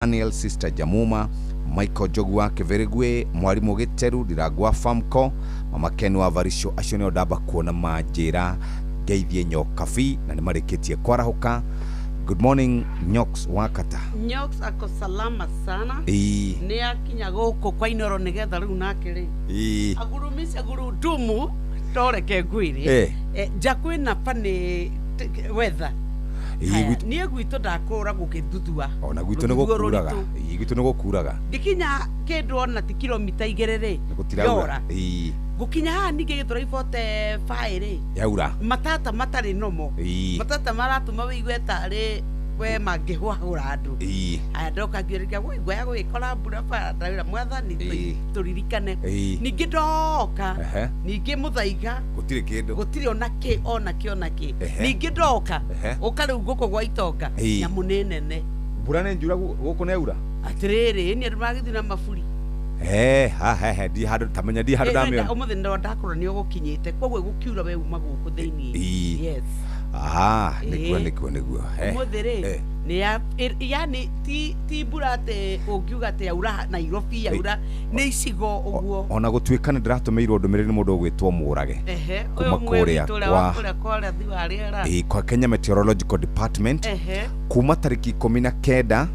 Daniel, Sister Jamuma, Michael Jogwa Keverigwe, Mwalimu Giteru, Diragwa Famko, Mama Kenu Avarisho, acio nio ndamba kuona manjira geithie nyokabi na nimarikitie kwarahuka. Good morning Nyox Wakata. Nyox ako salama sana. Ni akinya guku kwa Inoro nigetha riu nake ri. Agurumisi agurudumu toreke ngwiri. Jakwina pani weather. Niye gwitu ndakura gukithuthua. Ona gwitu nigukuraga. Gwitu nigukuraga. Dikinya kindu ona ti kilomita 2 ri. Yora. Gukinya haha ninge githura ibote faire yaura matata matari nomo matata maratuma wiigwe tari we mangihwahura andu aya ndoka ngirikia gwa gwikora mbura bara mwathani turirikane ninge ndoka ninge muthaiga gutiri ona ki ninge ndoka ukariu guko gwa itonga nyamu nene mbura ne njura guko ne yaura atiriri ni andu magithina maburi di hadu tamenya di hadu damio umuthi ndo ndakora ni ugukinyite kogwe gukiura we uma guku theini yes niguo umuthi ri ni yani ti burate ugiuga te yaura Nairobi yaura ni icigo uguo ona gutwika ni ndiratumeirwo ndumiriri mundu ugwitwo Murage kuma kuria kwa thiwariera kwa Kenya Meteorological Department kuma tariki 19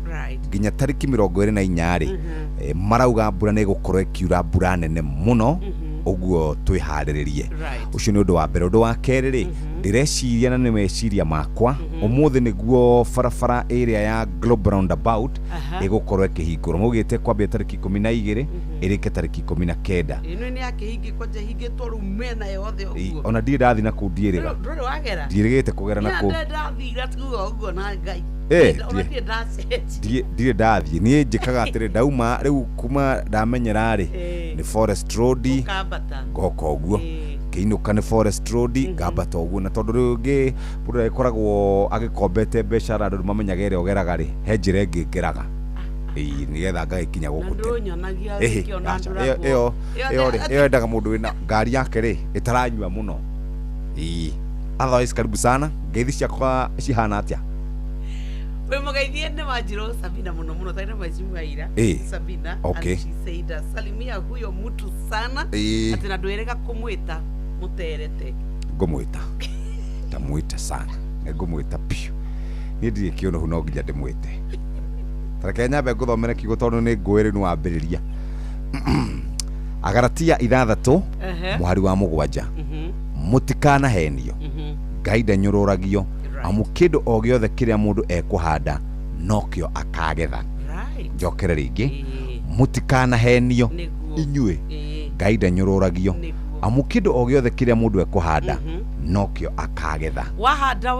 nginya tariki 24 marauga mbura ni gukorwo ikiura mbura nene muno uguo twihariririe ucio ni undu wa mbere. Undu wa keri ri ndireciria na ni meciria makwa umuthi niguo barabara area ya Global Roundabout igukorwo ikihingurwo mugite kwambia tariki 12 irike tariki 19 ino ni akihingi koje hingitwo ru mena yothe uguo ona ndi ndathi na kundiiriga nduri wagera ndirigite kugera na ku ndathira tugo uguo na ngai ndire ndathi ni njikaga atiri ndauma riu kuma ndamenyera ri ni Forest Road ngoko uguo kiinuka ni Forest Road ngambata uguo na tondu ringi bura ikoragwo agikombete mbeca andu mamenyagere ogeraga ri he njira ingi ngiraga nigetha ngagikinya guku iyo endaga mundu wina ngari yake ri itaranyua muno otherwise karibu sana ngeithi ciakwa cihana atia we mugeithie ni Wanjiru Sabina muno taina mwazimu aira Sabina okay. She said salimia huyo mtu sana ati na ndwerega kumwita muterete ngumwita tamwita sana ngumwita pio ni ndire kiono hu no nginya ndimwite tareke nyambe nguthomere kiugo tondu ni ngwiri ni wambiriria Agaratia 6 muhari wa 7 mutikana henio gaida nyururagio amu kindu o giothe kiria mundu ekuhanda nokio akagetha njokere ringi mutikana henio inyue gaida nyururagio amu kindu o giothe kiria mundu ekuhanda nokio akagetha wahanda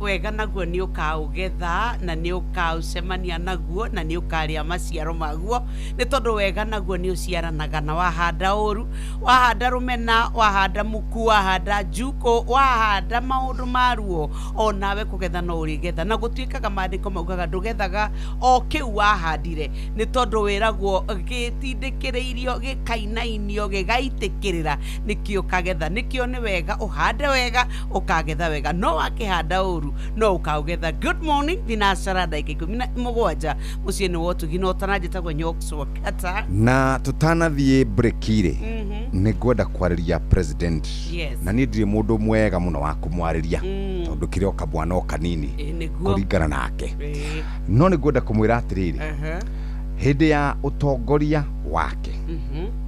wega naguo ni ukaugetha na ni ukaucemania naguo na ni ukaria maciaro maguo ni tondu wega naguo ni uciaranaga na wahanda uru wahanda rumena wahanda muku wahanda njuko wahanda maundu maruo onawe kugetha no urigetha na gutwikaga mandiko maugaga ndugethaga o kiu wahandire ni tondu wiragwo gitindikiriirio gikainainio gigaitikirira nikio kagetha nikio ni wega uhande wega ukagetha wega no wakihanda uru no ukaugetha. Good morning Vinasara dakika 17 muciini wotu gino tanajitagwo Nyox Wakata na tutanathie breakire nigwenda kwariria president na ni ndire mundu mwega muno wa kumwariria tondu kirio kabwana o kanini kuringana nake no nigwenda kumwira atiriri hindi ya utongoria wake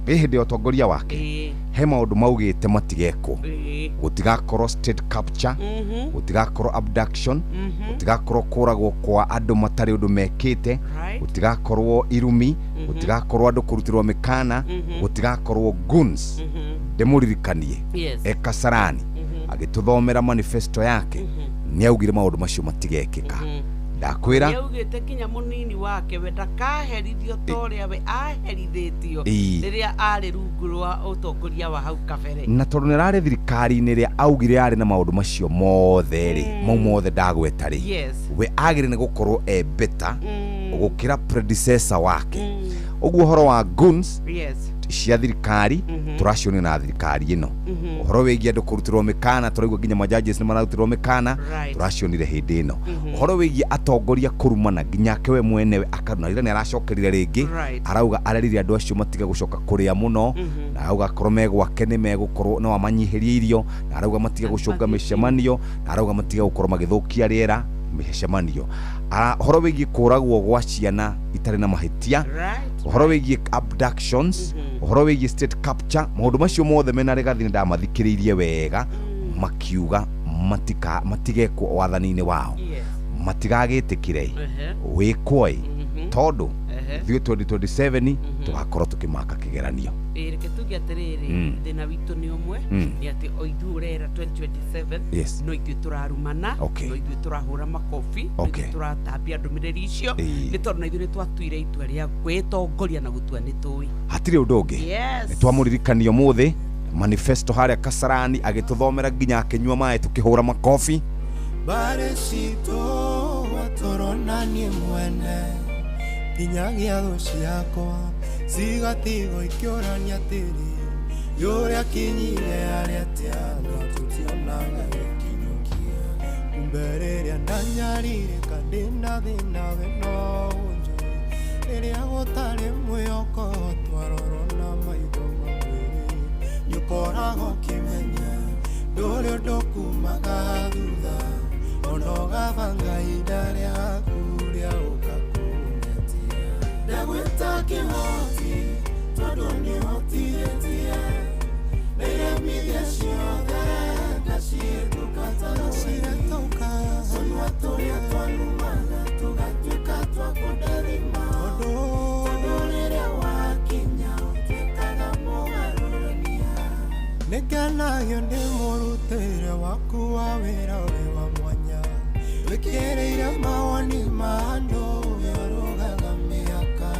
hindi ya utongoria wake he maundu maugite matigeko gutigakorwo state capture gutigakorwo abduction gutigakorwo kuragwo kwa andu matari undu mekite gutigakorwo irumi gutigakorwo andu kurutirwo mikana gutigakorwo guns demuririkanie Kasarani agituthomera manifesto yake ni augire maundu macio matigekika ndakwira yaugite kinya munini wake we ndakaherithio toria we aherithitio riria ari rungu rwa utongoria wa hau kabere na tondu nirari thirikari ni ria augire ari na maundu macio mothe ri mau mothe ndagweta ri we agire ni gukorwo better gukira predecessor wake uguo horo wa guns cia thirikari turacionia na thirikari ino uhoro wigie andu kurutirwo mikana turaigua nginya majudges ni mararutirwo mikana turacionire hindi ino uhoro wigie atongoria kurumana nginya kewe mwenewe akarunarira ni aracokerire ringi arauga arerire andu acio matiga gucoka kuria muno na arauga korwo megwake ni megukorwo no amanyihirie irio na arauga matiga gucunga micemanio na arauga matiga gukorwo magithukia riera micemanio uhoro wigie kuragwo gwa ciana itari na mahitia uhoro wigie abductions uhoro wigie state capture maundu macio mothe mena regathi ndamathikiriirie wega makiuga matigekwo wathani-ini wao matigagitikire wikoi tondu thio 2027 tugakorwo tukimaka kigeranio reke tuge atiriri thina witu ni umwe ni ati oithurera 2027 no ithu turarumana no ithu turahura makofi no ithu turatambia ndumiriri icio ni tondu na ithu ni twatuire itua ria gwitongoria na gutua ni tui hatire undu ungi ni twamuririkanio muthi manifesto haria Kasarani agituthomera nginya akinyua mai tukihura makofi barecito watoronanie mwene kinyagia tho ciakwa cigatigo ikiorania tiri yuria kinyire aria tiano tutionaga gikinyukia kumbereria ndanyarire kandina thina weno unjo iria gutari mwiyoko twarorona maitho mawiri nyukorago kimenya nduri ndukumaga thutha onogabanga idaria kuria ukakunyatia ndagwita kihoti tondu nihotithĩtie nĩremithia ciothe ngacihĩtũka tũnua tũrĩa twanumana tũgatuĩka twa kũndathima tondũ rĩrĩa wakinya ũtuĩkaga mũgarũrania nĩngenagio ndĩ mũrutĩre waku wa wĩra wĩ wa mwanya wĩkĩrĩire mawoni ma andũ ũrũgaga mĩaka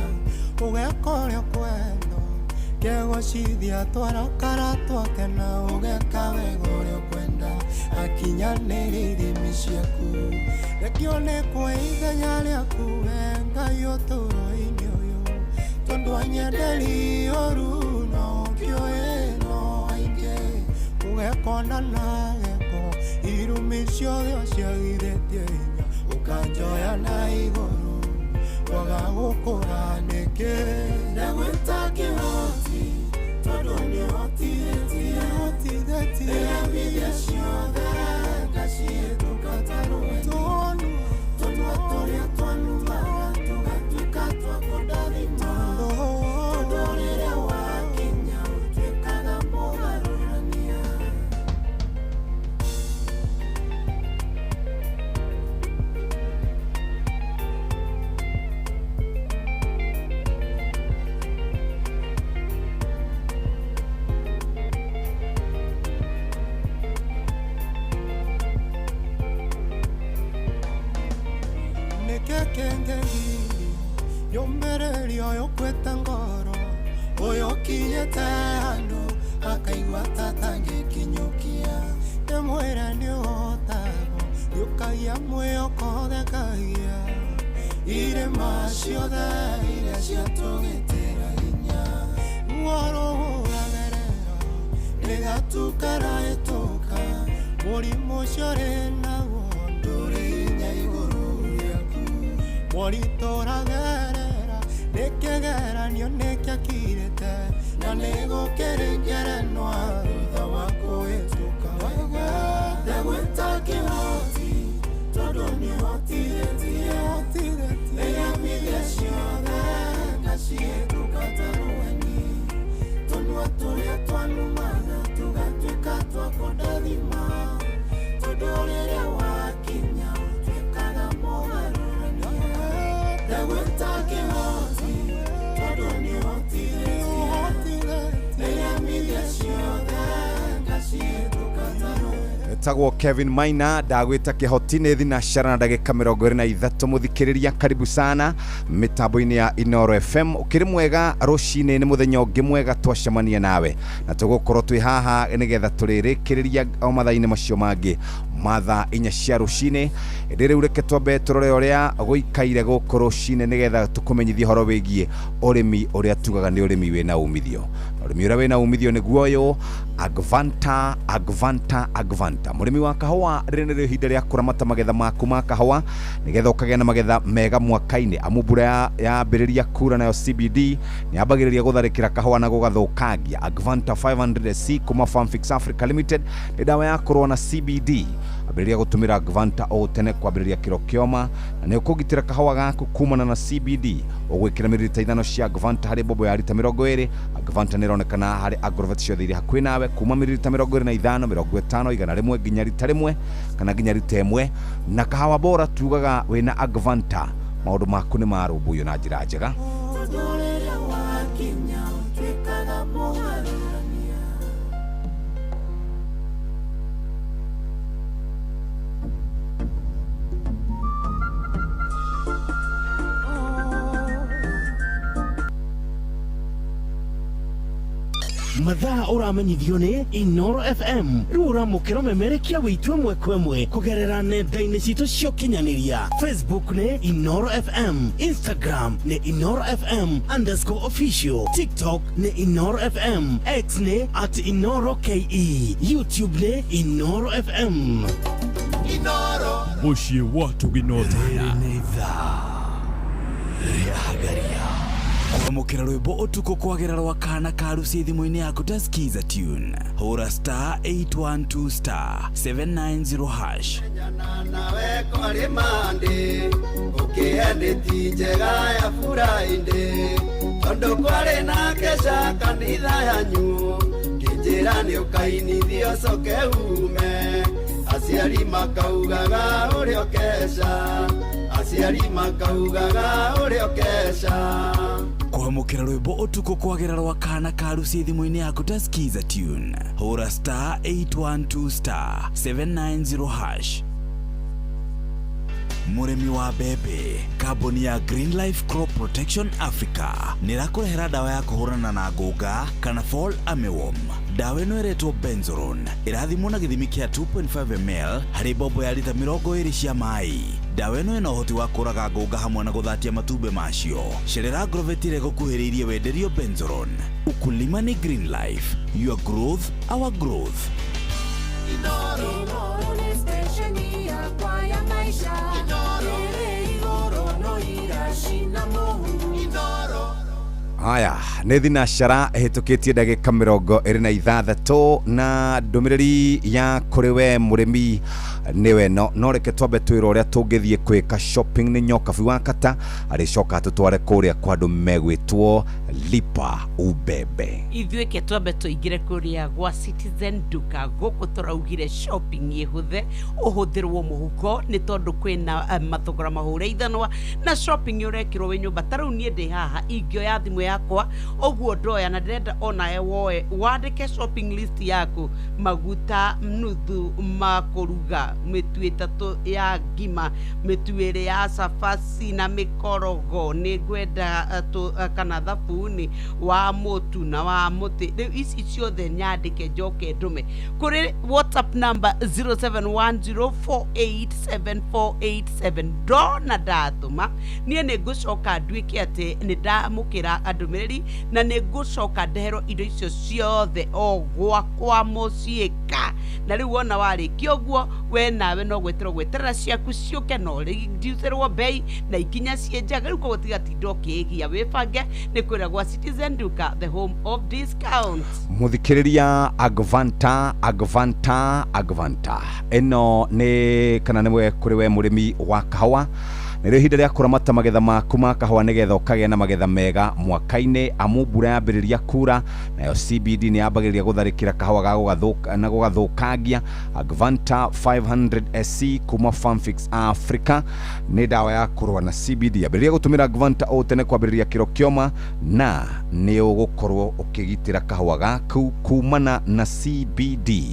ugeka ũrĩa kwenda kegocithia twarakara twakena ugeka wega ũrĩa kwenda akinyanĩrĩire ithimi ciaku rekio nĩ kwa ithenya rĩaku we Ngai ũtũũro-inĩ ũyũ tondũ anyenderi ũru no kĩoĩ no aingĩ ugekona na gĩko irumi ciothe ciagithĩtie hinya ũkanjoya na igũrũ waga gũkũra nĩkĩ ndagwĩta kĩhoti tondũ nĩhotithĩtie nĩremithia ciothe ngacihĩtũka tarũe tũnua tũrĩa twanumaga tũgatuĩka twa kũndathima tondũ rĩrĩa wakinya ũtuĩkaga mũgarũrania kengeli yombererio yokweta ngoro oyo kinyete handu akaigua tatangikinyukia emwera nĩũhotago yukagia mwĩyoko thekagia irĩma ciothe iria ciatũgĩtĩra hinya guoro gũgagerera rĩgatukara ĩtũka mũrimũ ũcio rĩnaguo ndũrĩ hinya igũrũ moritoragera nĩkĩgeranio nĩkĩakirĩte na nĩgũkĩrĩngerenwa thutha wa kũhĩtũka wega ndagwĩta kĩhoti tondũ nĩhotithĩtie nĩremithia ciothe ngacihĩtũka tarũeni tũnua tũrĩa twanumana tũgatuĩka twa kũndathima tondũ rĩrĩa wakinya ũtuĩkaga mũgarũrania ndagwĩta kĩhoti tondũ nĩhotithĩtie nĩremithia ciothe ngacihĩtũka tarũe Ngetagwo Kevin Maina ndagwita kihotine thinashara na ndagika 23 muthikiriria karibu sana mitambo-ini ya Inoro FM ukiri mwega rucine ni muthenya ungi mwega twacemania nawe na tugukorwo twi haha nigetha turirikiriria o mathaini macio mangi matha 4 cia rucine ndire ureke twambe turore uria guikaire guku rucine nigetha tukumenyithie horo wigie urimi uria tugaga ni urimi wina umithio urimi uria wina umithio ni guoyo Agvanta murimi wa kahua rene ri hinda ria kuramata magetha maku ma kahua nigetha ukagea na magetha mega mwaka-ini amubura ya biriria kura nayo CBD ni abagiriria gutharikira kahua na gugathukangia. Agvanta 500C kuma Farmfix Africa Limited ni dawa ya kurwa na CBD abiriria gutumira Agvanta o tene kwambiriria kiro kioma na ni ukugitira kahua gaku kumana na CBD ugwikira mililita 5 cia Agvanta hari bobo ya lita 20. Agvanta ni ronekana hari Agrovet cio thiri hakuhi nawe kuma mililita 25 50 igana rimwe nginya lita 1 kana nginya lita 1 na kahawa bora tugaga wina Agvanta maundu maku ni marumbuyo na njira njega. Mathaa uramenyithio ni Inoro FM rura mukiro memerekia witwe mwekwemwe kugerera nenda-ini citu cio kinyaniria. Facebook ni Inoro FM, Instagram ni Inoro FM_official, TikTok ni Inoro FM, X ni @InoroKE, YouTube ni Inoro FM. Inoro Mushie watu ginotera Mukira rwimbo utuko kwagera rwa kana karusi thimu-ini yaku ta skiza tune hura *812*790# nawe kori mande ukiendeti njega ya Friday tondu kwari na kesha kanitha yanyu kinjira ni ukainithio coke ume aciari makaugaga urio kesha aciari makaugaga urio kesha kwamukira rwimbo utuko kwagera rwa kana karusi thimu-ini yaku ta skiza tune hura *812*790#. Murimi wa bebe kambuni ya Green Life Crop Protection Africa nirakurehera dawa ya kuhurana na ngũnga kana fall armyworm. Dawa ino iretwo Benzoron irathimwo na githimi kia 2.5 ml hari bobo ya lita 20 cia mai. Dawa ino ina uhoti wa kuraga ngũnga hamwe na guthatia matumbe macio. Cerera Agrovet ire gukuhiriirie wenderio Benzoron. Ukulima ni Green Life, your growth our growth. Inoro ni station ya kwa ya maisha. Inoro no irashina mohu. Inoro Haya ni thinashara hitukitie ndagika 26 na ndumiriri ya kuriwe murimi niwe no reke twambe twira uria tungithie kwika shopping ni nyokabi wa kata aricoka tutware kuria kwa andu megwitwo Lipa Ubebe. Ithuĩ ke twambe tuingire kuria gwa Citizen Duka guku turaugire shopping ihuthe uhuthirwo muhuko ni tondu kwina mathogora mahure ithanwa na shopping urekirwo wi nyumba tarau nie ndi haha ingioya thimu yakwa oguo ndoya na ndenda ona ewoe wandike shopping list yaku maguta nuthu makuruga mitu 3 ya ngima mitu 2 ya cabaci na mikorogo ni ngwenda kana thabuni wa mutu na wa muti riu ici ciothe nyandike njoke ndume kuri WhatsApp number 0710487487 ndona ndathuma nie ni ngucoka nduike ati ni ndamukira andumiriri na ni ngucoka ndehero indo icio ciothe o gwakwa muciika na riu wona warikio guo we nawe no gweterera ciaku ciuke no reducerwo bei na ikinya cienjaga riu koguo tigatindo kigia wibange ni kwira gwa Citizen Duka, the home of discounts. Muthikiriria Agvanta eno ni kana niwe kuriwe murimi wa kahua nire hinda ria kuramata magetha maku ma kahua nigetha ukagea na magetha mega mwaka-ini amu mbura yambiriria kura nayo CBD ni yambagiriria gutharikira kahua ga gugathukangia. Agvanta 500SC kuma Farmfix Africa ni dawa ya kurwa na CBD yambiriria gutumira Agvanta o tene kwambiriria kiro kioma na ni ugukorwo ukigitira kahua gaku kumana na CBD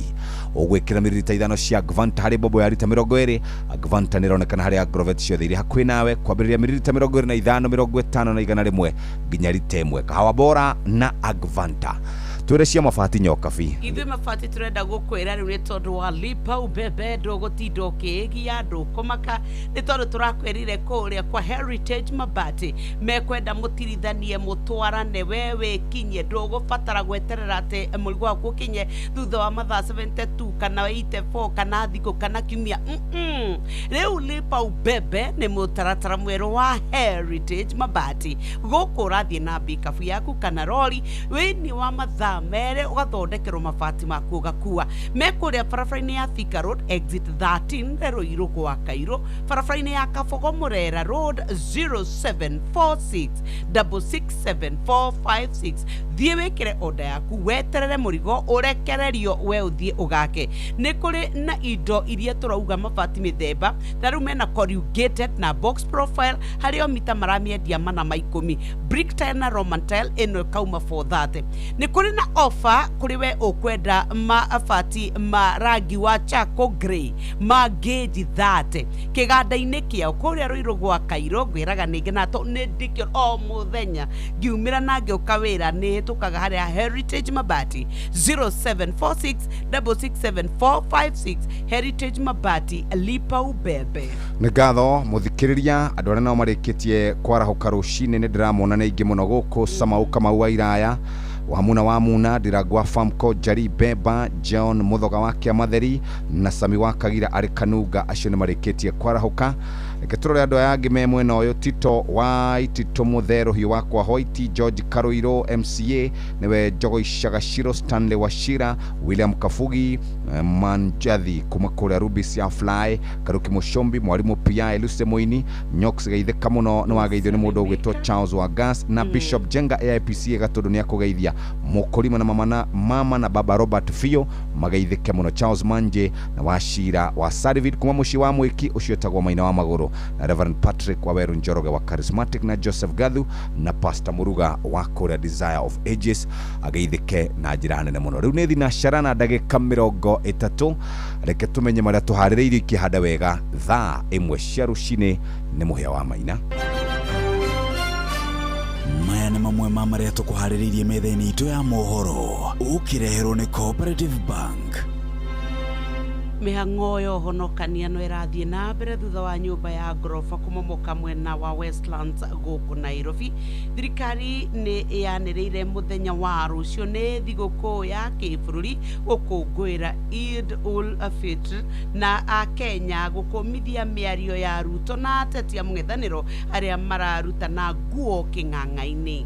ugwikira mililita 5 cia Gvanta hari bobo ya lita 20. Gvanta nironekana hari Agrovet ciothe iri hakuhi nawe kwambiriria mililita 25, 50 na 100 nginya lita 1. Kahawa bora na Gvanta. Turecia mabati nyoka fi ithuĩ mabati turenda gukwira riu ni tondu wa lipa ubebe ndugutinda ukigia andu kumaka ni tondu turakwirire kuria kwa Heritage Mabati mekwenda mutirithanie mutwarane wewe kinye ndugubatara gweterera ati murigo waku kinye thutha wa mathaa 72 kana 84 kana thikũ kana kiumia riu lipa ubebe ni mutaratara mweru wa Heritage Mabati guku rathie na bikabu yaku kana rori wini wa mathaa mere ugathondekerwo mabati maku ugakua mekuria barabara-inĩ ya Thika Road exit 13 rero irugu wa Kairo barabara-inĩ ya Kabogo Murera Road 0746667456 thie wekere oda yaku weterere murigo urekererio we uthie ugake ni kuri na indo iria turauga mabati mithemba taru mena corrugated na box profile hario mita maramiendia mana ma 10 brick tile na roman tile eno kauma for that ni kuri na offer kuri we ukwenda mabati ma rangi wa charcoal grey ma gauge 30 kiganda-inĩ kĩao kuria Ruiru gwa Kairo gwiraga ningi nato ni ndikio o muthenya ngiumira na ngĩũka wĩra nĩ tukaga harĩa Heritage Mabati 0746667456 Heritage Mabati lipa ubebe. Nĩ ngatho muthikiriria andu arĩa nao marĩkĩtie kwarahuka rũcinĩ nĩ ndiramona nĩ ingĩ mũno gũkũ Samau Kamau wa Iraya wa Muna Ndiragwa Famco Jari Beba John Muthoga wa Kiamatheri na Sami wa Kagira ari Kanunga acio nĩ marĩkĩtie kwarahuka. Keturore andu aya angĩ me mwena ũyũ Tito wa Tito Muthero hiũ wa kwa Hoiti George Karuiro MCA niwe Jogo Ishagashiro Stanley Washira William Kafugi Manjathi kuma kũrĩa Rubis ya Fly Karuki Mushombi mwarimu pia Eluse Moini Nyox geithĩka mũno nĩ wageithio nĩ mũndũ ũgwĩtwo Charles wa Gas na Bishop Jenga AIPC gatundu nĩ akũgeithia mukurima na mama na baba Robert Fio mageithĩke mũno Charles Manje na Washira wa Sarivit kuma muci wa mwiki ucio tagwo Maina wa Maguru na Reverend Patrick Waweru Njoroge wa Charismatic na Joseph Gathu na Pastor Muruga wa Korea Desire of Ages ageithĩke na njĩra nene mũno. Rĩu nĩ thinacara na ndagĩka 30 reke tumenye marĩa tuharĩrĩirie ikĩhanda wega thaa 1 cia rũcinĩ nĩ mũhĩa wa Maina. Maya nĩ mamwe ma marĩa tũkũharĩrĩirie metha-inĩ itũ ya mohoro ũkĩreherwo nĩ Cooperative Bank. Mĩhang'o yo honokania no ĩrathiĩ na mbere thutha wa nyũmba ya ngoroba kũmomoka mwena wa Westlands gũkũ Nairobi. Thirikari nĩ yanĩrĩire mũthenya wa rũciũ nĩ thigũkũ ya kĩbũrũri gũkũngũĩra Eid ul-Fitr na Akenya gũkũmithia mĩario ya Ruto na ateti a mũng'ethanĩro arĩa mararuta na nguo kĩng'ang'a-inĩ.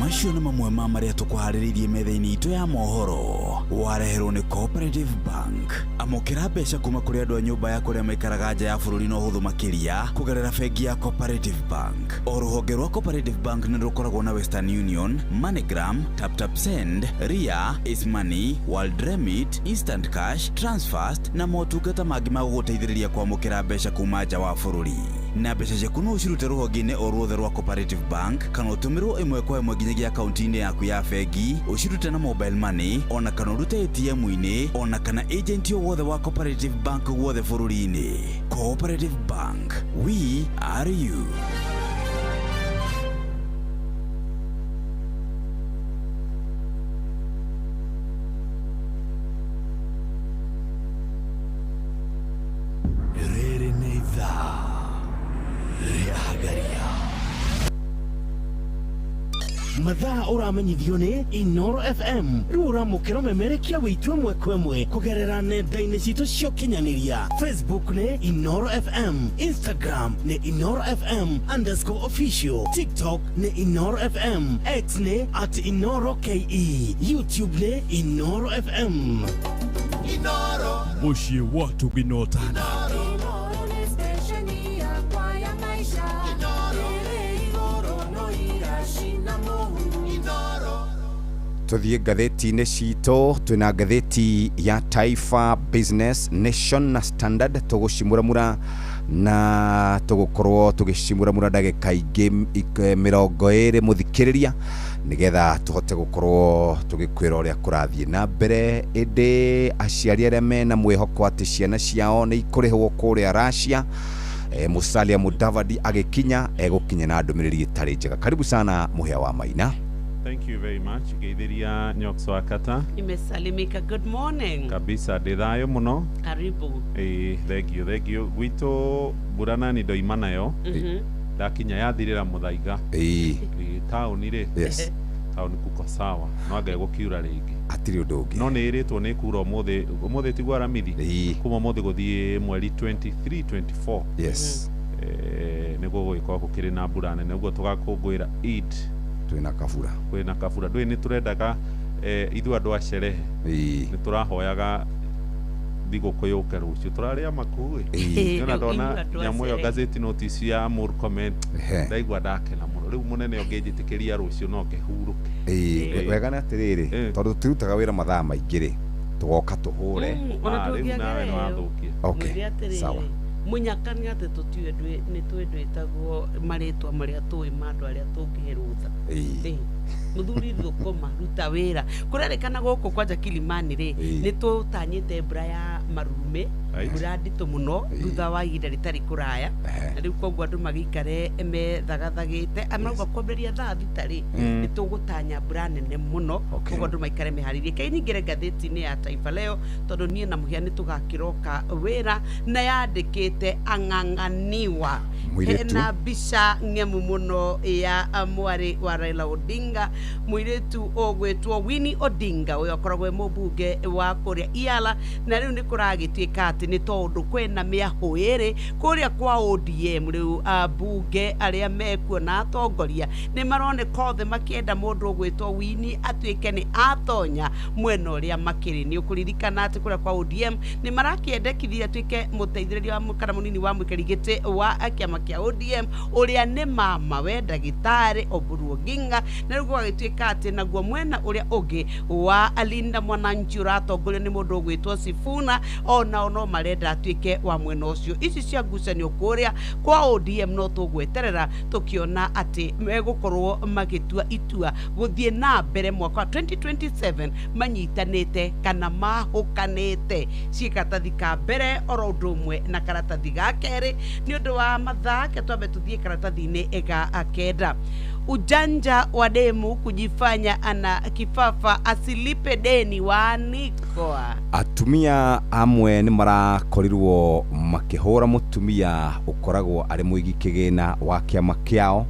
Macio nĩ mamwe ma marĩa tũkũharĩrĩirie metha-inĩ itũ ya mohoro wareherwo nĩ Cooperative Bank. Amũkĩra mbeca kuma kũrĩ andũ a nyũmba ya kũrĩa maikaraga nja ya bũrũri na ũhũthũ makĩria kũgerera bengi ya Cooperative Bank. O rũhonge rwa Cooperative Bank nĩ rũkoragwo na Western Union, MoneyGram, TapTap Send, Ria, Ace Money, World Remit, Instant Cash, Transfast na motungata mangĩ ma gũgũteithĩrĩria kwamũkĩra mbeca kuma nja wa bũrũri. Na mbeca ciaku no ũcirute rũhonge-inĩ o ruothe rwa Cooperative Bank kana ũtũmĩrwo ĩmwe kwa ĩmwe nginyagia akaunti-inĩ yaku ya bengi ũcirute na mobile money ona kana ũrute ATM-inĩ ona kana agent o wothe wa Cooperative Bank guothe bũrũri-inĩ. Cooperative Bank, we are you. Mathaa uramenyithio ni Inoro FM. Rĩu ũramũkĩra memerekia wĩtũ ĩmwe kwa ĩmwe kũgerera nenda-inĩ citũ cia ũkinyanĩria. Facebook ni Inoro FM, Instagram ni Inoro FM_official, TikTok ni Inoro FM, X ni @InoroKE, YouTube ni Inoro FM. Inoro Mushie watu binotana. Tuthie ngathĩti-inĩ citũ twĩna ngathĩti ya Taifa, Business, Nation na Standard tũgũcimuramura na tugukorwo tugicimura mura ndagika ingi 20 muthikiriria nigetha tuhote gukorwo tugikwira uria kurathie na mbere. Indi aciari aria mena mwihoko ati ciana ciao ni ikurihwo kuria Russia, Musalia Mudavadi agikinya egukinya na ndumiriri itari njega. Karibu sana Muhia wa Maina. Thank you very much. Geithiria Nyokso Akata. Nimesalimika. Good morning. Kabisa ndithayo muno. Karibu. Thank you. Gwito burana ni ndoima nayo. Ndakinya yathirira muthaiga. Tauni ri. Yes. Tauni kuko sawa. No anga gukiura ringi. Atiri undu ungi. No ni iritwo ni kura umuthi tigwa ramithi. Kuma muthi guthie mweri 23 24. Yes. Niguo gwikwa gukiri na mbura nene uguo tugakungwira Eid. Twina kabura. Kwina kabura. Ndui ni turendaga ithu andu a sherehe. Ni turahoyaga thiguku yuke rucio turaria makui. Nona ndona nyamu yo gazeti notice ya Murkomen. Ndaigua ndakena muno. Riu munene ongenjitikiria rucio no kehuruke. Wega na atiriri tondu turutaga wira mathaa maingiri tugoka tuhure. Riu nawe no athukia. Okay. Sawa. Munyakani ati tutiwe ni twendetagwo maritwa maria tuwi mandu aria tungihirutha. Muthuri thukuma ruta wira kurerikana guku kwanja Kilimani ri ni tutanyite mbura ya marurume mbura ndito muno thutha wa ihinda ritari kuraya na riu koguo andu magikare methagathagite amauga kwamberia thaa thita ri ni tugutanya mbura nene muno koguo andu maikare meharirie kai ningire ngatheti-ini ya Taifa Leo tondu nie na Muhia ni tugakiroka wira na yandikite ang'ang'aniwa na bica ng'emu muno ya mwari wa Raila Odinga muiretu ogwetwo Winnie Odinga uyo akoragwo mubunge wa kuria Iala na riu ni kuragituika ati ni tondu kwena miahu iri kuria kwa ODM riu bunge aria mekuo na atongoria ni maroneka othe makienda mundu ogwetwo Winnie atuike ni atonya mwena uria makiri ni ukuririkana ati kuria kwa ODM ni marakiendekithia atuike muteithiriria wa kana munini wa mukerigite wa kiama kia ODM uria ni mama we ndagitari Oburu Oginga na riu gwagituika ati naguo mwena uria ugi wa Linda Mwananchi uratongorio ni mundu ogwitwo Sifuna ona no marenda atuike wa mwena ucio. Ici cia ngucanio kuria kwa ODM no tugweterera tukiona ati megukorwo magitua itua guthie na mbere mwaka 2027 manyitanite kana mahukanite cikatathi ka mbere oro undu umwe na karatathi ga keri ni undu wa mathaa ke twambe tuthie karatathi-ini ega akenda. Ujanja wa demu kujifanya ana kifafa asilipe deni wanikwa. Atumia amwe ni marakorirwo makihura mutumia ukoragwo ari muigi kigina wa kiama kiao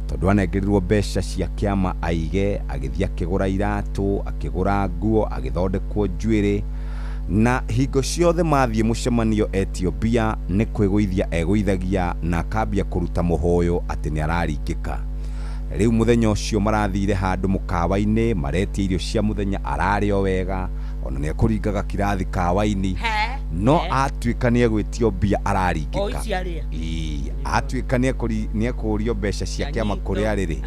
tondu anengerirwo mbeca cia kiama aige agithia akigura iratu akigura nguo agithondekwo njuiri na hingo ciothe mathie mucemanio Ethiopia ni kwigwithia egwithagia na akambia kuruta muhoyo ati ni araringika. Riu muthenya ucio marathire handu mukawa-ini maretie irio cia muthenya arario wega ona ni akuringaga kirathi kawa-ini no atuika ni egwitio mbia araringika. Atuika ni akurio mbeca cia kiama kuria riri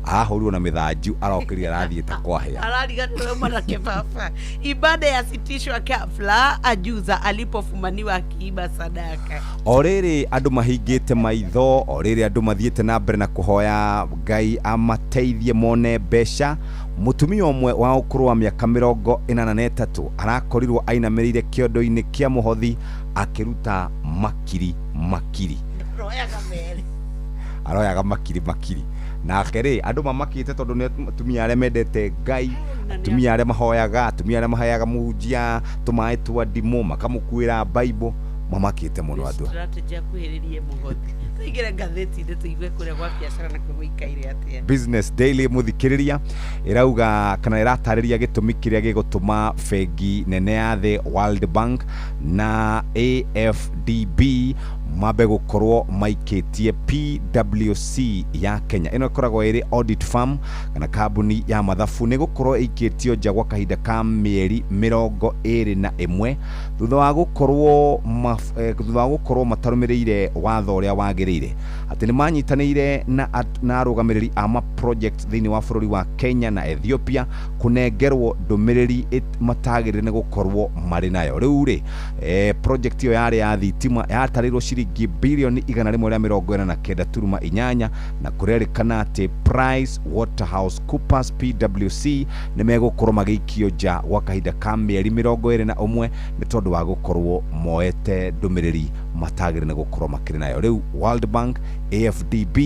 ahurwo na mithanju arokiria arathie ta kwahia arariganirwo mwana kifafa. Ibada ya sitishwa ghafla ajuza alipofumaniwa akiiba sadaka. Oriri andu mahingite maitho, oriri andu mathiete na mbere na kuhoya Ngai amateithie mone mbeca. Mutumia umwe wa ukuru wa miaka 43 arakorirwo ainamirire kiondo-ini kia muhothi akiruta makiri aroyaga makiri na akere andu mamakite tondu ni atumia aria mendete Ngai, atumia aria mahoyaga, atumia aria mahayaga muhunjia tumai twa ndimu makamukwira Bible mamakite muno andu. Strategy ya kuhiririe muhothi tuigire ngatheti inde tuigue kuria gwa biashara na kuguikaire atia. Business Daily muthikiriria irauga kana iratariria gitumi kiria gigutuma fegi nene ya the World Bank na AFDB mabe gukorwo maikitie PwC ya Kenya. Ino ikoragwo iri audit firm kana kambuni ya mathabu ni gukorwo ikitio nja gwa kahinda ka mieri 21 thutha wa gukorwo matarumirire watho uria wagirire ati ni manyitanire na arugamiriri ama project thini wa bururi wa Kenya na Ethiopia kunengerwo ndumiriri matagirire ni gukorwo mari nayo. Riu ri project iyo yari ya thitima yatarirwo ciringi bilioni 149.8 na kurerikana ati Price Waterhouse Coopers PwC ni megukorwo magikio ja gwa kahinda ka mieri 21 ni tondu wa gukorwo moete ndumiriri matagire ne gukorwo makiri nayo. Riu World Bank, AFDB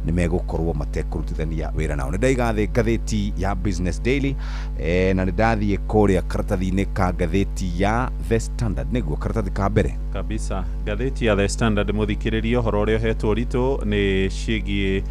ni megukorwo matekurutithania wira nao. Ni ndaigathe gatheti ya Business Daily na ndathie kuria karatathi-ini ka gatheti ya The Standard niguo karatathi ka mbere kabisa. Gatheti ya The Standard muthikiririo horo uria hetwo ritu ni cigie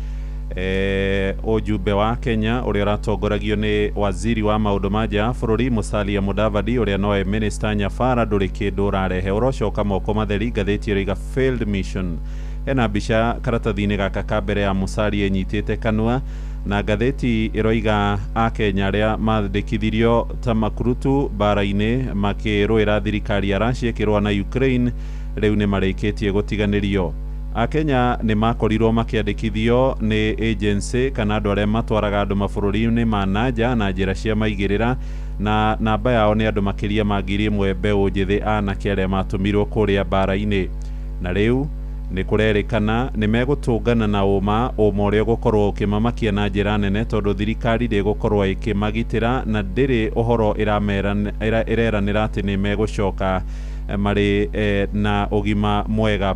ujumbe wa Kenya uria ratongoragio ni waziri wa maundu ma nja bururi Musalia Mudavadi uria noe minister nyabara nduri kindu rarehe urocoka moko matheri. Gatheti iriga failed mission ena bica karatathi-ini gaka ka mbere ya Musalia nyitite kanua na gatheti iroiga a Kenya aria mandikithirio ta makurutu bara-ini makiruira thirikari ya Russia kirwa na Ukraine riu ni marikitie gutiganirio. A Kenya ni makorirwo makiandikithio ni agency kana andu aria matwaraga andu mabũrũri-inĩ ma nanja na njĩra cia maigĩrĩra na namba yao ni andu makiria ma 1,000 mbeũ njĩthĩ anake aria matumirwo kuria bara-ini na riu ni kurerikana ni megutungana na uma uria gukorwo ukimamakia na njĩra nene tondu thirikari ndigukorwo ikimagitira na ndiri uhoro ireranira ati ni megucoka mari na ugima mwega.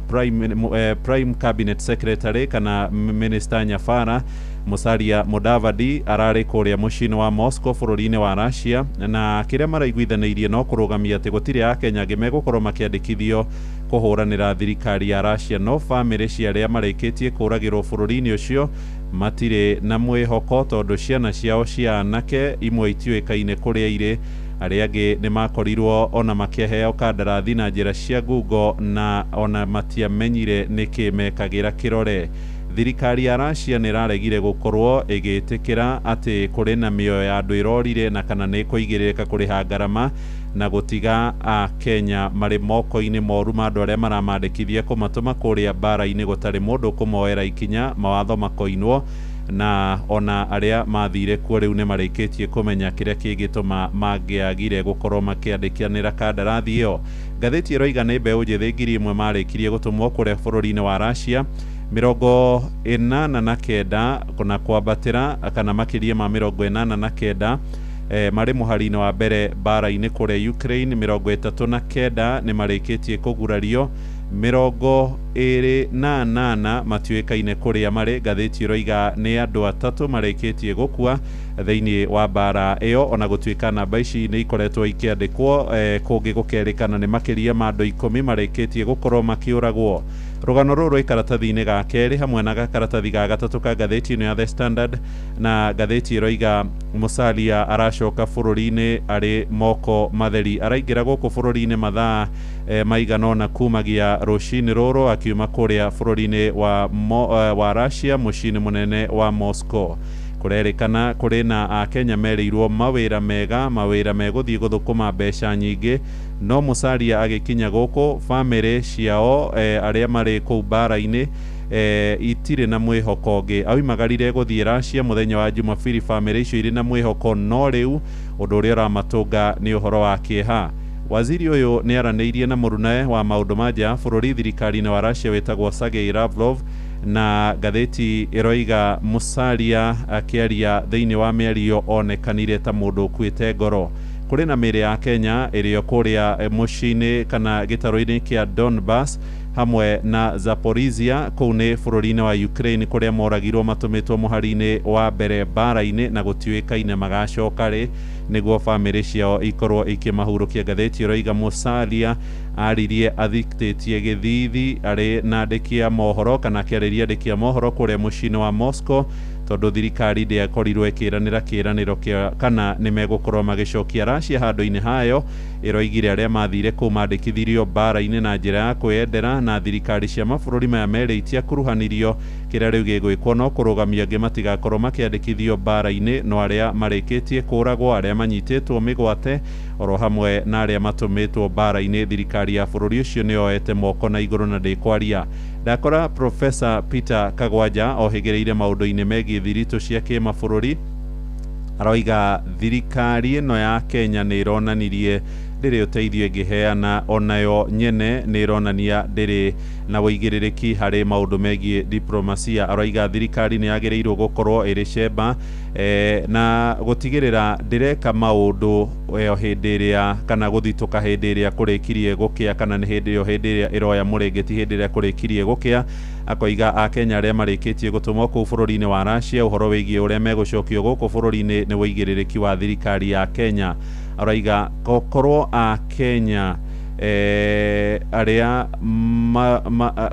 Prime Cabinet Secretary kana Minister nyabara Musalia Mudavadi arari kuria mucini wa Moscow bururi-ini wa Russia na kiria maraiguithanirie no kurugamia ati gutiri a Kenya megukorwo makiandikithio kuhuranira thirikari ya Russia no family cia aria marikitie kuragirwo bururi-ini ucio matire na mwihoko tondu ciana ciao cia anake imwe itiuikaine kuria ire aria angi ni makorirwo ona makiheo kandarathi na njira cia Google na ona matiamenyire niki mekagira kirore. Thirikari ya Russia ni raregire gukorwo igitikira ati kuri na mioyo ya andu irorire na kana ni kuigirika kuriha ngarama na gutiga a Kenya mari moko-ini moru ma andu aria maramandikithia kumatuma kuria bara-ini gutari mundu kumoera ikinya mawatho makoinwo na ona aria mathire kuo riu ni marikitie kumenya kiria kingituma mangiagire gukorwo makiandikanira kandarathi iyo. Gatheti iroiga ni mbeũ njĩthĩ 1,000 marikirie gutumwo kuria bururi-ini wa Russia 89 kuna kwambatira kana makiria ma 89 mari muhari-ini wa mbere bara-ini kuria Ukraine 39 ni marikitie kugurario 28 matiuikaine kuria mari. Gatheti iroiga ni andu atatu marikitie gukua thiini wa bara iyo ona gutuika namba ici ni ikoretwo ikiandikwo kungi gukerikana ni makiria ma andu 10 marikitie gukorwo makiuragwo. Rugano ruru ikaratathi-ini ga keri hamwe na gakaratathi ga gatatu ka gatheti-ini ya The Standard na gatheti iroiga Musalia aracoka bururi-ini ari moko matheri. Araingira guku bururi-ini mathaa maiganona kumagia rucini ruru akiuma kuria bururi-ini wa Russia mucini munene wa Moscow. Kurerikana kuri na a Kenya mereirwo mawira mega mawira meguthii guthukuma mbeca nyingi no Musalia agikinya guku family ciao aria mari ku bara-ini itire na mwihoko ngi aumagarire guthii Russia muthenya wa Jumapili. Family icio iri na mwihoko no riu undu uria ramatunga ni uhoro wa kieha. Waziri uyu ni araniirie na murunae wa maundu ma nja bururi thirikari-ini wa Russia wetagwo Sergei Lavrov na gatheti iroiga Musalia akiaria thiini wa miario onekanire ta mundu ukuite ngoro. Kuri na miri ya Kenya irio kuria mucini kana gitaru-ini kia Donbass hamwe na Zaporizhia kuu ni bururi-ini wa Ukraine kuria moragirwo matumitwo muhari-ini wa mbere bara-ini na gutiuikaine magacoka ri niguo family ciao ikorwo ikimahurukia. Gatheti iroiga Musalia aririe athiktitie githithi ari na andikia mohoro kana akiariria andikia mohoro kuria mucini wa Moscow tondu thirikari ndiakorirwo ikiranira kiraniro kia kana ni megukorwo magicokia Russia handu-ini hayo. Iroigire aria mathire kumandikithirio bara-ini na njira ya kwendera na thirikari cia mabũrũri maya merĩ itiakuruhanirio. Kiria riu gigwikwo no kurugamia angi matigakorwo makiandikithio bara-ini no aria marikitie kuragwo aria manyititwo migwate oro hamwe na aria matumitwo bara-ini. Thirikari ya bũrũri ucio ni oete moko na iguru na ndikwaria. Ndakora Professor Peter Kagwanja ohigereire maundu-ini megie thiritu cia kimabũrũri aroiga thirikari ino ya Kenya ni ironanirie ndĩrĩ ũteithio ĩngĩheana onayo nyene nĩ ĩronania ndĩrĩ na wĩigĩrĩrĩki harĩ maũndũ megiĩ diplomasia. Arauga thirikari nĩ yagĩrĩirwo gũkorwo ĩrĩ cemba na gũtigĩrĩra ndĩreka maũndũ hĩndĩ ĩrĩa kana gũthitũka hĩndĩ ĩrĩa kũrĩkirie gũkĩa kana nĩ hĩndĩ ĩrĩa ĩroya mũrĩngĩti hĩndĩ ĩrĩa kũrĩkirie gũkĩa. Akoiga Akenya arĩa marĩkĩtie gũtũmwo kũu bũrũri-inĩ wa Russia ũhoro wĩgiĩ ũrĩa megũcokio gũkũ bũrũri-inĩ nĩ wĩigĩrĩrĩki wa thirikari ya Kenya. Arauga gũkorwo Akenya arĩa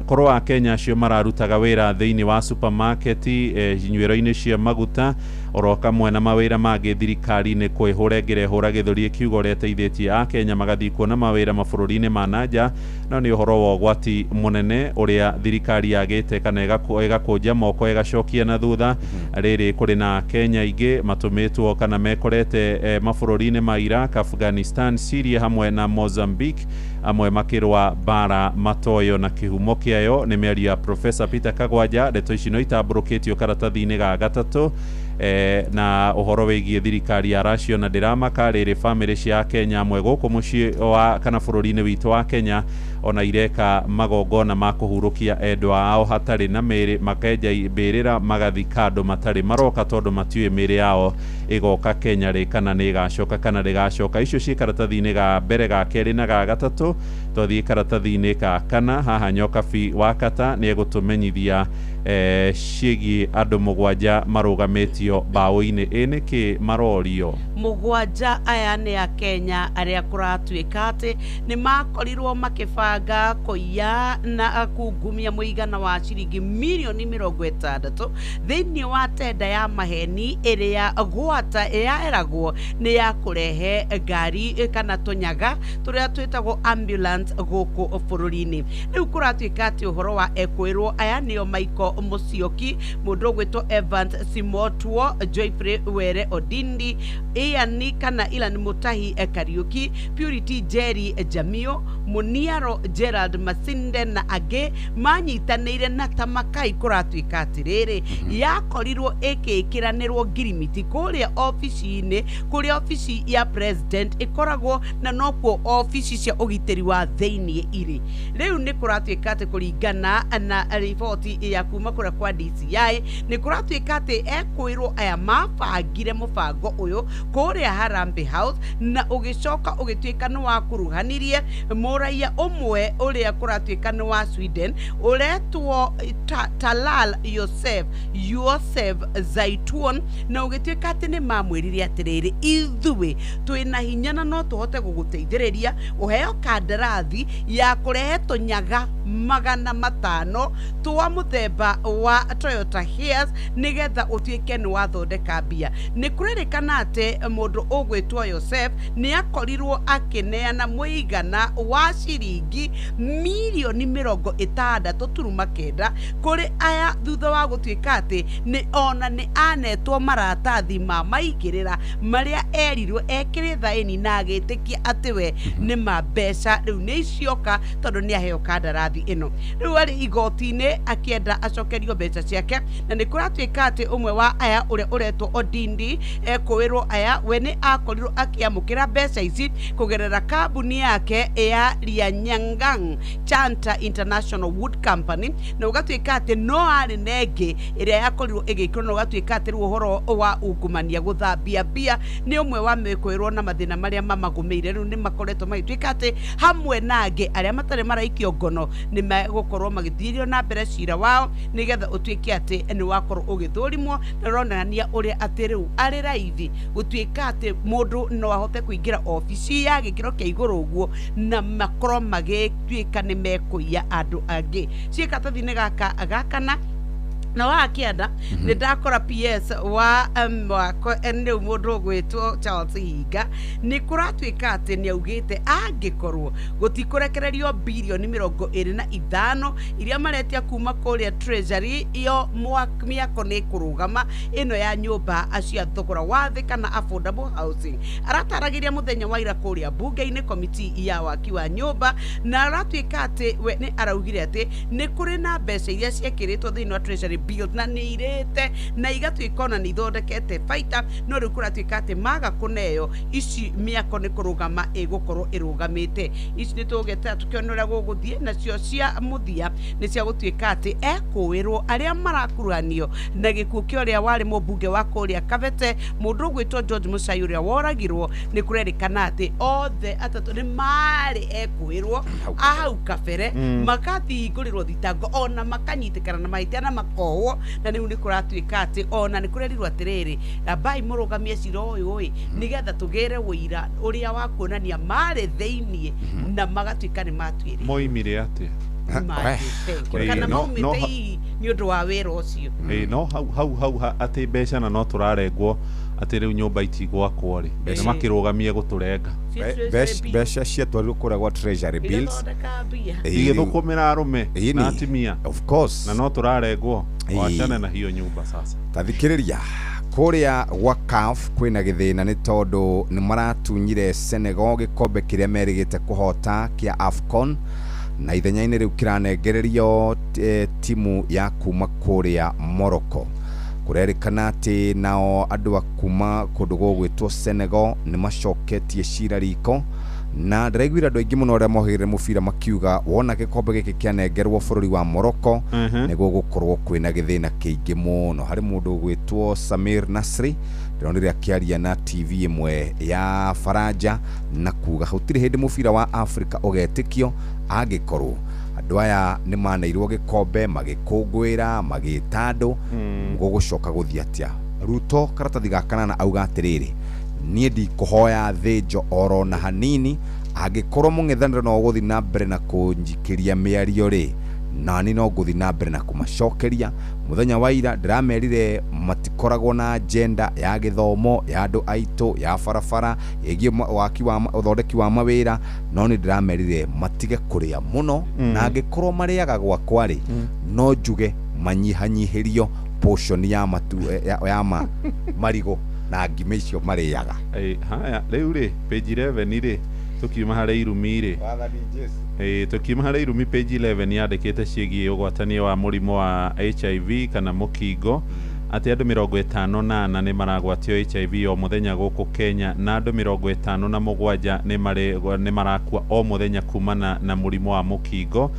korwo Akenya acio mararutaga wĩra thĩinĩ wa supermarket nywĩro-inĩ cia maguta oro kamwe na mawĩra mangĩ thirikari nĩ kwĩhũra ĩngĩrehũra gĩthũri kiugo ũrĩa ĩteithĩtie Akenya magathiĩ kuona mawĩra mabũrũri-inĩ ma nanja. No nĩ ũhoro wa ũgwati mũnene ũrĩa thirikari yagĩte kana ĩgakũnja moko ĩgacokia na thutha. Rĩrĩ kũrĩ na Akenya aingĩ matũmĩtwo kana mekorete mabũrũri-inĩ ma Iraq, Afghanistan, Syria hamwe na Mozambique, amwe makĩrũa bara matoyo na kĩhumo kĩayo. Nĩ mĩario ya Professor Peter Kagwanja. Ndeto ici no itambũrũkĩtio karatathi-inĩ ga gatatũ na ũhoro wĩgiĩ thirikari ya Russia na ndĩramaka rĩrĩ famĩlĩ cia Kenya amwe gũkũ mũciĩ wa kana bũrũri-inĩ witũ wa Kenya ona ireka magongona ma kũhurũkia endwa ao hatarĩ na mĩrĩ, makenja mbĩrĩra magathi kando matarĩ maroka tondũ matiũĩ mĩrĩ yao ĩgoka Kenya rĩ kana nĩ ĩgacoka kana ndĩgacoka. Icio ciĩ karatathi-inĩ ga mbere, ga kerĩ na ga gatatũ. Twathiĩ karatathi-inĩ ga kana, haha Nyokabi wa Kata nĩ egũtũmenyithia ciĩgiĩ andũ 7 marũgamĩtio mbaũ-inĩ. Nĩkĩ marorio 7 aya nĩ Akenya arĩa kũratuĩka atĩ nĩ makorirwo makĩbanga kũiya na kungumia mũigana wa ciringi mirioni 60 thĩinĩ wa tenda ya maheni ĩrĩa gwata eragwo nĩ ya kũrehe ngari kana tũnyaga tũrĩa twĩtagwo ambulance gũkũ bũrũri-inĩ. Rĩu kũratuĩka atĩ ũhoro wa ekwĩrwo aya nĩo Michael Musyoki, mũndũ ũgwĩtwo Evans Simotwo, Joyfrey Were Odindi, Ian kana Ilan Mutahi Kariuki, Purity Jerry Jamio, Muniaro Gerald Masinde na angĩ manyitanĩire na Tamakai. Kũratuĩka atĩrĩrĩ yakorirwo ĩkĩkĩranĩrwo ngirimiti kũrĩa ofici-inĩ, kũrĩa ofici ya president ĩkoragwo na nokuo ofici cia ũgitĩri wa thĩinĩ irĩ. Rĩu nĩ kũratuĩka atĩ kũringana na riboti ya kuma kũrĩa kwa DCI nĩ kũratuĩka atĩ ekwĩrwo aya mabangire mũbango ũyũ kũrĩa Harambee House na ũgĩcoka ũgĩtuĩka nĩ wa kuruhanirie mũraia ũmwe ũrĩa kũratuĩka nĩ wa Sweden ũretwo Talal Yosef Zaitun, na ũgĩtuĩka atĩ nĩ mamwĩrire atĩrĩrĩ ithuĩ twĩna hinya na no tũhote gũgũteithĩrĩria ũheo kandarathi ya kũrehe tũnyaga 500 twa mũthemba wa Toyota Hiace nĩgetha ũtuĩke nĩ wathondeka mbia. Nĩ kũrerĩkana atĩ mũndũ ũgwĩtwo Yosef nĩ akorirwo akĩneana mũigana wa ciringi mirioni 60.9 kũrĩ aya thutha wa gũtuĩka atĩ nĩ anetwo maratathi ma maigĩrĩra marĩa erirwo ekĩre thaĩni na agĩtĩkia atĩ we nĩ mbeca rĩu nĩ icioka tondũ nĩ aheo kandarathi ĩno. Rĩu arĩ igoti-inĩ akĩenda acokerio mbeca ciake, na nĩ kũratuĩka atĩ ũmwe wa aya ũrĩa ũretwo Odindi ekwĩrwo aya we nĩ akorirwo akĩamũkĩra mbeca ici kũgerera kambuni yake ya Lianyangang Chanta International Wood Company, na ũgatuĩka atĩ no arĩ nengĩ ĩrĩa yakorirwo ĩgĩkĩrwo, na ũgatuĩka atĩ ũhoro wa ungumania gũthambia mbia nĩ ũmwe wa mekwĩrwo na mathĩna marĩa mamagũmĩire. Rĩu nĩ makoretwo magĩtuĩka atĩ hamwe na angĩ arĩa matarĩ maraikio ngono nĩ megũkorwo magĩthirio na mbere cira wao nĩgetha ũtuĩke atĩ nĩ wakorwo ũgĩthũrimwo na ronania ũrĩa atĩ rĩu arĩ raithi gũtuĩka atĩ mũndũ no ahote kũingĩra ofici ya gĩkĩro kĩa igũrũ ũguo na makorwo magĩtuĩka nĩ mekũiya andũ angĩ. Ciĩkatathi-inĩ gaka gakana na wakĩenda nĩ ndakora PS wa mwako nĩ mũndũ ũgwĩtwo Charles Hinga nĩ kũratuĩka atĩ nĩ augĩte angĩkorwo gũtikũrekererio birioni 25 iria maretia kuma kũrĩa treasury yo mĩako nĩ kũrũgama ĩno ya nyũmba cia thogora wa thĩ kana affordable housing. Arataragĩria mũthenya wa ira kũrĩa bunge-inĩ komiti ya waki wa nyũmba, na aratuĩka atĩ we nĩ araugire atĩ nĩ kũrĩ na mbeca iria ciekĩrĩtwo thĩinĩ wa treasury build na nĩ irĩte na igatuĩka ona nĩ ithondekete baita no rĩu kũratuĩka atĩ maga kũneo ici mĩako nĩ kũrũgama ĩgũkorwo ĩrũgamĩte ici nĩ tũgũgeta tũkĩona ũrĩa gũgũthiĩ nacio cia mũthia nĩ cia gũtuĩka atĩ ekũĩrwo arĩa marakuruhanio na gĩkuũ kĩa ũrĩa warĩ mũmbunge wa kũrĩa Kabete mũndũ ũgwĩtwo George Muchai ũrĩa woragirwo nĩ kũrerĩkana atĩ othe atatũ nĩ marĩ ekũĩrwo ahau kabere makathingũrĩrwo thitango ona makanyitĩkana na mahĩtia na makohwo na rĩu nĩ kũratuĩka atĩ ona nĩ kũrerirwo atĩrĩrĩ ambai mũrũgamie cira ũyũ nĩgetha tũgĩre wũira ũrĩa wa kuonania marĩ thĩiniĩ na magatuĩka nĩ matuĩrĩ moimire atĩa kana maumĩte hihi nĩ ũndũ wa wĩra ũcio no hau atĩ mbeca na no tũrarengwo atĩ rĩu nyũmba itigwakwo rĩ nĩ makĩrũgamie gũtũrenga mbeca ciatwarirwo kũrĩa gwa treasury bills igĩthũkũmĩra arũme na atimia of course na no tũrarengwo wachane na hiyo nyũmba sasa tathikĩrĩria kũrĩa gwa CAF kwĩna gĩthĩna nĩ tondũ nĩ maratunyire Senegal gĩkombe kĩrĩa merĩgĩte kũhota kĩa AFCON na ithenya-inĩ rĩu kĩranengererio timu ya kuma kũrĩa Morocco kũrerĩkana atĩ nao andũ a kuma kũndũ gũgwĩtwo Senegal nĩ macoketie cira riko na ndĩraiguire andũ aingĩ mũno arĩa mohĩgĩrĩire mũbira makiuga wona gĩkombe gĩkĩ kĩanengerwo bũrũri wa Morocco nĩguo gũkorwo kwĩna gĩthĩna kĩingĩ mũno harĩ mũndũ ũgwĩtwo Samir Nasri ndĩronire akĩaria na TV ĩmwe ya Faranja na kuga gũtirĩ hĩndĩ mũbira wa Afrika ũgetĩkio angĩkorwo andũ aya nĩ maneirwo gĩkombe magĩkũngũĩra magĩtandũ gũgũcoka gũthiĩ atĩa Ruto karatathi gakana na auga atĩrĩrĩ niĩ ndikũhoya thĩnjo oro na hanini angĩkorwo mũng'ethanĩro no gũthiĩ na mbere na kũnjikĩria mĩario rĩ nani no ngũthiĩ na mbere na kũmacokeria mũthenya wa ira ndĩramerire matikoragwo na agenda ya gĩthomo ya andũ aitũ ya barabara ĩgiĩ waki wa ũthondeki wa mawĩra no nĩ ndĩramerire matige kũrĩa mũno na angĩkorwo marĩaga gwakwa rĩ no njuge manyihanyihĩrio portion ya matu ya marigũ na ngima icio marĩaga haya rĩu rĩ page 11 rĩ tukiuma harĩ irumi rĩ tukiuma harĩ irumi page 11 yandĩkĩte ciĩgiĩ ũgwatania wa mũrimũ wa HIV kana mũkingo atĩ andũ 58 nĩ maragwatio HIV o mũthenya gũkũ Kenya na andũ 57 nĩ marakua o mũthenya kumana na mũrimũ wa mũkingo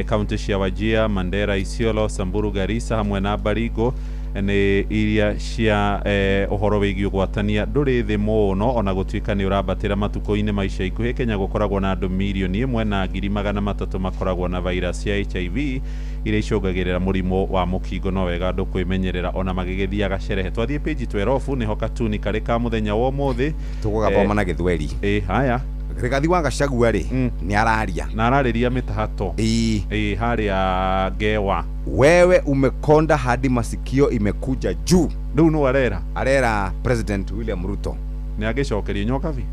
kaunti cia Wajir, Mandera, Isiolo, Samburu, Garissa hamwe na Baringo nĩ iria cia ũhoro wĩgiĩ ũgwatania ndũrĩ thĩ mũno ona gũtuĩka nĩ ũrambatĩra matukũ-inĩ ma ica ikuhĩ Kenya gũkoragwo na andũ mirioni 1 na 300,000 makoragwo na virus ya HIV iria icũngagĩrĩra mũrimũ wa mũkingo no wega andũ kwĩmenyerera ona magĩgĩthiaga sherehe twathiĩ page 12 nĩho katuni karĩ ka mũthenya wa ũmũthĩ tũgũgathoma na gĩthweri haya Rigathi wa Gachagua rĩ nĩ araria na ararĩria mĩtahato harĩa Ngewa wewe umekonda hadi masikio imekuja juu rĩu no arera President William Ruto nĩ agĩcokeria nyoka vi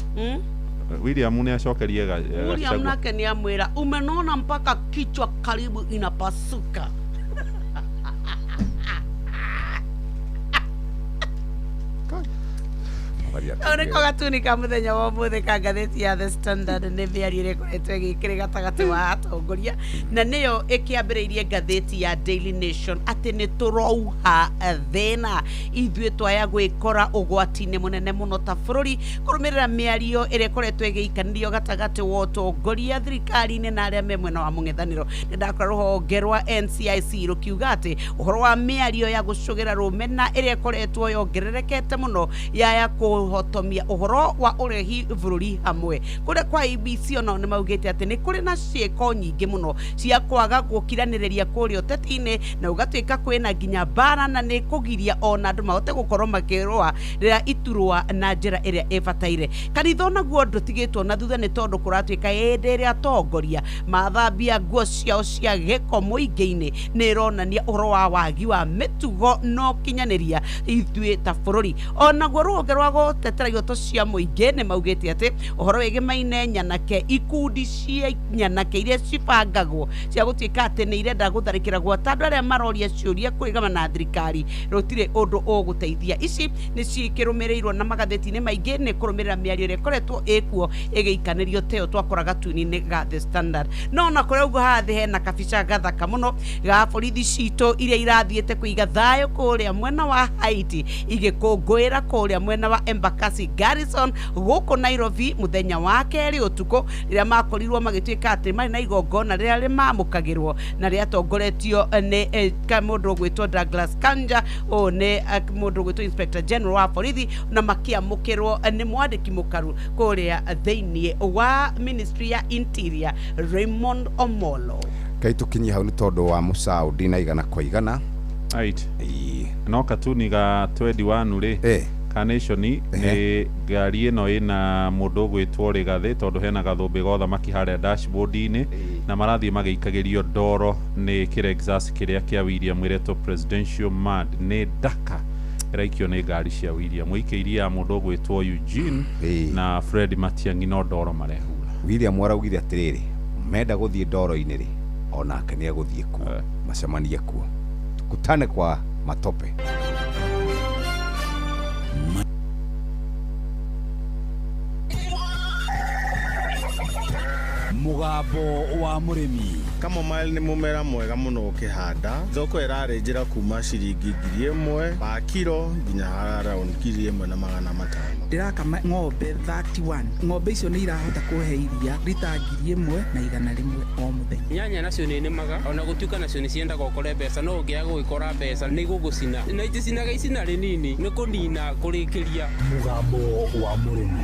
William nĩ acokerie William nake nĩ amwĩra umenona mpaka kichwa karibu inapasuka Oneko gatuni ka muthenya wa mũthĩ ka ngathĩti ya The Standard nĩ mĩario ĩrĩa ĩkoretwo ĩgĩkĩrĩ gatagatĩ wa atongoria na nĩyo ĩkĩambĩrĩirie ngathĩti ya Daily Nation atĩ nĩ tũrouha thĩna ithuĩ twaya gwĩkora ũgwati-inĩ mũnene mũno ta bũrũri kũrũmĩrĩra mĩario ĩrĩa ĩkoretwo ĩgĩikanĩrio gatagatĩ wa ũtongoria thirikari-inĩ na arĩa me mwena wa mũng'ethanĩro nĩ ndakora rũhonge rwa NCIC rũkiuga atĩ ũhoro wa mĩario ya gũcũgĩra rũmena ĩrĩa ĩkoretwo yongererekete mũno ya kũhotomia ũhoro wa ũrehi bũrũri hamwe kũrĩa kwa IBC ona nĩ maugĩte atĩ nĩ kũrĩ na ciĩko nyingĩ mũno cia kwaga gũkiranĩrĩria kũrĩa ũteti-inĩ na ũgatuĩka kwĩna nginya mbara na nĩ kũgiria ona andũ mahote gũkorwo makĩrũa rĩrĩa iturwa na njĩra ĩrĩa ĩbataire kanitha onaguo ndũtigĩtwo na thutha nĩ tondũ kũratuĩka hĩndĩ ĩrĩa atongoria mathambia nguo ciao cia gĩko mũingĩ-inĩ nĩ ĩronania ũhoro wa wagi wa mĩtugo no kinyanĩria ithuĩ ta bũrũri onaguo rũhonge rwa gũtetera ihoto cia mũingĩ nĩ maugĩte atĩ ũhoro wĩgĩmaine nyanake ikundi cia nyanake iria cibangagwo cia gũtuĩka atĩ nĩ irenda gũtharĩkĩra gwata andũ arĩa maroria ciũria kũrĩgana na thirikari rũtirĩ ũndũ ũgũteithia. Ici nĩ cikĩrũmĩrĩirwo na magathĩti-inĩ maingĩ nĩ kũrũmĩrĩra mĩario ĩrĩa ĩkoretwo ĩkuo ĩgĩikanĩrio teo twakoraga tuni-inĩ ga The Standard. No na kũrĩa ũguo hathĩ hena kabica gathaka mũno ga borithi citũ iria irathiĩte kũiga thayũ kũrĩa mwena wa Haiti igĩkũngũĩra kũrĩa mwena wa Embakasi Garrison gũkũ Nairobi mũthenya wa kerĩ ũtukũ rĩrĩa makorirwo magĩtuĩka atĩ marĩ na igongona rĩrĩa rĩmamũkagĩrwo na rĩatongoretio nĩ mũndũ ũgwĩtwo Douglas Kanja nĩ mũndũ ũgwĩtwo Inspector General wa borithi na makĩamũkĩrwo nĩ mwandĩki mũkaru kũrĩa thĩinĩ wa Ministry ya Interior Raymond Omolo. Kai tukinyia hau nĩ tondũ wa mũcaũ ndina igana kwa igana. Right. No katuni ga 21 rĩ. Carnation nĩ ngari ĩno ĩna mũndũ ũgwĩtwo Rĩgathĩ tondũ hena gathũmbĩ ga ũthamaki harĩa dashboard-inĩ na marathiĩ magĩikagĩrio ndoro nĩ kĩrexas kĩrĩa kĩa William wĩretwo presidential mad nĩ ndaka ĩraikio nĩ ngari cia William mũikĩirie ya mũndũ ũgwĩtwo Eugene na Fred Matiang'i no ndoro marehura. William araugire atĩrĩrĩ menda gũthiĩ ndoro-inĩ rĩ onake nĩ agũthiĩ kuo macemanie kuo tukutane kwa matope. Mugambo wa mũrĩmi. Kamomile nĩ mũmera mwega mũno ũkĩhanda. Thoko ĩrarĩ njĩra kuma ciringi 1,000 pa kilo nginya around 1,500. Ndirakama ng'ombe 31. Ng'ombe icio nĩ irahota kũhe iria lita 1,100 o mũthenya. Nyanya nacio nĩ nĩmaga ona gũtuĩka nacio nĩ ciendaga ũkore mbeca no ũngĩaga gũgĩkora mbeca nĩ gũgũcina. Na iticinaga icina rĩnini nĩ kũnina kũrĩkĩria. Mugambo wa mũrĩmi.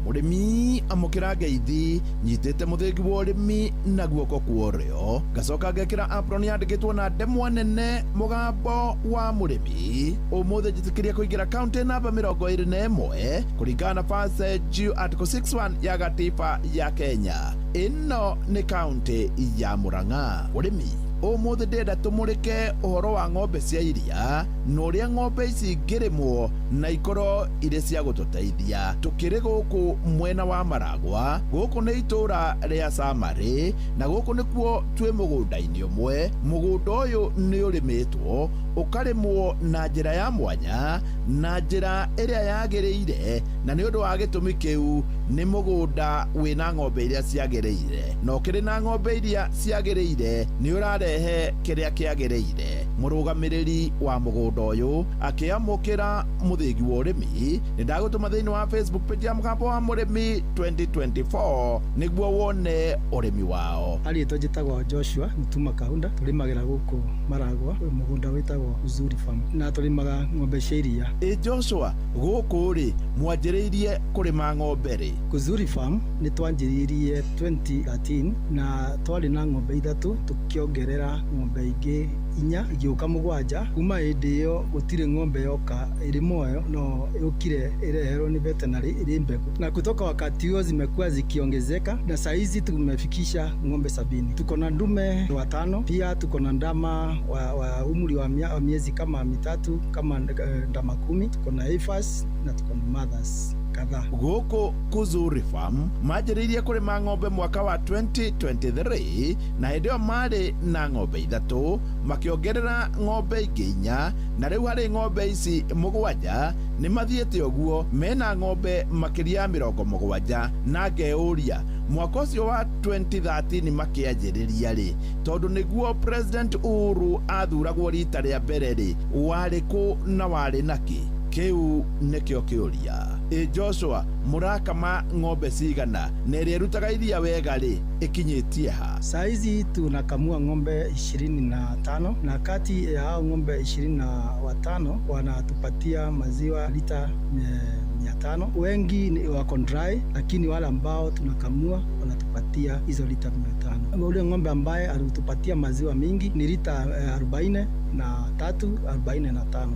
Mũrĩmi amũkĩra ngeithi nyitĩte mũthĩgi wa ũrĩmi na guoko kwa ũrĩo ngacoka ngekĩra apron yandĩkĩtwo na ndemwa nene mũgambo wa mũrĩmi ũmũthĩ njĩtĩkĩria kũingĩra kaunti namba 21 kũringana na passage article 61 ya gatiba ya Kenya. Ĩno nĩ kaunti ya Murang'a. Ũrĩmi ũmũthĩ ndĩrenda tũmũrĩke ũhoro wa ng'ombe cia iria na ũrĩa ng'ombe ici ingĩrĩmwo na ikorwo irĩ cia gũtũteithia. Tũkĩrĩ gũkũ mwena wa Maragwa, gũkũ nĩ itũra rĩa Samarĩ na gũkũ nĩkuo twĩ mũgũnda-inĩ ũmwe. Mũgũnda ũyũ nĩ ũrĩmĩtwo ũkarĩmwo na njĩra ya mwanya na njĩra ĩrĩa yagĩrĩire na nĩ ũndũ wa gĩtũmi kĩu nĩ mũgũnda wĩna ng'ombe iria ciagĩrĩire na ũkĩrĩ na ng'ombe iria ciagĩrĩire nĩ ũrarehe kĩrĩa kĩagĩrĩire. Mũrũgamĩrĩri wa mũgũnda ũyũ akĩamũkĩra mũthĩgi wa ũrĩmi nĩ ndagũtũma thĩinĩ wa Facebook page ya Mũgambo wa Mũrĩmi 2024 nĩguo wone ũrĩmi wao. Arĩtwo njĩtagwo Joshua Mutuma Kaunda, tũrĩmagĩra gũkũ Maragwa mũgũnda wĩtagwo Uzuri Farm na tũrĩmaga ng'ombe cia iria. Joshua gũkũ rĩ mwanjĩrĩirie kũrĩma ng'ombe rĩ? Uzuri Farm nĩ twanjĩrĩirie 2013 na twarĩ na ng'ombe 3 tukiongerera ng'ombe ingĩ 4 igĩũka 7. Kuma hĩndĩ ĩyo gũtirĩ ng'ombe yoka ĩrĩ moyo no yokire ireherwo ni veterinary ili mbegu, na kutoka wakati huo zimekuwa zikiongezeka na saizi tumefikisha ng'ombe 70. Tuko na ndume 5, pia tuko na ndama wa umri wa miezi kama 3 kama ndama 10. Tuko na heifers na tuko na mothers kadhaa. Gũkũ Uzuri Farm manjĩrĩirie kũrĩma ng'ombe mwaka wa 2023 na hĩndĩ ĩyo marĩ na ng'ombe 3 makĩongerera ng'ombe ingĩ 4 na rĩu harĩ ng'ombe ici 7 nĩ mathiĩte ũguo mena ng'ombe makĩria ya 70 na ngeuria mwaka ũcio wa 2013 makĩanjĩrĩria rĩ tondũ nĩguo President Uhuru athuragwo rita rĩa mbere rĩ warĩ kũ na warĩ nakĩ? Kĩu nĩkĩo kĩũria. Joshua mũrakama ng'ombe cigana na ĩrĩa ĩrutaga iria wega rĩ ĩkinyĩtie ha? Saizi tunakamua ng'ombe 25 na kati ya hao ng'ombe 25 wanatupatia maziwa lita 500. Wengi ni wako dry, lakini wale ambao tunakamua wanatupatia hizo lita 500. Ule ng'ombe ambaye alitupatia maziwa mingi ni lita 43 45.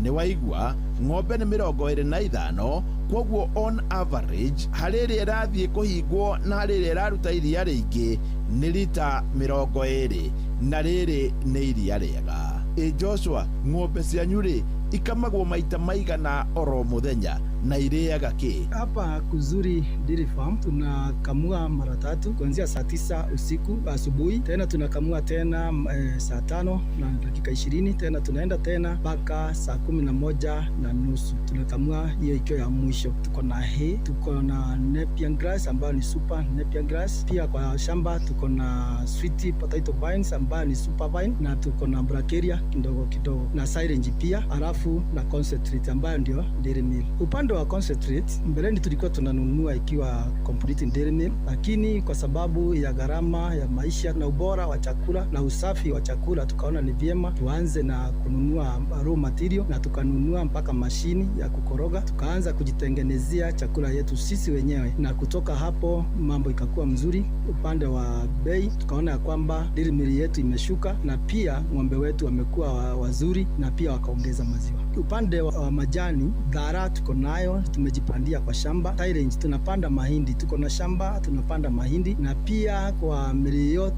Nĩ waigua ng'ombe nĩ 25, kwoguo on average harĩ ĩrĩa ĩrathiĩ kũhingwo na harĩ ĩrĩa ĩraruta iria rĩingĩ nĩ lita 20 na rĩrĩ nĩ iria rĩega. Joshua ng'ombe cianyu rĩ ikamagwo maita maigana oro mũthenya na ireaga ki? Hapa Kuzuri Dairy Farm tunakamua mara 3 kuanzia saa 9 usiku asubuhi, tena tunakamua tena saa 5 na dakika 20, tena tunaenda tena mpaka saa 11:30 tunakamua, hiyo ikiwa ya mwisho. Tuko na hay, tuko na Nepian grass ambayo ni super Nepian grass. Pia kwa shamba tuko na sweet potato vines ambayo ni super vine, na tuko na bracharia kidogo na syringe pia, alafu na concentrate ambayo ndio dairy meal. Upande wa concentrate, mbeleni tulikuwa tunanunua ikiwa complete dairy meal, lakini kwa sababu ya gharama ya maisha na ubora wa chakula na usafi wa chakula, tukaona ni vyema tuanze na kununua raw material, na tukanunua mpaka mashini ya kukoroga, tukaanza kujitengenezea chakula yetu sisi wenyewe, na kutoka hapo mambo ikakuwa mzuri. Upande wa bei tukaona ya kwamba dairy meal yetu imeshuka, na pia ng'ombe wetu wamekuwa wazuri, na pia wakaongeza maziwa. Upande wa majani, dhara tuko nayo, tumejipandia kwa shamba. Silage tunapanda mahindi, tuko na shamba tunapanda mahindi, na pia kwa milio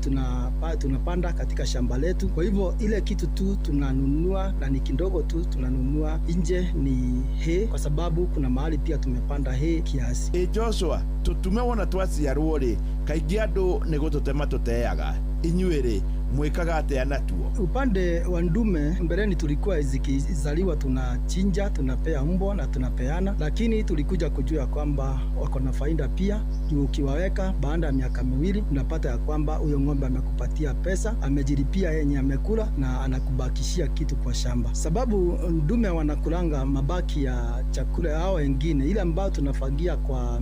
tunapanda katika shamba letu. Kwa hivyo ile kitu tu tunanunua na ni kidogo tu tunanunua nje ni hay, kwa sababu kuna mahali pia tumepanda hay kiasi. Joshua, tumewona twaciarwo ri kaingĩ andũ nĩ gũtũtema tũteaga, inyuĩ mwekaga atia natuo? Upande wa ndume, mbeleni tulikuwa zikizaliwa tunachinja, tunapea mbwa na tunapeana, lakini tulikuja kujua kwamba wako na faida pia. Ukiwaweka baada ya miaka 2 unapata ya kwamba huyo ng'ombe amekupatia pesa, amejilipia yenye amekula na anakubakishia kitu kwa shamba, sababu ndume wanakulanga mabaki ya chakula hao wengine, ile ambao tunafagia kwa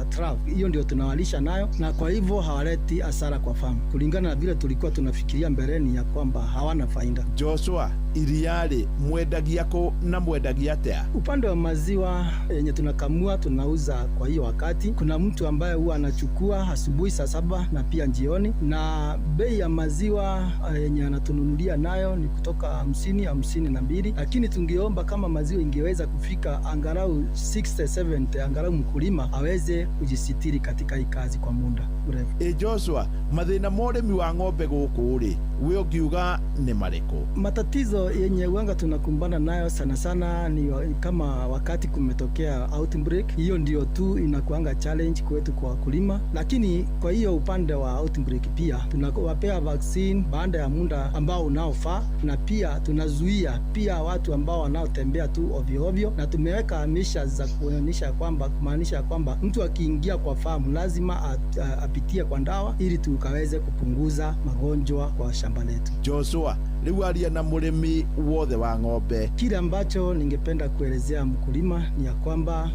trap, hiyo ndio tunawalisha nayo, na kwa hivyo hawaleti hasara kwa farm, kulingana na vile tulikuwa tunafikiria mbeleni ya kwamba hawana faida. Joshua, iriari mwendagia ko na mwendagia atia? Upande wa maziwa yenye tunakamua tunauza kwa hiyo wakati. Kuna mtu ambaye huwa anachukua asubuhi saa 7 na pia jioni, na bei ya maziwa yenye anatununulia nayo ni kutoka 50-52, lakini tungeomba kama maziwa ingeweza kufika angalau 60-70, angalau mkulima aweze kujisitiri katika hii kazi kwa muda mrefu. Joshua, mathina moremi wa ng'ombe gũkũ ri we ũngiuga nĩ marĩkũ? Matatizo yenye wanga tunakumbana nayo sana sana ni kama wakati kumetokea outbreak, hiyo ndio tu inakuanga challenge kwetu kwa wakulima, lakini kwa hiyo upande wa outbreak pia tunawapea vaccine baada ya muda ambao unaofaa, na pia tunazuia pia watu ambao wanaotembea tu ovyo ovyo, na tumeweka misha za kuonyesha kwamba, kumaanisha kwamba mtu akiingia kwa farm lazima apitie kwa dawa ili tukaweze kupunguza magonjwa kwa shamba letu. Joshua, rĩu aria na mũrĩmi wothe wa ng'ombe. Kile ambacho ningependa kuelezea mkulima ni ya kwamba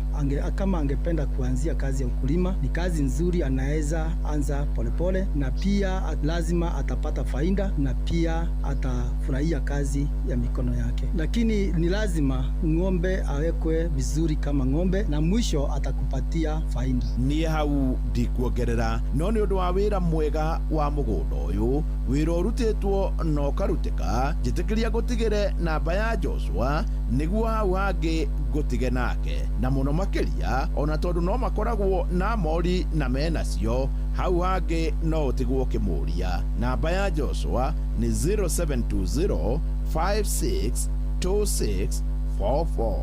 kama angependa kuanzia kazi ya ukulima, ni kazi nzuri, anaweza anza polepole, na pia lazima atapata faida, na pia atafurahia kazi ya mikono yake, lakini ni lazima ng'ombe awekwe vizuri kama ng'ombe, na mwisho atakupatia faida. Niĩ hau ndikuongerera, no nĩ ũndũ wa wĩra mwega wa mũgũnda ũyũ, wĩra ũrutĩtwo no karutĩka, njĩtĩkĩria ngũtigĩre namba ya Joshua nĩguo hau hangĩ ngũtige nake, na mũno makĩria ona tondũ no makoragwo na mori na menacio, hau hangĩ no ũtigwo ũkĩmũria. Namba ya Joshua nĩ 0720 562644,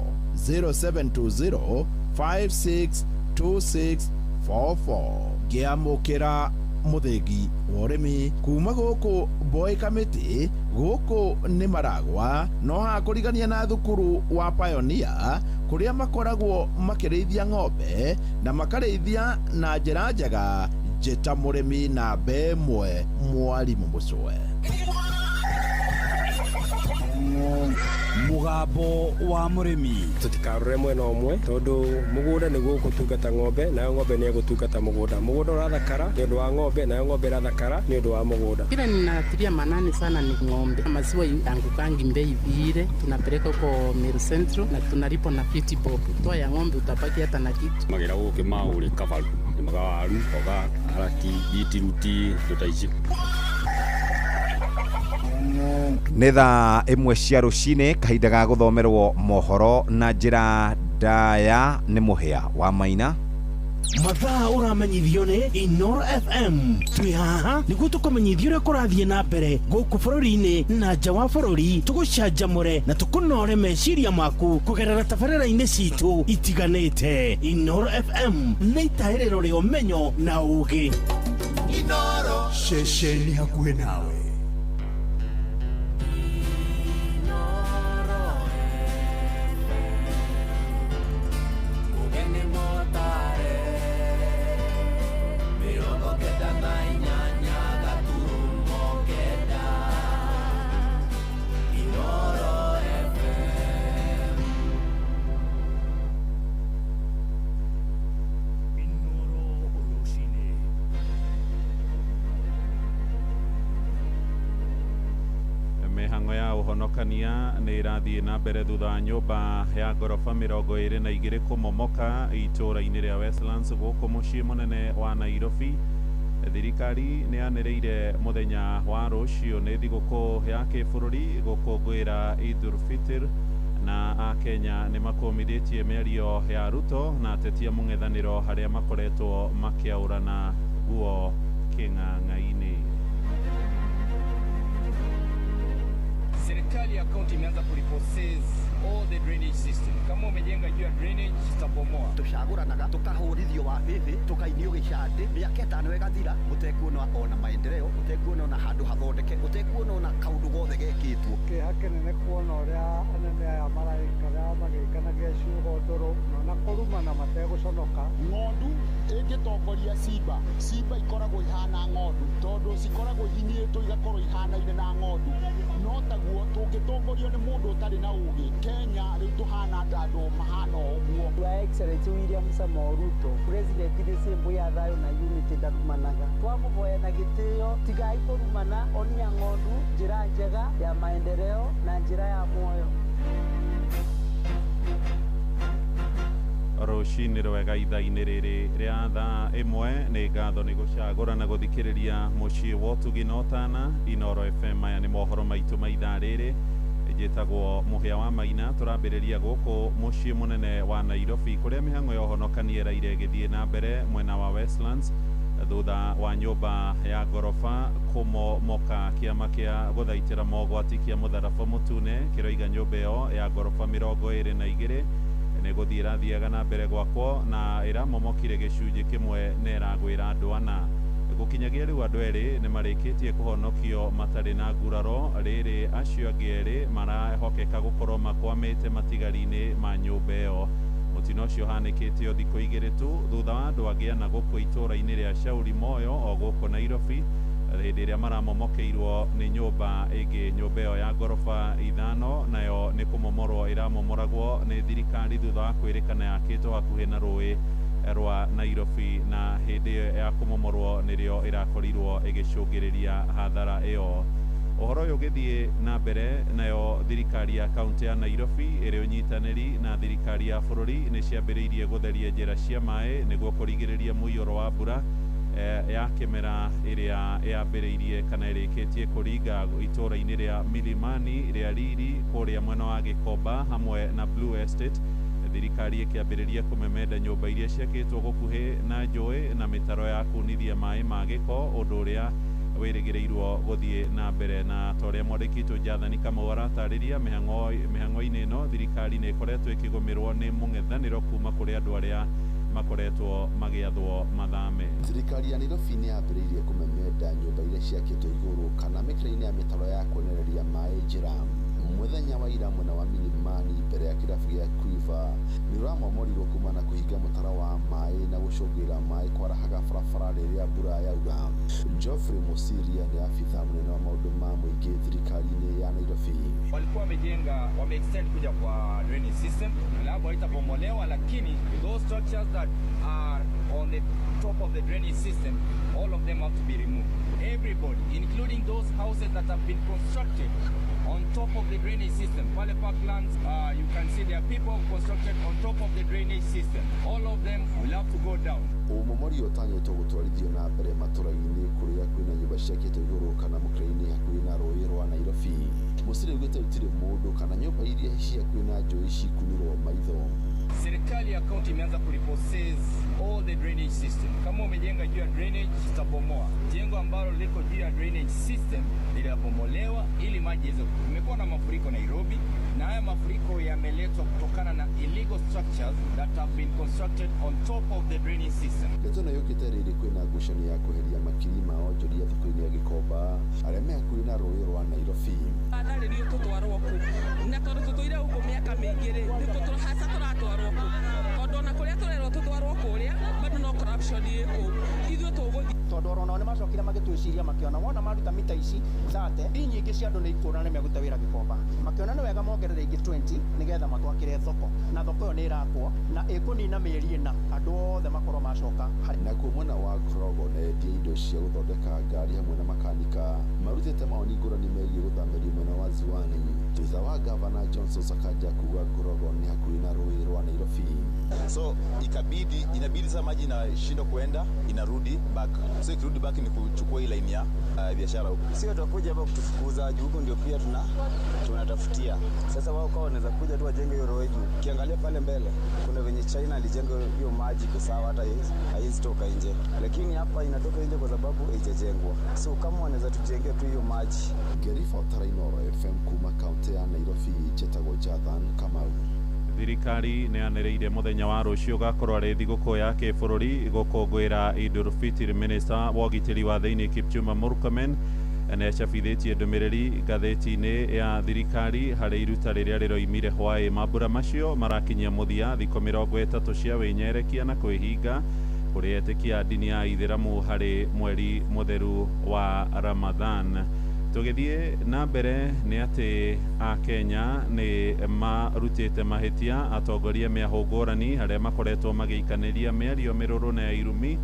0720 562644. Ngĩamũkĩra mũthĩgi wa ũrĩmi kuma gũkũ Boy Kamĩtĩ, gũkũ nĩ Maragwa, no hakũrigania na thukuru wa Pioneer, kũrĩa makoragwo makĩrĩithia ng'ombe na makarĩithia na njĩra njega. Njĩta mũrĩmi namba ĩmwe, Mwarimũ Mũcwe. Mugambo wa mũrĩmi. Tutikarore mwena ũmwe tondu mũgũnda nĩguo gũtungata ng'ombe, nayo ng'ombe nĩ gũtungata mũgũnda. Mũgũnda ũrathakara nĩ ũndũ wa ng'ombe, nayo ng'ombe ĩrathakara nĩ ũndũ wa mũgũnda. Kile ninatilia manani sana ni ng'ombe. Maziwa yangukangi bei vile, tunapeleka huko Meru Central na tunalipo na 50 bob. Toa ya ng'ombe utapaki hata na kitu. Magera gũkĩ maũrĩ kabaru nĩ magawaru oga arati bitiruti tutaici. Nĩ thaa 1 cia rũcinĩ, kahinda ga gũthomerwo mohoro na njĩra ndaya nĩ Mũhĩa wa Maina. mathaa uramenyithio ni Inoro FM. Twi haha niguo tukumenyithia uria kurathie na mbere guku bururi-ini na nja wa bururi, tugucanjamure na tukunore meciria maku kugerera tabarĩra-inĩ citu itiganĩte. Inoro FM nĩ itaĩrĩro rĩa ũmenyo na ũũgĩ. Inoro ceceni hakuhĩ nawe. Mihango ya uhonokania ni irathie na mbere thutha wa nyumba ya ngorofa 22 kumomoka itũra-inĩ rĩa Westlands gũkũ mũciĩ mũnene wa Nairobi. Thirikari nĩ yanĩrĩire mũthenya wa rũciũ nĩ thigũkũ ya kĩbũrũri gũkũngũĩra Eid al-Fitr, na Akenya nĩ makũmithĩtie mĩario ya Ruto na ateti a mũng'ethanĩro harĩa makoretwo makĩaũrana nguo kĩng'ang'a-inĩ. Serikali ya kaunti imeanza kureprocess all the drainage system. Kama umejenga juu ya drainage tutabomoa. Tushaguranaga tukahurithio wa bibi tukainio gicande miaka 5 igathira mutekuona ona maendeleo mutekuona ona handu hathondeke mutekuona ona kaundu gothe gekitwo kihake nene kuona uria anene aya maraikara magikanagia ciugo nduru na kurumana mateguconoka. Ng'ondu ingitongoria Simba ikoragwo ihana ng'ondu tondu cikoragwo hinyĩtwo igakorwo ihanaine na ng'ondu, no taguo tũngĩtongorio nĩ mũndũ ũtarĩ na ũũgĩ. Kenya rĩu tũhana andũ mahana ũguo. Your Excellency William Samoei Ruto, President Ndĩcĩmbũ ya thayũ na unity ndarumanaga. Twamũhoya na gĩtĩo tigai kũrumana, onia ng'ondu njĩra njega ya maendeleo na njĩra ya muoyo. Rũcinĩ rwega ithaa-inĩ rĩrĩ rĩa thaa 1 nĩ ngatho nĩ gũcagũra na gũthikĩrĩria mũciĩ wa ũtugi na ũtana. Inoro FM, aya nĩ mohoro maitũ ma ithaa rĩrĩ. Njĩtagwo Mũhĩa wa Maina. Tũrambĩrĩria gũkũ mũciĩ mũnene wa Nairobi kũrĩa mĩhang'o ya ũhonokania ĩraire ĩgĩthiĩ na mbere mwena wa Westlands thutha wa nyũmba ya ngoroba kũmomoka. Kĩama kĩa gũthaitĩra mogwati kĩa mũtharaba mũtune kĩroiga nyũmba ĩyo ya ngoroba 22 nĩ gũthiĩ ĩrathiaga na mbere gwakwo na ĩramomokire gĩcunjĩ kĩmwe na ĩragwĩra andũ ana. Gũkinyagia rĩu andũ erĩ nĩ marĩkĩtie kũhonokio matarĩ na nguraro. Rĩrĩ acio angĩ erĩ marahokeka gũkorwo makwamĩte matigari-inĩ ma nyũmba ĩyo. Mũtino ũcio ũhanĩkĩte thikũ 2 tu thutha wa andũ angĩ ana gũkũ itũra-inĩ rĩa Shauri Moyo o gũkũ Nairobi hĩndĩ ĩrĩa maramomokeirwo nĩ nyũmba ĩngĩ. Nyũmba ĩyo ya ngoroba 5 nayo nĩ kũmomorwo ĩramomoragwo nĩ thirikari thutha wa kwĩrĩkana yakĩtwo hakuhĩ na rũĩ rwa Nairobi, na hĩndĩ ya kũmomorwo nĩrĩo ĩrakorirwo ĩgĩcũngĩrĩria hathara ĩyo. Ũhoro ũyũ ũgĩthiĩ na mbere, nayo thirikari ya kaunti ya Nairobi ĩrĩ ũnyitanĩri na thirikari ya bũrũri nĩ ciambĩrĩirie gũtheria njĩra cia maĩ nĩguo kũrigĩrĩria mũiyũro wa mbura ya kĩmera ĩrĩa yambĩrĩirie kana ĩrĩkĩtie kũringa itũra-inĩ rĩa Milimani, rĩa Riri, kũrĩa mwena wa Gĩkomba hamwe na Blue Estate. Thirikari ĩkĩambĩrĩria kũmemenda nyũmba iria ciakĩtwo gũkuhĩ na njũĩ na mĩtaro ya kunithia maĩ ma gĩko, ũndũ ũrĩa wĩrĩgĩrĩirwo gũthiĩ na mbere. Na ta ũrĩa mwandĩkĩtwo Njathani Kamau aratarĩria, mĩhang'o-inĩ ĩno thirikari nĩ ĩkoretwo ĩkĩgũmĩrwo nĩ mũng'ethanĩro kuma kũrĩ andũ arĩa makoretwo magĩathwo mathame. Thirikari ya Nairobi nĩ yambĩrĩirie kũmemenda nyũmba iria ciakĩtwo igũrũ kana mĩkĩra-inĩ ya mĩtaro ya kwenereria maĩ njĩra. Mũthenya wa ira mwena wa Milimani mbere ya kĩrabu gĩa Quiver nĩ ũramomorirwo kuma na kũhinga mũtaro wa maĩ na gũcũngĩrĩra maĩ kwarahaga barabara rĩrĩa mbura yaura. Geoffrey Musiria ni afisa mũnene wa maũndũ ma mũingĩ thirikari-inĩ ya Nairobi. Walikuwa wamejenga extend kuja kwa drainage system, labda haitabomolewa, lakini those structures that are on the top of the drainage system, all of them have to be removed. Everybody, including those houses that have been constructed on top of the drainage system. Pale Parklands, you can see there are people constructed on top of the drainage system. All of them will have to go down. Ũmomori ũtanyĩtwo gũtwarithio na mbere matũra-inĩ kũrĩa kwĩna nyũmba ciakĩtwo igũrũ kana mũkĩra-inĩ hakuhĩ na rũĩ rwa Nairobi. Mũciri ugĩte gũtirĩ mũndũ kana nyũmba iria ciĩ hakuhĩ na njũĩ cikunirwo maitho. serikali ya kaunti imeanza kurepossess all the drainage system. Kama umejenga juu ya drainage, tutabomoa. Jengo ambalo liko juu ya drainage system litabomolewa ili maji yaweze. Kumekuwa na mafuriko Nairobi, na haya mafuriko yameletwa kutokana na illegal structures that have been constructed on top of the drainage system. Leto na yokite riri kwina ngucanio ya kweheria makirima onjoria thoko-ini ya Gikomba aria me hakuhi na rũĩ rwa Nairobi. Atharĩrio tũtwarwo kũ na tondũ tũtũire gũkũ mĩaka mĩingĩ-rĩ nĩ hasa tũratwarwo kũ tondũ ona kũrĩa tũrerwo tũtwarwo kũrĩa bado no corruption ĩkũ ithuĩ tũgũthiĩ tondũ ona nĩ macokire magĩtwĩciria makĩona wona maruta mita ici zate nyingĩ cia andũ nĩ ikũrana megũte wĩra Gikomba makĩona nĩ wega mongerere ingĩ 20 nĩgetha matwakĩre thoko na thoko ĩyo nĩ ĩrakwo na ĩkũnina mĩeri ĩna andũ othe makorwo macoka. Nakuo mwena wa Korogo na endia indo cia gũthondeka ngari hamwe na makanika marutĩte maoni ngũrani megiĩ gũthamĩrio mwena wa Ziwani thutha wa gavana Johnson Sakaja kuuga Korogo ni hakuhi na rũĩ rwa Nairobi. So inabidi sasa maji inashindwa kuenda inarudi back. So ikirudi back ni kuchukua ile line ya biashara huko. Sio tutakuja hapa kutufukuza juu huko ndio pia tunatafutia. Sasa wao kwa wanaweza kuja tu wajenge hiyo road juu. Kiangalia pale mbele kuna venye China alijenga hiyo maji kwa sawa hata haiwezi toka nje. Lakini hapa inatoka nje kwa sababu haijajengwa. So kama wanaweza tujengea tu hiyo maji. Gerifa Tarainoro FM kuma kaunti ya Nairobi Chetagwo Jathan Kamau. Thirikari nĩ yanĩrĩire mũthenya wa rũciũ gakorwo arĩ thigũkũ ya kĩbũrũri gũkũngũĩra Eid al-Fitr. Minister wa ũgitĩri wa thĩinĩ Kipchumba Murkomen nĩacabithĩtie ndũmĩrĩri ngathĩti-inĩ ya thirikari harĩ iruta rĩrĩa rĩroimire hwaĩ. Mambura macio marakinyia mũthia thikũ 30 cia wĩnyerekia na kwĩhinga kũrĩ etĩkia a ndini ya Ithĩramu harĩ mweri mũtheru wa Ramadhan. Tũgĩthiĩ na mbere nĩ atĩ a Kenya nĩ marutĩte mahĩtia atongoria mĩahũ ngũrani harĩa makoretwo magĩikanĩria mĩario mĩrũrũ na ya irumi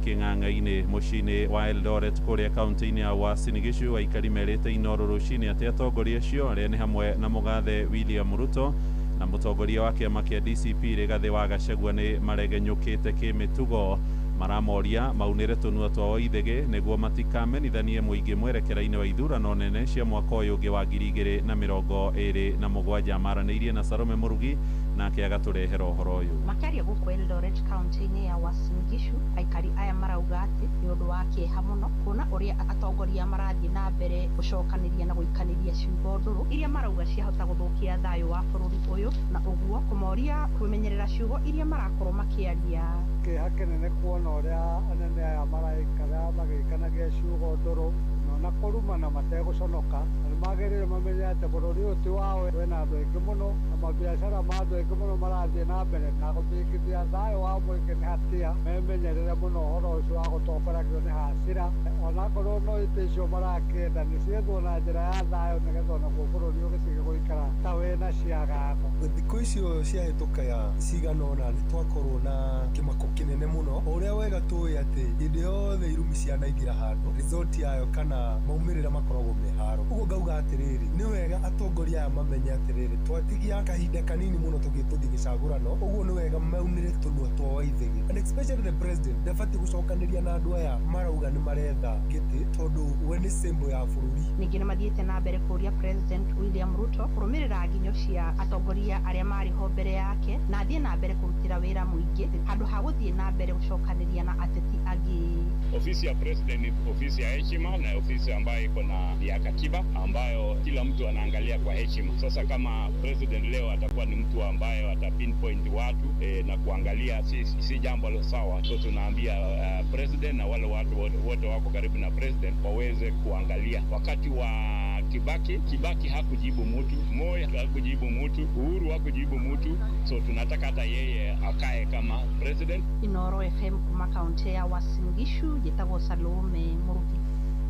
kĩng'ang'a-inĩ mũciĩ-inĩ wa Eldoret kũrĩa kaunti-inĩ ya Uasin Gishu. Aikari merĩte Inooro rũcinĩ atĩ atongoria acio arĩa nĩ hamwe na mũgathe William Ruto na mũtongoria wa kĩama kĩa DCP Rigathĩ wa Gachagua nĩ maregenyũkĩte kĩmĩtugo. Maramoria maunĩre tũnua twao ithege nĩguo matikamenithanie mũingĩ mwerekera-inĩ wa ithurano nene cia mwaka ũyũ ũngĩ wa 2027. Maranĩirie na Salome Murugi nake agatũrehera ũhoro ũyũ. Makĩaria gũkũ Eldoret kaunti-inĩ ya Uasin Gishu, aikari aya marauga atĩ nĩ ũndũ wa kĩeha mũno kuona ũrĩa atongoria marathiĩ na mbere gũcokanĩria na gũikanĩria ciugo ndũrũ iria marauga ciahota gũthũkia thayũ wa bũrũri ũyũ na ũguo kũmoria kwĩmenyerera ciugo iria marakorwo makĩaria. Kĩeha kĩnene kuona ũrĩa anene aya maraikara magĩikanagia ciugo ndũrũ na kũrumana mategũconoka. Magĩrĩire mamenye atĩ bũrũri ũyũ ti wao, wĩna andũ aingĩ mũno na mabiacara ma andũ aingĩ mũno marathiĩ na mbere na gũthingithia thayũ wa mũingĩ nĩ hatia. Memenyerere mũno ũhoro ũcio wa gũtongoragio nĩ hasira, onakorwo no indo icio marakĩenda nĩ ciethwo na njĩra ya thayũ nĩgetha onaguo bũrũri ũgĩtige gũikara ta wĩna ciagago. Thikũ icio ciahĩtũkaga cigana ũna nĩ twakorwo na kĩmako kĩnene mũno, ũrĩa wega tũĩ atĩ hĩndĩ yothe irumi cianaingĩra handũ result yayo kana maumĩrĩra makoragwo meharo. Ũguo ngauga atĩrĩrĩ, nĩ wega atongoria aya mamenye atĩrĩrĩ, twatigia kahinda kanini mũno tũgĩtũthi gĩcagũrano, ũguo nĩ wega maunĩre tũnua twao ithege, and especially the president ndabatiĩ gũcokanĩria na andũ aya marauga nĩ maretha gĩtĩ tondũ we nĩ symbol ya bũrũri. Ningĩ nĩ mathiĩte na mbere kũria President William Ruto kũrũmĩrĩra nginyo cia atongoria arĩa marĩ ho mbere yake na athiĩ na mbere kũrutĩra wĩra mũingĩ handũ ha gũthiĩ na mbere gũcokanĩria na ateti angĩ. Ofisi ya president ni ofisi ya heshima na ofisi ambayo iko na ya katiba ambayo kila mtu anaangalia kwa heshima. Sasa kama president leo atakuwa ni mtu ambaye ata pinpoint watu na kuangalia si jambo la sawa. So tunaambia president na wale watu wote wako karibu na president waweze kuangalia. Wakati wa Kibaki hakujibu mtu, Moi hakujibu mtu, Uhuru hakujibu mtu, so tunataka hata yeye akae kama president. Inooro FM kuma kaunti ya Uasin Gishu, Gitagwo Salome Murugi.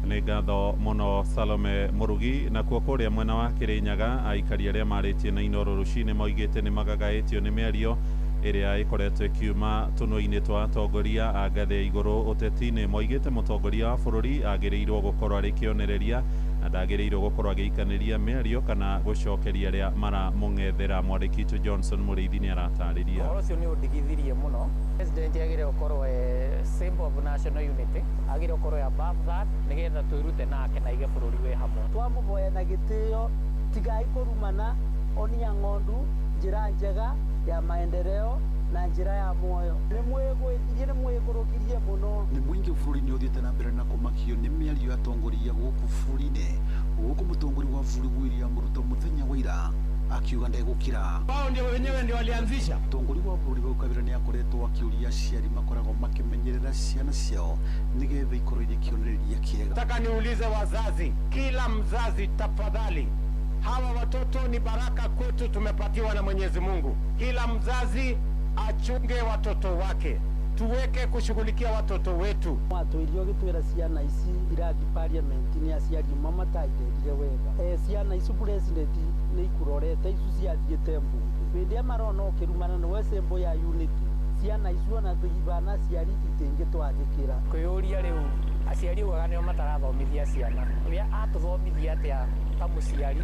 Nĩ ngatho mũno Salome Murugi. Na kuo kũrĩa mwena wa Kĩrĩnyaga aikari arĩa marĩtie na Inooro rũcinĩ moigĩte nĩ magagaĩtio nĩ mĩario ĩrĩa ĩkoretwo ĩkiuma tũnua-inĩ twa atongoria a ngathĩ ya igũrũ ũteti-inĩ. Moigĩte mũtongoria wa bũrũri agĩrĩirwo gũkorwo arĩ kĩonereria na ndagĩrĩirwo gũkorwo agĩikanĩria mĩario kana gũcokeria arĩa maramũng'ethera. Mwandĩki witũ Johnson Mũrĩithi nĩ aratarĩria. Ũhoro ũcio nĩ ũndigithirie mũno. President agĩrĩirwo gũkorwo symbol of national unity, agĩrĩirwo gũkorwo above that nĩgetha twĩrute nake na ige bũrũri wĩ hamwe. Twamũhoya na gĩtĩo, tigai kũrumana, onia ng'ondu njira njega ya maendeleo na njira ya moyo ni mwegwitirie ni mwigurukirie muno ni mwingi bũrũri-inĩ ũthiĩte na mbere na kũmakio nĩ mĩario atongoria gũkũ bũrũri-inĩ gũkũ mũtongoria wa bũrũri William Ruto mũthenya wa ira akiuga ndegũkira. Wao ndio wenyewe ndio walianzisha. Mũtongoria wa bũrũri wa Kabira nĩ akoretwo akĩũria aciari makoragwo makĩmenyerera ciana ciao nĩgetha ikorwo irĩ kĩonereria kĩega. Nataka niulize wazazi, kila mzazi tafadhali, hawa watoto ni baraka kwetu, tumepatiwa na Mwenyezi Mungu. Kila mzazi achunge watoto wake, tuweke kushughulikia watoto wetu. Watu ilio gitwera ciana ici irathi parliament ni aciari mama taithirire wega ciana ici president ni ikurorete icu ciathiete mbunge bindia marona ukirumana na wesembo ya unity ciana icu ona thibana ciari itingi twathikira kwiyuria riu aciari ugaga nio matarathomithia ciana uria atuthomithia atia ta muciari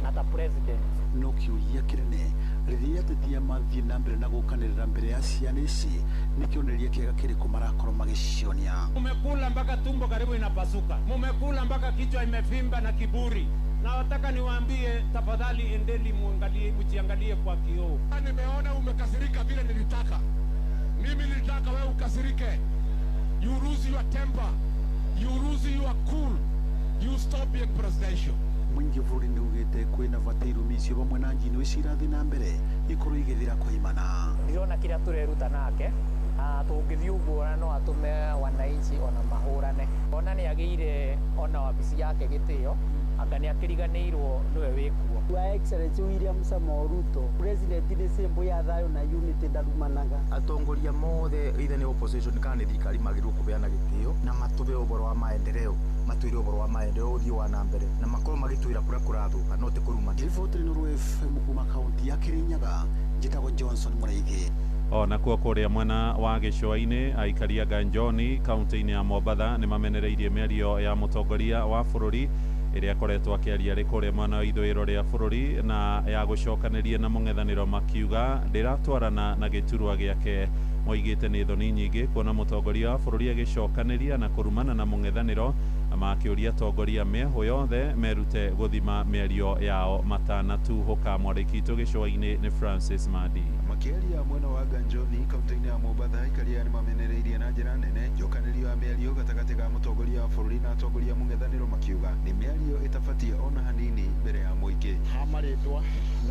na ta president no kiuria kirene rĩrĩa ateti mathiĩ na mbere na gũkanĩrĩra mbere ya ciana ici nĩ kĩonereria kĩega kĩrĩkũ marakorwo magĩcionia. Mumekula mpaka tumbo karibu inapasuka, mumekula mpaka kichwa imevimba na kiburi. Na nataka niwaambie tafadhali, endeni muangalie, mjiangalie kwa kioo. Nimeona umekasirika vile nilitaka. Mimi nilitaka wewe ukasirike. You lose your temper. You lose your cool. You stop being presidential. Mwingi bũrũri nĩ ugĩte kwĩna bata irumi icio bamwe na njino ici irathiĩ na mbere ikorwo igĩthira kwa imana. Ndĩrona kĩrĩa tũreruta nake tũngĩthiĩ ũguo no atũme wananchi ona mahũrane. Ona nĩ agĩire ona wabici yake gĩtĩo anga nĩ akĩriganĩirwo nĩwe wĩkuo. Your Excellency William Samoei Ruto, President nĩ symbol ya thayũ na unity ndarumanaga. Atongoria mothe either nĩ opposition kana nĩ thirikari magĩrĩirwo kũbeana gĩtĩo na matũbe ũhoro wa maendeleo, matwĩre ũhoro wa maendeleo ũthii wa na mbere na makorwo magĩtwĩra kũrĩa kũrathũka no ti kũrumana. Riboti nĩ Nuru FM kuma kaunti ya Kirinyaga, njĩtagwo Johnson Mũraigi. Ona kuo kũrĩa mwena wa gĩcũa-inĩ aikari a Ganjoni kaunti-inĩ ya Mombatha nĩ mamenereirie mĩario ya mũtongoria wa bũrũri ĩrĩa akoretwo akĩaria rĩ kũrĩa mwena wa ithũĩro rĩa bũrũri na ya gũcokanĩria na mũng'ethanĩro makiuga ndĩratwarana na gĩturwa gĩake. Moigĩte nĩ thoni nyingĩ kuona mũtongoria wa bũrũri agĩcokanĩria na kũrumana na mũng'ethanĩro makĩũria atongoria mĩahũ yothe merute gũthima mĩario yao matanatuhũka. Mwandĩki witũ gĩcũa-inĩ nĩ Francis Madi. Makĩaria mwena wa Ganjoni kaunti-inĩ ya Mombatha aikaria nĩ mamenereirie na njĩra nene njokanĩrio ya mĩario gatagatĩ ka mũtongoria wa bũrũri na atongoria mũng'ethanĩro makiuga nĩ mĩario ĩtabatie ona hanini mbere ya mũingĩ. Hamarĩtwa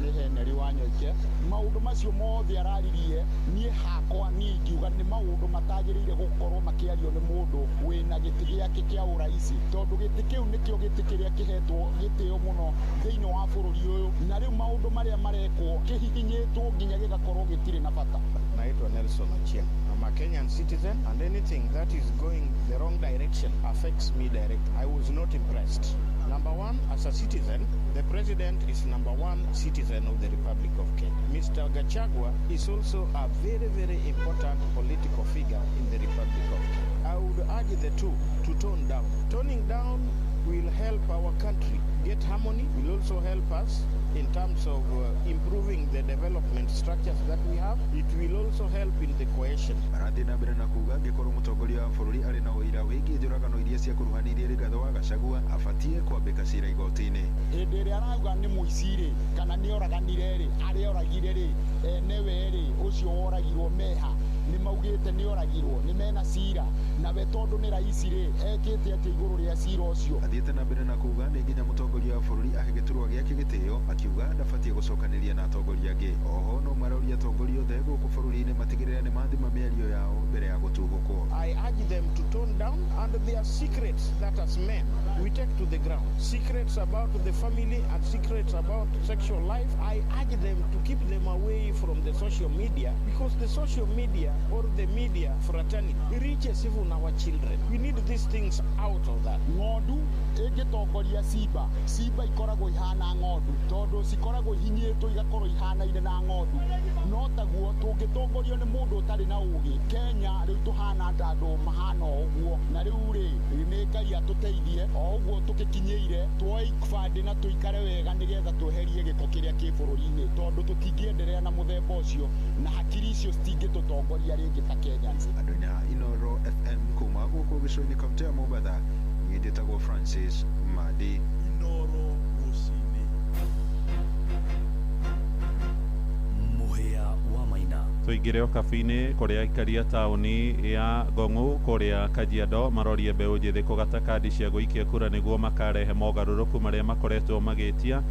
nĩ Henry Wanyoike, maũndũ macio mothe araririe niĩ hakwa niĩ ingiuga nĩ maũndũ matagĩrĩire gũkorwo makĩario nĩ mũndũ wĩna gĩtĩ gĩake kĩa ũraisi, tondũ gĩtĩ kĩu nĩkĩo gĩtĩ kĩrĩa kĩhetwo gĩtĩo mũno thĩinĩ wa bũrũri ũyũ, na rĩu maũndũ marĩa marekwo kĩhihinyĩtwo nginya gĩgakorwo gĩtirĩ na bata. Naitwa Nelson Achia. I'm a Kenyan citizen and anything that is going the wrong direction affects me directly. I was not impressed. Number one, as a citizen, the president is number one citizen of the Republic of Kenya. Mr. Gachagua is also a very, very important political figure in the Republic of Kenya. I would urge the two to tone down. Toning down will help our country get harmony, will also help us in terms of improving the development structures that we have. It will also help in the cohesion. Arathi na mbere na kuga angĩkorwo mũtongoria wa bũrũri arĩ na ũira wĩgiĩ njũragano iria ciakuruhanirie Rigathĩ wa Gachagua abatie kwambĩka cira igoti-inĩ. Hĩndĩ ĩrĩa arauga nĩ mũici-rĩ kana nĩ oraganire-rĩ, arĩa oragire-rĩ newe-rĩ ũcio woragirwo meha nĩ maugĩte nĩ oragirwo nĩ mena cira na we tondũ nĩ raisi-rĩ ekĩte atĩ igũrũ rĩa cira ũcio. Athiĩte na mbere na kuga nĩ nginya mũtongoria wa bũrũri ahe gĩturwa gĩake gĩtĩo akiuga ndabatie gũcokanĩria na atongoria angĩ. Oho no maroria atongoria othe gũkũ bũrũri-inĩ matigĩrĩre nĩ mathima mĩario yao mbere ya gũtuthũkwo. I urge them to tone down and their secrets that as men we take to the ground. Secrets about the family and secrets about sexual life. I urge them to keep them away from the social media because the social media or the media fraternity reaches even our children. We need these things out of that. Ng'ondu ĩngĩtongoria Simba, Simba ikoragwo ihana ng'ondu tondũ cikoragwo ihinyĩtwo igakorwo ihanaine na ng'ondu. No taguo tũngĩtongorio nĩ mũndũ ũtarĩ na ũũgĩ. Kenya rĩu tũhana andũ mahana ũguo na rĩu-rĩ nĩ Ngai atũteithie o ũguo tũgĩkinyĩire tuoe ibandĩ na tũikare wega nĩgetha tweherie gĩko kĩrĩa kĩ bũrũri-inĩ tondũ tũtingĩenderea na mũthemba ũcio na hakiri icio citingĩtũtongoria rĩngĩ ta Kenyans. Andũ-inĩ a Inoro FM kuma gũkũ gĩcũa-inĩ kaunti ya Mombatha niĩ njĩtagwo Francis Madi. Inoro Rũcinĩ. Tuingire o kabini kuria aikari a tauni ya Ngong'u kuria Kajiado marorie mbeũ njĩthĩ kũgata kandi cia gũikia kura nĩguo makarehe mogarũrũku marĩa makoretwo magĩtia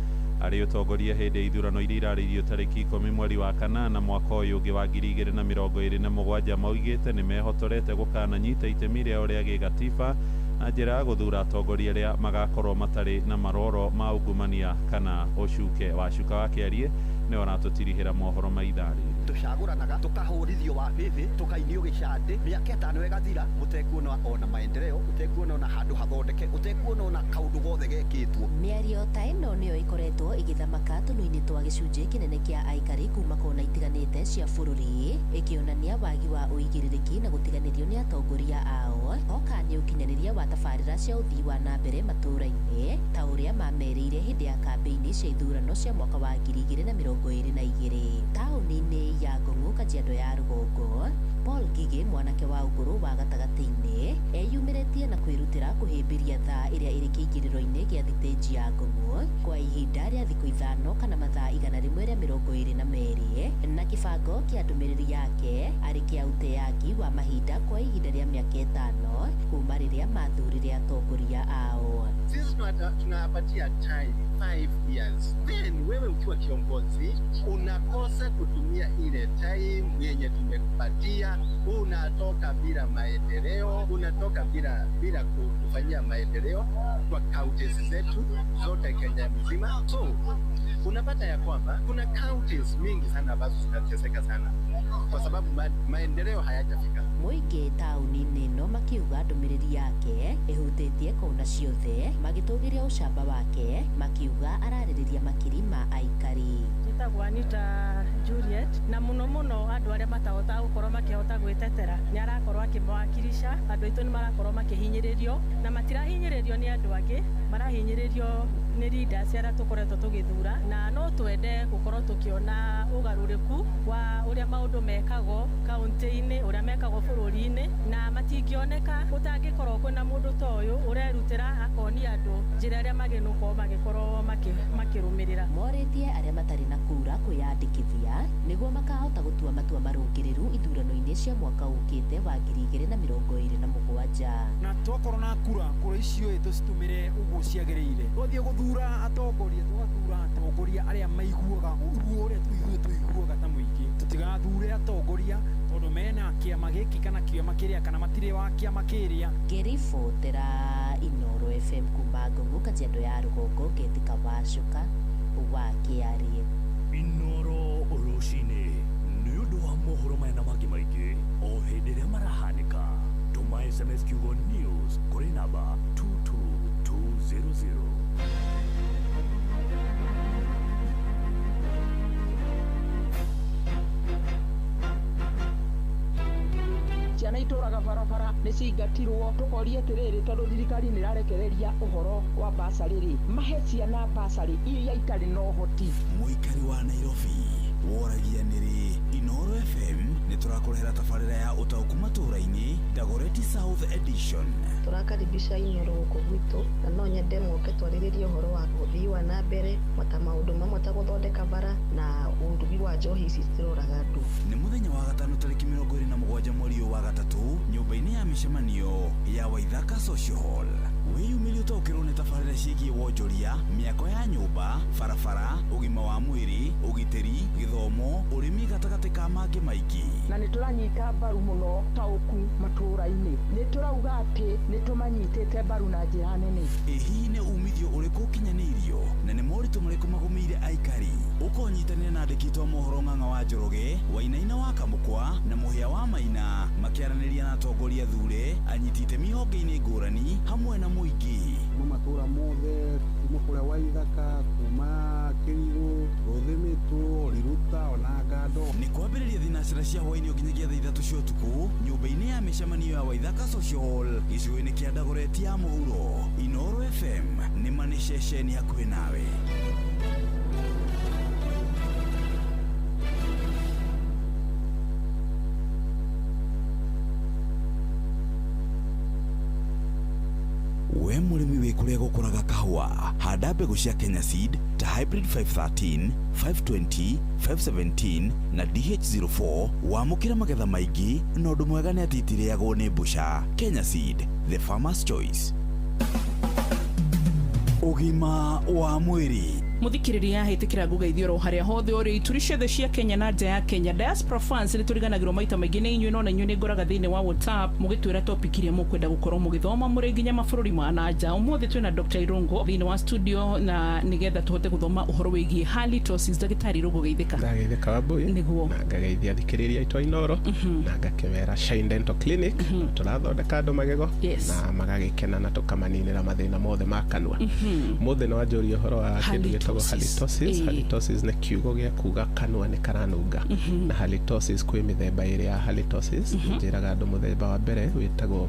arĩ ũtongoria hĩndĩ ya ithurano iria irarĩirio tarĩki 10 mweri wa kanana mwaka ũyũ ũngĩ wa 2027 maugĩte nĩ mehotorete gũkananyita itemi rĩao rĩa gĩgatiba na njĩra ya gũthura atongoria arĩa magakorwo matarĩ na maroro ma ungumania kana ũcuke. Wacuka wa Kĩarie nĩ oratũtirihĩra mohoro ma ithaa rĩrĩ. Tucagũranaga tukahũrithio wabibi tukainio gĩcande mĩaka 5 ĩgathira mũtekuona ona maendeleo mũtekuona ona handũ hathondeke mũtekuona ona kaũndũ gothe gekĩtwo. Mĩario ta ĩno nĩyo ĩkoretwo ĩgĩthamaka tũnũ-inĩ twa gĩcunjĩ kĩnene kĩa aikari kuma kona itiganĩte cia bũrũri ĩkĩonania wagi wa ũigĩrĩrĩki na gũtiganĩrio nĩ atongoria ao oka nĩ ũkinyanĩria wa tabarĩra cia ũthii wa na mbere matũũra-inĩ ta ũrĩa mamerĩire hĩndĩ ya kambĩini cia ithurano cia mwaka wa 2022. Taũni-inĩ ya Ngong'u Kajiado ya rũgongo, Paul Ngigĩ mwanake wa ũkũrũ wa gatagatĩ-inĩ eyumĩrĩtie na kwĩrutĩra kũhĩmbĩria thaa ĩrĩa ĩrĩ kĩingĩrĩro-inĩ gĩa thitĩnji ya Ngong'u kwa ihinda rĩa thikũ 5 kana mathaa 122 na kĩbango kĩa ndũmĩrĩri yake arĩ kĩa ũteangi wa mahinda kwa ihinda rĩa mĩaka 5 kuma rĩrĩa mathurire atongoria ao. Sisi tunapatia time 5 years. Then wewe ukiwa kiongozi unakosa kutumia ile time yenye tumekupatia, unatoka bila maendeleo, unatoka bila kufanyia maendeleo kwa counties zetu zote Kenya mzima. So unapata ya kwamba kuna counties mingi sana ambazo zinateseka sana kwa sababu maendeleo hayajafika. Mũingĩ taũni-inĩ ĩno makiuga ndũmĩrĩri yake ĩhutĩtie kona ciothe magĩtũgĩria ũcamba wake makiuga ararĩrĩria makiri ma aikari. Njĩtagwo Anita Juliet na mũno andũ arĩa matahota gũkorwo makĩhota gwĩtetera nĩ arakorwo akĩmawakilisha. Andũ aitũ nĩ marakorwo makĩhinyĩrĩrio na matirahinyĩrĩrio nĩ andũ angĩ, marahinyĩrĩrio nĩ leaders arĩa tũkoretwo tũgĩthura, na no twende gũkorwo tũkĩona ũgarũrĩku wa ũrĩa maũndũ mekagwo kaunti-inĩ, ũrĩa mekagwo bũrũri-inĩ, na matingĩoneka gũtangĩkorwo kwĩna mũndũ ta ũyũ ũrerutĩra akonia andũ njĩra ĩrĩa magĩkorwo makĩrũmĩrĩra. Morĩtie arĩa matarĩ na kura kwĩyandĩkithia nĩguo makahota gũtua matua marũngĩrĩru ithurano-inĩ cia mwaka ũkĩte wa 2027. Na twakorwo na kura icio tũcitũmĩre ũguo ciagĩrĩire. Twathiĩ gũthura atongoria arĩa maiguaga ruo ũrĩa tũiguaga ta mũingĩ. Tũtigathure atongoria tondũ mena kĩama gĩkĩ kana kĩama kĩrĩa kana matirĩ wa kĩama kĩrĩa. Ngĩribotera Inooro FM kuma Ngong'u Kajiado ya rũgongo Ngethika Wacuka wa Kĩarie. Inooro rũcinĩ nĩ ũndũ wa mohoro maya na mangĩ maingĩ o hĩndĩ ĩrĩa marahanĩka. Tũma SMS kiugo news kũrĩ namba 22200. Ciana itũraga barabara nĩ cingatirwo. Tũkoria atĩrĩrĩ tondũ thirikari nĩ ĩrarekereria ũhoro wa basarĩ rĩ, mahe ciana basarĩ iria itarĩ na ũhoti. Mũikari wa Nairobi woragia nĩrĩ Inooro FM nĩ tũrakũrehera tabarĩra ya ũtaũku matũũra-inĩ Dagoretti South Edition. Tũrakaribisha Inooro gũkũ gwitũ na no nyende moke twarĩrĩrie ũhoro wa ũthii wa na mbere ta maũndũ mamwe ta gũthondeka bara na ũndugi wa njohi ici ciroraga andũ. Nĩ mũthenya wa gatano tarĩki 27 mweri wa gatatũ nyũmba-inĩ ya mĩcemanio ya Waithaka Social Hall. Wĩyumĩrie ũtaũkĩrwo nĩ tabarĩra ciĩgiĩ wonjoria, mĩako ya nyũmba, barabara, ũgima wa mwĩrĩ, ũgitĩri, gĩthomo, ũrĩmi gatagatĩ ka mangĩ maingĩ. Na nĩ tũranyita mbaru mũno taũku matũũra-inĩ. Nĩ tũrauga atĩ nĩ tũmanyitĩte mbaru na njĩra nene. Hihi nĩ umithio ũrĩkũ ũkinyanĩirio na nĩ moritũ marĩkũ magũmĩire aikari? Ũkonyitanĩra na andĩki a mohoro Ng'ang'a wa Njoroge, Wainaina wa Kamũkwa na Mũhĩa wa Maina makĩaranĩria na atongoria thure anyiti itemi honge-inĩ ngũrani hamwe na mũingĩ. Matũũra mothe kuma kũrĩa Waithaka, kuma Kĩrigũ, Rũthĩmĩtũ, Riruta ona Ngando. Nĩ kwambĩrĩria thinacĩra cia hwaĩ-inĩ nginyagia thaa 3 cia ũtukũ nyũmba-inĩ ya mĩcemanio ya Waithaka Social Hall gĩcigo-inĩ kĩa Dagoretti ya mũhuro. Inooro FM nĩ manĩ ceceni hakuhĩ nawe. we mũrĩmi wĩ kũrĩa gũkũraga kahũa, handa mbegũ cia Kenya Seed ta Hybrid 513, 520, 517 na DH04 wamũkĩra magetha maingĩ na ũndũ mwega nĩ atĩ itirĩagwo nĩ mbũca. Kenya Seed, the farmer's choice. Ũgima wa mwĩrĩ. Muthikiriria hitikira gugeithio ro haria hothe uri ituri ciothe cia Kenya na nja ya Kenya. Diaspora fans ni turiganagirwo maita maingi ni inyuĩ no na inyuĩ ni ngoraga thiini wa WhatsApp mugitwira topic iria mukwenda gukorwo mugithoma muri nginya mabũrũri ma na nja. Umuthi twina Dr. Irungo thiini wa studio na nigetha tuhote guthoma uhoro wigie halitosis. Dagitari Irungo geithika. Ndageithika Wambui niguo na ngageithia thikiriria itwa Inoro na ngakemera Shine Dental Clinic turathondeka andu magego na magagikena na tukamaninira mathina mothe ma kanua. Mothe no anjũria uhoro wa kindu gitagwo halitosis. Halitosis ni kiugo gĩa kuga kanua ni karanunga na halitosis kwĩ mĩthemba ĩrĩ ya halitosis. Njĩraga andũ mũthemba wa mbere wĩtagwo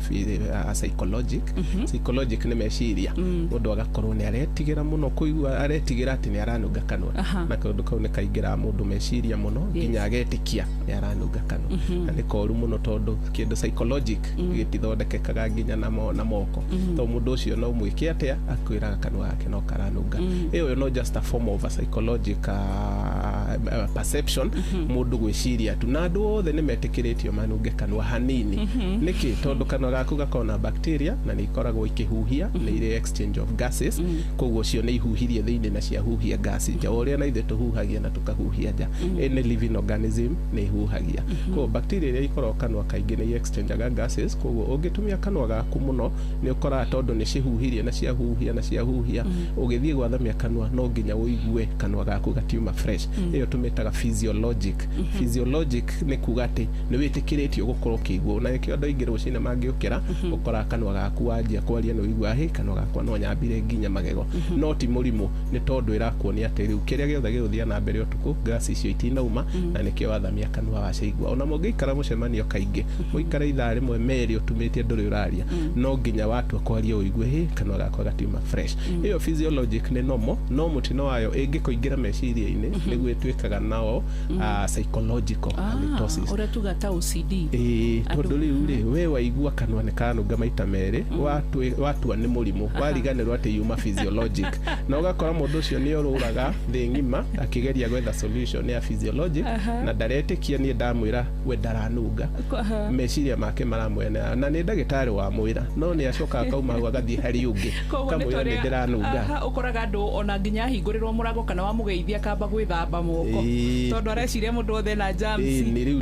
psychologic. Psychologic ni meciria mũndũ agakorwo ni aretigĩra mũno kũigua aretigĩra atĩ ni aranunga kanua na kaũndũ kau ni kaingĩra mũndũ meciria mũno nginya agetikia ni aranunga kanua na ni koru mũno tondũ kĩndũ psychologic gĩtithondekekaga nginya na moko to mũndũ ũcio no mwĩke atĩa akwĩraga kanua gake no karanunga. Ĩyo no just a form of a psychological perception mundu gwiciria tu na andu othe ni metikĩrĩtio manunge kanua hanini niki tondu kanua gaku gakona bacteria na ni ikoragwo ikihuhia na ile exchange of gases koguo cio ni ihuhirie thiini na cia huhia gas ja uria na ithe tuhuhagia na tukahuhia ja any living organism ni ihuhagia koguo bacteria iria ikoragwo kanua kaingĩ ni exchange gases koguo ungitumia kanua gaku muno ni ukora tondu ni cihuhirie na cia huhia ugithie gwathamia kanua no nginya uigue kanua gaku gatiuma fresh. Iyo tumetaga physiologic. Physiologic ni kugati ni witikĩrĩtio gukorwo kĩiguo na ikio andũ aingĩ rũcinĩ mangĩũkĩra ukora kanua gaku wanjia kwaria no igua kanua gaku no nyambire nginya magego no ti mũrimũ ni tondu irakuonia atĩ rĩu kĩrĩa gĩothe gĩgũthia na mbere ũtukũ gas icio itinauma na nikio wathamia kanua waceigua ona mũngĩikara mũcemanio kaingĩ mũikara ithaa rĩmwe merĩ ũtumĩtie ndũrĩ ũraria no nginya watu akwaria ũigue kanua gaku gatiuma fresh. Iyo physiologic ni no mutino wayo ingĩkũingĩra meciria-inĩ nĩguo ĩtuĩkaga nao psychological halitosis ore tugata OCD tondu rĩu we waigua kanua nĩ kanunga maita merĩ watua nĩ mũrimũ wariganĩrwo atĩ yuma physiologic na ũgakora mũndũ ũcio nĩ ũrũraga thĩ ng'ima akĩgeria gwetha solution ya physiologic na ndaretĩkia niĩ ndamwĩra we ndaranunga meciria make maramwena na nĩ ndagĩtarĩ wa mwĩra no nĩ acoka kauma hau agathiĩ harĩ ũngĩ kamwĩra nĩ ndĩranunga ũkoraga andũ ona nginya hingũrĩrwo mũrango kana wa mũgeithia kamba gwĩthamba moko tondu areciria mũndũ othe na germs ni riu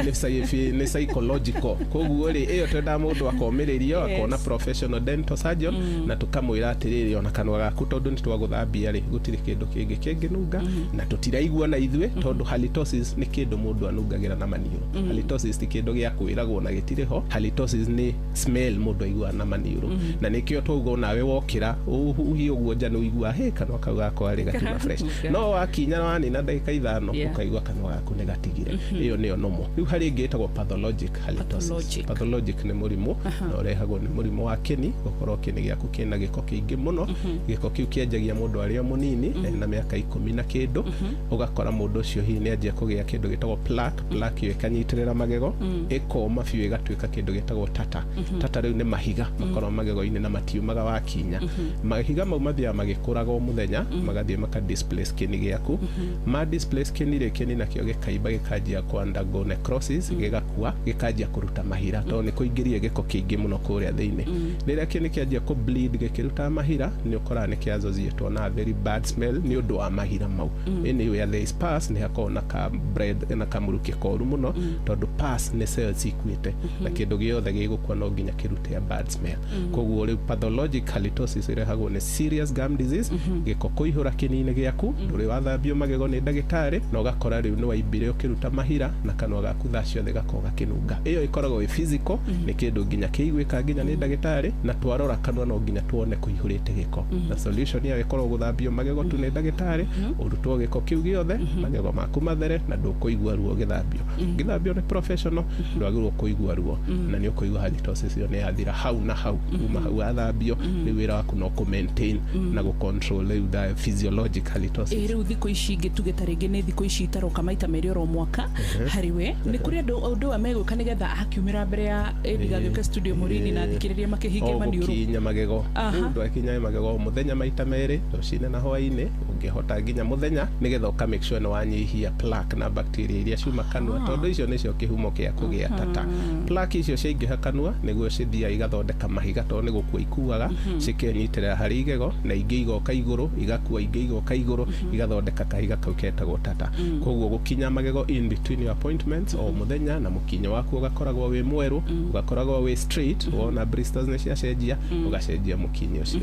ni psychological koguo ri iyo twenda mũndũ akomĩrĩrio akona professional dental surgeon na tukamwĩra atĩrĩrĩ ona kanua gaku tondu nĩ twagũthambia ri gũtirĩ kĩndũ kĩngĩ kĩngĩnunga na tũtiraigua na ithuĩ tondu halitosis ni kĩndũ mũndũ anungagĩra na maniũrũ. Halitosis ti kĩndũ gĩa kwĩragwo na gĩtirĩ ho. Halitosis ni smell mũndũ aigua na maniũrũ na nĩkĩo twauga nawe wokĩra ũhuhi ũguo nja nĩ ũigua kanua kau gakwa rĩ gatuma fresh no wakinya wanina ndagĩka ithano ukaigua kanua gaku nĩ gatigire. Iyo nĩyo nomo. Rĩu harĩ ĩngĩ ĩtagwo pathologic halitosis. Pathologic nĩ mũrimũ na ũrehagwo nĩ mũrimũ wa kĩni gũkorwo kĩni gĩaku kĩna gĩko kĩingĩ mũno gĩko kĩu kĩanjagia mũndũ arĩ mũnini na mĩaka 10 na kĩndũ ũgakora mũndũ ũcio hihi nĩ anjia kũgĩa kĩndũ gĩtagwo plaque iyo ĩkanyitĩrĩra magego ĩkoma biũ ĩgatuĩka kĩndũ gĩtagwo tata rĩu nĩ mahiga makorwo magego-inĩ na matiumaga wakinya mahiga mau mathiaga magĩkũraga o mũthenya magathiĩ maka displace kĩni gĩaku ma displace kĩni rĩkĩ nakĩo gĩkaimba gĩkanjia undergo necrosis gĩgakua gĩkanjia kũruta mahira tondũ nĩ kũingĩrie gĩko kĩingĩ mũno kũrĩa thĩinĩ. Rĩrĩa kĩni kĩanjia kũ bleed gĩkĩruta mahira nĩ ũkoraga nĩ kĩassociatwo na very bad smell nĩ ũndũ wa mahira mau. Anyway there is pus nĩ hakoragwo na ka bread na kamũrukĩ koru mũno tondũ pus nĩ cells ikuĩte na kĩndũ gĩothe gĩgũkua no nginya kĩrute bad smell. Koguo rĩu pathologic halitosis ĩrehagwo nĩ serious gum disease gĩko kũihũra kĩni-inĩ gĩaku ndũrĩ wathambio magego nĩ ndagĩtarĩ na ũgakora rĩu nĩ waimbire ũkĩruta mahira na kanua gaku thaa ciothe gakorwo gakĩnunga. Ĩyo ĩkoragwo ĩ physical nĩ kĩndũ nginya kĩiguĩka nginya nĩ ndagĩtarĩ na twarora kanua no nginya tuone kũihũrĩte gĩko na solution yayo ĩkoragwo gũthambio magego tu nĩ ndagĩtarĩ ũrutwo gĩko kĩu gĩothe magego maku mathere na ndũkũigua ruo gĩthambio nĩ professional ndwagĩrĩirwo kũigua ruo na nĩ ũkũigua halitosis ĩyo nĩ yathira hau na hau kuma hau athambio rĩu wĩra waku no kũ maintain na gũ control rĩu the physiologic halitosis. Rĩu thikũ ici ingĩ tuge ta rĩngĩ nĩ thikũ ici itaroka maita merĩ oro mwaka harĩ we nĩ kũrĩ ũndũ wa megwĩka nĩgetha akiumĩra mbere ya gagĩũke studio mũrini na thikĩrĩria makĩhinge maniũrũ gũkinya magego mũndũ akinya magego mũthenya maita merĩ rũcinĩ na hwaĩ-inĩ ũngĩhota nginya mũthenya nĩgetha ũka make sure nĩ wanyihia plaque na bacteria iria ciuma kanua tondũ icio nĩcio kĩhumo kĩa kũgĩa tata. Plaque icio ciaingĩha kanua nĩguo cithiaga igathondeka mahiga tondũ nĩ gũkua ikuaga cikenyitĩrĩra harĩ igego na ingĩ igoka igũrũ igakua ingĩ igoka igũrũ igathondeka kahiga kau ketagwo tata. Koguo gũkinya magego in between your appointments o mũthenya na mũkinyo waku ũgakoragwo wĩ mwerũ ũgakoragwo wĩ straight wona blisters nĩ ciacenjia ũgacenjia mũkinyo ũcio.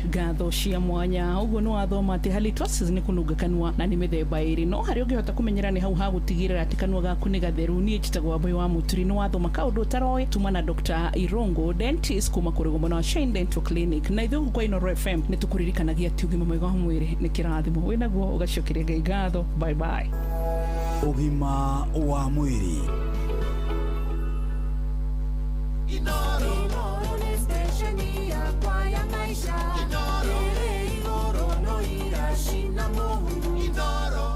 Ngatho cia mwanya ũguo nĩ wathoma atĩ halitosis nĩ kũnunga kanua na nĩ mĩthemba ĩrĩ no harĩ ũngĩhota kũmenyera nĩ hau ha gũtigĩrĩra atĩ kanua gaku nĩ gatheru. Niĩ njĩtagwo Wambui wa Mũturi nĩ wathoma kaũndũ ũtaroĩ tuma na Dr. Irongo dentist kuma kũrĩ gũmana wa Shine Dental Clinic na ithuĩ kwa Inooro FM nĩ tũkũririkanagia atĩ ũgima mwega wa mwĩrĩ nĩ kĩrathimo wĩnaguo ũgacokeria Ngai ngatho. Bye bye. Ũgima wa mwĩrĩ. Inooro nĩ station yakwa ya maisha. Inooro no irashina mũhuru. Inooro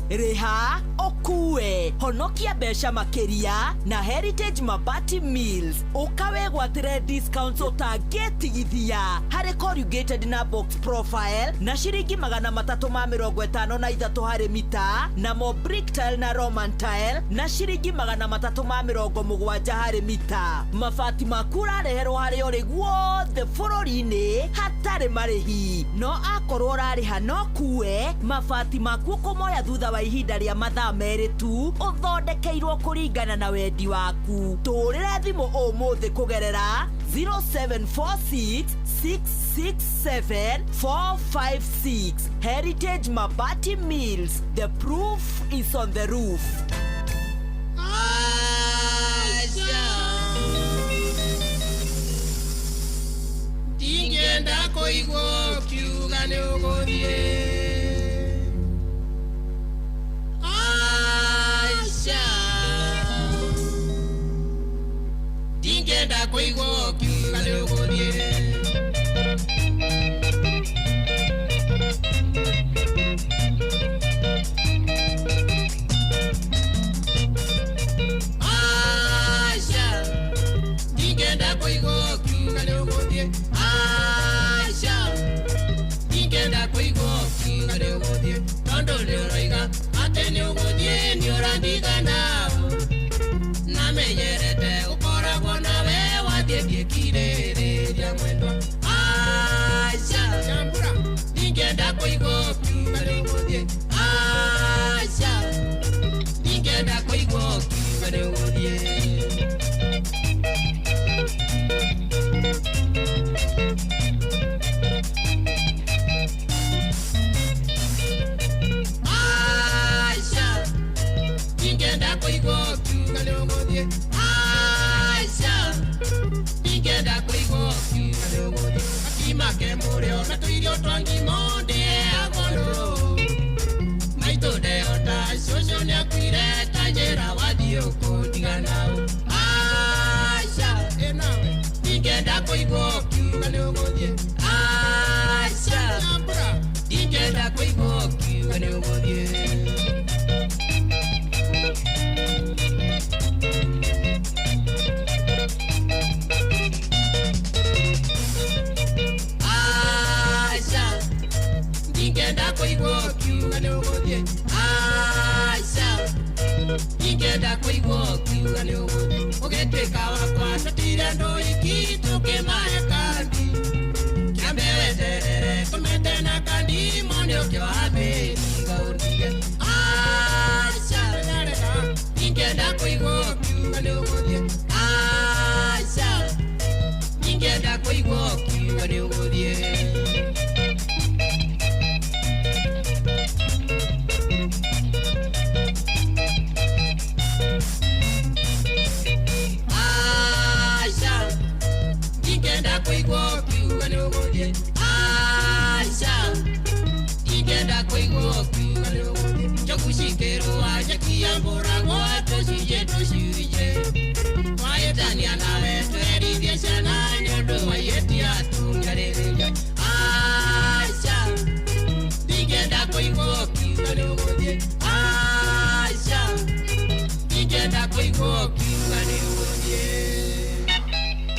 Reha okue honokia mbeca makeria na Heritage Mabati Mills ukawe gwatire discounts utangĩtigithia harĩ corrugated na box profile na ciringi 353 harĩ mita na mo brick tile na Roman tile na ciringi 370 harĩ mita. Mabati maku ũrareherwo harĩ ũrĩ guothe bũrũri-inĩ hatarĩ marĩhi no akorwo ũrarĩha no kue mabati maku kũmoya thutha wa ihinda rĩa mathaa merĩ tu ũthondekeirwo kũringana na wendi waku. Tũrĩra thimũ ũmũthĩ kũgerera 0746667456. Heritage Mabati Mills, the proof is on the roof. Ndingĩenda kũigua ũkiuga nĩ ũgũthiĩ. Ndingĩenda kũigua ũkiuga nĩ ũgũthiĩ. Ndingĩenda kũigua ũkiuga nĩ ũgũthiĩ. Ndingĩenda kũigua ũkiuga nĩ ũgũthiĩ. Tondũ nĩ ũroiga atĩ nĩ ũgũthiĩ nĩ ũrandigana na menyerete ũkoragwo nawe wathiĩ kirĩrĩria mwendwa. Ndingĩenda kũigua ũkiuga nĩ ũgũthiĩ. Ndingĩenda kũigua ũkiuga nĩ ũgũthiĩ. Ndingĩenda kũigua ũkiuga nĩ ũgũthiĩ. Ndingĩenda kũigua ũkiuga nĩ ũgũthiĩ. Akimake mũrĩo na tũirio twa ngima ndĩheagwo nũũ. Maitũ ndehota cũcũ nĩ akuire ta njĩra wathiĩ ũkũndigana ũ. Ndingĩenda kũigua ũkiuga nĩ ũgũthiĩ. Ndingĩenda kũigua ũkiuga nĩ ũgũthiĩ. Ndingĩenda kũigua ũkiuga nĩ ũgũthiĩ. Ndingĩenda kũigua ũkiuga nĩ ũgũthiĩ. Ũgĩtuĩka wakwa tũtire andũ iki tũkĩmahe kandi. Kĩambe weterere tũmete na kandi mone ũkĩoha mĩri gaũndige. Ndingĩenda kũigua ũkiuga nĩ ũgũthiĩ. Ndingĩenda kũigua ũkiuga nĩ ũgũthiĩ. Ndingĩenda kũigua ũkiuga nĩ ũgũthiĩ. Ndingĩenda kũigua ũkiuga nĩ ũgũthiĩ. Njoku cikĩrũa njekia mbũragwo tũcunjĩ tũcunjĩ. Twahĩtania nawe twerithie ciana nĩ ũndũ wa ihĩtia tũngarĩrĩria. Ndingĩenda kũigua kiuga ni uguthie aisha ingenda kuigua kiuga ni uguthie.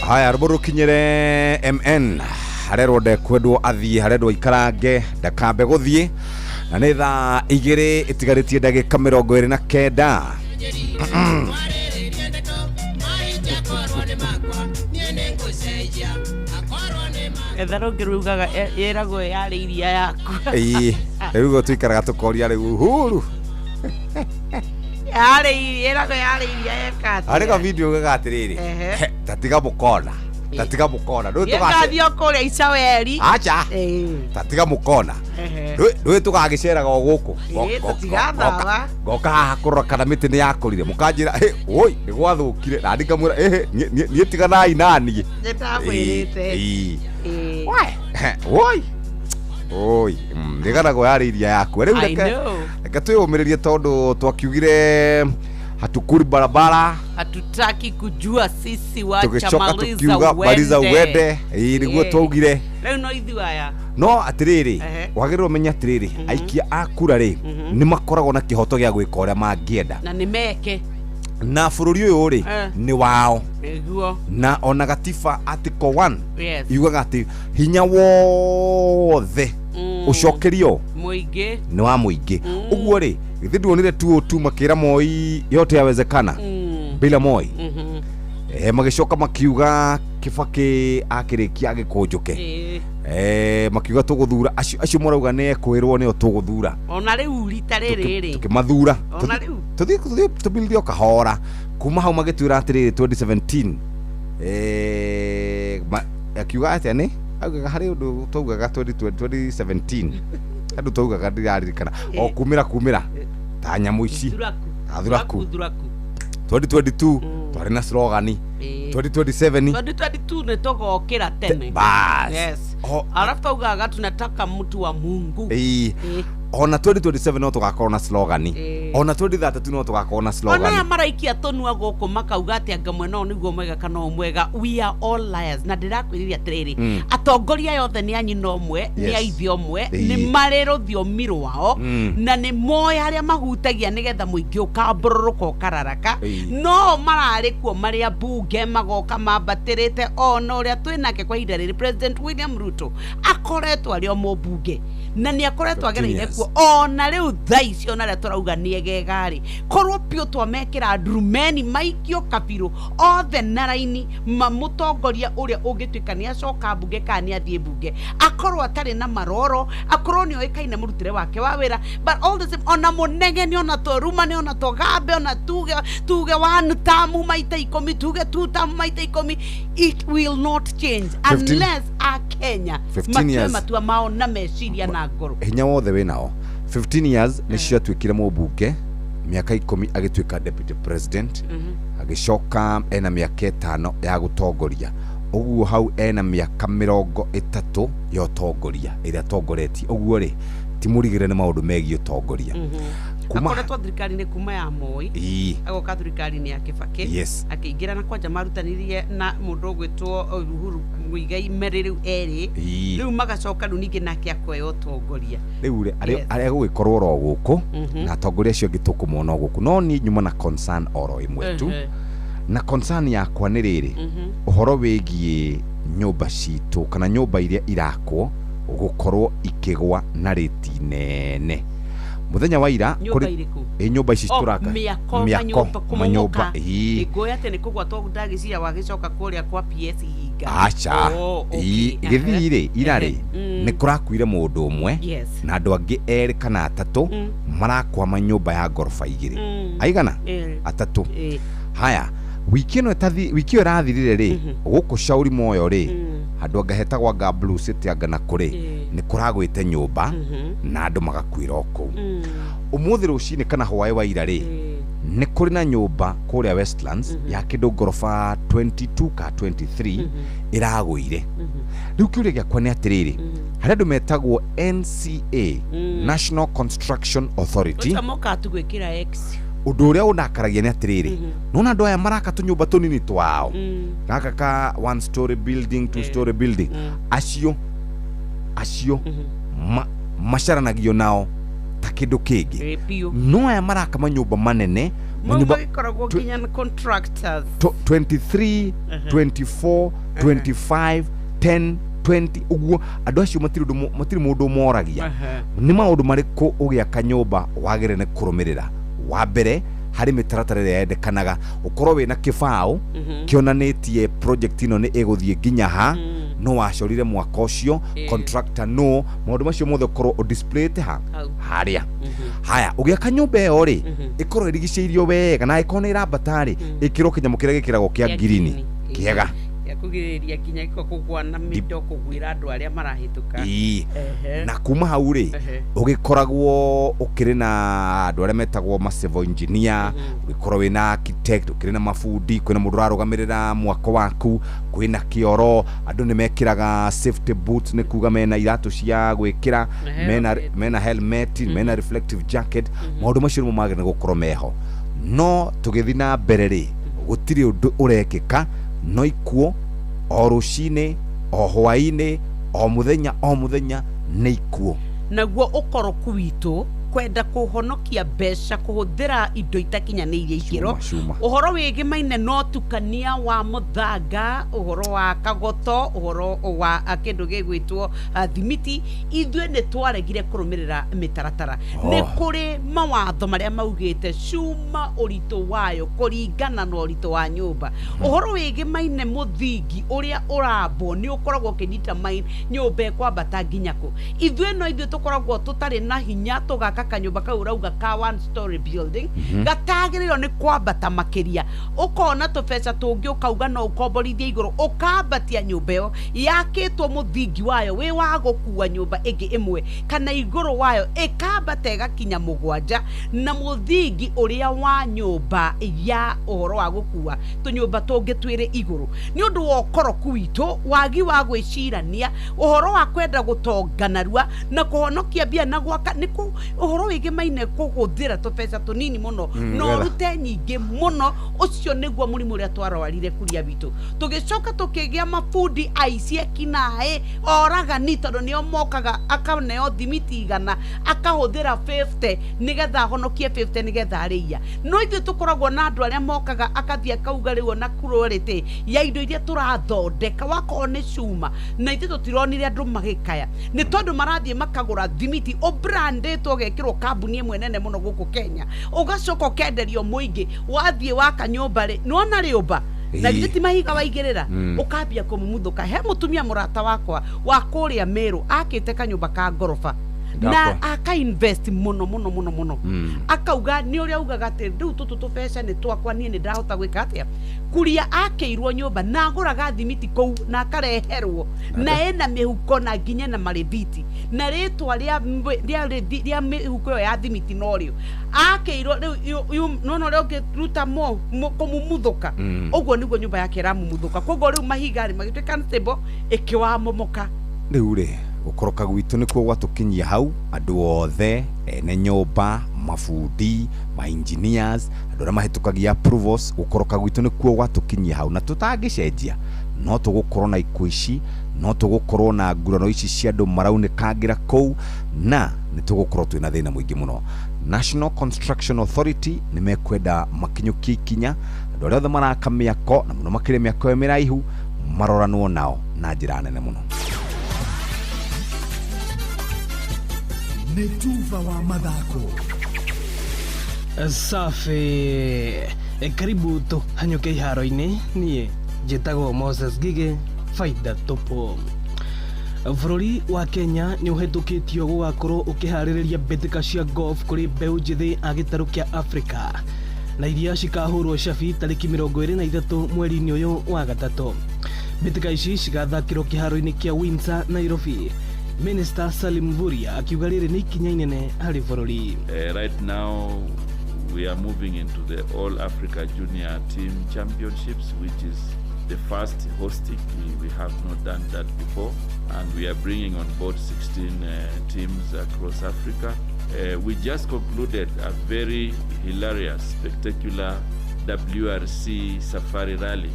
Haya ruburu kinyere MN harero de kwedwo athie harero ikarange ndakambe guthie na nĩ thaa 2 itigarĩtie ndagĩka 29. Etharo ngirugaga yeragwo yarĩ iria yaku. Rĩu go tuikaraga tukoria rĩu Uhuru. Yeragwo yarĩ iria yakati. Arĩga video gagatĩrĩrĩ. Tatiga mũkona. Tatiga mũkona. Rĩu tugathio kũrĩa Icaweri. Acha. Tatiga mũkona. Rĩu tugagĩceraga gũkũ. Tatigathaga. Goka haha kũrora kana mĩtĩ nĩ yakũrire. Mũkanjĩra oi nĩ gwathũkire na ndikamwĩra niĩ tiganai naniĩ. Nĩndamwĩrĩte. Oi. Oi, nĩgaragwo yarĩ iria yaku. Rĩu reke twĩyũmĩrĩrie tondũ twakiugire hatukuri barabara, hatutaki kujua sisi wacha wende nĩguo twaugire. Rĩu no ithuaya no atĩrĩrĩ wagĩrĩirwo menya atĩrĩrĩ aikia a kura rĩ nĩ makoragwo na kĩhoto gĩa gwĩka ũrĩa mangĩenda na nĩ meke na bũrũri ũyũ rĩ nĩ wao na ona gatiba article 1 yugaga atĩ hinya wothe ucokerio muingi ni wa muingi uguo ri githindwonire 202 makira Moi yote yawezekana bila Moi magicoka makiuga Kibaki akirikia agikunjuke makiuga tuguthura acio morauga ne kwirwo ne tuguthura ona riu rita riri tukimathura tuthie tubildio kahora kuma hau magitwira atiriri 2017 akiuga atĩa ni augaga hari undu twaugaga 2017 andu twaugaga ndirarikana o kumira ta nyamu ici athuraku 2022 twari na slogan 2022 nitogokira tene yes alafu twaugaga tunataka mtu wa Mungu ona 2027 no tugakorwo na slogan ona 2033 no tugakorwo na slogan ona maraikia tonua goko makauga ati angamwe no niguo mwega kana omwega we are all liars na ndirakwiriria atiriri atongoria yothe ni anyina omwe ni aithi omwe ni marero thiomi rwao na ni moya aria mahutagia nigetha muingi ukambururuka ukararaka no marari kuo maria bunge magoka mambatirite ona uria twinake kwa ihinda riri President William Ruto akoretwo ari o mubunge na ni akoretwo agereire kuo ona riu thaici ona ria turauga ni egegari korwo pio twamekira ndurumeni maikio kabiru othe naraini mamutongoria uria ungituika ni acoka bunge kani athie bunge akorwo atari na maroro akorwo ni oikaine murutire wake wa wira but all the same ona munege ni ona toruma ni ona togambe ona tuge one tamu maita 10 tuge 2 tamu maita 10 it will not change unless a Kenya matua mao na meciria na ngoro hinya wothe winao 15 years nicio twikire mubunge miaka 10 agituika deputy president agicoka ena miaka 5 ya gutongoria uguo hau ena miaka 30 ya utongoria iria tongoretie uguo ri timurigire ni maundu megi utongoria akoretwo thirikari-inĩ kuma ya Moi agoka thirikari-inĩ ya Kibaki akĩingĩra na kwanja marutanirie na mũndũ ũgwĩtwo Uhuru Muigai Merĩrĩu erĩ rĩu magacoka rĩu ningĩ nake akoya ũtongoria rĩu arĩa gũgĩkorwo ro gũkũ na atongoria acio angĩ tũkũmona gũkũ no ni nyuma na concern oro ĩmwe tu na concern yakwa nĩ rĩrĩ ũhoro wĩgiĩ nyũmba citũ kana nyũmba iria irakwo gũkorwo ikĩgwa na rĩti nene muthenya wa ira nyumba ici turaka miako manyumba igoya tene kugwa to ndagiciria wagicoka kuria kwa PS hinga acha githire irari ni kurakuire mundu umwe na andu angi eri kana atatu marakwa manyumba ya gorofa igiri aigana atatu haya wiki ino irathirire ri guku shauri moyo ri andu angahetagwa nga Blue City angana kuri ni kuragwite nyumba na andu magakwira oku umuthi rucini kana hwae wa ira ri ni kuri na nyumba kuria Westlands ya kindu gorofa 22 ka 23 iragwire riu kiuria giakwa ni atiriri hari andu metagwo NCA National Construction Authority utamoka tugwikira X undu uria unakaragia ni atiriri nona andu aya maraka tunyumba tunini twao gaka ka 1 story building 2 story building acio macaranagio nao ta kindu kingi no aya marakama nyumba manene nyumba ikoragwo nginya contractors 23 24 25 10 20 uguo andu acio matiri mundu moragia ni maundu mariku ugiaka nyumba wagire ne kurumirira wa mbere hari mitaratara ĩrĩa yendekanaga ukorwo wina kibao kionanitie project ino ni iguthie nginya ha no wacorire mwaka ucio contractor no maundu macio mothe ukorwo displayed ha haria haya ugiaka nyumba ĩyo ri ikorwo irigicĩirio wega na ikona irabatari ikiro kinyamo kiria gikiragwo kia green kiega kugiriria kinya kugwa na mido kugwira andu aria marahituka na kuma hau ri ugikoragwo ukiri na andu aria metagwo civil engineer ugikorwo wina architect ukiri na mafundi kwina mundu rarugamirira mwako waku kwina kioro andu ni mekiraga safety boots ni kuga mena iratu cia gwikira mena helmet mena reflective jacket maundu macio magire gukorwo meho no tugithi na mbere ri gutiri undu urekika no ikuo o rucine o hwaine o muthenya nĩ ikuo naguo ukoroku witu kwenda kuhonokia mbeca kuhuthira indo itakinyanĩirie ikĩro uhoro wigimaine no tukania wa muthanga uhoro wa kagoto uhoro wa kindu gigwitwo thimiti ithue ni twaregire kurumirira mitaratara ni kuri mawatho maria maugite cuma urito wayo kuringana na urito wa nyumba uhoro wigimaine muthingi uria urabo ni ukoragwo kinita main nyumba kwambata nginyako ithue no ithue tukoragwo tutari na hinya tugaka kanyumba kau rauga ka 1 story building gatagiriro ni kwambata makiria ukona tubesa tungi ukauga no ukomborithia iguru ukambatia nyumba yo yakitwo muthingi wayo wi wa gukua nyumba ingi imwe kana iguru wayo ikambata igakinya mugwanja na muthingi uria wa nyumba ya uhoro wa gukua tunyumba tungi twire iguru ni undu wa ukoroku witu wagi wa gwicirania uhoro wa kwenda gutonganarua na kuhonokia bia na gwaka niku uhoro wigimaine kuguthira tubesa tunini muno no rute nyingi muno ucio niguo murimu uria twarwarire kuria bitu tugicoka tukigia mafundi aicie kinae oragani tondu nio mokaga akaneo thimiti igana akahuthira 50 nigetha honokie 50 nigetha aria no ithu tukoragwo na andu aria mokaga akathia kauga riu na kurorete ya indo iria turathondeka wakone cuma na ithu tutironire andu magikaya ni tondu marathie makagura thimiti o brandetwo gekirwo kambuni imwe nene muno guku Kenya ugacoka kenderio muingi wathie waka nyumba ri nona riumba na giti mahiga waigirira ukambia kumumuthuka he mutumia murata wakwa wa kuria Meru akite kanyumba ka ngorofa na aka invest muno akauga ni uria ugaga ati riu tutu tubesha ni twakwa nie ni ndahota gwika atia kuria akeirwo nyumba na aguraga thimiti kou na akareherwo na ena mihuko na nginya na maribiti na ritwa ria mihuko ya thimiti no rio akeirwo riu nono rio ngiruta kumumuthuka uguo niguo nyumba yake ramumuthuka koguo riu mahiga ri magitwika stable ikiwamomoka riu ri ukoroka gwitu nikuo gwatukinyia hau andu othe ene nyumba mafundi ma engineers andu aria mahitukagia approvals ukoroka gwitu nikuo gwatukinyia hau na tutangicenjia no tugukorwo na ikuo ici no tugukorwo na ngurano ici cia andu maraunekangira kou na nitugukorwo twina thina muingi muno National Construction Authority nimekwenda makinyukia ikinya andu aria othe maraka miako na muno makire miako ya miraihu maroranwo nao na njira nene muno Netuva wa mathako safi karibu tu hanyuke iharo-ini nie njitagwo Moses Gige faida topo bururi wa Kenya ni uhetukitio gugakorwo ukihaririria mbitika cia golf kuri mbeu njithi agitaru kia Africa na iria cikahurwo cabi tariki 23 mweri-ini uyu wa gatatu mbitika ici cigathakirwo kiharo-ini kia Windsor Nairobi Minister Salim Mvurya akiuga riri ni ikinya inene hari bururi. Right now we are moving into the All Africa Junior Team Championships, which is the first hosting. We have not done that before, and we are bringing on board 16 teams across Africa. We just concluded a very hilarious, spectacular WRC Safari Rally.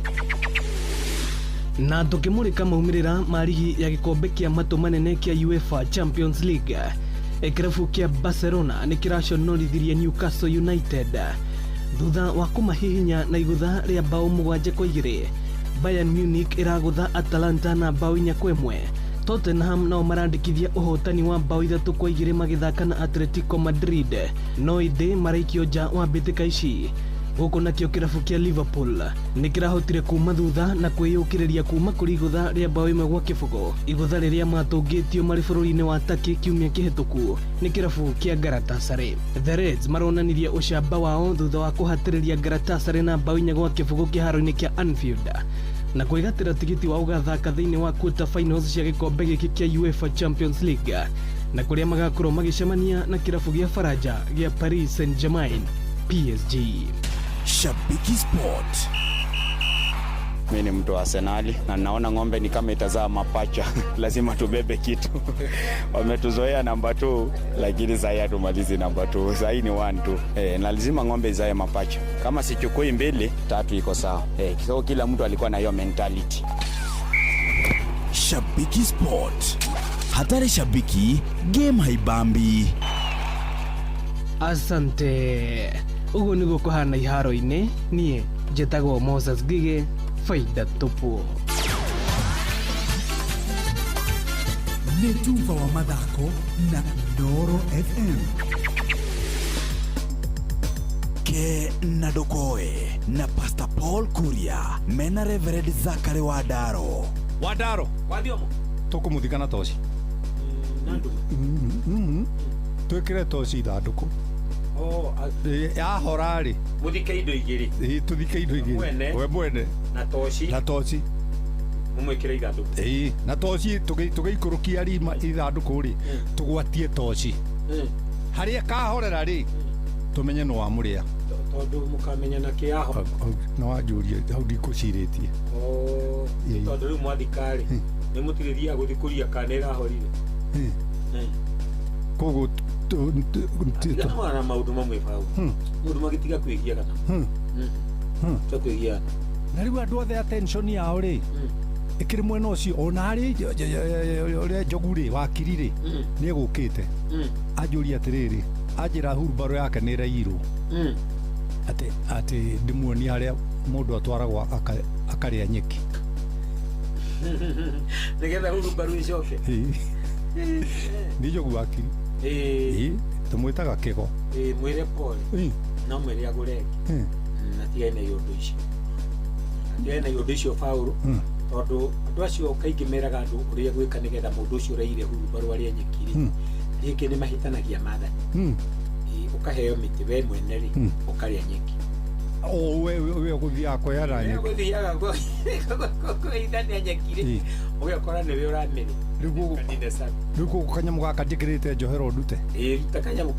Na tukimurika maumirira marigi ya gikombe kia matu manene kia UEFA Champions League kirabu kia Barcelona ni kiraconorithirie Newcastle United thutha wa kumahihinya na igutha ria bao 7-2. Bayern Munich iragutha Atalanta na bao 4-1. Tottenham nao marandikithia uhotani wa bao 3-2 magithaka na Atletico Madrid, no inde maraikio nja wa mbitika ici. Guko nakio kirabu kia Liverpool ni kirahotire kuma thutha na kwiyukiriria kuma kuri igutha ria bao 1-0. Igutha riria matungitio mari bururi-ini wa Turkey kiumia kihituku ni kirabu kia Galatasaray. The Reds maronanirie ucamba wao thutha wa kuhatiriria Galatasaray na bao 4-0 kiharo-ini kia Anfield na kwigatira tigiti wa ugathaka thiini wa quarter finals cia gikombe giki kia UEFA Champions League na kuria magakorwo magicemania na kirabu gia Faraja gia Paris Saint-Germain PSG. Shabiki Sport. Mimi ni mtu wa Arsenal na naona ng'ombe ni kama itazaa mapacha. Lazima tubebe kitu. Wametuzoea namba 2 lakini sasa hatumalizi namba 2. Sasa ni 1-2. Na lazima ng'ombe izae mapacha. Kama sichukui 2, 3 iko sawa. So kila mtu alikuwa na hiyo mentality. Shabiki Sport. Hatari shabiki, game haibambi. Asante. Ugo niguo kuhana iharo-ini nie njitagwo Moses Gige, faida tupu. Nĩ Tuva wa mathako na Ndoro FM. Ke Nadokoe na Pastor Paul Kuria mena Reverend Zakari Wadaro. Wadiomo tukumuthikana toci nandu twikire toci ithanduku yahora ri muthike indo igiri tuthike indo igiri we mwene na toci mumwikire ithanduku na toci tugiikurukia rima ithanduku ri tugwatie toci haria kahorera ri tumenye no wa muria tondu mukamenya na kiaho no wanjuria hau ndikuciritie tondu riu mwathikari ni mutiriria guthikuria kana irahorire koguo na maundu mamwe bau mundu magitiga kwigia kana tukwigia na riu andu othe attention yao ri ikiri mwena ucio ona ri ore njoguri wakiri ri ni egukite anjuria atiriri anjira hurubaro yake ni rairo ati ndimuonia haria mundu atwaragwa akaria nyeki nigetha hurubaro icoke ni njogu wakiri tumwitaga kigo mwire pole no mwire agureki na tiene yundu icio tiene yundu icio Paulo tondu andu acio kaingi meraga andu uria gwika nigetha mundu ucio raire hurubaro aria nyekiri ringi ni mahitanagia mathani ukaheo miti we mwene ri ukaria nyeki we guthia koyara nyeki guthiaga kuithania nyekiri ugakora niwe uramiri rigu kanyamu gaka njikirite njohero ndute takanyamu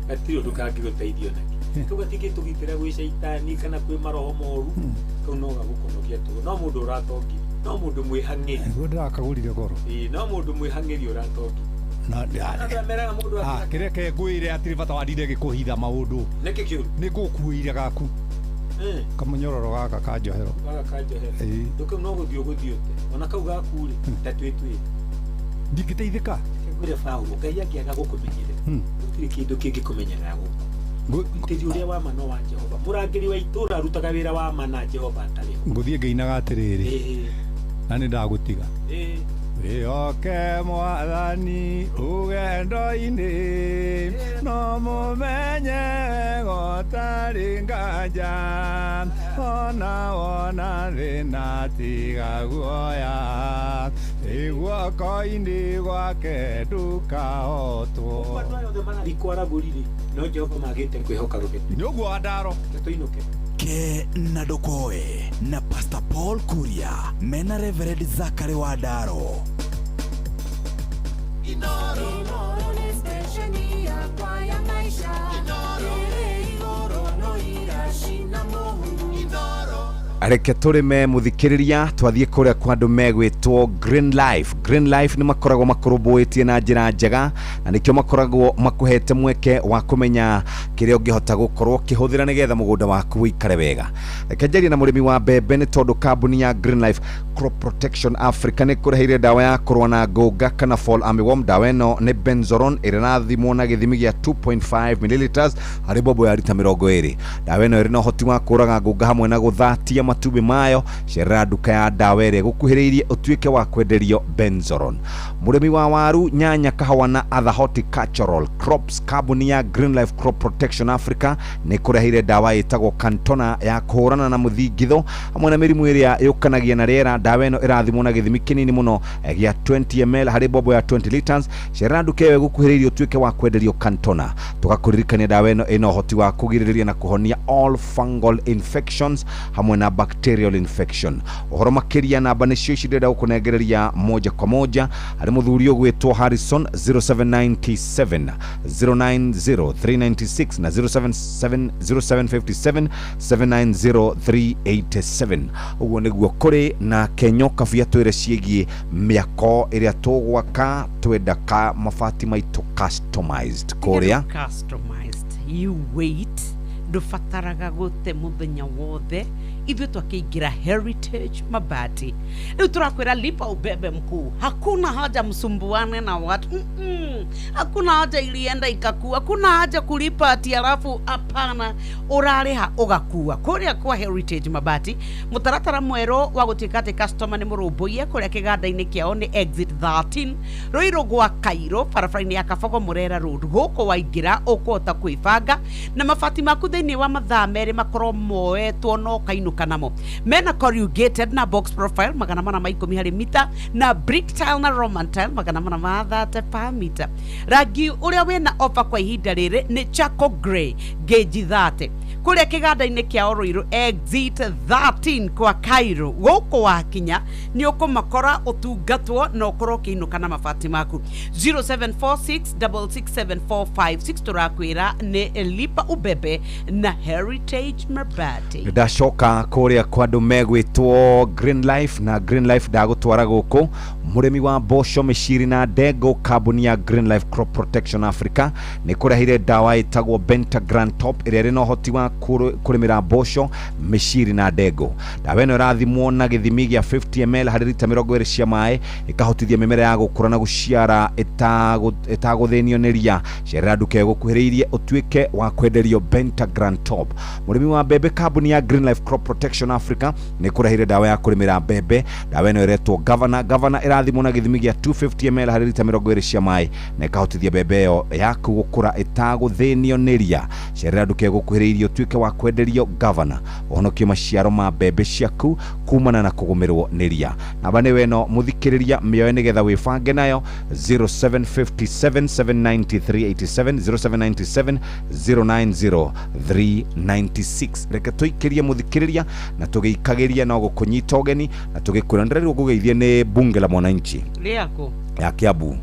gatiro ndukangiguteithio naki tugatige tugitira gwi shaitani kana kwi maroho moru kau no gagukonokia tu no mundu uratongi no mundu mwihang'iri ndakagurire goro no mundu mwihang'iri uratongi kireke ngwire atiri bata wadire gikuhitha maundu ni gukuire gaku kamunyororo gaka kanjohero nduka no guthio guthiote ona kau gaku ri tatwitwi ndingiteithika ngure Paulo ngai akiaga gukumenyere gutiri kindu kingi kumenyera tiri uria wa mano wa Jehova murangiri wa itura arutaga wira wa mana Jehova atari nguthie ngeinaga atiriri na ni ndagutiga Oke mwathani ugendo-ini no mumenye gotari nganja ona thina tiga guoya iguoko-ini gwake ndukahotwo ikwaragurire no Jehova magite kwihoka rugete ni uguo Wadaro tuinuke Ke Nadokoe na Pastor Paul Kuria mena Reverend Zakari Wadaro. Inoro ni stesheni ya kwa ya maisha. Inoro no irashina Mungu. areke turime muthikiriria twathie kuria kwa andu megwitwo Green Life ni makoragwo makurumbuitie na njira njega na nikio makoragwo makuhete mweke wa kumenya kiria ungihota gukorwo kihuthira nigetha mugunda waku wikare wega. Reke njarie na murimi wa mbembe ni tondu kambuni ya Green Life Crop Protection Africa ni kureheire dawa ya kurwa na ngũnga kana fall armyworm. Dawa ino ni benzoron iranathimwo na githimi gia 2.5 ml hari bobo ya lita 20. Dawa ino iri na uhoti wa kuraga ngũnga hamwe na guthatia matumbĩ mayo. Cerera nduka ya dawa ĩrĩa gũkuhĩrĩirie ũtuĩke wa kwenderio benzoron. Mũrĩmi wa waru, nyanya, kahawa na other horticultural crops, kambuni ya Green Life Crop Protection Africa nĩ kũreheire dawa ĩtagwo Cantona ya kũhũrana na mũthingitho hamwe na mĩrimũ ĩrĩa yũkanagia na rĩera. Dawa ĩno ĩrathimwo na gĩthimi kĩnini mũno gĩa 20 ml harĩ bobo ya 20 liters. Cerera nduka ĩyo gũkuhĩrĩirie ũtuĩke wa kwenderio Cantona. Tũgakũririkania dawa ĩno ĩna ũhoti wa kũgirĩrĩria na kũhonia all fungal infections hamwe na bacterial infection. Ũhoro makĩria namba nĩcio ici ndĩrenda gũkũnengereria moja kwa moja harĩ mũthuri ũgwĩtwo Harrison 0797 090 396 na 0757 790 387. Ũguo nĩguo kũrĩ na kenyoka bia twĩre ciĩgiĩ mĩako ĩrĩa tũgwaka twenda ka mabati maitũ customized kũrĩa customized. You wait, ndubataraga gũte mũthenya wothe ithuĩ twakĩingĩra Heritage Mabati. Rĩu tũrakwĩra lipa ubebe mkuu, hakuna haja msumbuane na watu. Hakuna haja ilienda ikakua, hakuna haja kulipa ati alafu hapana, ũrarĩha ũgakua. Kũrĩa kwa Heritage Mabati mũtaratara mwerũ wa gũtuĩka atĩ customer nĩ mũrũmbũiye kũrĩa kĩganda-inĩ kĩao nĩ exit 13 Rũirũ gwa Kairũ barabara-inĩ ya Kabogo Murera Road. Gũkũ waingĩra ũkũhota kwĩbanga na mabati maku thĩinĩ wa mathaa merĩ makorwo moetwo no kainũka namo. Mena corrugated na box profile 410 harĩ mita na brick tile na roman tile 430 per mita. Rangi ũrĩa wĩna offer kwa ihinda rĩrĩ nĩ charcoal grey gauge 30 kũrĩa kĩganda-inĩ kĩa Rũirũ exit 13 kwa Kairũ. Gũkũ wakinya nĩ ũkũmakora ũtungatwo na ũkorwo ũkĩinũka na mabati maku. 0746667456 tũrakwĩra nĩ lipa ubebe na Heritage Mabati. Ndacoka kũrĩa kwa andũ megwĩtwo Green Life na Green Life ndagũtwara gũkũ mũrĩmi wa mboco, mĩciri na ndengũ. Kambuni ya Green Life Crop Protection Africa nĩ kũreheire dawa ĩtagwo Bentagran Top ĩrĩa ĩrĩ na ũhoti wa kũrĩmĩra mboco, mĩciri na ndengũ. Dawa ĩno ĩrathimwo na gĩthimi gĩa 50 ml harĩ lita 20 cia maĩ, ĩkahotithia mĩmera ya gũkũra na gũciara ĩtagũthĩnio nĩ ria. Cerera nduka ĩgũkuhĩrĩirie ũtuĩke wa kwenderio Bentagran Top. Mũrĩmi wa mbembe, kambuni ya Green Life Crop Protection Africa nĩ kũreheire dawa ya kũrĩmĩra mbembe. Dawa ĩno ĩretwo Governor ĩrathimwo na gĩthimi gĩa 250 ml harĩ lita 20 cia maĩ na ĩkahotithia mbembe ĩyo yaku gũkũra ĩtagũthĩnio nĩ ria. Cerera nduka ĩgũkuhĩrĩirie ũtuĩke wa kwenderio Governor, ũhonokie maciaro ma mbembe ciaku kumana na kũgũmĩrwo nĩ ria. Namba nĩ weno mũthikĩrĩria mĩoe nĩgetha wĩbange nayo 0757 79387 0797 090 396. Reke tũikĩrie mũthikĩrĩria na tũgĩikagĩria no gũkũnyita ũgeni na tũgĩkwĩra ndĩrerwo gũgeithie nĩ bunge la mwananchi rĩako ya Kiambu.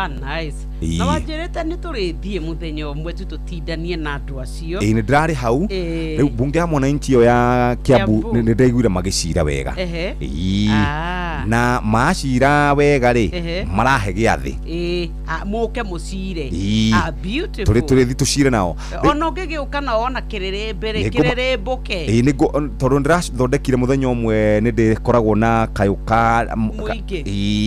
Nice. Na wanjĩrĩte nĩ tũrĩthiĩ mũthenya ũmwe tũtindanie na andũ acio. Nĩ ndĩrarĩ hau. Rĩu bunge ya mwananchi yo ya Kiambu nĩ ndĩraiguire magĩcira wega. Na macira wega rĩ marahe gĩathĩ. Mũke mũcire. Beautiful. Tũrĩthi tũcire nao. Ona ũngĩgĩũka na ona kĩrĩrĩ mbũke. Tondũ ndĩrathondekire mũthenya ũmwe nĩ ndĩkoragwo na kayũka mũingĩ.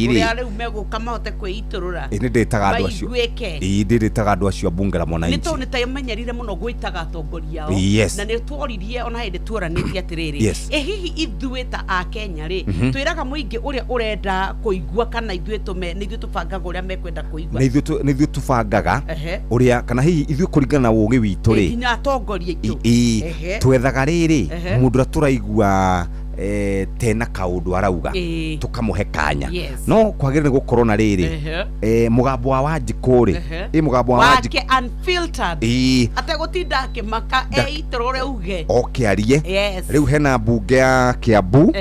Ũrĩa rĩu megũka mahote kwĩitũrũra. Nĩ ndĩtaga andũ acio. Ndĩtaga andũ acio bunge la mwananchi. Nĩ tondũ nĩ tamenyerire mũno gwĩtaga atongoria ao. Na nĩ tworirie ona hĩndĩ tuoranĩtie atĩrĩrĩ. Hihi ithuĩ ta a Kenya rĩ twĩraga mũingĩ ũrĩa ũrenda kũigua kana ithuĩ nĩ ithuĩ tũbangaga ũrĩa mekwenda kũigua. Nĩ ithuĩ tũbangaga ũrĩa kana hihi ithuĩ kũringana na ũgĩ witũ rĩ. Nginya atongoria aitũ. Twethaga rĩrĩ mũndũ ũrĩa tũraigua tena kaundu arauga tukamuhe kanya no kwagire gukorwo na riri mugambo wa Wanjiku ri mugambo wa Wanjiku unfiltered ate gutinda akimaka itorore uge okiarie riu hena bunge ya Kiambu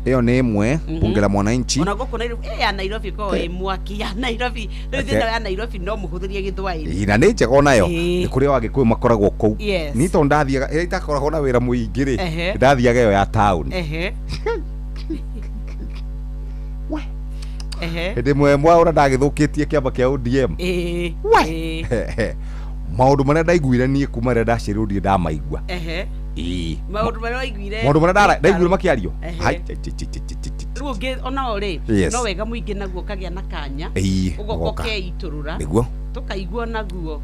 iyo ni imwe bunge la mwananchi ona goko ya Nairobi ko mwaki ya Nairobi thina ya Nairobi no muhuthirie Githwairi ina ni njego nayo ni kuri Wagikuyu makoragwo kuu ni to ndathiaga itakoragwo na wira muingi ri ndathiaga iyo ya town Hĩndĩ mwe mwaũra ndagĩthũkĩtie kĩamba kĩa ODM. Maũndũ marĩa ndaiguire niĩ kuma rĩrĩa ndaciarirwo ndirĩ ndamaigua. Maũndũ marĩa waiguire. Maũndũ marĩa ndaiguire makĩario. Rĩu ũngĩ ona ũrĩ no wega mũingĩ naguo kagĩa na kanya. Ũgoka ũkeiturura. Nĩguo. Tukaigua naguo.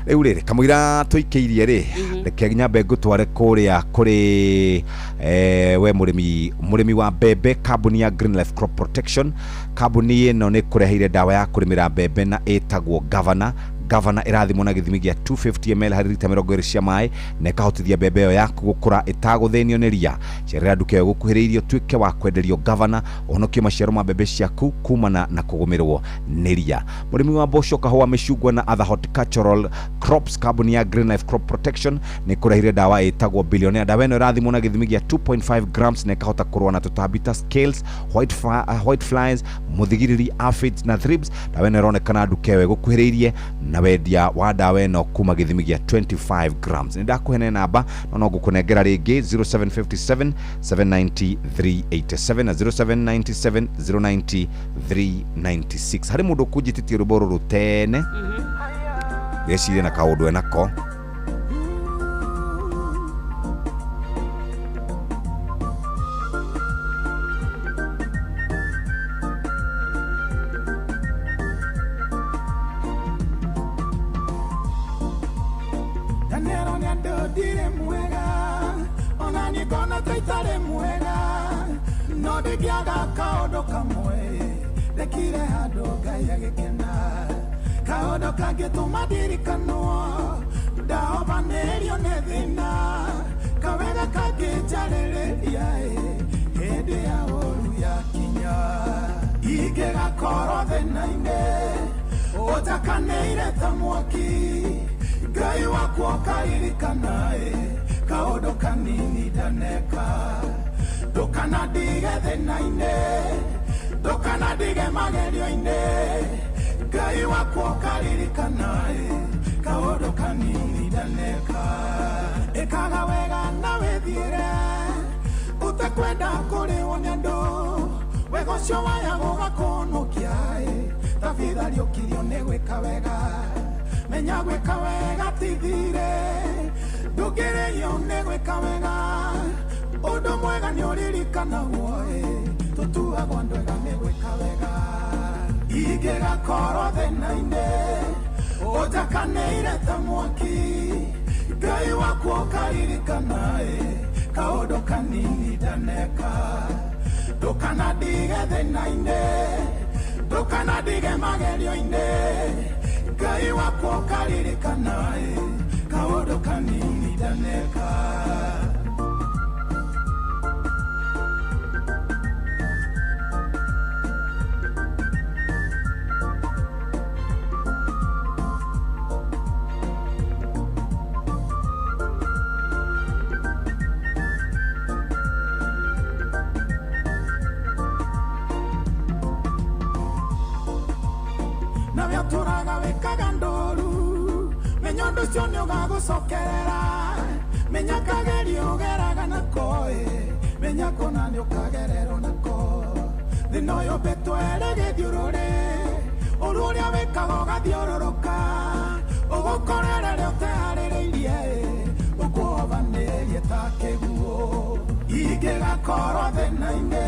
Rĩu rĩrĩ kamũira tũikĩirie rĩ reke nyambe ngũtware kũrĩa kũrĩ we mũrĩmi wa mbembe kambuni ya Green Life Crop Protection. Kambuni ĩno nĩ kũreheire ndawa ya kũrĩmĩra mbembe na ĩtagwo Governor ĩrathimwo na gĩthimi gĩa 250 ml harĩ lita 20 cia maĩ na ĩkahotithia mbembe ĩyo yaku gũkũra ĩtagũthĩnio nĩ ria. Cerera nduka ĩyo gũkuhĩrĩirio tuĩke wa kwenderio Governor ũhonokie maciaro ma mbembe ciaku kumana na kũgũmĩrwo nĩ ria. Mũrĩmi wa mboco, kahũa, mĩcungwa na other horticultural crops, kambuni ya Green Life Crop Protection nĩ kũrehire ndawa ĩtagwo Billionaire. Ndawa ĩno ĩrathimwo na gĩthimi gĩa 2.5 grams na ĩkahota kũrũa na tũtambi ta scales, white flies, mũthigiriri, aphids na thrips. Ndawa ĩno ĩronekana nduka ĩyo ĩgũkuhĩrĩirie na wendia wa ndawa ĩno kuma gĩthimi gĩa 25 grams. Nĩ ndakũhene namba no ngũkũnengera rĩngĩ 0757 790 387 na 0797 090 396. Harĩ mũndũ kũnjĩtĩtie rũboro rũtene gĩcirie na kaũndũ enako kaondo kangĩtũma ndirikanwo ndahobanĩrio nĩ thĩna kawega kangĩnjarĩrĩria hĩndĩ ya ũru yakinya ingĩgakorwo thĩna-inĩ ũtakanĩire ta mwaki Ngai wakwa ũkaririkana kaondo kanini ndaneka ndũkanandige thĩna-inĩ ndũkanandige magerio-inĩ Ngai wakwa ũkaririkana kaũndũ kanini ndaneka ĩkaga wega na wĩthiĩre ũtakwenda kũrĩo nĩ andũ wega ũcio waya gũgakũnũkia tafithari ũkirio nĩ gwĩka wega menya gwĩka wega ti thirĩ ndũngĩrĩrio nĩ gwĩka wega ũndũ mwega nĩ ũririkanagwo tũtuagwo andũ ega nĩ gwĩka wega ingĩgakorwo thĩna-inĩ ũtakanĩire ta mwaki Ngai wakwa ũkaririkana kaũndũ kanini ndaneka ndũkanandige thĩna-inĩ ndũkanandige magerio-inĩ Ngai wakwa ũkaririkana kaũndũ kanini ndaneka tũraga wĩkaga ndũru menya ũndũ ũcio nĩ ũgagũcokerera menya kagerio ũgeraga nako menya kũna nĩ ũkagererwo nako thĩna ũyũ mbĩtwere gĩthiũrũrĩ ũru ũrĩa wĩkaga ũgathiũrũrũka ũgũkorere rĩo ũteharĩrĩirie ũkũhobanĩrie ta kĩguũ ingĩgakorwo thĩna-inĩ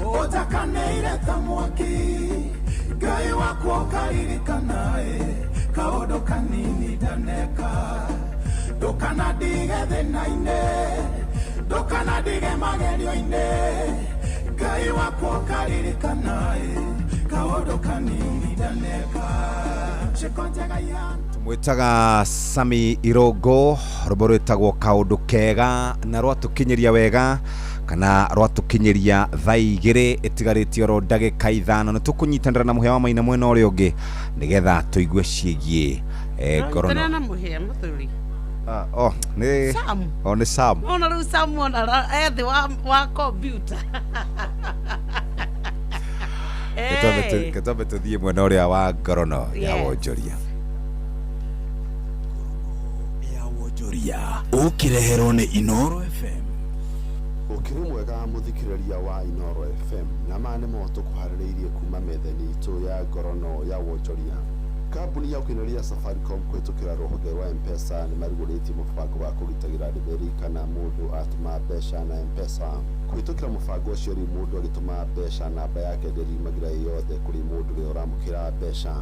ũtakanĩire ta mwaki Ngai wakwa ũkaririkana kaũndũ kanini ndaneka ndũkanandige thĩna-inĩ ndũkanandige magerio-inĩ Ngai wakwa ũkaririkana kaũndũ kanini ndaneka tumwĩtaga Sami Irongo rũmbo rwĩtagwo kaũndũ kega na rwatũkinyĩria wega kana rwatũkinyĩria thaa igĩrĩ ĩtigarĩtie oro ndagĩka ithano nĩ tũkũnyitanĩra na mũhĩa wa Maina mwena ũrĩa ũngĩ nĩgetha tũigue ciĩgiĩ ngorono na mũhĩa mũthuri nĩ Sam nĩ Sam ona rĩu Sam ona ethi wa computer Ketobe tũthiĩ mwena ũrĩa wa ngorono ya wonjoria ya wonjoria ũkĩreherwo nĩ Inooro FM ukiri mwega muthikiriria wa Inoro FM na mane moto kuhaririirie kuma metheni itu ya ngorono ya wonjoria. Kambuni ya ukinyaria Safaricom kwitukira ruhonge rwa M-Pesa ni maruguritie mubango wa kugitagira ndiberi kana mundu atuma mbeca na M-Pesa. Kwitukira mubango ucio ri mundu agituma mbeca namba yake ndirimagira yothe kuri mundu ri uramukira mbeca.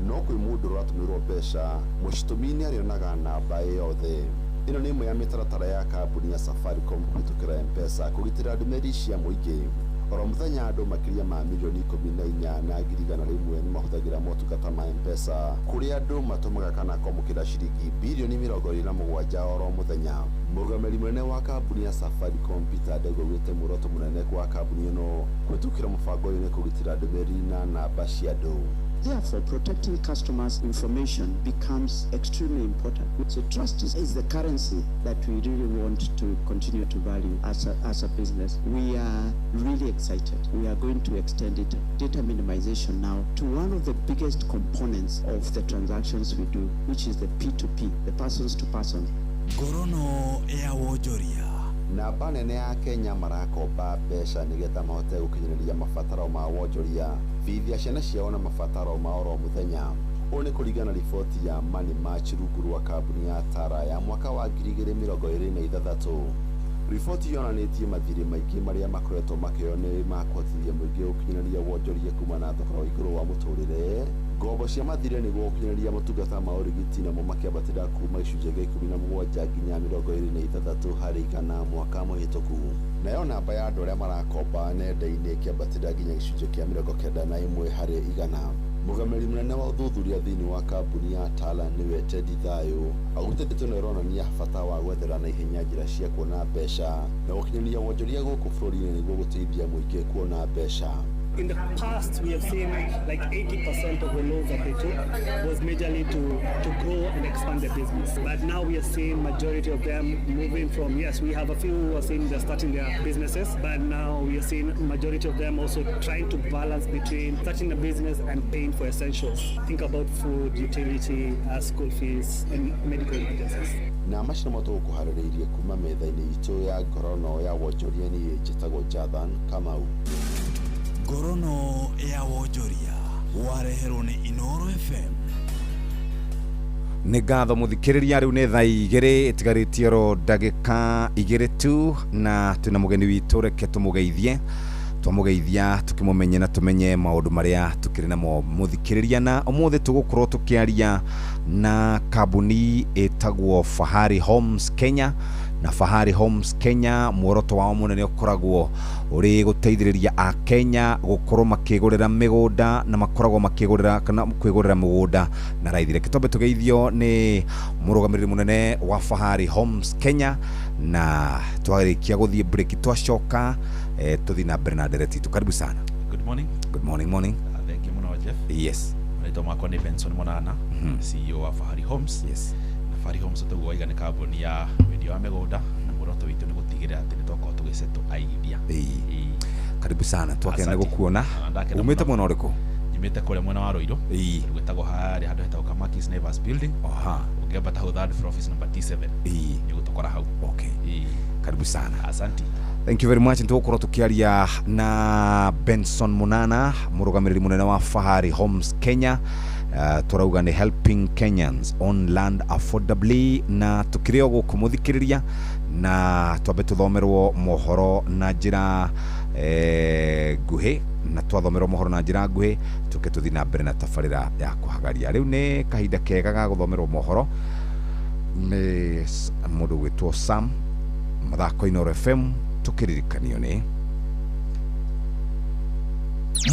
No kwi mundu uratumirwo mbeca mucitumini arionaga namba yothe. Ino ni imwe ya mitaratara ya kambuni ya Safaricom kwitukira M-Pesa kugitira ndimeri cia muingi. Oro muthenya andu makiria ma milioni 14 na ngirigana rimwe ni mahuthagira motungata ma M-Pesa kuri andu matumaga kana kwamukira ciringi bilioni 27 oro muthenya. Murugamiri munene wa kambuni ya Safaricom Peter Ndegwa wite muroto munene kwa kambuni ino kwitukira mubango uyu ni kugitira ndimeri na namba cia andu. Therefore, protecting customers' information becomes extremely important. So trust is the currency that we really want to continue to value as a business. We are really excited. We are going to extend it, data minimization now, to one of the biggest components of the transactions we do, which is the P2P, the persons to person. Ngorono ya wonjoria. Namba nene ya Kenya marakomba mbeca nigetha mahote gukinyiriria mabataro ma wonjoria. Bithia ciana ciao na mabataro ma oro muthenya. One kuringana riboti ya Money Match rungu rwa kambuni ya Tara ya mwaka wa 2026. Riboti yonanitie mathiri maingĩ marĩa makoretwo makĩoyo nĩ makwatithia mũingĩ ũkinyĩria wonjoria kuma na thogora igũrũ wa mũtũrĩre. Ngombo cia mathirĩ nĩguo gũkinyĩria motungata ma ũrigiti namo makĩambatĩra kuma gĩcunjĩ gĩa 17 nginya 26 harĩ igana mwaka mũhĩtũku. Nayo namba ya andũ arĩa marakomba nenda-inĩ ĩkĩambatĩra nginya gĩcunjĩ kĩa 91 harĩ igana. Mugameri munene wa uthuthuria thiini wa kambuni ya Tala niwe Teddy Thayo agutĩte no ironania bata wa gwethera na ihenya njĩra cia kuona mbeca na gũkinyĩria wonjoria gũkũ bũrũri-inĩ nĩguo gũteithia mũingĩ kuona mbeca. In the past, we have seen like 80% of the loans that they took was majorly to grow and expand their business. But now we are seeing majority of them moving from, yes, we have a few who are saying they're starting their businesses, but now we are seeing majority of them also trying to balance between starting a business and paying for essentials. Think about food, utility, school fees, and medical emergencies. Na macina moto kuharĩrĩirie kuma metha-inĩ itũ ya ngorono ya wonjoria ni njĩtagwo Jathan Kamau. Ngorono ya wonjoria wareherwo nĩ Inoro FM. Nĩ ngatho mũthikĩrĩria, rĩu nĩ thaa 2 ĩtigarĩtie ro ndagĩka 2 tu na twĩna mũgeni witũ, reke tũmũgeithie twamũgeithia tukĩmũmenye na tũmenye maũndũ marĩa tũkĩrĩ namo mũthikĩrĩria. Na ũmũthĩ tũgũkorwo tũkĩaria na kambuni ĩtagwo Fahari Homes Kenya. Na Fahari Homes Kenya muoroto wao munene ukoragwo uri guteithĩrĩria a Kenya gukorwo makĩgũrĩra mĩgũnda na makoragwo makĩgũrĩra kana kwĩgũrĩra mĩgũnda na raithi. Reke twambe tũgeithio nĩ mũrũgamĩrĩri munene wa Fahari Homes Kenya, na twarĩkia gũthiĩ break twacoka tuthi na mbere na ndereti itu. Karibu sana. Good morning. Good morning. Morning. Thank you muno Jeff. Yes. Naitwa mwako ni Benson Monana, CEO wa Fahari Homes. Yes. Fahari Homes tuguoiga ni kambuni ya wendia wa mĩgũnda na muoroto witũ nĩ gũtigĩrĩra atĩ nĩ twakorwo tũgĩcetũ aigithia. Karibu sana, twakena gũkuona. Umĩte mwena ũrĩkũ? Nyumĩte kũrĩa mwena wa Rũirũ. Gwĩtagwo harĩa handũ hetagwo Kamakis Naivas Building. Ũngĩambata hau third floor office number T7 nĩ gũtũkora hau. Okay. Karibu sana. Asante. Thank you very much. Ntugukorwo tukiaria na Benson Munana, murugamiriri munene wa Fahari Homes Kenya. Turauga ni helping Kenyans own land affordably, na tukirio gukumuthikiriria na twambe tuthomerwo mohoro na njira nguhi, na twathomerwo mohoro na njira nguhi tuke tuthi na mbere na tabarira ya kuhagaria. Riu ni kahinda kega ga guthomerwo mohoro ni mundu gwitwo Sam mathako Inoro FM tukiririkanio ni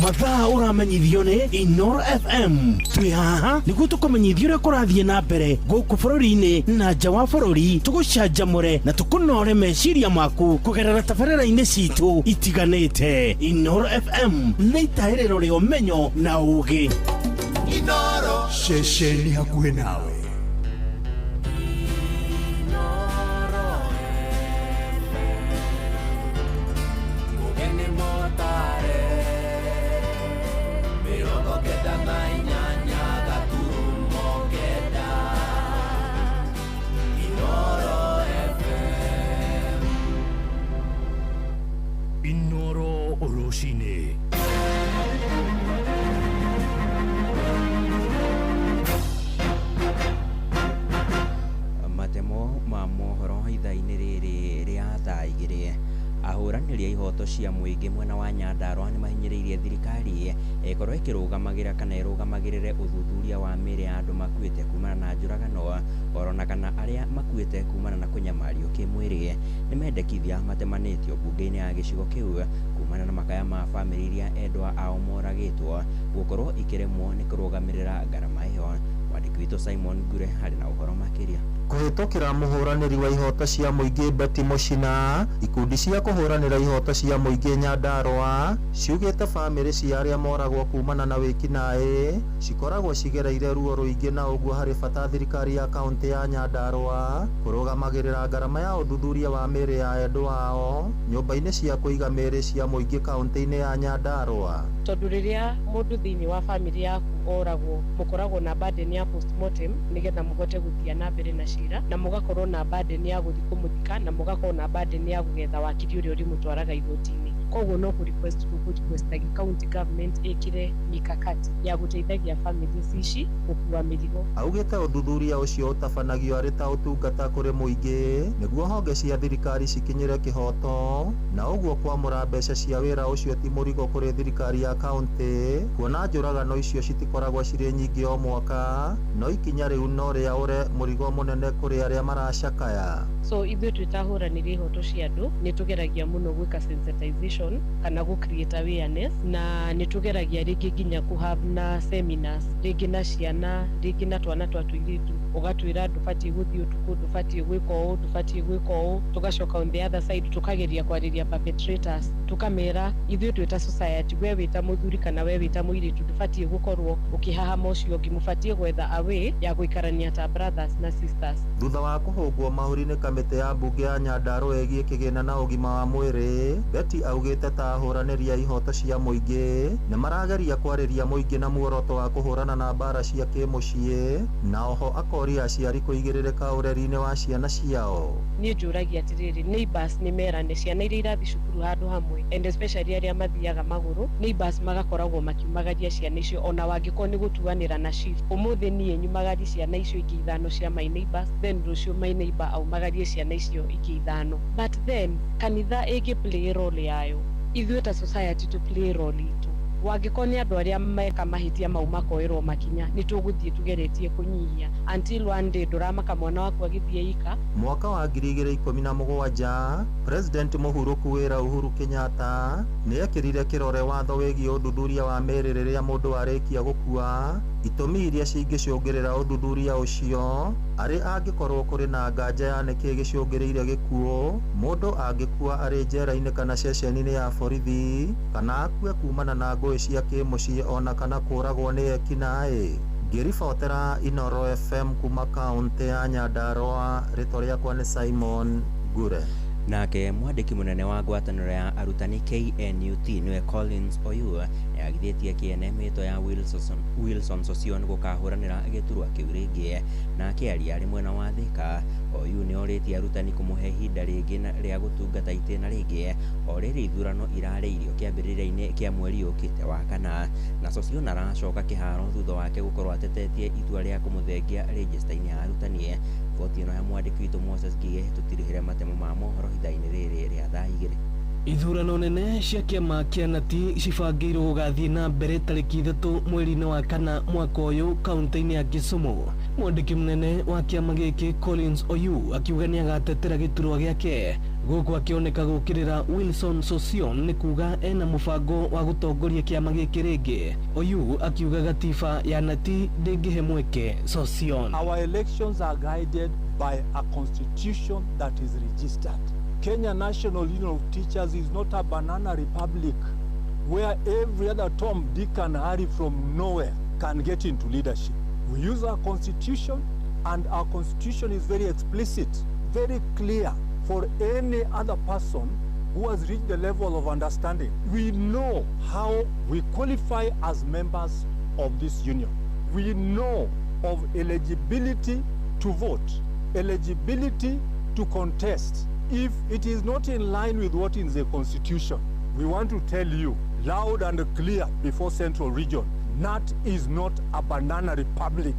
mathaa uramenyithio ni Inoro FM. Twi haha niguo tukumenyithia uria kurathie na mbere guku bururi-ini na nja wa bururi, tugucanjamure na tukunore meciria maku kugerera tabarĩra-inĩ citu itiganĩte. Inoro FM nĩ itaĩrĩro rĩa ũmenyo na ũũgĩ. Inoro ceceni hakuhĩ nawe. ma mohoro ithaa-inĩ rĩrĩ rĩa thaa igĩrĩ. Ahũranĩri a ihoto cia mũingĩ mwena wa Nyandarua nĩ mahinyĩrĩirie thirikari ĩkorwo ĩkĩrũgamagĩra kana ĩrũgamagĩrĩre ũthuthuria wa mĩĩrĩ ya andũ makuĩte kumana na njũragano, orona kana arĩa makuĩte kumana na kũnyamario kĩmwĩrĩ nĩ mendekithia matemanĩtio mbunge-inĩ ya gĩcigo kĩu kumana na makaya ma bamĩrĩ iria endwa ao moragĩtwo gũkorwo ikĩremwo nĩ kũrũgamĩrĩra ngarama ĩyo. Mwandĩki witũ Simon Ngure harĩ na ũhoro makĩria. Kũhĩtũkĩra mũhũranĩri wa ihoto cia mũingĩ Betty Mũcina, ikundi cia kũhũranĩra ihoto cia mũingĩ Nyandarua ciugĩte bamĩrĩ cia arĩa moragwo kumana na wĩkinaĩ cikoragwo cigereire ruo rũingĩ, na ũguo harĩ bata thirikari ya kaunti ya Nyandarua kũrũgamagĩrĩra ngarama ya ũthuthuria wa mĩĩrĩ ya endwa ao nyũmba-inĩ cia kũiga mĩĩrĩ cia mũingĩ kaunti-inĩ ya Nyandarua. Tondũ rĩrĩa mũndũ thĩinĩ wa bamĩrĩ yaku oragwo, mũkoragwo na burden ya postmortem nĩgetha mũhote gũthiĩ na mbere na cira, na mũgakorwo na burden ya gũthiĩ kũmũthika, na mũgakorwo na burden ya gũgetha wakiri ũrĩa ũrĩmũtwaraga igoti-inĩ. Koguo no kũrequestagia county government ĩkĩre mikakati ya gũteithagia bamĩrĩ ici gũkua mĩrigo. Augĩte ũthuthuria ũcio ũtabanagio arĩ ta ũtungata kũrĩ mũingĩ nĩguo honge cia thirikari cikinyĩre kĩhoto, na ũguo kwamũra mbeca cia wĩra ũcio ti mũrigo kũrĩ thirikari ya kaunti, kuona njũragano icio citikoragwo cirĩ nyingĩ o mwaka, no ikinya rĩu no rĩaũre mũrigo mũnene kũrĩ arĩa maracakaya. So ithuĩ twĩtahũranĩri ihoto cia andũ nĩ tũgeragia mũno gwĩka sensitization kana create awareness, na nĩ tũgeragia rĩngĩ nginya have na seminars rĩngĩ na ciana, rĩngĩ na twana twa tũirĩtu, ũgatwĩra ndũbatiĩ gũthiĩ ũtukũ, ndũbatiĩ gwĩka ũũ, ndũbatiĩ gwĩka ũũ. Tũgacoka on the other side tũkageria kwarĩria perpetrators, tũkamera ithuĩ twĩ ta society, we wĩ ta mũthuri kana we wĩ ta mũirĩtu ndũbatiĩ gũkorwo ũkĩhahama ũcio ũngĩ, mũbatiĩ gwetha a way ya gũikarania ta brothers na sisters. Thutha wa kũhũngwo mahũri nĩ kamĩtĩ ya mbunge ya Nyandarua ĩgiĩ kĩgĩna na ũgima wa mwĩrĩ, Betty augĩte ta ahũranĩri a ihoto cia mũingĩ nĩ marageria kwarĩria mũingĩ na muoroto wa kũhũrana na mbara cia kĩmũciĩ, na oho akoria aciari kũigĩrĩrĩka ũreri-inĩ wa ciana ciao. Niĩ njũragia atĩrĩrĩ, neighbors nĩ merane ciana iria irathiĩ cukuru handũ hamwe, and especially arĩa mathiaga magũrũ, neighbors magakoragwo makiumagaria ciana icio, ona wangĩkorwo nĩ gũtuanĩra na shift. Ũmũthĩ niĩ nyumagarie ciana icio ingĩ ithano cia my neighbors, then rũciũ my neighbor aumagarie ciana icio ingĩ ithano. But then kanitha ĩngĩ play role yayo, ithuĩ ta society to play role itũ. Wangĩkorwo nĩ andũ arĩa meka mahĩtia mau makoerwo makinya, nĩ tũgũthiĩ tugeretie kũnyihia until one day ndũramaka mwana waku agĩthiĩ ika. Mwaka wa 2017 President mũhurũku wĩra Uhuru Kenyatta nĩ ekĩrire kĩrore watho wĩgiĩ ũthuthuria wa mĩĩrĩ rĩrĩa mũndũ arĩkia gũkua, itũmi iria cingĩcũngĩrĩra ũthuthuria ũcio arĩ angĩkorwo kũrĩ na nganja ya nĩkĩ gĩcũngĩrĩire gĩkuũ, mũndũ angĩkua arĩ njera-inĩ kana ceceni-inĩ ya borithi, kana akue kumana na ngũĩ cia kĩmũciĩ, ona kana kũragwo nĩ ekinaĩ. Ngĩribotera Inoro FM kuma kaunti ya Nyandarua, rĩtwa rĩakwa nĩ Simon Ngure. Nake mwandĩki mũnene wa ngwatanĩro ya arutani KNUT nĩwe Collins Oyuu nĩagithĩtie kĩene mĩto ya Wilson Sossion gũkahũranĩra gĩturwa kĩu rĩngĩ, na akĩaria arĩ mwena wa Thika. Oyuu nĩorĩtie arutani kũmũhe ihinda rĩngĩ rĩa gũtungata itĩna rĩngĩ o rĩrĩ ithurano irarĩirio kĩambĩrĩria-inĩ kĩa mweri ũkĩte wa kana, na Sossion aracoka kĩharo thutha wake gũkorwo atetetie itua rĩa kũmũthengia rĩnjĩsta-inĩ ya arutani. Riboti ĩno ya mwandĩki witũ Moses Ngige tũtirĩhĩre matemo ma mohoro ithaa-inĩ rĩrĩ rĩa thaa igĩrĩ. Ithurano nene cia kĩama kĩa Nati cibangĩirwo gũgathiĩ na mbere tarĩki 3 mweri-inĩ wa kana mwaka ũyũ kaunti-inĩ ya Kisumu. Mwandĩki mũnene wa kĩama gĩkĩ Collins Oyuu akiuga nĩ agatetera gĩturwa gĩake, gũkũ akĩoneka gũkĩrĩra Wilson Sossion nĩ kuga ena mũbango wa gũtongoria kĩama gĩkĩ rĩngĩ. Oyuu akiuga gatiba ya Nati ndĩngĩhe mweke Sossion. Our elections are guided by a constitution that is registered. Kenya National Union of Teachers is not a banana republic where every other Tom, Dick and Harry from nowhere can get into leadership. We use our constitution, and our constitution is very explicit, very clear for any other person who has reached the level of understanding. We know how we qualify as members of this union. We know of eligibility to vote, eligibility to contest. If it is not in line with what is the constitution, we want to tell you loud and clear before Central Region, NAT is not a banana republic.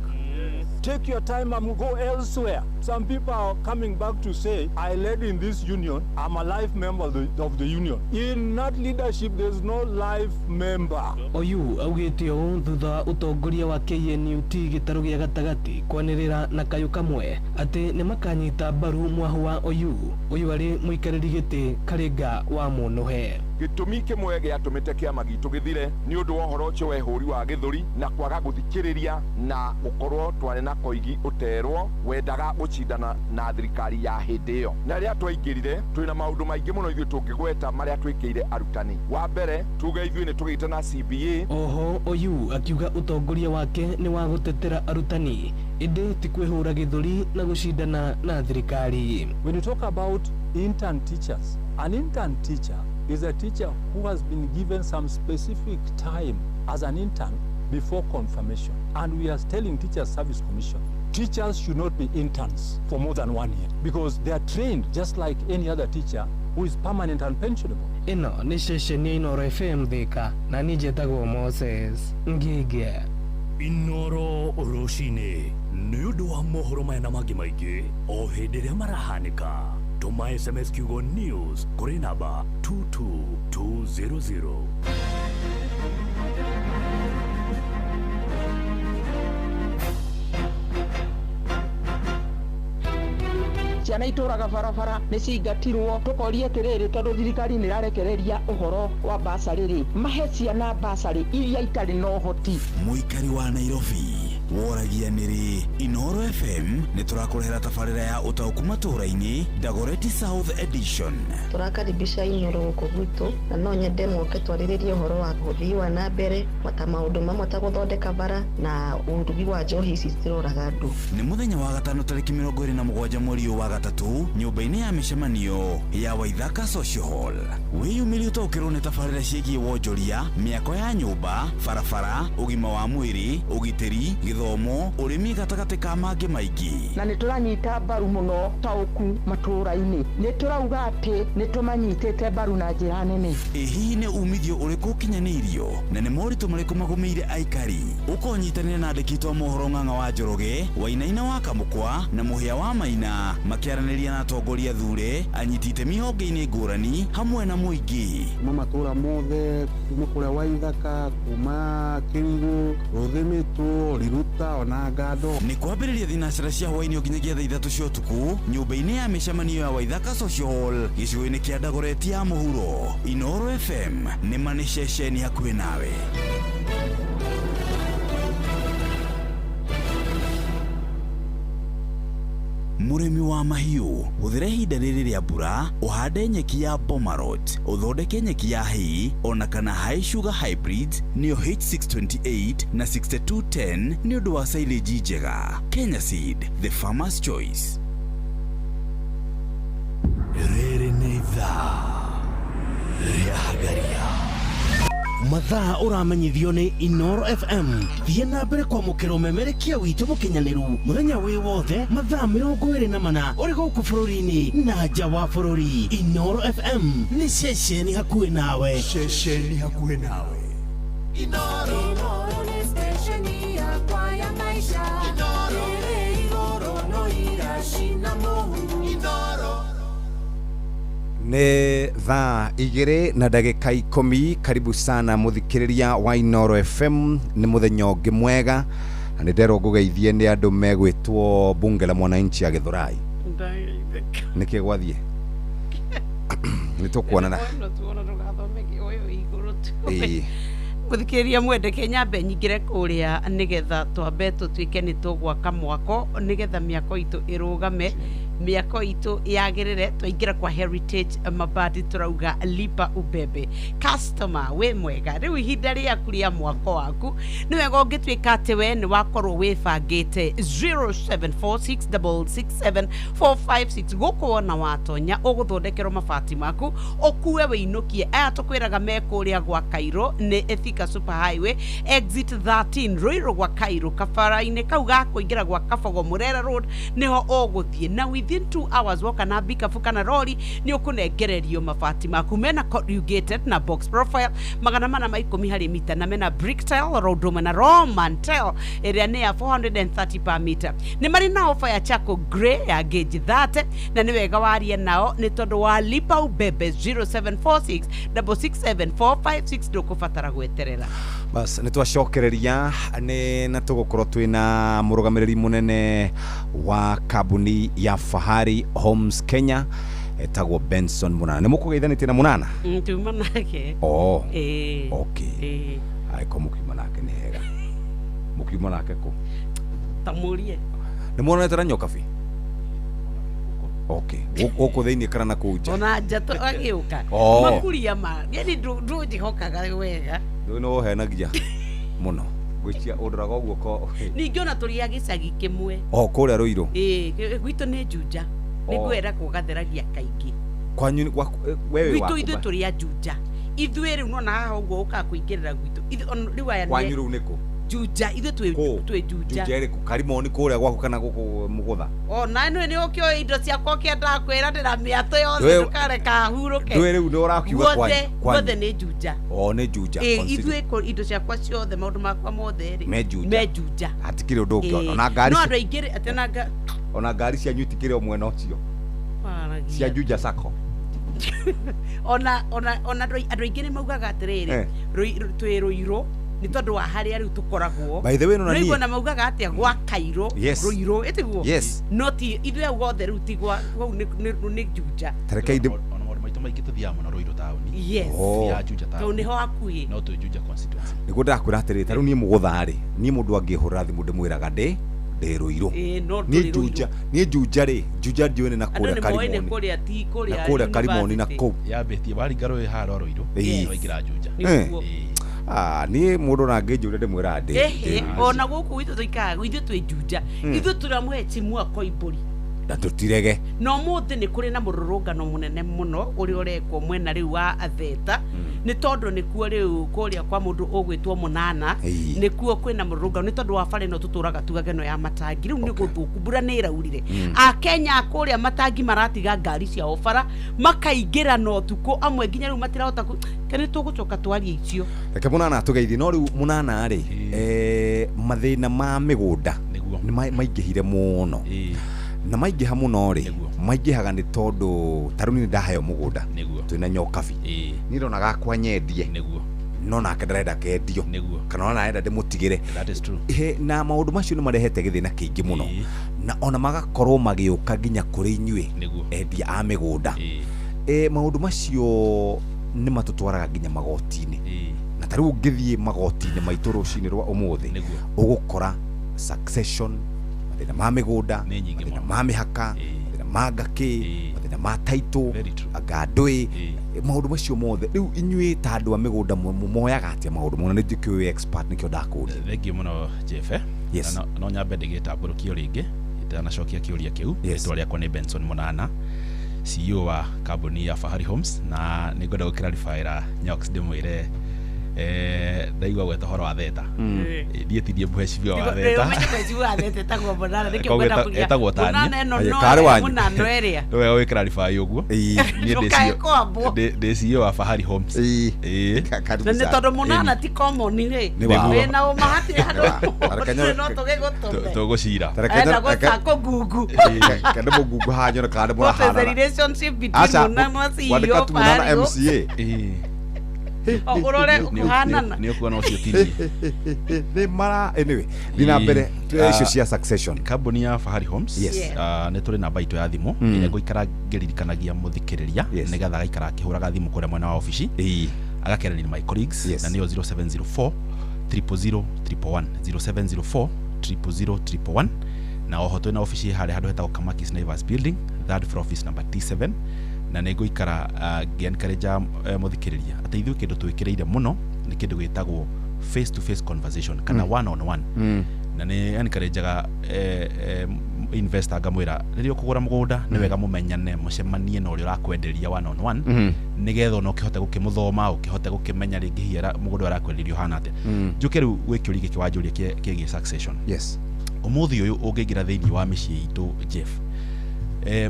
take your time and go elsewhere. Some people are coming back to say, I led in this union, I'm a life member of the union. In that leadership, there's no life member. Oyu augite o thutha utongoria wa KNUT gitaru gia gatagati kwanirira na kayu kamwe ati ni makanyita mbaru mwahu wa Oyu ari muikariri giti Karenga wa Munuhe. Gitumi kimwe giatumite kiama gitu githire ni undu wa horo ucio wehuri wa githuri na kwaga guthikiriria na gukorwo twari na koigi uterwo wendaga gucindana na thirikari ya hindi iyo na ria twaingirire twina maundu maingi muno ithuĩ tungigweta maria twikire arutani. Wa mbere tuge ithuĩ ni tugite na CBA. Oho Oyu akiuga utongoria wake ni wa gutetera arutani indi ti kwihura githuri na gucindana na thirikari. When you talk about intern teachers, an intern teacher is a teacher who has been given some specific time as an intern before confirmation. And we are telling Teachers Service Commission, teachers should not be interns for more than 1 year because they are trained just like any other teacher who is permanent and pensionable. Ino ni station ya Inoro FM Thika na ni njĩtagwo Moses Ngige. Inoro Oroshine nĩ ũndũ wa mohoro maya na mangĩ maingĩ o hĩndĩ ĩrĩa marahanĩka. Tuma SMS kiugo news kuri namba 22200. Ciana itũraga barabara nĩ cingatirwo tukorie atiriri tondu thirikari nĩ irarekereria uhoro wa basarĩ mahe ciana basarĩ iria itarĩ na ũhoti. Muikari wa Nairobi woragia nĩrĩ Inoro FM nĩ tũrakũrehera tabarĩra ya ũtaũku matũũra-inĩ Dagoretti South Edition. Tũrakaribisha Inoro gũkũ gwitũ na no nyende mwoke twarĩrĩrie ũhoro wa ũthii wa na mbere ta maũndũ mamwe ta gũthondeka bara na ũrugi wa njohi ici ciroraga andũ. Nĩ mũthenya wa gatano tarĩki 27 mweri wa gatatu nyũmba-inĩ ya mĩcemanio ya Waithaka Social Hall. Wĩyumĩrie ũtaũkĩrwo nĩ tabarĩra ciĩgiĩ wonjoria, mĩako ya nyũmba, barabara, ũgima wa mwĩrĩ, ũgitĩri, gĩthomo, ũrĩmi gatagatĩ ka mangĩ maingĩ. Na nĩ tũranyita mbaru mũno taũku matũũra-inĩ. Nĩ tũrauga atĩ nĩ tũmanyitĩte mbaru na njĩra nene. Hihi nĩ umithio ũrĩkũ ũkinyanĩirio na nĩ moritũ marĩkũ magũmĩire aikari? Ũkonyitanĩra na andĩki a mohoro Ng'ang'a wa Njoroge, Wainaina wa Kamũkwa na Mũhĩa wa Maina makiaranĩria na atongoria thure anyiti itemi honge-inĩ ngũrani hamwe na mũingĩ. Matũũra mothe kuma kũrĩa Waithaka, kuma Kĩrigũ, Rũthĩmĩtũ, Riruta ona Ngando. Nĩ kwambĩrĩria thinacara cia hwaĩ-inĩ nginyagia thaa 3 cia ũtukũ nyũmba-inĩ ya mĩcemanio ya Waithaka Social Hall gĩcigo-inĩ kĩa Dagoretti ya mũhuro. Inoro FM nĩ manĩ ceceni hakuhĩ nawe. Mũrĩmi wa mahiũ hũthĩra ihinda rĩrĩ rĩa mbura ũhande nyeki ya Bomarot, ũthondeke nyeki ya hay ona kana High Sugar Hybrid nĩyo H628 na 6210 nĩ ũndũ wa silage njega. Kenya Seed, the farmer's choice. Rĩrĩ nĩ ithaa rĩa Hagaria. Mathaa ũramenyithio nĩ Inoro FM. Thiĩ na mbere kwamũkĩra ũmemerekia witũ mũkinyanĩru mũthenya wĩ wothe mathaa 24 ũrĩ gũkũ bũrũri-inĩ na nja wa bũrũri. Inoro FM nĩ ceceni hakuhĩ nawe. Ceceni hakuhĩ nawe. Inoro nĩ stesheni yakwa ya maisha. Inoro igũrũ no iracina mũhu. Inoro Nĩ thaa 2 na ndagĩka 10. Karibu sana mũthikĩrĩria wa Inoro FM. Nĩ mũthenya ũngĩ mwega na nĩ nderwo ngũgeithie nĩ andũ megwĩtwo bunge la mwananchi ya Gĩthũrai. Nĩkĩ gwathiĩ? Nĩ tũkuonana. Mũthikĩrĩria mwendeke nyambe nyingĩre kũrĩa nĩgetha twambe tũtuĩke nĩ tũgwaka mwako nĩgetha mĩako itũ ĩrũgame, mĩako itũ yagĩrĩre. Twaingĩra kwa Heritage Mabati tũrauga lipa ubebe. Customer we mwega, rĩu ihinda rĩaku rĩa mwako waku nĩ wega ũngĩtuĩka atĩ we nĩ wakorwo wĩbangĩte 0746667456 gũkũ wona watonya ũgũthondekerwo mabati maku ũkue wĩinũkie. Aya tũkwĩraga me kũrĩa gwa Cairo nĩ Thika Super Highway exit 13 Ruiru gwa Cairo kabara-inĩ kau ga kũingĩra gwa Kabogo Murera Road nĩho ũgũthiĩ na within 2 hours woka na bikabu kana rori ni ukunengererio mabati maku mena corrugated na box profile magana mana ma 10 harĩ mita na mena brick tile rodome na roman tile ĩrĩa nĩ ya 430 per meter. Nĩ marĩ na ofa ya charcoal grey ya gauge 30 na nĩ wega warie nao nĩ tondũ wa lipa ubebe 0746 667 ndũkũbatara gweterera. Bas nĩ twacokereria nĩ na tũgũkorwo twĩna mũrũgamĩrĩri mũnene wa kambuni ya Fahari Homes Kenya etagwo Benson Munana. Nĩ mũkũgeithanĩtie na Munana? Tuma nake. Okay. Aiko mũkiuma nake nĩ hega. Mũkiuma nake kũ? Tamurie. Nĩ muonete na nyokabi? Okay. Gũkũ thĩinĩ kana na kũu nja? Ona nja agĩũka. Makuria ma. Yaani ndũnjĩhokaga wega. No henagia mũno. Gwĩcia ũndoraga ũguo ko. Ningĩ ona tũrĩa gĩcagi kĩmwe. Kũrĩa Rũirũ. Gwitũ nĩ Juja. Nĩngwĩra kũgatheragia kaingĩ. Kwanyu wewe wako. Gwitũ tũrĩa Juja. Ithuĩ rĩu nona haha ũguo ũka kũingĩrĩra gwitũ. Rĩu aya nĩ. Kwanyu rĩu nĩkũ? Juja ithuĩ Juja. Juja rĩkũ? Karimoni kũrĩa gwaku kana gũkũ Mũgũtha? Na nĩ ũkĩoya indo ciakwa kĩenda kwĩra ndĩra mĩato yothe ndũkareka hurũke. Ndũĩ rĩu nĩ ũrakiuga kwanyu? Guothe nĩ Juja. Nĩ Juja. Ithuĩ indo ciakwa ciothe maũndũ makwa mothe rĩ. Me Juja. Hatikĩrĩ ũndũ ũngĩ ona ngari. No andũ aingĩ atena ona ngari cianyu itikĩrĩ mwena ũcio. Cia Juja Sacco. Ona andũ aingĩ nĩ maugaga atĩrĩrĩ twĩ Rũirũ nĩ tondũ wa harĩa rĩu tũkoragwo. By the way no nĩ maugaga atĩa gwa Kairũ Rũirũ ĩtiguo. No ti ithuĩ au gothe rĩu ti gwa nĩ Juja. Tareka inde ona maũndũ maitũ maingĩ tũthiaga mũno Rũirũ taũni. Ya Juja taũni. Tondũ nĩho hakuhĩ. No twĩ Juja constituency. Nĩguo ndakwĩra atĩrĩrĩ tarĩu niĩ Mũgũtha rĩ niĩ mũndũ angĩhũra thimũ ndĩmwĩraga ndĩ Rũirũ. Nĩ Juja rĩ Juja ndione na kũrĩa Karimoni. Na kũrĩa Karimoni na kũu. Yambĩtie waringa rũĩ haro Rũirũ. Waingĩra Juja. Niĩ mũndũ na ngĩnjũria ndĩmwĩra ndĩ. Ona gũkũ ithuĩ tũikaraga ithuĩ twĩ Juja. Ithuĩ tũramũhe Timua Koimbũri. Na tũtirege. No mũthĩ nĩ kũrĩ na mũrũrũngano mũnene mũno ũrĩa ũrekwo mwena rĩu wa Atheta. Nĩ tondũ nĩkuo rĩu kũrĩa kwa mũndũ ũgwĩtwo Mũnana nĩkuo kwĩna mũrũrũngano nĩ tondũ wa bara ĩno tũtũraga tugaga ĩno ya Matangi rĩu nĩ gũthũku mbura nĩ ĩraurire. Akenya kũrĩa Matangi maratiga ngari ciao bara makaingĩra na ũtukũ amwe nginya rĩu matirahota kene tũgũcoka twarie icio. Reke Mũnana tũgeithie no rĩu Mũnana rĩ mathĩna ma mĩgũnda nĩ maingĩhire mũno. Na maingĩha mũno rĩ maingĩhaga nĩ tondũ tarĩu nĩ ndaheo mũgũnda twĩna nyokabi niĩ ndona gakwa nyendie no nake ndarenda kendio kana ona arenda ndĩmũtigĩre. Na maũndũ macio nĩ marehete gĩthĩna kĩingĩ mũno na ona magakorwo magĩũka nginya kũrĩ inyuĩ endia a mĩgũnda. Maũndũ macio nĩ matũtwaraga nginya magoti-inĩ na tarĩu ũngĩthiĩ magoti-inĩ maitũ rũcinĩ rwa ũmũthĩ ũgũkora succession mathĩna ma mĩgũnda mathĩna ma mĩhaka mathĩna ma ngakĩ mathĩna ma taitũ ngandũĩ maũndũ macio mothe rĩu inyuĩ ta andũ a mĩgũnda moyaga atĩa maũndũ mona nĩ njũkĩũĩ expert nĩkĩo ndakũria. Thengiũ mũno Jeff. No nyambe ndĩgĩtambũrũkio rĩngĩ itanacokia kĩũria kĩu. Rĩtwa rĩakwa nĩ Benson Munana, CEO wa kambuni ya Fahari Homes na nĩ ngwenda gũkĩraribaĩra Nyox ndĩmwĩre ndaigua gweta horo wa Theta ndietithie mheshimiwa wa Theta mheshimiwa wa Theta etagwo Mũnana nĩkĩo ngwenda kugia Mũnana ĩno no Mũnana ĩrĩa nĩ wega gũkĩraribai ũguo ndĩ CEO wa Fahari Homes na nĩ tondũ Mũnana ti common rĩ wĩna ũma hatirĩ handũ no tũgĩgũtũme tũgũcira enda gũcakwo ngungu kana mũngungu hanyona kana mũrahana relationship between Mũnana CEO Mũnana MCA urore kuhanana ni okuona ucio tini ni mara anyway dina mbere icio cia succession kambuni ya Fahari Homes ne turi na baito ya thimu ine guikara ngeririkanagia muthikiriria nigetha gaikara akihuraga thimu kuria mwena wa ofici agakera ni my colleagues na niyo 0704 000 111 0704 000 111 na oho twina ofici hari handu hetagwo Kamakis Naivas Building third floor office number T7 na nego ikara ngenkareja muthikiriria ateithio kindu twikireire muno ni kindu gitagwo face to face conversation kana one on one na ni encourageaga investor ngamwira ririo kugura mugunda ni wega mumenyane mucemanie na uria urakwenderia one on one nigetha no kihote gukimuthoma ukihote gukimenya ringi hiera mugunda urakwenderio hana ate njuke riu gwikio rigi kiwanjuria kiegi succession yes umuthi uyu ungigira thiini wa micii itu Jeff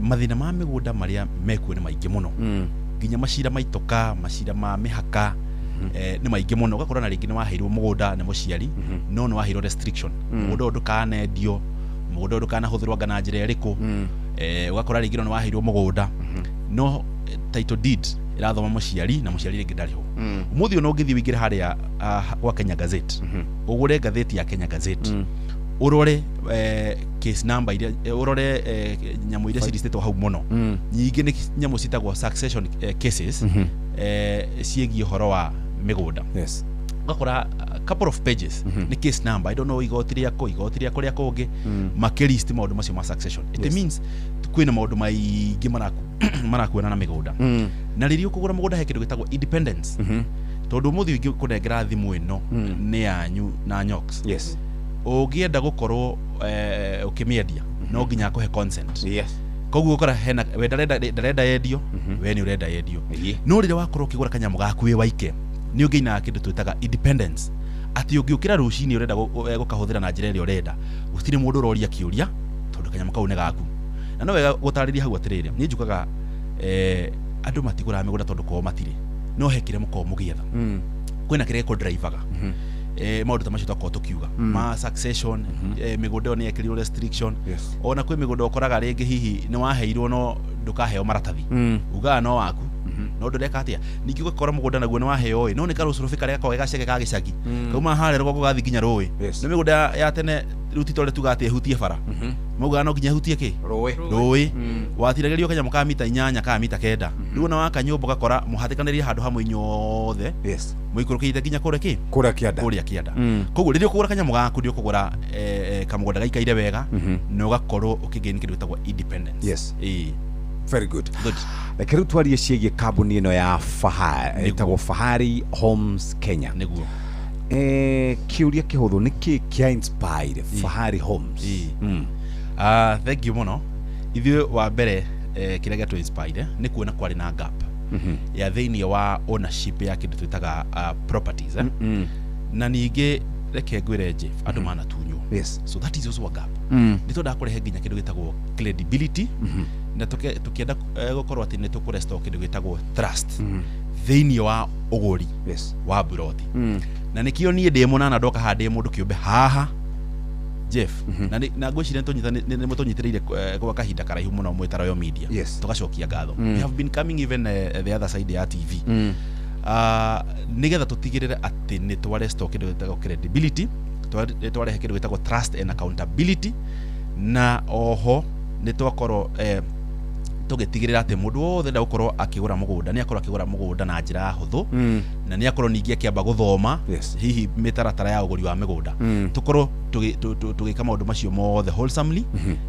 mathina ma migunda maria mekuo ni maingi muno nginya macira maitoka macira ma mihaka ni maingi muno ugakora na ringi ni waheirwo mugunda ni muciari no ni waheirwo restriction mugunda ndukanendio mugunda ndukanahuthirwa ngana njira iriku ugakora ringi ni waheirwo mugunda no title deed irathoma muciari na muciari ringi ndariho umuthi no ngithi wingire haria kwa Kenya Gazette ugure gatheti ya Kenya Gazette urore case number iria urore nyamu iria ciristetwo hau muno nyingi ni nyamu citagwo succession cases ciegi horo wa migunda ugakora a couple of pages ni case number I don't know igoti ria kuria kungi makirist maundu macio ma succession it means kwina maundu maingi marakuona na migunda na ririo kugura mugunda he kindu gitagwo independence tondu muthi wingi kunengera thimu ino ni yanyu na Nyox ugienda gukorwo ukimiendia no nginya kuhe consent koguo ukora hena we ndarenda yendio we ni urenda yendio no rire wakorwo ukigura kanyamu gaku we waike ni ungiina kindu twitaga independence ati ungiukira rucini urenda gukahuthira na njira iria urenda gutiri mundu uroria kiuria tondu kanyamu kau ni gaku na no wega gutariria hau atiriri ni njukaga andu matigura migunda tondu ko matire no hekire muko mugietha kwina kire ko driverga maundu tamacio twako tukiuga ma succession migunda ni ekirwo restriction ona kwi migunda ukoraga ringi hihi ni waheirwo no ndukaheo maratathi uga no waku no ndureka atia ningi ugakora mugunda naguo ni waheo no ni karucurubika reka wega ceke ka gicagi kauma hare rwo gugathi ginya roi ni migunda ya tene rutito le tugate hutie bara muga no ginya hutie ki roi watiragerio kanya muka mita 8 ka mita 9 riu na waka nyumba gakora muhatikaniria handu hamwe inyothe muikurukiite ginya kuria kianda koguo ririo kugura kanya muga kundio kugura kamugunda gaikaire wega no gakorwo ukigeni kindu gitagwa independence very good lakini twarie ciege kambuni ino ya Fahari itagwo Fahari Homes Kenya niguo kiuria kihuthu niki kia inspired Fahari Homes thank you muno ithuĩ wa mbere kĩrĩa gĩatũ inspired nĩ kuona kwari na gap ya thĩinĩ wa ownership ya kĩndũ twĩtaga properties na ningĩ reke ngwĩre Jeff andũ manatunywo so that is also a gap nĩ tondũ akũrehe nginya kĩndũ gĩtagwo credibility na tukienda gukorwo ati nĩ tũkũrestore kĩndũ gĩtagwo trust thĩinĩ wa ũgũri wa buroti na nikio nie ndĩ mũnana ndoka hande mũndũ kĩũmbe haha Jeff na ngwĩciria nĩ mũtũnyitĩrĩire kwa kahinda karaihu mũno mwĩ Royal Media tugacokia ngatho we have been coming even the other side ya TV nigetha tutigĩrĩre atĩ nĩ twarestore kĩndũ gĩtagwo credibility twarehe kĩndũ gĩtagwo trust and accountability na oho nĩ twakorwo tugitigirira ati mundu wothe nda gukorwo akigura mugunda ni akorwo akigura mugunda na njira huthu na ni akorwo ningi akiamba guthoma hihi mitaratara ya uguri wa migunda tukorwo tugika maundu macio mothe wholesomely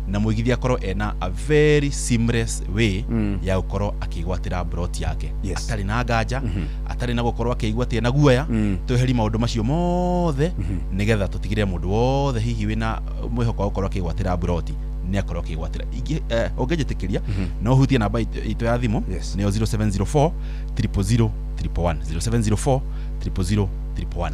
na muigithia akorwo ena a very seamless way ya gukorwo akigwatira brot yake atari na nganja atari na gukorwo akigwatia na guoya tuheri maundu macio mothe nigetha tutigire mundu wothe hihi wina mwihoko gukorwo akigwatira brot ni akorwo akigwatira ongejetekeria no hutie namba itu ya thimu ni 0704 000 111 0704 000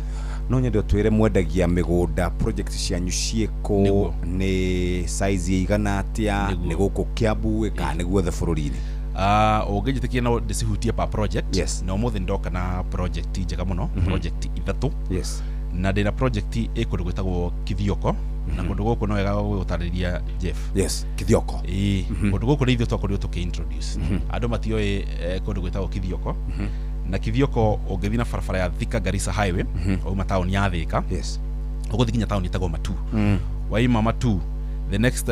no nyende twire mwendagia migunda project cianyu cieko ni size igana atia ni guku Kiambu ka ni guothe bururi-ini ongejetekeria no ndicihutie pa project no muthi ndoka na project njega muno project ithatu na ndina project ikundu gwitagwo Kithioko na kundu guku no wega gutariria Jeff Kithioko kundu guku ni ithu twakorirwo tuki-introduce andu matioi kundu gwitagwo Kithioko na Kithioko ungithi na barabara ya Thika Garissa highway uma town ya Thika uguthi kinya town itagwo Matu waima Matu the next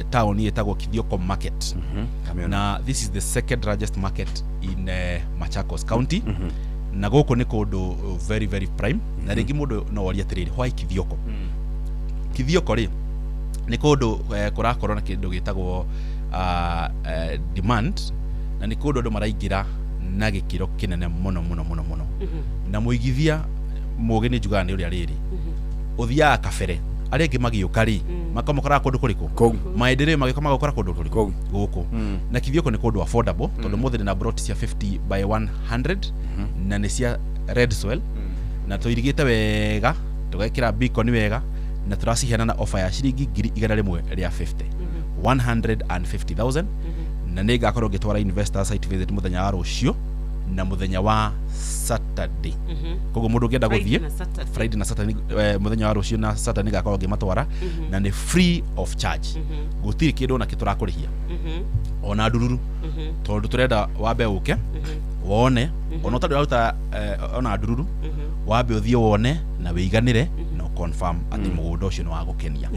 town itagwo Kithioko market na this is the second largest market in Machakos County na goko ni kundu very very prime na ringi mundu no waria tiriri why Kithioko Kithioko ri ni kundu kurakorwo na kindu gitagwo demand na ni kundu andu maraingira na gikiro kinene muno na muigithia mugi ni njuga ni uria riri uthia kabere arenge magiuka ri makamukora kundu kuriku maendeleo magikoma gukora kundu kuriku guku na Kithioko ni kundu affordable tondu muthi na brot cia 50 by 100 na ni cia red soil na tuirigite wega tugekira beacon wega na turaciheana na offer ya ciringi 100 ria 50 150,000 na nä ngakorwo ngä twara investor site visit muthenya wa rũciũ na muthenya wa Saturday koguo mundu ngienda guthie Friday na Saturday muthenya wa rũciũ na Saturday ngakorwo ngimatwara na nĩ free of charge gutiri kindu na kiturakurihia ona ndururu tondu turenda wambe uke wone ona utarĩ uta ona ndururu wambe uthie wone na wiganire na confirm ati mugunda ucio ni wa gukenia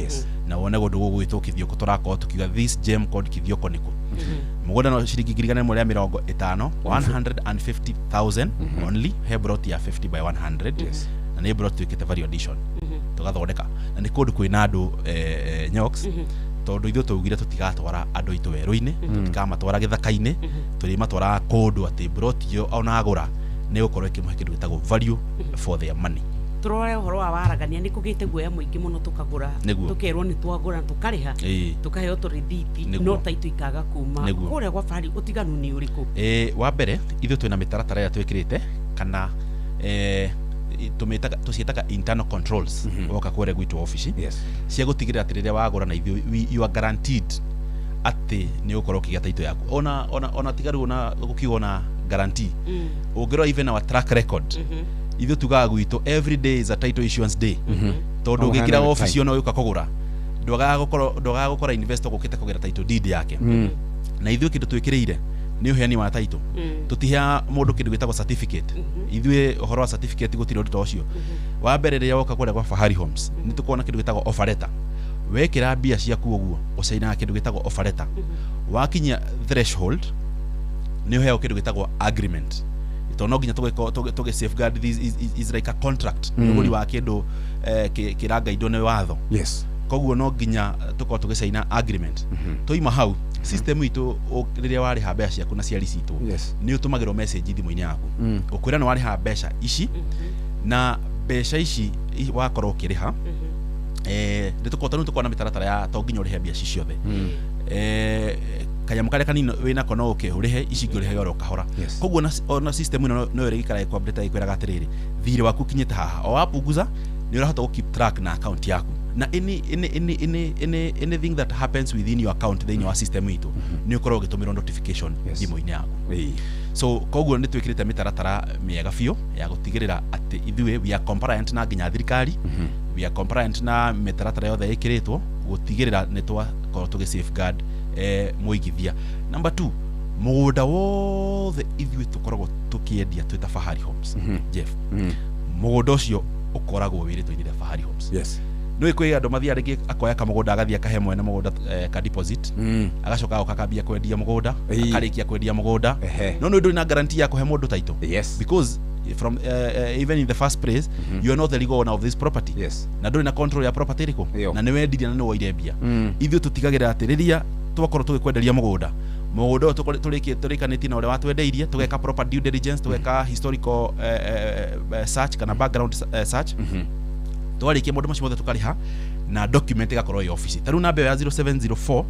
na wone gundu gugwitwo kithioko turakorwo tukiuga this gem called kithioko niko mugunda no ciringi 150 150,000 only he brought ya 50 by 100 na ni brought tukite value addition tugathondeka na ni kundu kwina andu nyox tondu ithu tugire tutigatwara andu itu weru-ini tutikamatwara githaka-ini turimatwara kundu ati brought yo ona agura ni gukorwo ikimuhe kindu gitagwo value for their money turore horo wa waragania ni kugite guoya muingi muno tukagura tukerwo ni twagura tukariha tukaheo turithiti no taitu ikaga kuma kure gwa bari utiganu ni uriku wa mbere ithu twina mitaratara ya twikirite kana tucietaga internal controls woka kwere gwitu office cia gutigirira ati riria wagura na ithu you are guaranteed ati ni ukorwo kiga taito yaku ona tigaru na gukiona guarantee ungirwo even our track record ithu tugaga gwitu every day is a title issuance day tondu ugikira office ona uka kugura ndogaga gukora investor gukite kugira title deed yake na ithu kindu twikiriire ni uheani wa title tutihia mundu kindu gitagwo certificate ithu uhoro wa certificate gutiro ndu tocio wa mbere ria woka kwenda kwa Fahari Homes ni tukona kindu gitagwo offer letter wekira bia ciaku uguo ucaina kindu gitagwo offer letter wakinya threshold ni uheo kindu gitagwo agreement no ginya tuge safeguard this is like a contract ngori wa kindu kiranga indo ne watho koguo no ginya tuko tugicaina agreement toima hau system itu riria wari ha mbeca ciaku na cia receipto ni utumagirwo message thimu-ini yaku ukwira no wari ha mbeca ici na mbeca ici wakorwo ukiriha nditukotanu tukona mitaratara ya to ginya urihe mbeca ciothe kanyamu karia kanini wina kono uke urihe ici ngurihe yoro kahora koguo na system ino no iri gikara ku update ikwiraga atiriri thire waku kinyite haha o apunguza ni urahota keep track na account yaku na anything that happens within your account thini wa system itu ni ukorwo ugitumira notification thimu-ini yaku so koguo ni twikirite mitaratara miega biu ya gutigirira ati ithuwe we are compliant na ginya thirikari we are compliant na mitaratara yothe ikiritwo gutigirira ni twakorwo tugi safeguard muigithia number 2 mugunda wothe ithuwe tukoragwo tukiendia twita Fahari Homes Jeff mugunda ucio ukoragwo wiritwo-ini ria Fahari Homes no ikwe andu mathia ringi akoya kamugunda agathia kahe mwene mugunda ka deposit agacoka ukakambia kwendia mugunda akarikia kwendia mugunda no ndu na guarantee ya kuhe mundu title because from even in the first place you are not the legal owner of this property na ndu na control ya property riko na ni wendiria na ni wairembia ithu tutigagira atiriria twakorwo tugikwenderia mugunda turikanĩtie na ũrĩa watwendeirie tugeka proper due diligence tugeka historical search kana background search twarikia mũndũ macio mothe tukariha na document igakorwo ya office taru namba ya 0704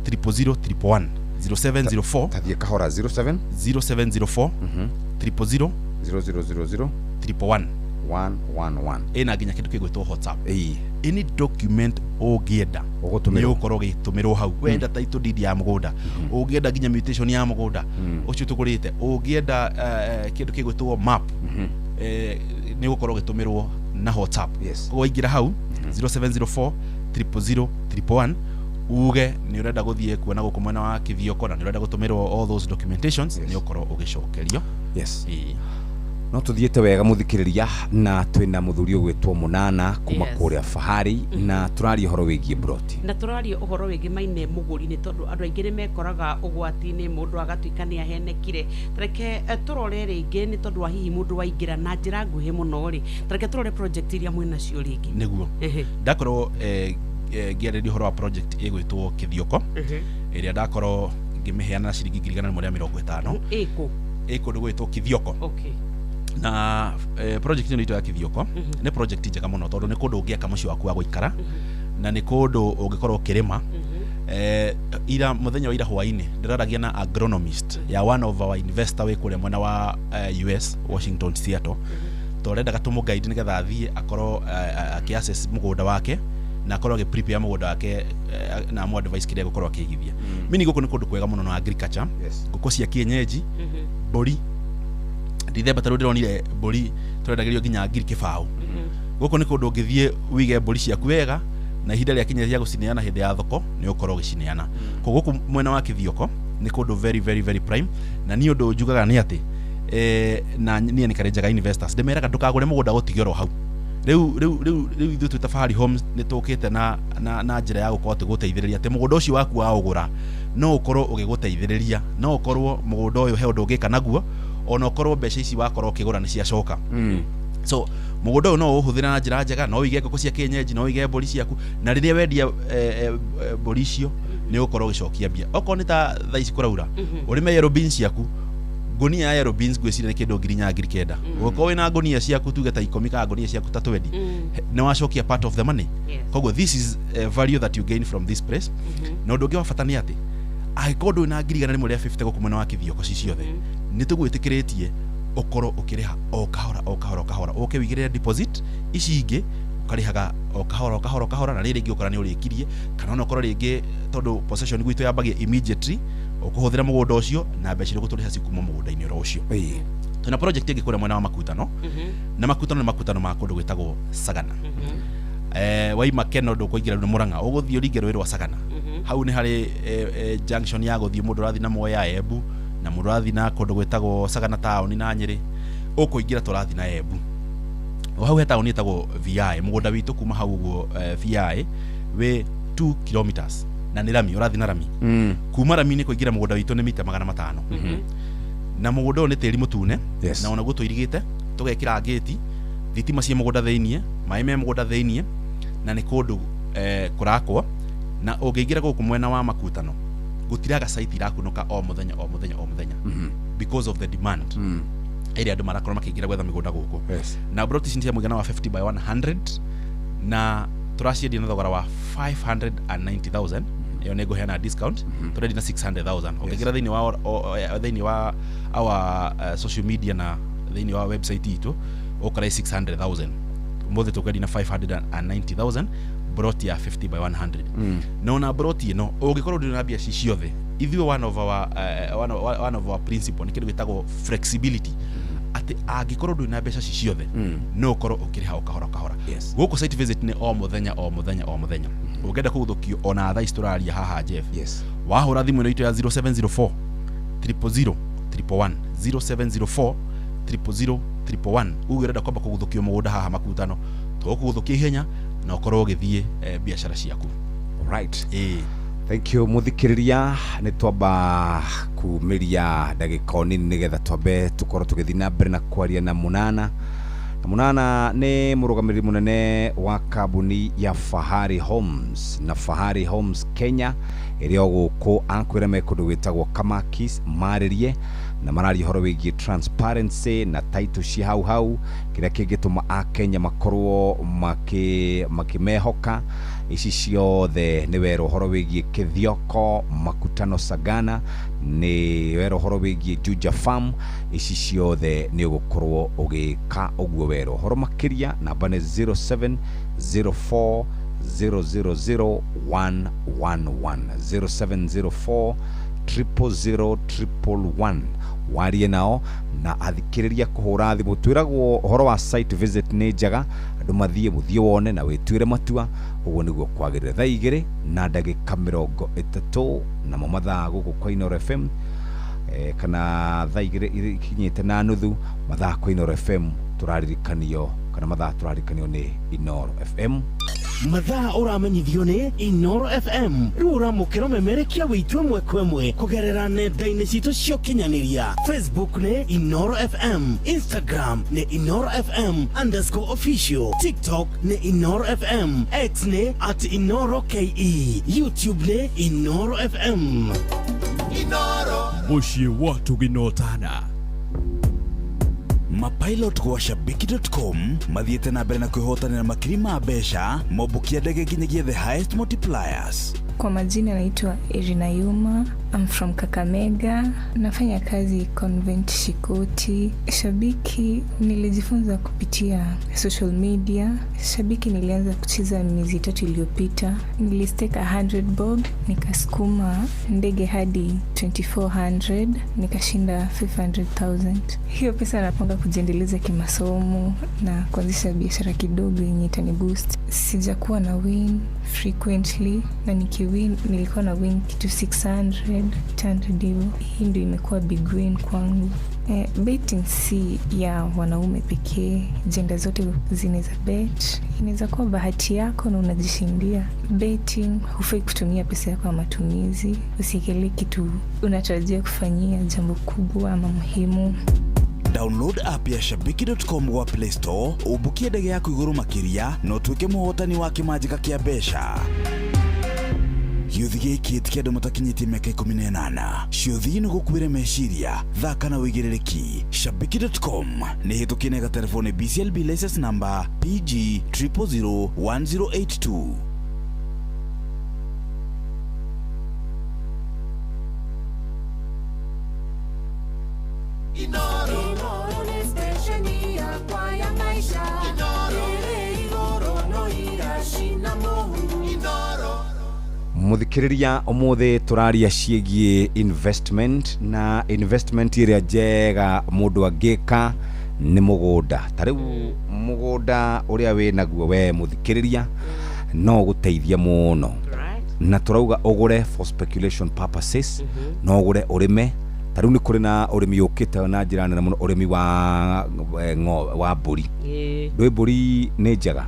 000 111 0704 tathie kahora 0704 000 111 ina ginya kindu kigwitwo WhatsApp any document ungienda ni ukorwo gitumirwo hau wenda title deed ya mugunda ungienda ginya mutation ya mugunda ucio tugurite ungienda kindu kigwitwo map ni ukorwo gitumirwo na WhatsApp waingira hau 0704 000 111 uge ni urenda guthie kuona guku mwena wa kithioko na ni urenda gutumirwo all those documentations ni ukorwo ugicokerio no tuthiete wega muthikiriria na twina muthuri ugwitwo Munana kuma kuria Fahari na turaria horo wigie broti na turaria uhoro wigie maine muguri ni tondu andu aingi ni mekoraga ugwati-ini mundu agatuika ni ahenekire tareke turore ringi ni tondu wa hihi mundu waingira na njira nguhi muno ri tareke turore project iria mwina cio ringi niguo ndakorwo ngiarĩria uhoro wa project igwitwo kithioko iria ndakorwo ngimiheana na ciringi 150 iko ndugwitwo kithioko na project ino ya kithioko ni project njega muno tondu ni kundu ungiaka mucio waku wa guikara na ni kundu ungikorwo kirima ira muthenya wa ira hwaini ndiraragia na agronomist ya one of our investor we kule mwena wa US Washington Seattle torenda gatumu guide nigetha athie akorwo akiaccess mugunda wake na akorwo age prepare mũgũnda wake na mo advice kĩrĩa gũkorwo akĩigithia mimi niko nĩ kũndũ kwega mũno na agriculture ngũkũ cia kienyeji mbũri ndithemba tarũ ndĩronire mbũri tũrendagĩrio nginya ngiri kĩbaũ gũkũ nĩ kũndũ ũngĩthiĩ wige mbũri ciaku wega na ihinda rĩa kinya rĩa gũcineana hĩndĩ ya thoko nĩ ũkorwo ũgĩcineana koguo gũkũ mwena wa Kithioko nĩ kũndũ very very very prime na niĩ ũndũ njugaga nĩ atĩ na niĩ nĩ karenjaga investors ndĩmeraga ndũkagũre mũgũnda gũtigĩrwo hau rĩu ithuĩ twĩta Fahari Homes nĩ tũkĩte na njĩra ya gũkorwo tũgũteithĩrĩria atĩ mũgũnda ũcio waku wa ũgũra no ũkorwo ũgĩgũteithĩrĩria no ũkorwo mũgũnda ũyũ he ũndũ ũngĩka naguo ona ũkorwo mbeca ici wakorwo ũkĩgũra nĩ ciacoka so mũgũnda ũyũ no ũhũthĩre na njĩra njega no ũige ngũkũ cia kienyeji no ũige mbũri ciaku na rĩrĩa wendia mbũri icio nĩ ũkorwo ũgĩcokia mbia okorwo nĩ ta thaa ici kũraura ũrĩme yellow beans ciaku ngonia ya yellow beans gwĩciria kĩndũ ngiri 9,000 ũkorwo wĩna ngonia ciaku tuge ta 10 kana ngonia ciaku ta 20 nĩ wacokia part of the money koguo this is value that you gain from this place na ũndũ ũngĩ wa bata nĩ atĩ angĩkorwo ndũrĩ na ngiri 150 gũkũ mwena wa Kithioko ciothe nĩ tũgwĩtĩkĩrĩtie ũkorwo ũkĩrĩha o kahora ũke wĩigĩrĩre deposit ici ingĩ ũkarĩhaga o kahora na rĩrĩ ingĩ ũkora nĩ ũrĩkirie kana ona ũkorwo rĩngĩ tondũ possession gwitũ yambagia immediately ũkũhũthĩra mũgũnda ũcio na mbeca iria ũgũtũrĩha cikuma mũgũnda-inĩ oro ũcio twĩna project ĩngĩ kũrĩa mwena wa Makutano na Makutano nĩ Makutano ma kũndũ gwĩtagwo Sagana waima Keno ndũkũingĩra nĩ Mũrang'a ũgũthiĩ ũringe rũĩ rwa Sagana hau nĩ harĩ junction ya gũthiĩ mũndũ ũrathiĩ na Mwea Embu na mũndũ ũrathiĩ na kũndũ gwĩtagwo Sagana town na Nyĩrĩ ũkũingĩra tũrathiĩ na Embu hau he town ĩtagwo VI mũgũnda witũ kuma hau ũguo VI we 2 kilometers na nĩ rami ũrathiĩ na rami kuma rami nĩ kũingĩra mũgũnda witũ nĩ mita 500 na mũgũnda ũyũ nĩ tĩri mũtune na ona gũtũirigĩte tũgekĩra gate thitima cia mũgũnda thĩiniĩ maĩ me mũgũnda thĩiniĩ na nĩ kũndũ kũrakwo na ũngĩingĩra gũkũ mwena wa Makutano gũtiraga site irakunũka o mũthenya because of the demand area andũ marakorwo makĩingĩra gwetha mĩgũnda gũkũ na broti cia mũigana wa 50 by 100 na tũraciendia na thogora wa 590,000 iyo nĩ ngũheana discount tũrendia na 600,000 ũngĩingĩra thĩinĩ wa our social media na thĩinĩ wa website itũ ũkora 600,000 mũthĩ tũkwendia na 590,000 broti ya 50 by 100 no ona broti ĩno ũngĩkorwo ndĩ na mbia ciothe ithuĩ one of our principle nĩ kĩndũ gĩtagwo flexibility atĩ angĩkorwo ndĩ na mbeca ciothe no ũkorwo ũkĩrĩha o kahora gũkũ site visit nĩ o mũthenya ũngĩenda kũgũthũkio ona thaa ici tũraria haha Jeff wahũra thimũ ĩno itũ ya 0704 000 111 0704 000 111 ũgĩrenda kwamba kũgũthũkio mũgũnda haha Makutano tũgũgũthũkia ihenya na ũkorwo ũgĩthiĩ biacara ciaku right thank you muthikiriria nĩ twamba kumĩria ndagĩka nini nĩgetha twambe tũkorwo tũgĩthiĩ na mbere na kwaria na Munana nĩ mũrũgamĩrĩri mũnene wa kambuni ya Fahari Homes na Fahari Homes Kenya ĩrĩa gũkũ akwĩra me kũndũ gwĩtagwo Kamakis marĩrie na mararia horo wĩgiĩ transparency na title cia hau kĩrĩa kĩngĩtũma Akenya makorwo makĩmehoka ici ciothe nĩ wero horo wĩgiĩ Kithioko Makutano Sagana nĩ wero horo wĩgiĩ Juja Farm ici ciothe nĩ ũgũkorwo ũgĩka ũguo wero horo makĩria namba nĩ 0704 000 111 0704 000 warie nao na athikĩrĩria kũhũra thimũ twĩragwo horo wa site visit nĩ njega andũ mũthiĩ wone na wĩtuĩre matua ũguo nĩguo kwagĩrĩra thaa 2 na ndagĩka 30 na mathaa gũkũ kwa Inooro FM kana thaa 2 ikinyĩte na nuthu mathaa kwa Inooro FM tũraririkanio kana mathaa tũraririkanio nĩ Inooro FM mathaa ũramenyithio nĩ Inooro FM rĩu ũramũkĩra memerekia wĩtue mwekwe kũgerera nenda-inĩ citũ cia ũkinyanĩria Facebook nĩ Inooro FM Instagram nĩ Inooro FM _official TikTok nĩ Inooro FM X nĩ @InooroKE YouTube nĩ Inooro FM Inooro mũciĩ watu ginotana Mapilot kwa shabiki.com mathiĩte na mbere na kwĩhotanĩra makiri ma mbeca mobukia ndege nginyagia the highest multipliers. Kwa majina naitwa Irina Yuma I'm from Kakamega. Nafanya kazi Convent Shikoti. Shabiki nilijifunza kupitia social media. Shabiki nilianza kucheza miezi 3 iliyopita. Nilisteka 100 bob, nikasukuma ndege hadi 2400, nikashinda 500,000. Hiyo pesa napanga kujiendeleza kimasomo na kuanzisha biashara kidogo yenye itaniboost. Sijakuwa na win frequently, na nikiwin nilikuwa na win kitu 600 hivyo. Hii ndio imekuwa big win kwangu. Betting si ya wanaume pekee, gender zote zinaweza bet. Inaweza kuwa bahati yako na unajishindia. Betting hufai kutumia pesa yako kwa matumizi. Usikele kitu unatarajia kufanyia jambo kubwa ama muhimu. Download app ya shabiki.com wa Play Store, ubukie ndege yako iguru makiria na utuike muhotani wa kimajika kia besha. Yuthige kit kia domo takinyiti meka 18. Ciuthi ni gukwire meciria, thaka na wigiririki. Shabiki.com ni hitukine ga telefone BCLB license number PG 0001082. Inoro ni stesheni ya kwa ya maisha. Ere igoro no irashina mohu. Inoro muthikiriria umuthi turaria ciegie investment na investment iria njega mundu angika ni mugunda. Tariu mugunda uria we naguo we muthikiriria no guteithia muno, na turauga ugure for speculation purposes, no ugure urime. Tariu ni kuri na urimi ukite na njira nene muno, urimi wa mburi. Ndui mburi ni njega,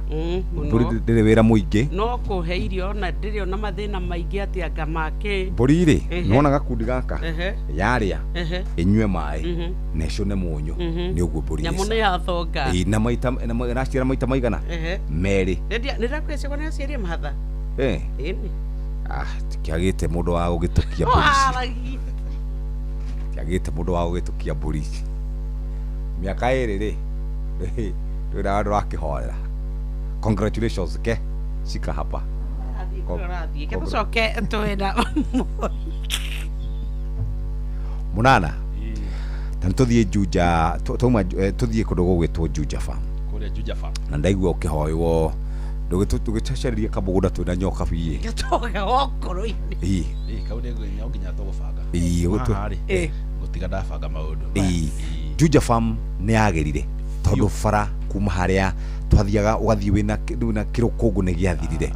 mburi ndiri wira muingi no kuhe irio na ndiri ona mathina maingi ati anga make mburi ri nona gakundi gaka yaria inywe mai na icune munyu ni uguo mburi nyamu ni yathonga na maita na racira maita maigana meri nira kwese kwana ciaria mahatha ini tikiagite mundu wa gugitukia mburi, tiagite mundu wa gugitukia mburi miaka iri ri twina andu akihoera. Congratulations ke shika hapa Ketucoke twina munana tantuthie Juja, tuthie kundu gugwitwo Juja farm kuria Juja farm, na ndaigua ukihoywo tugicaririe kamugunda twina nyoka biye gatoga gokoro-ini kau ni nginya tugubanga gutiga ndabanga maundu. Juja farm ni yagerire tondu bara kuma haria twathiaga ugathii wina kirukungu ni giathirire.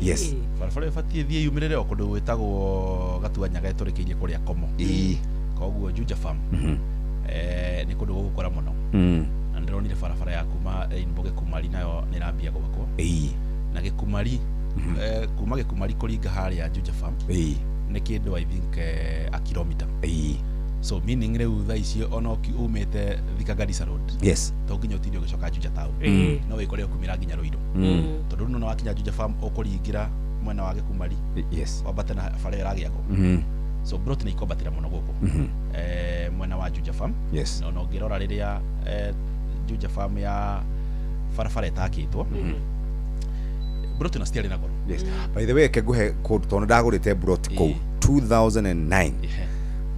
Yes, barabara ibatie thie yumirire o kundu gwitagwo Gatuanyaga iturikiirie kuria Komo. Koguo Juja farm ni kundu gukora muno, na ndironire barabara ya kuma Inboge Kumari nayo ni rambia gwakwo na Gikumari kuma Gikumari kuringa haria Juja farm ni kindu I think a kilometer. So meaning reu tha icio ona umite Thika Garissa road, yes, to nginya utirio gicoka Juja town no wikore kumira nginya Ruiru tondu no wakinya Juja farm ukuringira mwena wa Gikumari, yes, wabata na bara iragiako. So brot ni ikobatira muno guku mwena wa Juja farm, yes, no ngirora riria Juja farm ya barabara itakitwo brot na stiari na goro. Yes, by the way ke guhe code tondu ndagurite brot ko 2009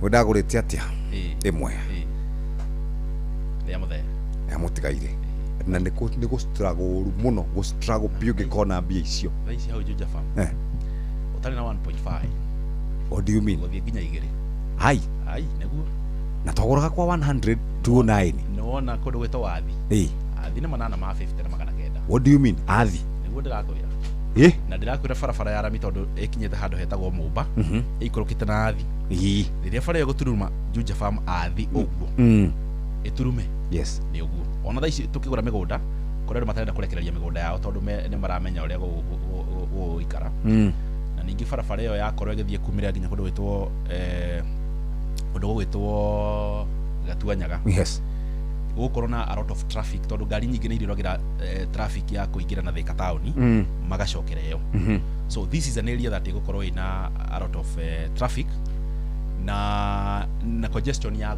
ndagurite atia imwe ya mutigaire na ni go struggle muno, go struggle bio gikona bia icio thaisi hau Juja farm utari na 1.5. What do you mean? Gothie nginya igiri ai neguo na twaguraga kwa 100 209 nona kundu gwetwo wathi athi ni manana ma 50 na magana kenda. What do you mean athi? Neguo ndirakwira na ndirakwira barabara ya rami tondu ikinyete handu hetagwo Mumba ikurukite na athi riria bara yo guturuma Juja farm athi uguo iturume. Yes, ni uguo ona tha ici tukigura migunda kurero matarenda kurekereria migunda yao tondu ni maramenya uria guikara na ningi barabara iyo yakorwo igithie kumira nginya kundu gwitwo Gatuanyaga. Yes, gukorwo na a lot of traffic tondu ngari nyingi ni irogira traffic ya kuingira na Thika town magacokera iyo. So this is an area that igukorwo ina a lot of traffic na congestion ya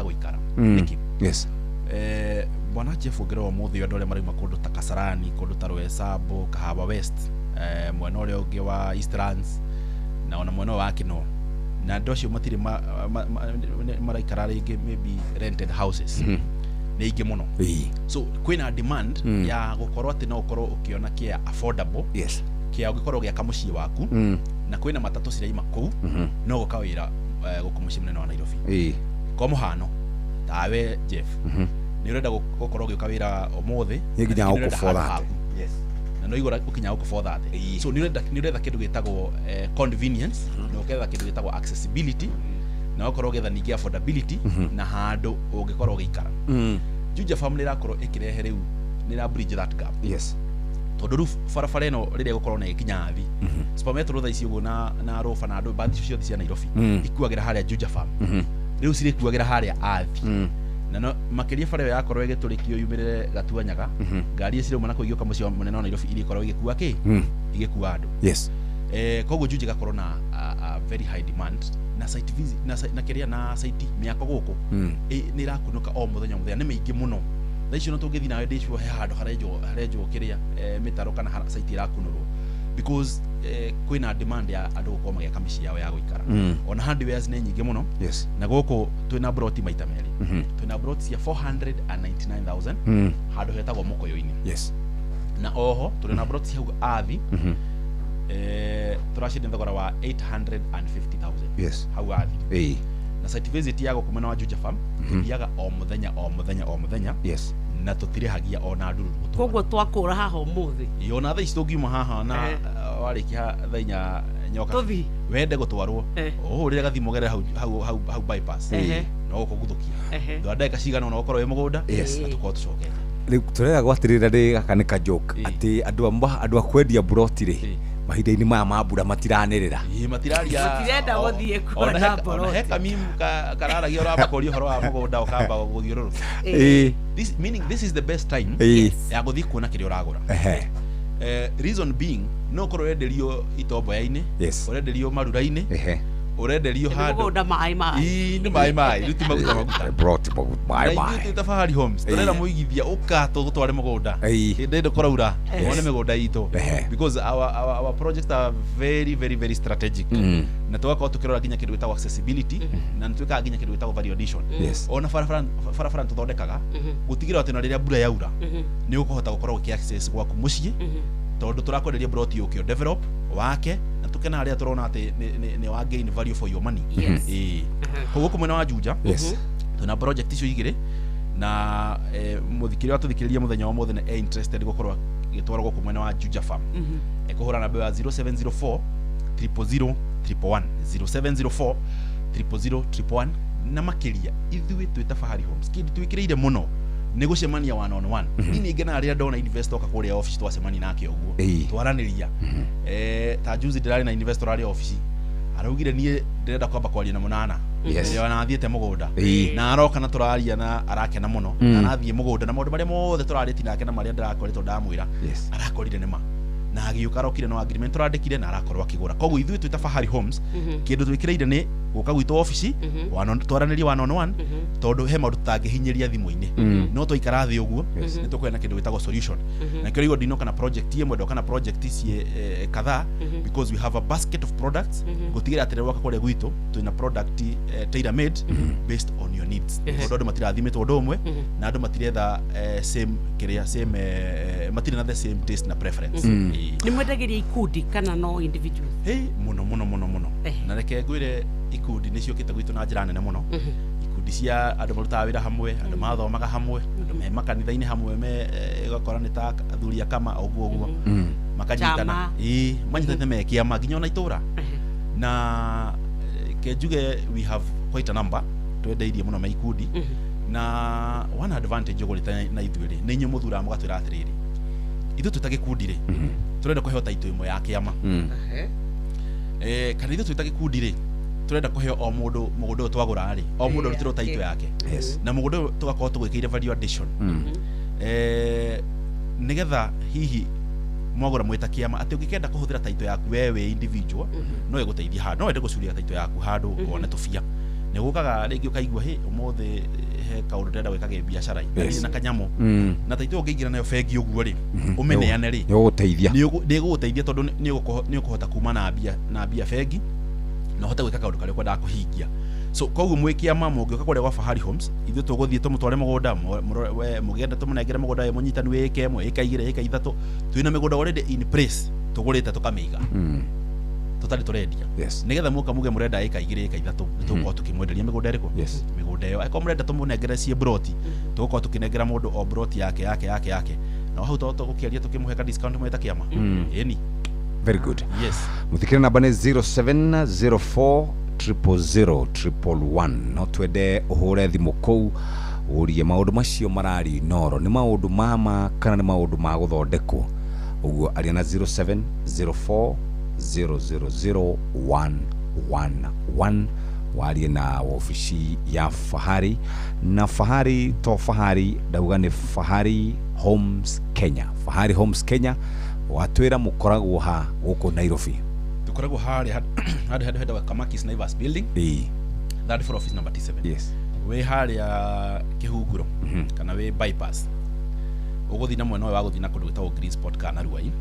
guikara. Yes, bwana Jeff Ogero muthi andore marima kundu ta Kasarani, kundu ta Rwesabo, Kahawa West, mwena uria ungi wa Eastlands na ona mwena wake no na ndocio matire maraikara ringi maybe rented houses ni ingi muno so kwina demand ya gukorwo ati no ukorwo ukiona kia affordable kia ugikorwo gia kamucii waku na kwina matatu ciraima kuu no gukawira gukumucii munene wa Nairobi kwa muhano tawe Jeff ni urenda gukorwo giukawira umuthi nginya ukufora na no igora ukinya ukufora so ni urenda kindu gitagwo convenience no uketha kindu gitagwo accessibility na ukorwo getha ningi affordability na handu ungikorwo giikara Juja family rakorwo ikirehe riu ni ra bridge that gap tondu ru farafara ino riria gukorwo na ikinya thi supermetro tha ici ugo na rofa na andu bathi cio cia Nairobi ikuagira haria Juja farm riu cire kuagira haria athi na no makiria fara yakorwo igiturikio yumirire Gatuanyaga ngari icire umana kuigio kamucio munene wa Nairobi iri korwo igikua ki igikua andu koguo Juja gakorwo na a very high demand na site visit na kiria na site miako guku ni rakunuka o muthenya ni maingi muno thaicio no tungithi nawe ndicwo he handu harenjwo kiria mitaro kana site irakunurwo because kwina demand ya andu gukorwo magiaka micii yao ya guikara ona hardwares ni nyingi muno na guku twina broti maita meri twina broti cia 499,000 handu hetagwo Mukoyo-ini na oho twina broti cia athi turashinde thogora wa 850,000 hau athi na site visit yago kumena wa Juja farm thiaga o muthenya na tutirihagia ona nduru koguo twakura haha umuthi yona thaici tungiuma haha na warikia thainya nyoka tuthi wende gutwarwo riria gathimo gere hau bypass no gukuguthukia ndwandeka cigana no ukorwo wi mugunda na tukorwo tucokete riu turega gwatirira ri gaka ni ka joke ati andu akwendia broti ri mahinda-ini maya mambura matiranirira matiraria matirenda guthie kuona broti heka mimi kararagia uramba kuri horo wa mugunda ukamba guthiururuka this is the best time ya guthie kuona kiri uragura reason being no korwo renderio itomboya-ini urenderio marura-ini urenderio handu mugunda mai ni ruti maguta broti mai ta Fahari Homes turera muigithia ukato gutware mugunda ndendo koraura one migunda itu because our projects are very very very strategic na tugakorwo tukirora kinya kindu gitagwo accessibility na nituika kinya kindu gitagwo value addition ona farafara tuthondekaga gutigira ati na riria mbura yaura ni ukuhota gukorwo ki access gwaku mucii tondu turakwenderia broti ukio develop wake na tukena haria turona ati ni wa gain value for your money koguo kumena wa Juja tuna project icio igire na muthikiri atuthikiria muthenya wa muthenya interested gukorwa gitwarwo kumena wa Juja farm kuhura namba ya 0704 000 111 0704 000 111 na makiria ithui twita Fahari Homes kindi twikireire muno ni gucemania one on one ni ngena aria ndona investor ka kuria office twacemani nake uguo twaraniria ta juzi ndirari na investor aria office araugire nie ndirenda kwamba kwaria na munana ya nathiete mugunda na aroka na turaria na arakena muno na nathie mugunda na maundu maria mothe turariti nake na maria ndirakoretwo ndamwira arakorire nima na agiuka rokire no agreement turandikire na arakorwo akigura koguo ithui twita Fahari Homes kindu twikireire ni guka gwitu office twaraniria one on one tondu he maundu tangihinyiria thimu-ini no twaikara thi uguo ni tukwena kindu gitagwo solution na kio rigo ndino kana project imwe ndo kana project ici kadhaa because we have a basket of products gutigira atirira waka kore gwitu twina product tailor made based on your needs tondu matirathimitwo undu umwe na andu matiretha same kiria same matire na the same taste na preference ni mwendagiria ikundi kana no individual muno na reke ngwire ikundi nicio kita gwitu na njira nene muno ikundi cia andu marutaga wira hamwe andu mathomaga hamwe andu me makanitha-ini hamwe me gakora ni ta athuria kama uguo makanyitana manyitane me kiama nginya ona itura na kenjuge we have quite a number twendeirie muno me ikundi na one advantage ugurita na ithuiri ni nyu muthura mugatwira atiriri ithu tutagikundi ri turenda kuheo taito imwe ya kiama kana ithu tutagikundi ri turenda kuheo o mundu mugunda twagura ri o mundu rutiro taito yake na mugunda tugakorwo tugwikire value addition nigetha hihi mwagura mwita kiama ati ungikenda kuhuthira taito yaku wewe individual no iguteithia handu no wende gucuria taito yaku handu wone tufia ni gukaga ringi ukaigua he umuthi he kaundu ndenda gwikage biashara na kanyamo na taito ungiingira nayo bengi uguo ri umeneane ri ni guteithia ni guteithia tondu ni ukuhota kuma na bia bengi no hote gwika kaundu kare kwenda kuhingia. So koguo mwikia mama ungioka kure gwa Fahari Homes ithu tuguthie tumutware mugunda we mugenda tumunengere mugunda we munyitani we eka imwe eka igire eka ithatu twina migunda already in place tugurite tukamiga tutari turendia nigetha muka muge murenda eka igire eka ithatu tugukorwo tukimwenderia migunda iriku migunda iyo eko murenda tumunengere cie broti tugukorwo tukinengera mundu o broti yake no hau tugukiaria tukimuheka discount mweta kiama eni very good yes muthikire namba ni 0704 00011 no twende uhure thimu kou urie maundu macio marari noro ni maundu mama kana ni maundu ma guthondekwo uguo aria na 0704 0001111 warie na ofisi ya Fahari na Fahari to Fahari dauga ni Fahari Homes Kenya. Fahari Homes Kenya watwira mukoragwo ha guku Nairobi. Tukoragwo hari hada Kamakis Naivas building. That for office number 37. Yes. We hari ya Kihuguro kana we bypass. Uguthina mwena wa guthina kundu gwitagwo Green Sport kana Ruai.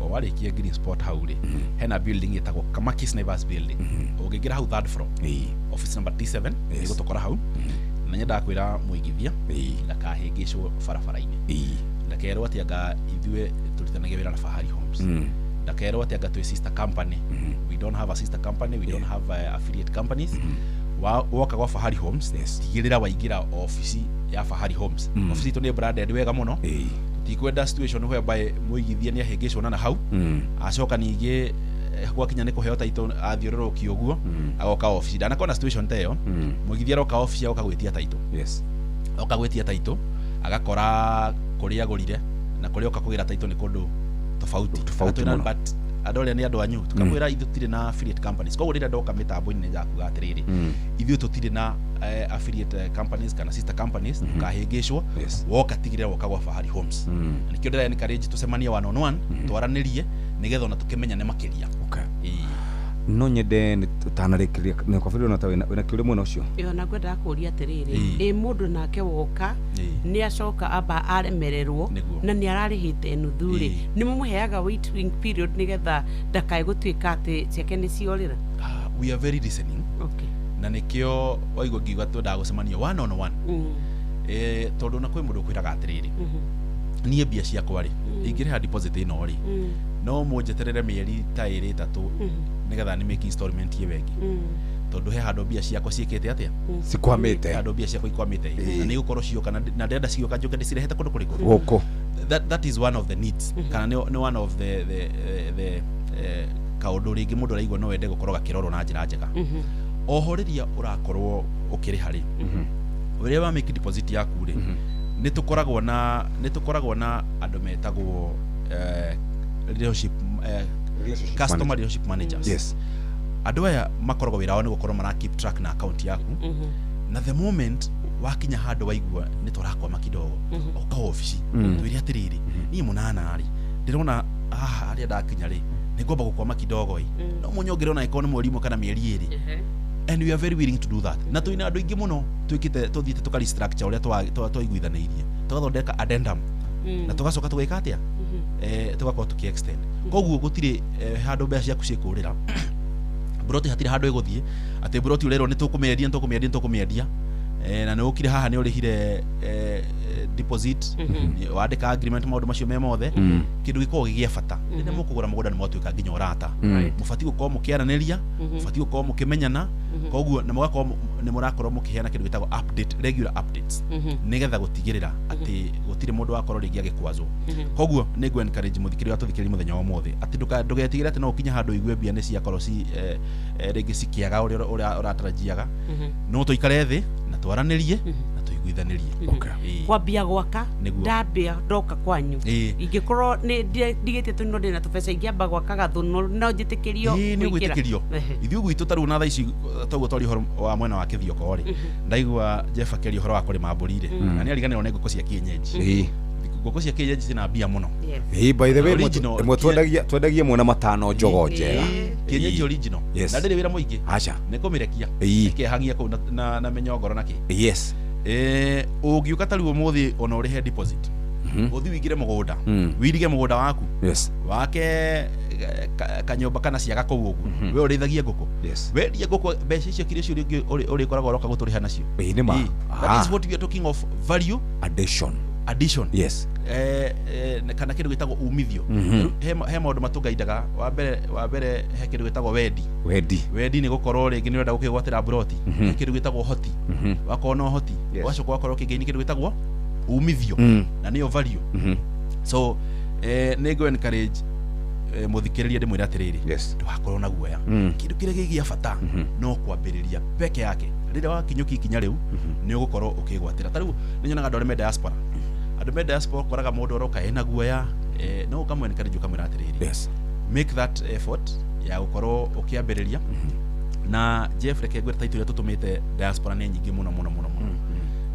O warikia Green Sport hauri. Hena building itagwo Kamakis Naivas building. Ugingira hau third floor. Office number 37 nigo tukora hau. Na nyenda kwira muigithia ndakahingicwo barabara-ini. Ndakerwo ati anga ithue turithanagia wira na Fahari Homes. Ndakerwo ati anga twi sister company. We don't have a sister company, we don't have affiliate companies. Woka gwa Fahari Homes tigirira waingira office ya Fahari Homes. Office tu ni branded wega muno. Tikwenda situation whereby muigithia ni ahingicwo na hau. Acoka ningi gwakinya ni kuheo title athiororoki uguo agoka office ndanakona situation tayo muigithia roka office agoka gwitia title oka gwitia title agakora kuria agurire na kuria oka kugira title ni kundu tofauti but adoria ni andu anyu tukamwira ithu tire na affiliate companies koguo rira ndoka mitambo-ini ni jakuga atiriri ithu tutire na affiliate companies kana sister companies tukahingicwo woka tigire woka gwa Fahari Homes nikio ndira ni encourage tusemanie one on one twaranirie nigetha na tukimenya ne makiria no nyende tutanarekeria ne kwa vile na kile mwana ucio yo na gwenda kuria atiriri mundu nake woka ni acoka aba aremererwo na ni ararihite nuthuri ni mumuheaga waiting period nigetha ndakai gutwika ati ciake ni ciorira. We are very listening. Okay. Na nikio waigwa ngiuga twenda gucemania one on one tondu na kwi mundu kwiraga atiriri nie bia ciakwa ri ingire ha deposit ino ri no munjeterere mieri ta iri tatu nigetha ni make installment ye wengi tondu he handu bia ciakwa ciikite atia cikwamite handu bia ciakwa ikwamite na ni gukorwo cioka na ndenda cioka njuke ndicirehete kundu kuriku guku that is one of the needs kana ni one of the kaundu ringi mundu araigwa no wende gukorwo gakiroro na njira njega oho riria urakorwo ukiri hari uria wa make deposit yaku ri nitukoragwo na andu metagwo relationship customer relationship managers. Yes. Andu aya makoragwo wira wao ni gukorwo mara keep track na account yaku na the moment wakinya handu waigua ni turakwa makidogo oka office twiri atiriri ni munana ari ndirona aria ndakinya ri ni ngomba gukwama kidogo no munyongere ona ikono mweri kana mieri iri and we are very willing to do that na tuina andu ingi muno twikite tuthiite tukari structure uria twaiguithaniirie tugathondeka addendum na tugacoka tugika atia tugakorwo tuki extend koguo gutire handu mbeca ciaku cikurira broti hatire handu iguthie ati broti urero ni tukumiendia na ni ukire haha ni urihire deposit wandika agreement maundu macio me mothe kindu gikorwo gigia bata ni mukugura mugunda ni mwatuika nginya urata mufati gukorwo mukiaraniria mufati gukorwo mukimenyana koguo ni mugakorwo ni murakorwo mukiheana kindu gitagwo update regular updates nigetha gutigirira ati gutire mundu wakorwo ringi agikwazwo koguo ni ngwe encourage muthikiri atuthikiri muthenya wa mothe ati ndugetigire ati no ukinya handu igwe bia ni ciakorwo ci ringi cikiaga uria uratarajiaga no tuikare thi na twaranirie na tuiguithanirie kwambia gwaka ndambia ndoka kwanyu ingikorwo ni ndigite tu no ndina tubesa ingiamba gwaka gathuno no njitikirio ni gwitikirio ithu gwitu taru na thaici toguo twari horo wa mwena wa Kithioko ri ndaigua Jeff akeri horo wa kurima mburi ri na ni ariganirwo ni nguku cia kienyeji nguku cia kienyeji cina mbia muno by the way mwe twendagie mwana matano njogo njega kienyeji original na ndiri wira muingi acha ni kumirekia kehangia ku na menyongoro naki yes ugiuka taru muthi ona urihe deposit uthi wigire mugunda wirige mugunda waku wake kanyomba kana ciaga kuu uguo we urithagia nguku wendia nguku mbeca icio kire cio uri koragwo roka guturiha nacio that is what we are talking of, value addition yes kana kindu gitagwo umithio he maundu matungaidaga wa mbere he kindu gitagwo wendi ni gukorwo ringi ni urenda gukigwatira broti kindu gitagwo hoti wakona hoti wacoka wakorwo kingi kindu gitagwo umithio na niyo value so ni go encourage muthikiriria ndimwira atiriri ndugakorwo na guoya kindu kire gigia bata no kwambiriria peke yake rira wakinyuki ikinya riu ni ugukorwo ukigwatira tariu ni nyonaga andũ me diaspora koraga mundu aroka ena guoya no kamwe encourage kamwira atiriri make that effort ya gukorwo ukiambiriria na Jeff rekegwe title ya tutumite diaspora ni nyingi muno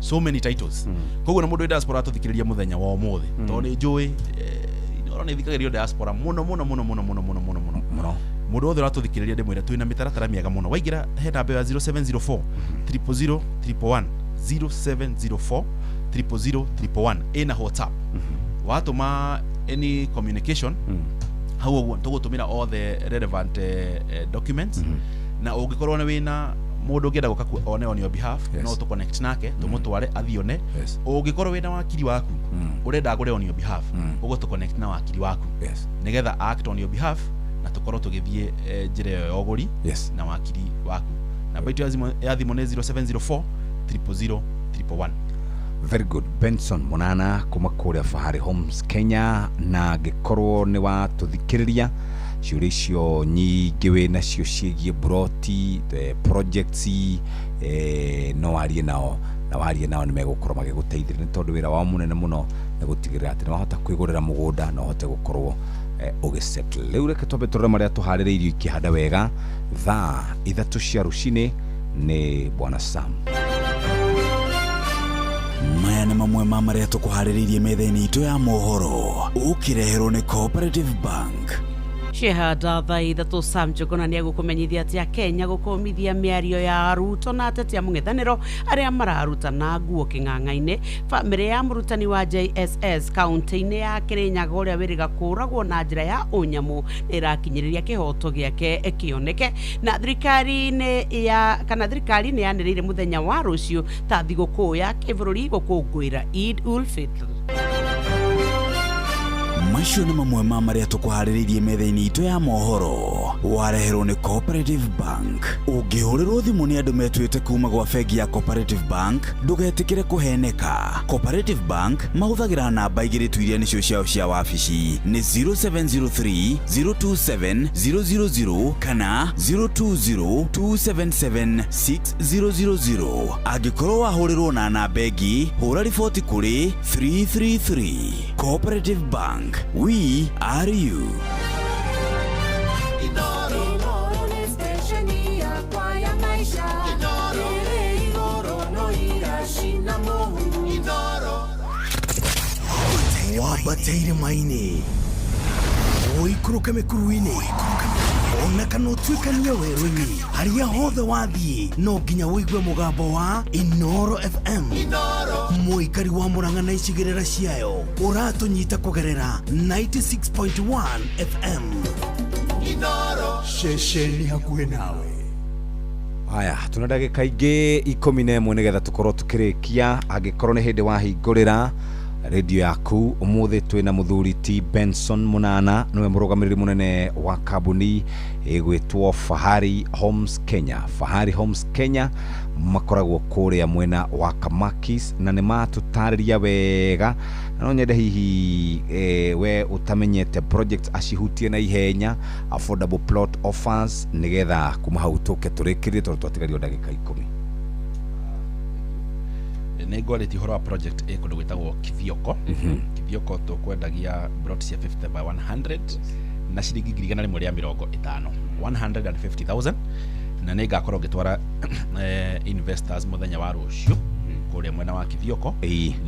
so many titles koguo na mundu wa diaspora tuthikiriria muthenya wa umuthi to ni njui ni thikagiririo diaspora muno mundu othe ratuthikiriria ndimwira twina mitaratara miega muno waigira he namba ya 0704 000 111 0704 000 ina WhatsApp watuma any communication how we tugutumira all the relevant documents na ungikorwo na wina mundu ngienda guka one on your behalf no to connect nake tumutware athione ungikorwo wina wakiri waku urenda agure on your behalf ugo to connect na wakiri waku nigetha act on your behalf na tukorwo tugithie njire yo guri na wakiri waku na baitu ya thimo ne 0704 000 111 very good. Benson Munana kuma kuria Fahari Homes Kenya na gikorwo ni wa tuthikiriria ciuri cio nyingi we nacio ciigie broti projects no arie nao ni megukorwo magiguteithĩrĩria ni tondu wira wao munene muno ni gutigirira ati ni wahota kwigurira mugunda na hote gukorwo ugisettle. Riu reke twambe turore maria tuharĩrĩirio ikihanda wega thaa 3 cia rucini ni Bwana Sam. Maya nĩ mamwe ma maria tukuharĩrĩirie metha-inĩ itũ ya mohoro ukireherwo ni Cooperative Bank. Shehada thaa 3 Sam Njuguna ni agukumenyithia ati Kenya gukumithia miario ya Ruto na ateti a mung'ethaniro aria mararuta na nguo king'ang'a-ini. Family ya murutani wa JSS kaunti-ini ya Kirinyaga uria wiriga kuragwo na njira ya unyamu irakinyiriria kihoto giake kioneke na thirikari ni yaniriire muthenya wa rucio ta thigũkũ ya kĩbũrũri gũkũngũĩra Eid ul Fitr. Macio nĩ mamwe ma maria tukuharĩrĩirie metha-inĩ itũ ya mohoro wareherwo ni Cooperative Bank. Ũngĩhũrĩrwo thimũ nĩ andũ metuĩte kuma gwa bengi ya Cooperative Bank ndũgetĩkĩre kũheneka. Cooperative Bank mahũthagĩra namba igĩrĩ tu iria nĩcio ciao cia wabici nĩ 0703 027 000 kana 020 277 6000. Angĩkorwo wahũrĩrwo na namba ĩngĩ hũra riboti kũrĩ 333. Cooperative Bank, we are you. Wabateire maini oikuruke mekuruini ona kana utuikania werũ-inĩ harĩa hothe wathiĩ no nginya wĩigue mũgambo wa Inoro FM. Mũikari wa Murang'a na icigĩrĩra ciayo ũratũnyita kũgerera 96.1 FM. Inoro ceceni hakuhĩ nawe. Haya, tuna ndagĩka ingĩ 11 nigetha tukorwo tukirikia. Angĩkorwo nĩ hĩndĩ wahingũrĩra radio yaku umuthi twina muthuri T Benson Munana niwe murugamiriri munene wa kambuni igwitwo Fahari Homes Kenya. Fahari Homes Kenya makoragwo kuria mwena wa Kamakis na ni matutariria wega no nyende hihi we utamenyete project acihutie na ihenya affordable plot offers nigetha kuma hau tuke turikirie twatigario ndagika 10. Nĩ ngwarĩtie ũhoro wa project kũndũ gwĩtagwo Kithioko. Kithioko tũkwendagia plot cia 50 by 100 na ciringi 150,000 150,000 na nĩ ngakorwo ngĩtwara investors muthenya wa rũciũ kũrĩa mwena wa Kithioko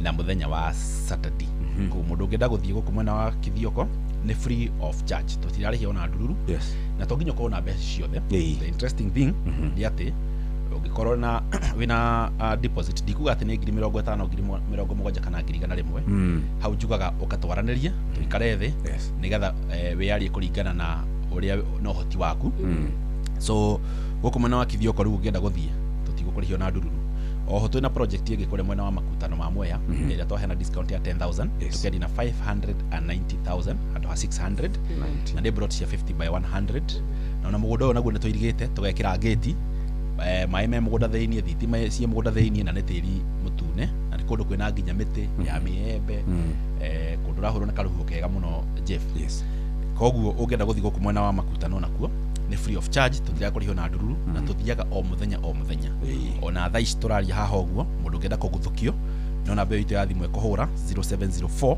na muthenya wa Saturday. Kũu mũndũ ũngĩenda gũthiĩ gũkũ mwena wa Kithioko nĩ free of charge, tũtirarĩhia ona ndururu na to nginya ũkorwo na mbeca ciothe. The interesting thing nĩ atĩ ugikorwo na wina deposit ndikuga ati ni 50,000 70,000 kana 100,000 hau njugaga ukatwaraniria tuikare thi nigetha wiarie kuringana na uria no hoti waku so guku mwena wa kithio ko riu ungienda guthie tutigũkũrĩhio na ndururu oho twina project ĩngĩ kũrĩa mwena wa makutano ma Mwea ĩrĩa twahena discount ya 10,000 tukendi na 590,000 handũ ha 600 na nĩ brought cia 50 by 100 na ona mũgũnda ũyũ naguo nĩ tũirigĩte tũgekĩra gate maĩ me mũgũnda thĩinĩ thitima cie mũgũnda thĩinĩ na nĩ tĩri mũtune na nĩ kũndũ kwĩna nginya mĩtĩ ya mĩembe kũndũ rahũrwo na karũhuho kega mũno Jeff koguo ũngĩenda gũthiĩ gũkũ mwena wa makutano nakuo ni free of charge tuthiaga kũrĩhio na ndururu na tuthiaga o mũthenya ona thaa ici tũraria haha ũguo mũndũ ũngĩenda kũguthũkio no namba itũ ya thimũ ĩkũhũra 0704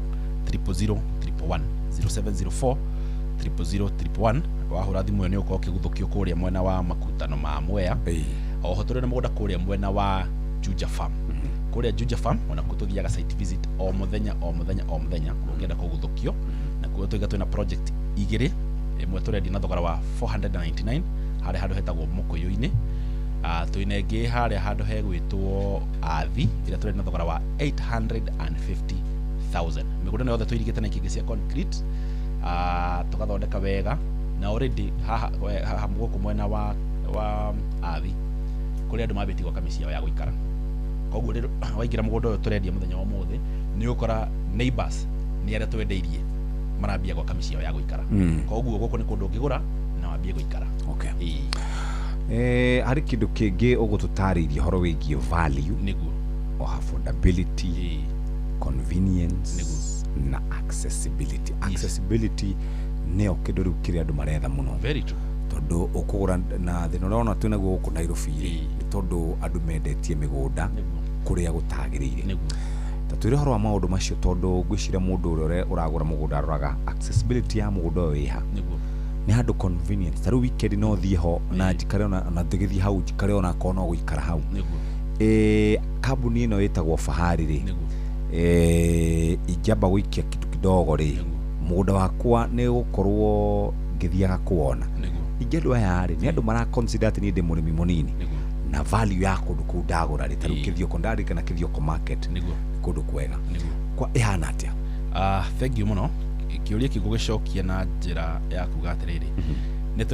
000 111 0704 000 wahũra thimũ ĩyo nĩ ũkorwo ũkĩguthũkio kũrĩa mwena wa makutano ma Mwea oho tũrĩ na mũgũnda kũrĩa mwena wa Juja Farm kũrĩa Juja Farm ona kũtũthiaga site visit o mũthenya ũngĩenda kũguthũkio na kuo twĩna project igĩrĩ imwe turendi na thogora wa 499 harĩa handũ hetagwo Mũkũyũ-inĩ twĩna ĩngĩ harĩa handũ hegwĩtwo Athi ĩrĩa turendi na thogora wa 850,000 mĩgũnda yothe tũirigĩte na ikĩngĩ cia concrete tugathondeka wega na already haha gũkũ mwena wa Athi kũrĩa andũ mambĩtie gwaka mĩciĩ yao ya gũikara koguo waingĩra mũgũnda ũyũ tũrendia mũthenya wa ũmũthĩ nĩ ũkora neighbors nĩ arĩa twendeirie marambia gwaka mĩciĩ yao ya gũikara koguo gũkũ nĩ kũndũ ũngĩgũra na wambie gũikara harĩ kĩndũ kĩngĩ ũgũtũtarĩirie horo wĩgiĩ value nĩguo affordability convenience na accessibility nĩyo kĩndũ rĩu kĩrĩa andũ maretha mũno tondũ ũkũgũra na thĩna ũrĩa ona twĩna gũkũ Nairobi nĩ tondũ andũ mendetie mĩgũnda kũrĩa gũtagĩrĩire ta twĩre horo wa maũndũ macio tondũ ngwĩciria mũndũ ũrĩa ũragũra mũgũnda aroraga accessibility ya mũgũnda ũyũ ĩha nĩ handũ convenience ta rĩu weekend no thiĩ ho na njikare na ndĩgĩthiĩ hau njikare ona korwo no gũikara hau kambuni ĩno ĩtagwo Fahari rĩ ingĩamba gũikia kitu kidogo rĩ mũgũnda wakwa nĩ gũkorwo ngĩthiaga kuona ingĩ andũ aya rĩ nĩ andũ mara consider atĩ niĩ ndĩ mũrĩmi mũnini na value ya kũndũ kũu ndagũra rĩ ta rĩu Kĩthioko ndarĩka na Kĩthioko market kũndũ kwega kwa ĩhana atĩa thank you mũno kĩũria kĩu gũgĩcokia na njĩra ya kuga atĩrĩrĩ nĩ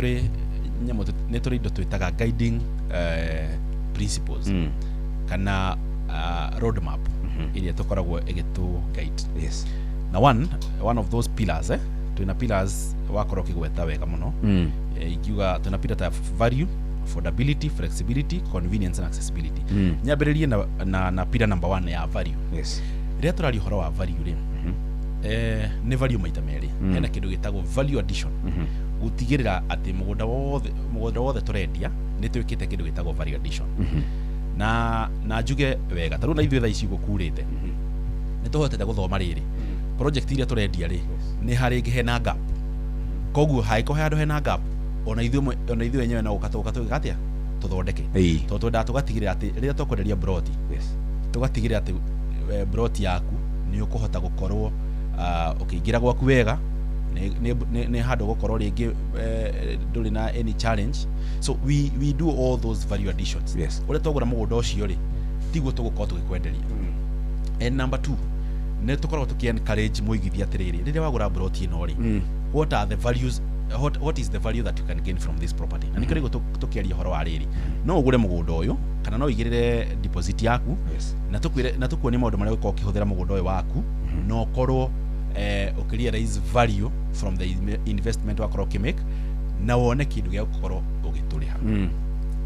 tũrĩ indo twĩtaga guiding principles kana road map iria tũkoragwo ĩgĩtũ guide na one of those pillars twĩna pillars wakorwo ũkĩgweta wega mũno ingiuga twĩna pillar ta value affordability flexibility convenience and accessibility nyambĩrĩrie na pillar number 1 ya value rĩrĩa tũraria ũhoro wa value rĩ nĩ value maita merĩ hena kĩndũ gĩtagwo value addition gũtigĩrĩra atĩ mũgũnda wothe tũrendia nĩ twĩkĩte kĩndũ gĩtagwo value addition na njuge wega tarũ na ithuĩ thaa ici gũkurĩte nĩ tũhotete gũthoma rĩrĩ project iria tũrendia rĩ nĩ harĩ ĩngĩ hena gap koguo haiko handũ hena gap ona ithuĩ wenyewe na ũkatũgĩka atĩa tũthondeke tondũ twendaga tũgatigĩrĩra atĩ rĩrĩa tũkwenderia broti tũgatigĩrĩra atĩ broti yaku nĩ ũkũhota gũkorwo ũkĩingĩra gwaku wega nĩ handũ gũkorwo rĩngĩ ndũrĩ na any challenge so we do all those value additions ũrĩa twagũra mũgũnda ũcio rĩ tiguo tũgũkorwo tũgĩkwenderia and number 2 nĩ tũkoragwo tũkĩ-encourage mũigithia atĩrĩrĩ rĩrĩa wagũra broti ĩno rĩ what is the value that you can gain from this property na nĩkĩo rĩguo tũkĩaria ũhoro wa rĩrĩ no ũgũre mũgũnda ũyũ kana no ũigĩrĩre deposit yaku na tũkuonie maũndũ marĩa ũgũkorwo ũkĩhũthĩra mũgũnda ũyũ waku na ũkorwo ũkĩrealize value from the investment wakorwo ũkĩmake na wone kĩndũ gĩa gũkorwo ũgĩtũrĩha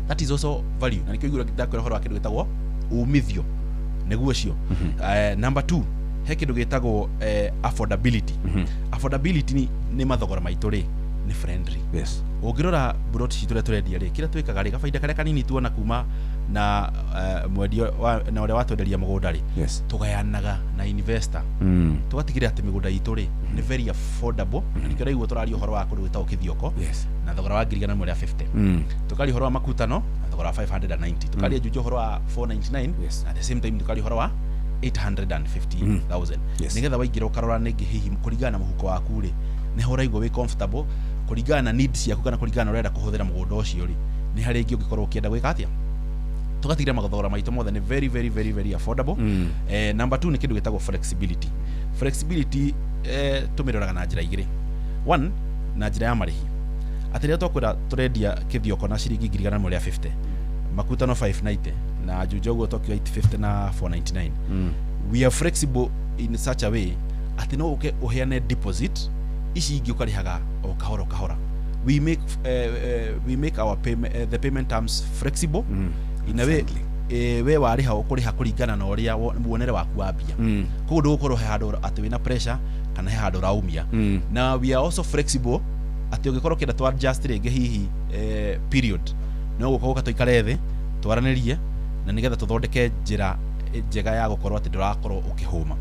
that is also value na nĩkĩo igũra ndakwĩra ũhoro wa kĩndũ gĩtagwo umithio nĩguo cio number 2 he kĩndũ gĩtagwo affordability affordability nĩ mathogora maitũ rĩ nĩ friendly ũngĩrora broti citũ rĩa tũrendia rĩ kĩrĩa twĩkaga rĩ gabaida karĩa kanini tuona kuma na mwendia na ũrĩa watwenderia mũgũnda rĩ tũgayanaga na investor tũgatigĩrĩra atĩ mĩgũnda itũ rĩ nĩ very affordable na nĩkĩo rĩu tũraria ũhoro wa kũndũ gwĩtagwo Kĩthioko na thogora wa 150 tũkaria ũhoro wa makutano na thogora wa 590 tũkaria Juja ũhoro wa 499 at the same time tũkaria ũhoro wa 850,000 nĩgetha waingĩra ũkarora nĩngĩ hihi kũringana na mũhuko waku rĩ nĩ ho ũraigua wĩ comfortable kũringana na needs ciaku kana kũringana na ũrenda kũhũthĩra mũgũnda ũcio rĩ nĩ harĩ ĩngĩ ũngĩkorwo ũkĩenda gwĩka atĩa tugatigira mathogora maitũ mothe nĩ very affordable. Number 2 nĩ kĩndũ gĩtagwo flexibility tũmĩroraga na njĩra igĩrĩ. One, na njĩra ya marĩhi. Atĩ rĩrĩa twakwĩra tũrendia kĩthioko na ciringi 150, makuta no 590 na njujoguo tokio 850 na 499. We are flexible in such a way atĩ no ũke ũheane deposit ici ingĩ ũkarĩhaga o kahora. We make our the payment terms flexible in a way we warĩha ũkũrĩha kũringana na ũrĩa muonere waku wa mbia. Koguo ndũgũkorwo he handũ atĩ wĩna pressure kana he handũ raumia. Na we are also flexible atĩ ũngĩkorwo kĩnda twa adjust rĩngĩ hihi period no gũkorwo tũikare thĩ twaranĩrie na nĩgetha tũthondeke njĩra njega ya gũkorwo atĩ ndũrakorwo ũkĩhũma.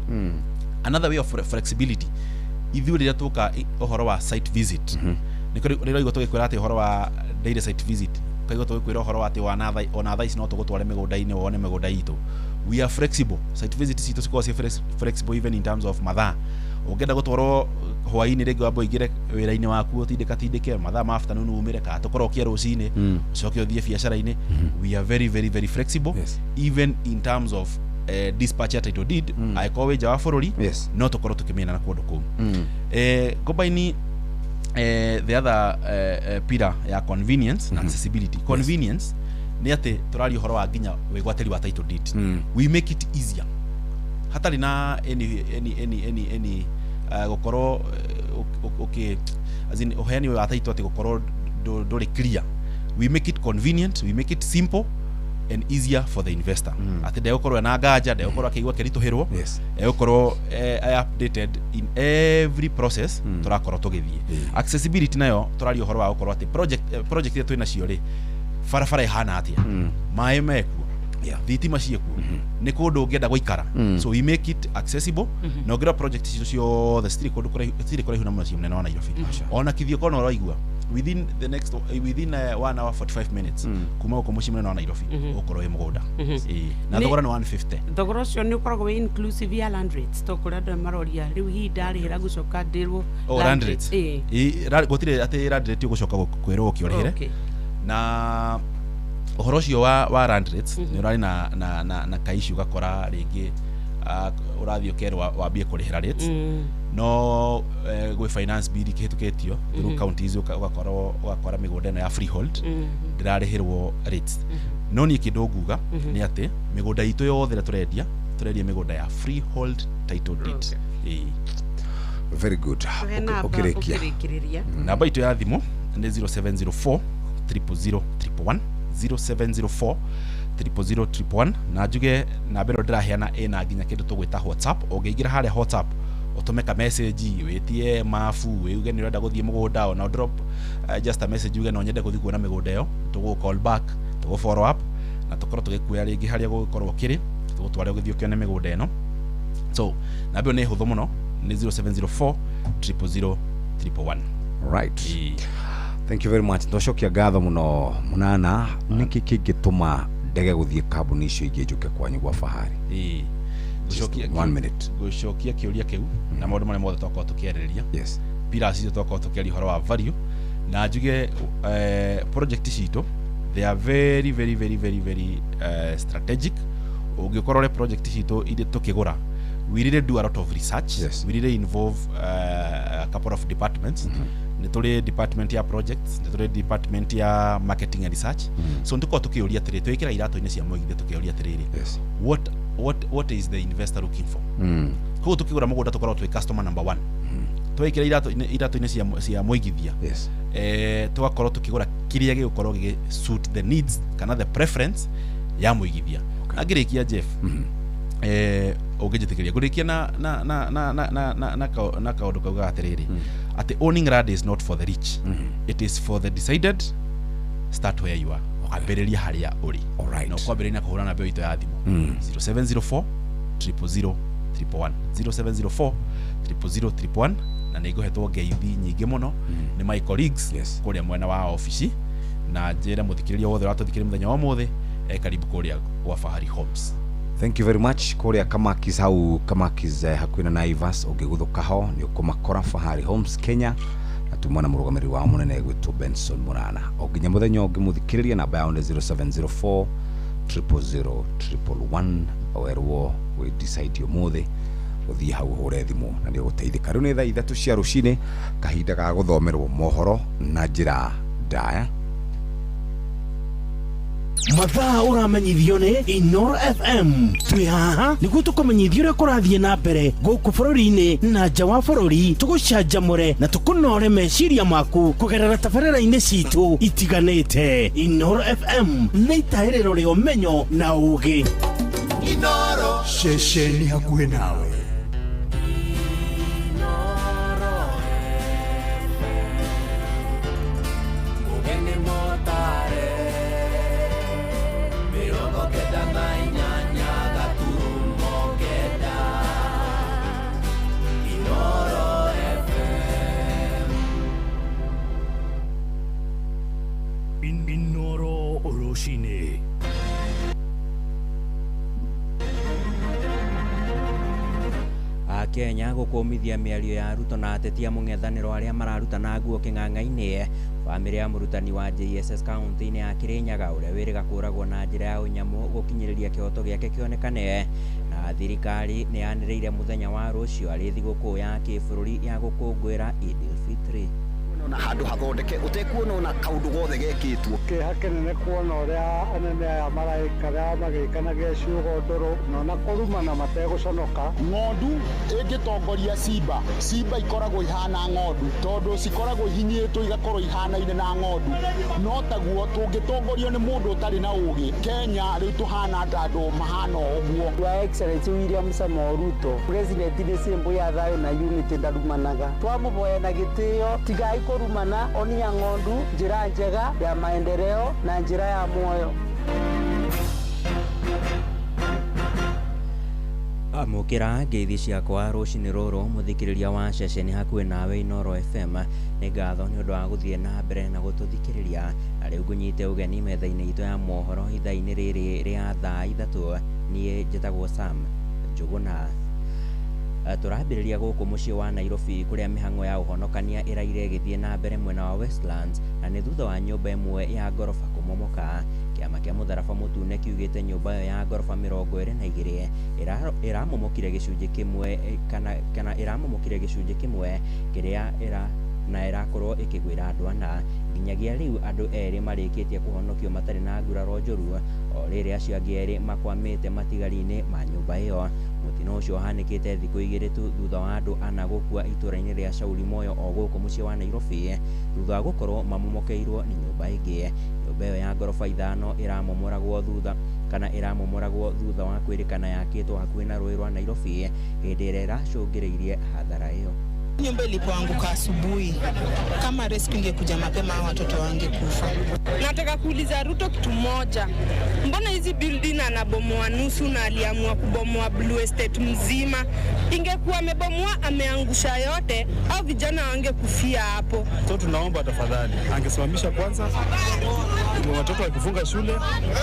Another way of flexibility, ithuĩ rĩrĩa tũka ũhoro wa site visit, rĩrĩa igũtũ gĩkwĩra atĩ ũhoro wa daily site visit, kaigũ tũgĩkwĩra ũhoro atĩ ona thaa ici no tũgũtware mĩgũnda-inĩ wone mĩgũnda itũ. We are flexible. Site visit citũ cikoragwo ciĩ flexible even in terms of mathaa. Ũngĩenda gũtwarwo hwaĩ-inĩ rĩngĩ wambe ũingĩre wĩra-inĩ waku ũtindĩke mathaa ma afternoon umĩre ka tũkorwo ũkĩe rũcinĩ ũcoke ũthiĩ biacara-inĩ. We are very flexible, even in terms of dispatch ya title deed. Angĩkorwo wĩ nja wa bũrũri no tũkorwo tũkĩmĩna na kũndũ kũu. Combine the other pillar ya convenience na accessibility. Convenience nĩ atĩ tũraria ũhoro wa nginya wĩgwatĩri wa title deed. We make it easier, hatarĩ na any gũkorwo as in ũheani wa title atĩ gũkorwo ndũrĩ clear. We make it convenient, we make it simple and easier for the investor. Atĩ ndegũkorwo na nganja, ndegũkorwo akĩigua kĩritũhĩrwo, ndegũkorwo updated in every process tũrakorwo tũgĩthiĩ. Accessibility nayo tũraria ũhoro wa gũkorwo atĩ project iria twĩna cio rĩ, barabara ihana atĩa, maĩ mekuo, thitima ciĩkuo, nĩ kũndũ ũngĩenda gũikara. So we make it accessible. Na ũngĩrora project icio ciothe citirĩ kũraihu na mũciĩ mũnene wa Nairobi. Ona Kithioko no ũraigua within 1 hour 45 minutes kuma gũkũ mũciĩ mũnene wa Nairobi ũkorwo wĩ mũgũnda. Na thogora nĩ 150. Thogora ũcio nĩ ũkoragwo wĩ inclusive ya land rates. Tokũrĩa andũ maroria rĩu hihi ndarĩhĩra gũcoka ndĩrwo land rates. Gũtirĩ atĩ land rate ũgũcoka kwĩrwo ũkĩorĩhĩre. Na ũhoro ũcio wa land rates nĩ ũrarĩ na kaishu gakora rĩngĩ ũrathiĩ ũkerwo wambie kũrĩhĩra rates. No gwĩ finance bill kĩhĩtũkĩtio through counties ũgakora mĩgũnda ĩno ya freehold ndĩrarĩhĩrwo rates. No niĩ kĩndũ nguga nĩ atĩ mĩgũnda itũ yothe ĩrĩa tũrendia mĩgũnda ya freehold title deed. Very good. Ũkĩrĩkia namba itũ ya thimũ nĩ 0704 000 111 0704 000 na njuge namba ĩno ndĩraheana ĩna nginya kĩndũ tũgwĩta WhatsApp. Ũngĩingĩra harĩa WhatsApp ũtũmeka message wĩtie mafu uge nĩ ũrenda gũthiĩ mũgũnda ona drop just a message uge no nyende gũthiĩ kuona mĩgũnda ĩyo, tũgũ call back, tũgũ follow up na tũkorwo tũgĩkuoya rĩngĩ harĩa gũkorwo kĩrĩ, tũgũtwara ũgĩthiĩ ũkĩone mĩgũnda ĩno. So namba ĩyo nĩ hũthũ mũno, nĩ 0704 000 111. Right. Thank you very much. Ndocokia ngatho muno Munana. Niki kingituma ndege guthie kambuni icio ingĩ njuke kwanyu gwa fahari? Gũcokia kĩũria kĩu na maũndũ marĩa mothe twakorwo tũkĩarĩrĩria. Yes. Pillars icio twakorwo tũkĩaria ũhoro wa value na njuge project citũ they are very strategic. Ũngĩkorwo rĩ project citũ irĩ tũkĩgũra, we really do a lot of research. Yes. We really involve a couple of departments. Nĩ tũrĩ department ya projects, nĩ tũrĩ department ya marketing and research. So nĩtũkorwo tũkĩũria atĩrĩrĩ, twĩkĩra iratũ-inĩ cia mũigithia tũkĩũria atĩrĩrĩ, what is the investor looking for? Koguo tũkĩgũra mũgũnda tũkorwo twĩ customer number 1. Twĩkĩra iratũ-inĩ cia mũigithia, tũgakorwo tũkĩgũra kĩrĩa gĩgũkorwo gĩgĩ-suit the needs kana the preference ya mũigithia. Na ngĩrĩkia Jeff, ũngĩnjĩtĩkĩria ngũrĩkia na kaũndũ kauga atĩrĩrĩ, atĩ owning land is not for the rich. It is for the decided. Start where you are. Ambĩrĩria harĩa ũrĩ. Na ũkwambĩrĩria na kũhũrana mbeo itũ ya thimũ 0704 000 111 0704 000 111. Na nĩ ngũhetwo ngeithi nyingĩ mũno nĩ my colleagues kũrĩa mwena wa ofici, na njĩra mũthikĩrĩria wothe ũratũthikĩrĩria mũthenya wa ũmũthĩ karibu kũrĩa gwa Fahari Homes. Thank you very much. Kuria Kamakis hau Kamakis hakuhĩ na Naivas, ũngĩgũthũka ho nĩ ũkũmakora Fahari Homes Kenya, na tumana mũrũgamĩrĩri wa mũnene gwĩtwo Benson Murana. O nginya mũthenya ũngĩ mũthikĩrĩria, namba yao nĩ 0704 00011 werwo we decide umuthi uthie hau hure thimu na ndio guteithika. Riu ni thaa 3 cia rucini, kahinda ga guthomerwo mohoro na njira ndaya. Mathaa uramenyithio ni Inoro FM. Twi haha niguo tukumenyithia uria kurathie na mbere guku bururi-ini na nja wa bururi, tugucanjamure na tukunore meciria maku kugerera tabarĩra-inĩ citu itiganĩte. Inoro FM nĩ itaĩrĩro rĩa ũmenyo na ũũgĩ. Inoro ceceni hakuhĩ nawe. Inoro Oroshine. Kenya gukumithia miario ya aruto na ateti a mung'ethaniro aria mararutana nguo king'ang'a-ini. Bamĩrĩ ya mũrutani wa JSS kaunti-inĩ ya Kirinyaga ũrĩa wĩrĩga kũragwo na njĩra ya ũnyamũ gũkinyĩrĩria kĩhoto gĩake kĩonekane, na thirikari nĩ yanĩrĩire mũthenya wa rũciũ arĩ thigũkũ ya kĩbũrũri ya gũkũngũĩra Eid al-Fitr. Na handu hathondeke utekuona ona kaundu gothe gekitwo kiha kinene kuona uria anene aya maraikara magikanagia ciugo nduru na kurumana mateguconoka. Ng'ondu ingitongoria Simba ikoragwo ihana ng'ondu tondu cikoragwo ihinyĩtwo igakorwo ihanaine na ng'ondu, no taguo tũngĩtongorio nĩ mũndũ ũtarĩ na ũũgĩ. Kenya rĩu tũhana andũ mahana ũguo. Your Excellency William Samoei Ruto, President nĩ symbol ya thayũ na unity ndarumanaga. Twamũhoya na gĩtĩo tigai kurumana, onia ng'ondu njĩra njega ya maendeleo na njĩra ya muoyo. Amukira ngeithi ciakwa rũcinĩ rũrũ mũthikĩrĩria wa ceceni hakuhĩ nawe Inoro FM, nĩ ngatho nĩ ũndũ wa gũthiĩ na mbere na gũtũthikĩrĩria. Na rĩu ngũnyite ũgeni metha-inĩ itũ ya mohoro ithaa-inĩ rĩrĩ rĩa thaa 3. Niĩ njĩtagwo Sam Njuguna. Turambĩrĩria gũkũ mũciĩ wa Nairobi kũrĩa mĩhang'o ya ũhonokania ĩraire ĩgĩthiĩ na mbere mwena wa Westlands, na nĩ thutha wa nyũmba ĩmwe ya ngoroba kũmomoka. Kĩama kĩa mũtharaba mũtune kiugĩte nyũmba ĩyo ya ngoroba 22 ĩramomokire gĩcunjĩ kĩmwe kana ĩramomokire gĩcunjĩ kĩmwe kĩrĩa ĩrakorwo ĩkĩgwĩra andũ ana. Nginyagia rĩu andũ erĩ marĩkĩtie kũhonokio matarĩ na nguraro njũru, o rĩrĩa acio angĩ erĩ makwamĩte matigari-inĩ ma nyũmba ĩyo. Mũtino ũcio ũhanĩkĩte thikũ 2 tu thutha wa andũ ana gũkua itũra-inĩ rĩa Shauri Moyo o gũkũ mũciĩ wa Nairobi, thutha wa gũkorwo mamomokeirwo nĩ nyũmba ĩngĩ. Nyũmba ĩyo ya ngoroba 5 ĩramomoragwo thutha wa kwĩrĩkana yakĩtwo hakuhĩ na rũĩ rwa Nairobi hĩndĩ ĩrĩa ĩracũngĩrĩirie hathara ĩyo. Nyumba ilipoanguka asubuhi, kama rescue ingekuja mapema watoto wangekufa. Nataka kuuliza Ruto kitu moja. Mbona hizi building anabomoa nusu na aliamua kubomoa Blue Estate mzima? Ingekuwa amebomoa ameangusha yote au vijana wangekufia hapo. So tunaomba tafadhali angesimamisha kwanza, watoto wakifunga shule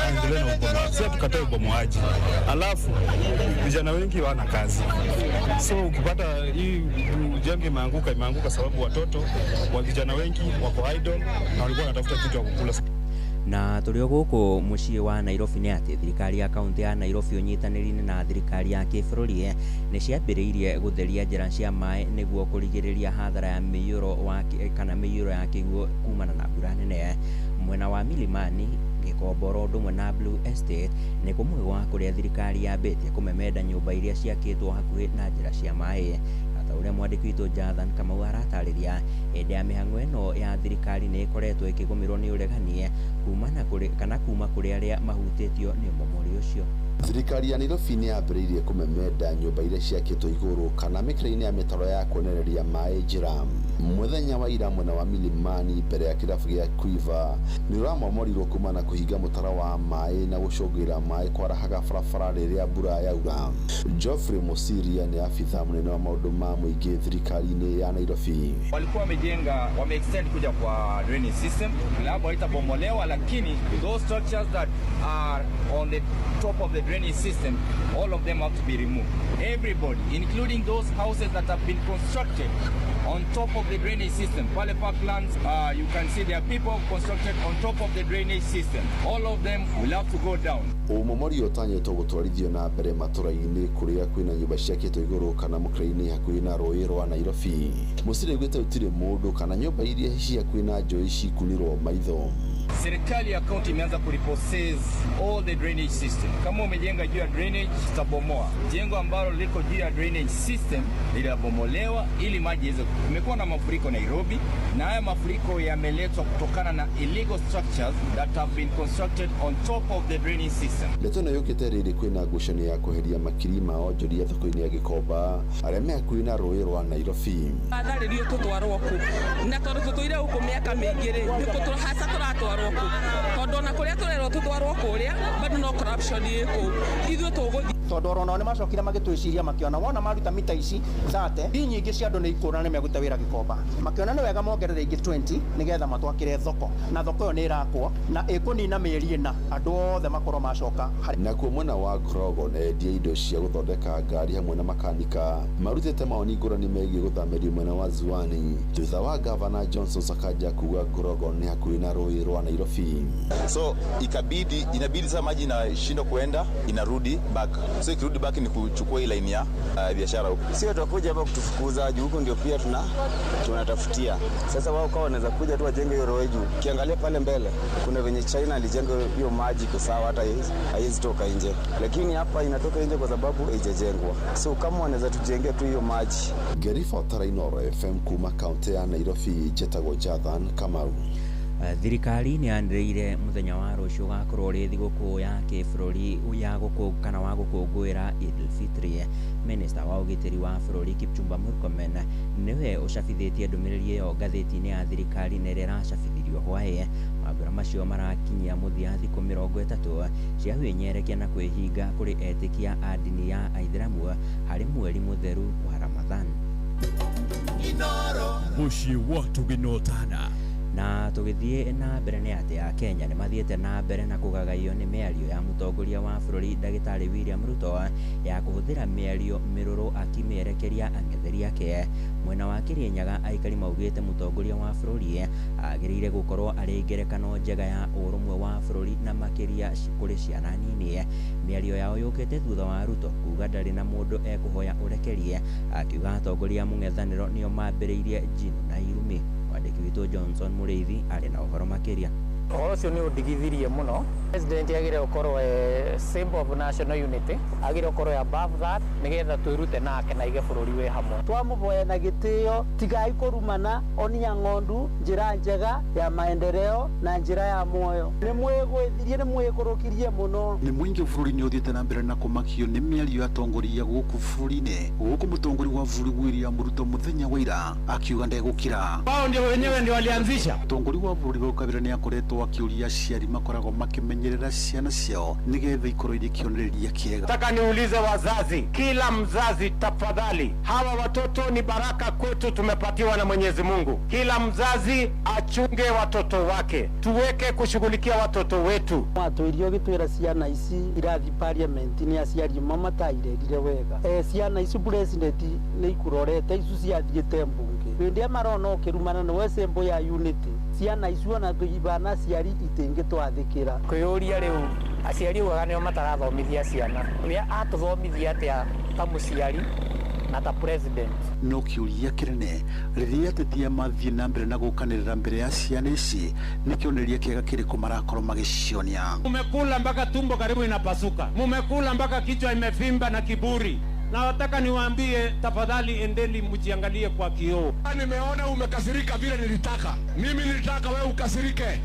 aendelee na ubomoaji. Sio tukatae ubomoaji. Alafu vijana wengi wana kazi. So ukipata hii jengo imeanguka sababu watoto wa vijana wengi wako idle na walikuwa wanatafuta kitu ya kukula. Na tũrĩ gũkũ mũciĩ wa Nairobi nĩ atĩ thirikari ya kaunti ya Nairobi ũnyitanĩri na thirikari ya kĩbũrũri nĩ ciambĩrĩirie gũtheria njĩra cia maĩ nĩguo kũrigĩrĩria hathara ya mĩiyũro ya kĩguũ kumana na mbura nene. Mwena wa Milimani, Gĩkomboro ũndũ ũmwe na Blue Estate nĩ kũmwe gwa kũrĩa thirikari yambĩtie kũmemenda nyũmba iria ciakĩtwo hakuhĩ na njĩra cia maĩ. Ta ũrĩa mwandĩki witũ Jathan Kamau aratarĩria, hĩndĩ ya mĩhang'o ĩno ya thirikari nĩ ĩkoretwo ĩkĩgũmĩrwo nĩ ũregani kuma kũrĩ arĩa mahutĩtio nĩ ũmomori ũcio. Thirikari ya Nairobi nĩ yambĩrĩirie kũmemenda nyũmba iria ciakĩtwo igũrũ kana mĩkĩra-inĩ ya mĩtaro ya kwenereria maĩ njĩra. Mũthenya wa ira mwena wa Milimani mbere ya kĩrabu gĩa Quiver nĩ ũramomorirwo kumana kũhinga mũtaro wa maĩ na gũcũngĩra maĩ kwarahaga barabara rĩrĩa mbura yaura. Geoffrey Musiria nĩ afitha mũnene wa maũndũ ma mũingĩ thirikari-inĩ ya Nairobi. Walikuwa wame-extend kuja kwa drainage system, labda itabomolewa, lakini those structures that are on the top of the drainage system, all of them have to be removed. Everybody, including those houses that have been constructed on top of the drainage system. Pale Parklands, you can see there are people constructed on top of the drainage system. All of them will have to go down. Umomori utanyetwo gutwarithio na mbere matũra-inĩ kũrĩa kwĩna nyũmba ciakĩtwo igũrũ kana mũkĩra-inĩ hakuhĩ na rũĩ rwa Nairobi. Mũcirĩ gwĩte gũtirĩ mũndũ kana nyũmba iria ci hakuhĩ na njũĩ cikunĩrwo maitho. Serikali ya kaunti imeanza kurepossess all the drainage system. Kama umejenga juu ya drainage, tutabomoa. Jengo ambalo liko juu ya drainage system litabomolewa ili maji yaweze. Kumekuwa na mafuriko Nairobi, na haya mafuriko yameletwa kutokana na illegal structures that have been constructed on top of the drainage system. Letona yokete rĩrĩ kwĩna ngucanio ya kweheria makiri ma onjoria thoko-inĩ ya Gikomba arĩa me hakuhĩ na rũĩ rwa Nairobi. Atharĩrio tũtwarwo kũ na tondũ tũtũire gũkũ mĩaka mĩingĩ rĩ nĩkũtũhaca tũratwarwo kũ tondũ ona kũrĩa tũrerwo tũtwarwo kũrĩa bado no corruption ĩkũ ithuĩ tũgũthiĩ tondũ ona nĩ macokire magĩtwĩciria makĩona wona maruta mita ici zate thi nyingĩ cia andũ nĩ ikũra nĩ megũta wĩra Gikomba makĩona nĩ wega mongerere ingĩ 20 nĩgetha matwakĩre thoko na thoko ĩyo nĩ irakwo na ĩkũnina mĩeri ĩna andũ othe makorwo macoka nakuo mwena wa Grogo na endia indo cia gũthondeka ngari hamwe na makanika marutĩte maoni ngũrani megiĩ gũthamĩrio mwena wa Ziwani thutha wa gavana Johnson Sakaja kuuga Grogo ni hakuhĩ na rũĩ rwa Nairobi. So inabidi sasa maji inashindwa kuenda inarudi back. So ikirudi back ni kuchukua ile line ya biashara huko. Sio tutakuja hapa kutufukuza juu huko ndio pia tunatafutia. Sasa wao kwa wanaweza kuja tu wajenge hiyo road juu. Kiangalia pale mbele kuna venye China alijenga hiyo maji kwa sawa hata haiwezi toka nje. Lakini hapa inatoka nje kwa sababu haijajengwa. So kama wanaweza tujengea tu hiyo maji. Gerifa Tarainoro FM kuma kaunti ya Nairobi Jetago Jathan Kamau. Thirikari nĩ yanĩrĩire mũthenya wa rũciũ ũgakorwo ũrĩ thigũkũ ya kĩbũrũri ya kana wa gũkũngũĩra Eid al-Fitr. Minista wa ũgitĩri wa bũrũri Kipchumba Murkomen nĩwe ũcabithĩtie ndũmĩrĩri ĩyo ngathĩti-inĩ ya thirikari na ĩrĩa ĩracabithirio hwaĩ. Mambũra macio marakinyia mũthia thikũ 30 cia wĩnyerekia na kwĩhinga kũrĩ etĩkia a ndini ya Aithĩramu harĩ mweri mũtheru wa Ramadhan. Mũciĩ wa tũgĩnotana na tugithie na mbere nĩ atĩ a Kenya nĩ mathiĩte na mbere na kũgagaio nĩ mĩario ya mũtongoria wa bũrũri Ndagĩtarĩ William Ruto ya kũhũthĩra mĩario mĩrũrũ akĩmĩerekeria ang'etheri ake. Mwena wa Kĩrĩnyaga aikari maugĩte mũtongoria wa bũrũri agĩrĩire gũkorwo arĩ ngerekano njega ya ũrũmwe wa bũrũri na makĩria kũrĩ ciana nini. Mĩario yao yũkĩte thutha wa Ruto kuuga ndarĩ na mũndũ ekũhoya ũrekerie, akiuga atongoria mũng'ethanĩro nĩo mambĩrĩirie njino na irumi. Mwandĩki witũ Johnson Mũrĩithi arĩ na ũhoro makĩria. Ũhoro ũcio nĩ ũndigithirie mũno. President agĩrĩire gũkorwo symbol of national unity, agĩrĩire gũkorwo above that nĩgetha twĩrute nake na ige bũrũri wĩ hamwe. Twamũhoya na gĩtĩo, tigai kũrumana, onia ng'ondu njĩra njega ya maendeleo na njĩra ya muoyo. Nĩ mwĩgwĩthirie, nĩ mwĩkũrũkirie mũno. Nĩ mũingĩ bũrũri nĩ ũthiĩte na mbere na kũmakio nĩ mĩario ya atongoria gũkũ bũrũri-inĩ. Gũkũ mũtongoria wa bũrũri William Ruto mũthenya wa ira akiuga ndegũkira. Wao ndio wenyewe ndio walianzisha. Mũtongoria wa bũrũri gũkabĩra nĩ akoretwo akiuria aciari makoragwo makimenyerera ciana ciao nigetha ikorwo irĩ kĩonereria kĩega. Nataka niulize wazazi, kila mzazi tafadhali, hawa watoto ni baraka kwetu, tumepatiwa na Mwenyezi Mungu. Kila mzazi achunge watoto wake, tuweke kushughulikia watoto wetu. Twĩrio gĩtwĩra ciana ici irathi parliament nĩ aciari mamatairĩrire wega. Ciana ici president nĩ ikurorete icu ciathiĩte mbunge. Hĩndĩ ĩrĩa marona ũkĩrumana nĩwe symbol ya unity. Ciana icio na tũibana aciari itingĩ twathĩkĩra. Kwĩyũria rĩu aciari ugaga nĩo matarathomithia ciana. Ũrĩa atũthomithia atĩa ta mũciari na ta president. No kĩũria kĩnene rĩrĩa ateti mathiĩ na mbere na gũkanĩrĩra mbere ya ciana ici nĩ kĩonereria kĩega kĩrĩkũ marakorwo magĩcionia. Mumekula mpaka tumbo karibu inapasuka, mumekula mpaka kichwa imefimba na kiburi. Na wataka niwaambie tafadhali, endeni mjiangalie kwa kioo. Nimeona umekasirika vile nilitaka. Mimi nilitaka wewe ukasirike.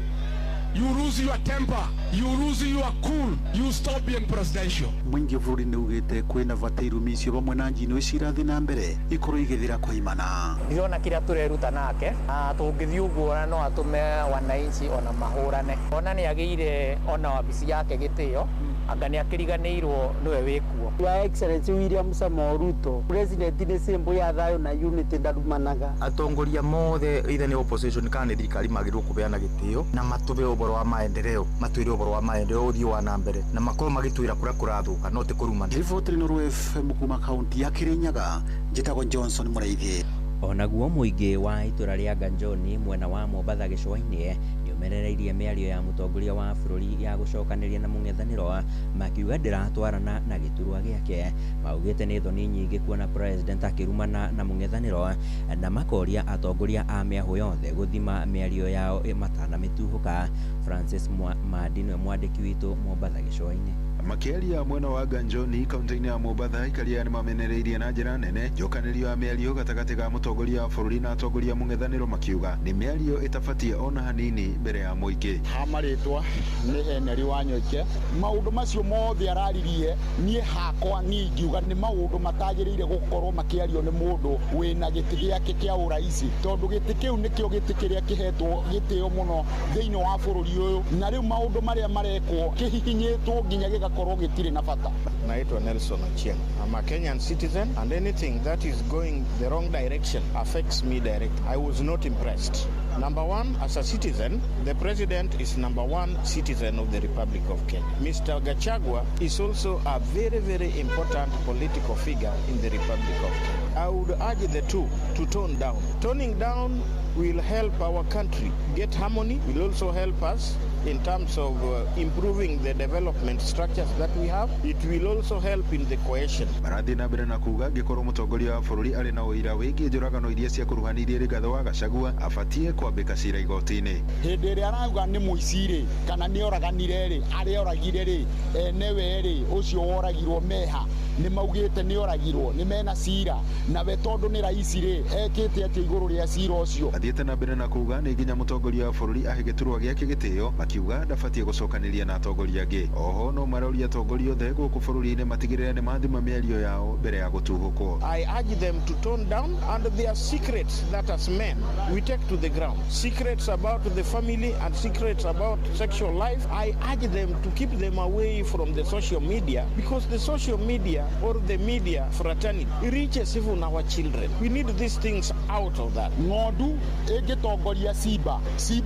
You lose your temper. You lose your cool. You stop being presidential. Mwingi bũrũri nĩ ugĩte kwĩna bata irumi icio bamwe na njino ici irathiĩ na mbere ikorwo igĩthira kwa imana. Ndĩrona kĩrĩa tũreruta nake, tũngĩthiĩ ũguo no atũme wananchi ona mahũrane. Ona nĩ agĩire ona wabici yake gĩtĩo, anga nĩ akĩriganĩirwo nĩwe wĩkuo. Your Excellency William Samoei Ruto, president nĩ symbol ya thayũ na unity ndarumanaga. Atongoria mothe either nĩ opposition kana nĩ thirikari magĩrĩirwo kũbeana gĩtĩo na matũbe ũboro wa maendeleo, matwĩre ũboro wa maendeleo ũthiĩ wa na mbere na makorwo magĩtwĩra kũrĩa kũrathũka no ti kũrumana. Riboti nĩ Nuru FM kuma kaunti ya Kĩrĩnyaga, njĩtagwo Johnson Mũrĩithi. Onaguo muingi wa itura ria Ganjoni mwena wa Mombatha gicua-ini niumerereirie miario ya mutongoria wa bururi ya gucokaniria na mung'ethaniro makiuga ndiratwarana na giturwa giake. Maugite ni thoni nyingi kuona president akirumana na mung'ethaniro na makoria atongoria a miahu yothe guthima miario yao matana mituhuka. Francis Madi niwe mwandiki witu Mombatha gicua-ini. Makiaria mwena wa Ganjoni kaunti-ini ya Mombatha ikaria ni mamenereirie na njira nene njokanirio ya miario gatagati ga mutongoria wa bururi na atongoria mung'ethaniro makiuga ni miario itafatie ona hanini mbere ya muingi. Hamaritwa ni Henry Wanyoike maundu macio mothe araririe nie hakwa ni ngiuga ni maundu matagiriire gukorwo makiario ni mundu wina giti giake kia uraisi tondu giti kiu nikio giti kiria kihetwo gitio muno thiini wa bururi uyu na riu maundu maria marekwo kihihinyitwo nginya gigakorwo gitire na bata. Naitwa Nelson Ochieng. I'm a Kenyan citizen and anything that is going the wrong direction affects me directly. I was not impressed. Number one, as a citizen, the president is number one citizen of the Republic of Kenya. Mr. Gachagua is also a very, very important political figure in the Republic of Kenya. I would urge the two to tone down. Toning down will help our country get harmony, will also help us in terms of improving the development structures that we have. It will also help in the cohesion. Marathi na mbere na kuga gikorwo mutongoria wa bururi ari na uira wigi njuragano iria cia kuruhanirie rigatho wa Gachagua afatie kwambika cira igoti-ini. Hindi ria arauga ni muiciri kana ni oraganire ri ari oragire ri enewe ri ucio woragirwo meha ni maugite ni oragirwo ni mena cira na we tondu ni raisi ri ekite ati iguru ria cira ucio. Athiete na mbere na kuga ni nginya mutongoria wa bururi ahigiturwa giake gitio makiuga ndafatie gucokaniria na atongoria angi. Oho no maroria atongoria othe guku bururi-ini matigirire ni mathima miario yao mbere ya gutuhukwo. I urge them to tone down and their secrets that as men we take to the ground. Secrets about the family and secrets about sexual life. I urge them to keep them away from the social media because the social media or the media fraternity reaches even our children. We need these things out of that. Ng'ondu igitongoria Simba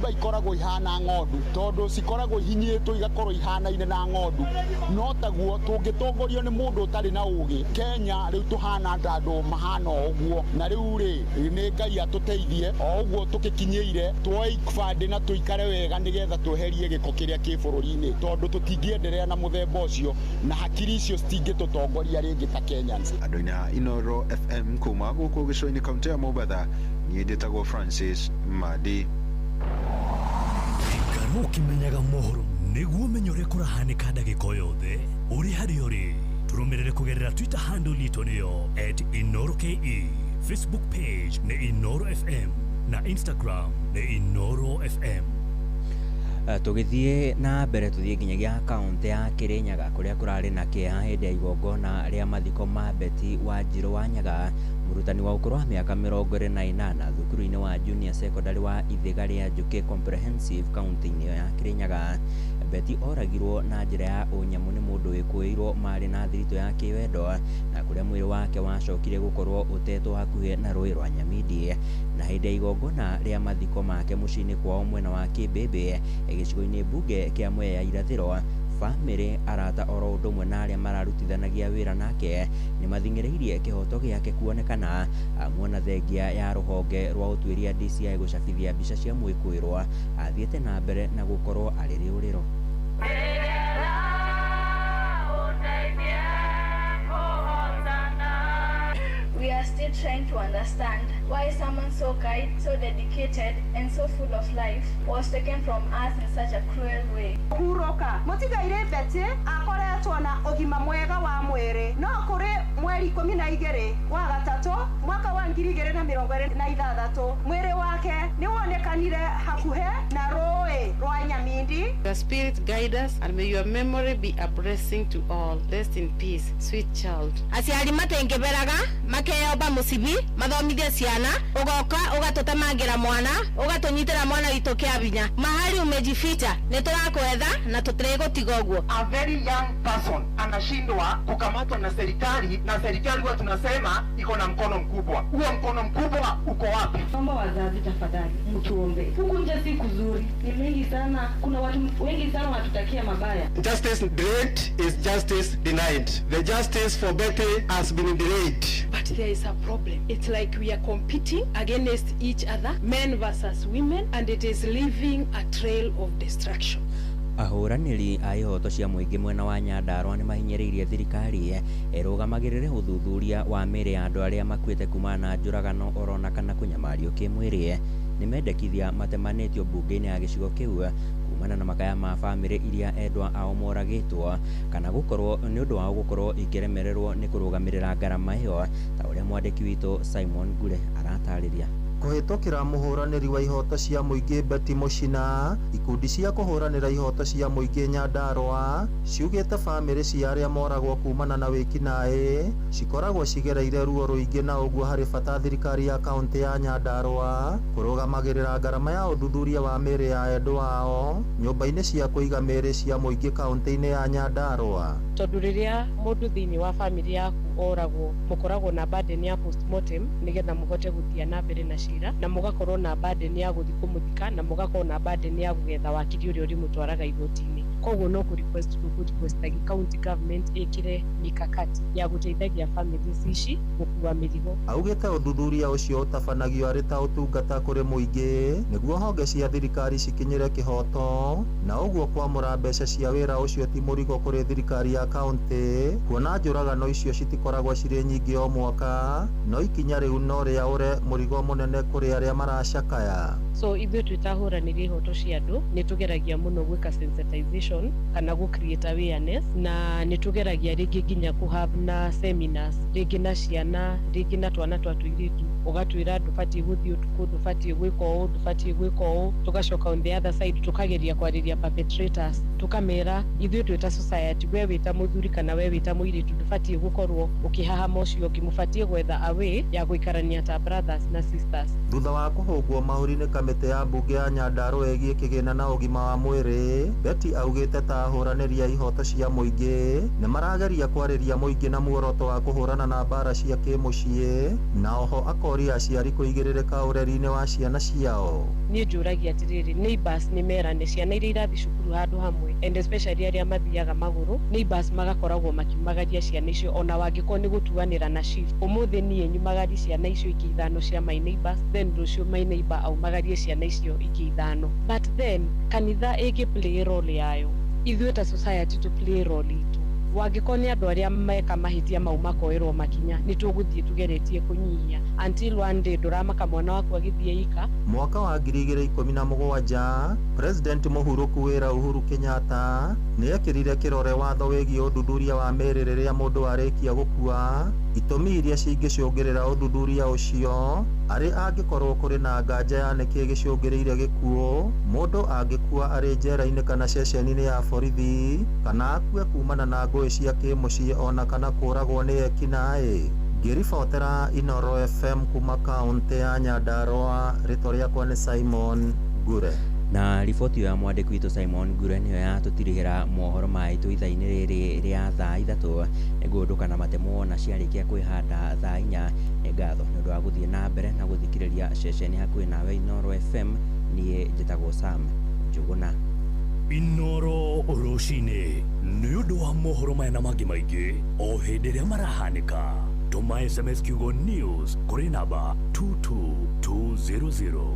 ikoragwo ihana ng'ondu tondu cikoragwo ihinyitwo igakorwo ihana-ine na ng'ondu no taguo tungitongorio ni mundu utari na ugi. Kenya riu tuhana andu mahana uguo na riu ri ni Ngai atuteithie o uguo tukikinyeire tuoe ikbandi na tuikare wega nigetha tweherie giko kiria ki bururi-ini tondu tutingienderea na muthemba ucio na hakiri icio citingitutongoria ringi ta Kenyans. Andu-ini a Inoro FM kuma guku gicua-ini kaunti ya Mombatha nie nditagwo Francis Madi. Ukimenyaga mohoro niguo menye uria kurahanika ndagika yothe uri hari uri turumirire kugerera Twitter handle itu niyo @InoroKE, Facebook page ni Inoro FM na Instagram ni Inoro FM. Tugithie na mbere tuthie nginyagia kaunti ya Kirinyaga kuria kurari na kieha hindi ya igongona ria mathiko ma Betty Wanjiru wa Nyaga, murutani wa ukuru wa miaka 28 thukuru-ini wa junior secondary wa Ithiga ria Njuki Comprehensive kaunti-ini ya Kirinyaga. Betty oragirwo na njira ya unyamu ni mundu wikuirwo mari na thirito ya kiwendo na kuria mwiri wake wacokire gukorwo utetwo hakuhi na rui rwa Nyamidi. Na hindi ya igongona ria mathiko make mucii-ini kwao mwena wa Kibebe gicigo-ini bunge kia Mwea ya irathiro, family arata oro undu mwe na aria mararutithanagia wira nake ni mathing'iriirie kihoto giake kuonekana muona thengia ya ruhonge rwa utwiria DCI gucabithia mbica cia mwikuirwa athiete na mbere na gukorwo ari riuriro. We are still trying to understand why someone so kind, so dedicated, and so full of life was taken from us in such a cruel way. Kuroka mutigaire Betty akoretwo na ugima mwega wa mwiri no kuri mweri 12 wa gatatu mwaka wa 2026 mwiri wake ni wonekanire hakuhe na roi rwa Nyamindi. The spirit guide us and may your memory be a blessing to all. Rest in peace, sweet child. Asiari matengeveraga makeyoba musibi mathomithie ciana ugoka ugatutemangira mwana ugatunyitira mwana gitu kia binya mahali umejificha niturakwetha na tutirigutiga uguo. A very young person anashindwa kukamatwa na serikali serikali huwa tunasema iko na mkono mkubwa. Huo mkono mkubwa uko wapi? Naomba wazazi tafadhali mtuombe. Huku nje si kuzuri. Ni mengi sana. Kuna watu wengi sana wanatutakia mabaya. Justice delayed is justice denied. The justice for Betty has been delayed. But there is a problem. It's like we are competing against each other, men versus women, and it is leaving a trail of destruction. Ahuraniri a ihoto cia muingi mwena wa Nyandarua ni mahinyiriirie thirikari irugamagirire uthuthuria wa mĩĩrĩ ya andu aria makuite kumana na njuragano orona kana kunyamario kimwiri. Ni mendekithia matemanĩtio mbunge-inĩ ya gĩcigo kĩu kumana na makaya ma bamĩrĩ iria endwa ao moragĩtwo kana gukorwo ni undu wao gukorwo ikiremererwo ni kurugamirira ngarama iyo, ta uria mwandiki witũ Simon Ngure aratarĩria. Kuhĩtũkĩra mũhũranĩri wa ihoto cia mũingĩ Betty Muchina, ikundi cia kũhũranĩra ihoto cia mũingĩ Nyandarua ciugĩte bamĩrĩ cia arĩa moragwo kumana na wĩkinaĩ cikoragwo cigereire ruo rũingĩ, na ũguo harĩ bata thirikari ya kaunti ya Nyandarua kũrũgamagĩrĩra ngarama ya ũthuthuria wa mĩĩrĩ ya endwa ao nyũmba-inĩ cia kũiga mĩĩrĩ cia mũingĩ kaunti-inĩ ya Nyandarua. Tondu riria mundu thiini wa family yaku oragwo mukoragwo na burden ya postmortem nigetha muhote guthia na mbere na cira, na mugakorwo na burden ya guthi kumuthika, na mugakorwo na burden ya gugetha wakiri uria urimutwaraga igoti-ini. Koguo no ku request county government ikire mikakati ya guteithagia families ici gukua mirigo. Augite uthuthuria ucio utabanagio ari ta utungata kuri muingi niguo honge cia thirikari cikinyire kihoto, na uguo kwamura mbeca cia wira ucio ti murigo kuri thirikari ya kaunti, kuona njuragano icio citikoragwo cirĩ nyingĩ o mwaka, no ikinya riu no ria ure murigo munene kuri aria maracakaya. So ithuĩ twĩtahuranĩria ihoto cia andũ nĩtũgeragia mũno gwĩka sensitization kana gũ create awareness, na nĩtũgeragia rĩngĩ nginya kũ have na seminars rĩngĩ na ciana, rĩngĩ na twana twa tũirĩtu, ũgatwĩra ndũbatiĩ gũthiĩ ũtukũ, ndũbatiĩ gwĩka ũũ, ndũbatiĩ gwĩka ũũ. Tũgacoka on the other side tũkageria kwarĩria perpetrators, tũkamera ithuĩ twĩta society, we wĩta mũthuri kana we wĩta mũirĩtu ndũbatiĩ gũkorwo ũkĩhahama ũcio ũngĩ, mũbatiĩ gwetha a way ya gũikarania ta brothers na sisters. Thutha wa kũhũngwo mahũri-inĩ kamĩtĩ ya mbunge ya Nyandarua ĩgiĩ kĩgĩna na ũgima wa mwĩrĩ, Betty augĩte ta ahũranĩri a ihoto cia mũingĩ nĩ marageria kwarĩria mũingĩ na muoroto wa kũhũrana na mbara cia kĩmũciĩ, na oho akoria aciari kũigĩrĩrĩka ũreri-inĩ wa ciana ciao. Niĩ njũragia atĩrĩrĩ, neighbors nĩ merane ciana iria irathiĩ cukuru handũ hamwe, and especially arĩa mathiaga magũrũ, neighbors magakoragwo makiumagaria ciana icio, ona wangĩkorwo nĩ gũtuanĩra na shift. Ũmũthĩ niĩ nyumagarie ciana icio ingĩ ithano cia my neighbors, then rũciũ my neighbor aumagarie ciana icio ingĩ ithano. But then kanitha ĩngĩ play role yayo, ithuĩ ta society to play role itũ. Wangĩkorwo nĩ andũ arĩa meka mahĩtia mau makoerwo makinya, nĩ tũgũthiĩ tugeretie kũnyihia until one day ndũramaka mwana waku agĩthiĩ ika. Mwaka wa 2017 President mũhurũku wĩra Uhuru Kenyatta nĩ ekĩrire kĩrore watho wĩgiĩ ũthuthuria wa mĩĩrĩ rĩrĩa mũndũ arĩkia gũkua, itũmi iria cingĩcũngĩrĩra ũthuthuria ũcio arĩ angĩkorwo kũrĩ na nganja ya nĩkĩ gĩcũngĩrĩire gĩkuũ, mũndũ angĩkua arĩ njera-inĩ kana ceceni-inĩ ya borithi, kana akue kumana na ngũĩ cia kĩmũciĩ, ona kana kũragwo nĩ ekinaĩ. Ngĩribotera Inoro FM kuma kaunti ya Nyandarua, rĩtwa rĩakwa nĩ Simon Ngure. Na riboti ya mwandĩki witũ Simon Ngure nĩyo yatũtirihĩra mohoro maitũ ithaa-inĩ rĩrĩ rĩa thaa ithatũ, nĩguo ũndũ kana matemwo na ciarĩkia kwĩhanda thaa 4. Nĩ ngatho nĩ ũndũ wa gũthiĩ na mbere na gũthikĩrĩria ceceni hakuhĩ nawe Inoro FM. Niĩ njĩtagwo Sam Njũgũna. Inoro rũcinĩ nĩ ũndũ wa mohoro maya na mangĩ maingĩ o hĩndĩ ĩrĩa marahanĩka. Tũma SMS kiugo news kũrĩ namba 22200.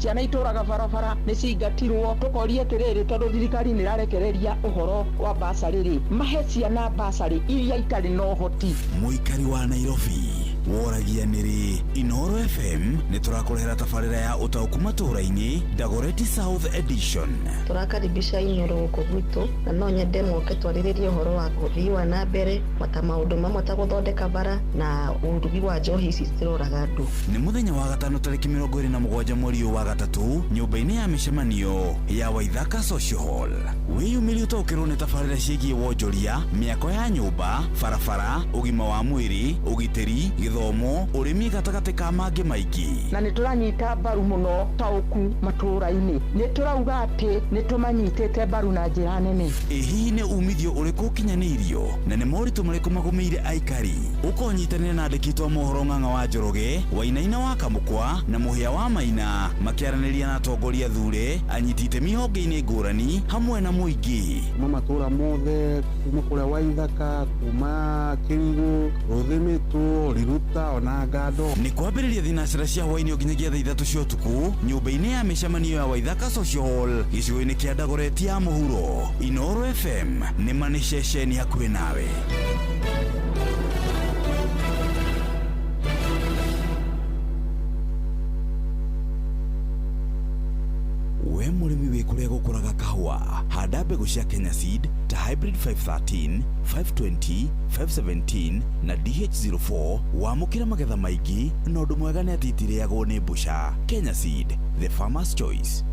Ciana itũraga barabara nĩ cingatirwo, tũkoria atĩrĩrĩ, tondũ thirikari nĩ ĩrarekereria ũhoro wa basarĩ, mahe ciana basarĩ iria itarĩ na ũhoti. Mũikari wa Nairobi woragia nĩrĩ, Inoro FM nĩ tũrakũrehera tabarĩra ya ũtaũku matũũra-inĩ Dagoretti South Edition. Tũrakaribisha Inoro gũkũ gwitũ, na no nyende moke twarĩrĩrie ũhoro wa ũthii wa na mbere, ta maũndũ mamwe ta gũthondeka bara na ũrugi wa njohi ici ciroraga andũ. Nĩ mũthenya wa gatano tarĩki 27 mweri wa gatatũ, nyũmba-inĩ ya mĩcemanio ya Waithaka Social Hall. Wĩyumĩrie ũtaũkĩrwo nĩ tabarĩra ciĩgiĩ wonjoria, mĩako ya nyũmba, barabara, ũgima wa mwĩrĩ, ũgitĩri, gĩthomo githomo urimi gatagati ka mangi maiki na nituranyita mbaru muno tauku maturaini niturauga ati nitumanyitite mbaru na njira nene hihi ni umithio uriku kinyanirio na ni moritu mariku magumeire aikari ukonyitanire na andikitwo mohoro ng'ang'a wa Njoroge Wainaina wa Kamukwa na Muhia wa Maina makiaraniria na atongoria thure anyiti itemi honge-ini ngurani hamwe na muingi matura mothe kuma kuria Waithaka kuma Kingu Ruthimitu Riruta ona Ngando ni kwambiriria thinacira cia hwaini nginyagia thaa 3 cia utuku nyumba-ini ya micemanio ya Waithaka Social Hall gicigo-ini kia Dagoretti ya muhuro Inooro FM ni mani ceceni hakuhi nawe. We murimi wikuria gukuraga kahua handa mbegu cia Kenya Seed ta Hybrid 513, 520, 517 na DH04 wamukira magetha maingi na undu mwega ni atitiriagwo ni mbusha. Kenya Seed, the farmer's choice.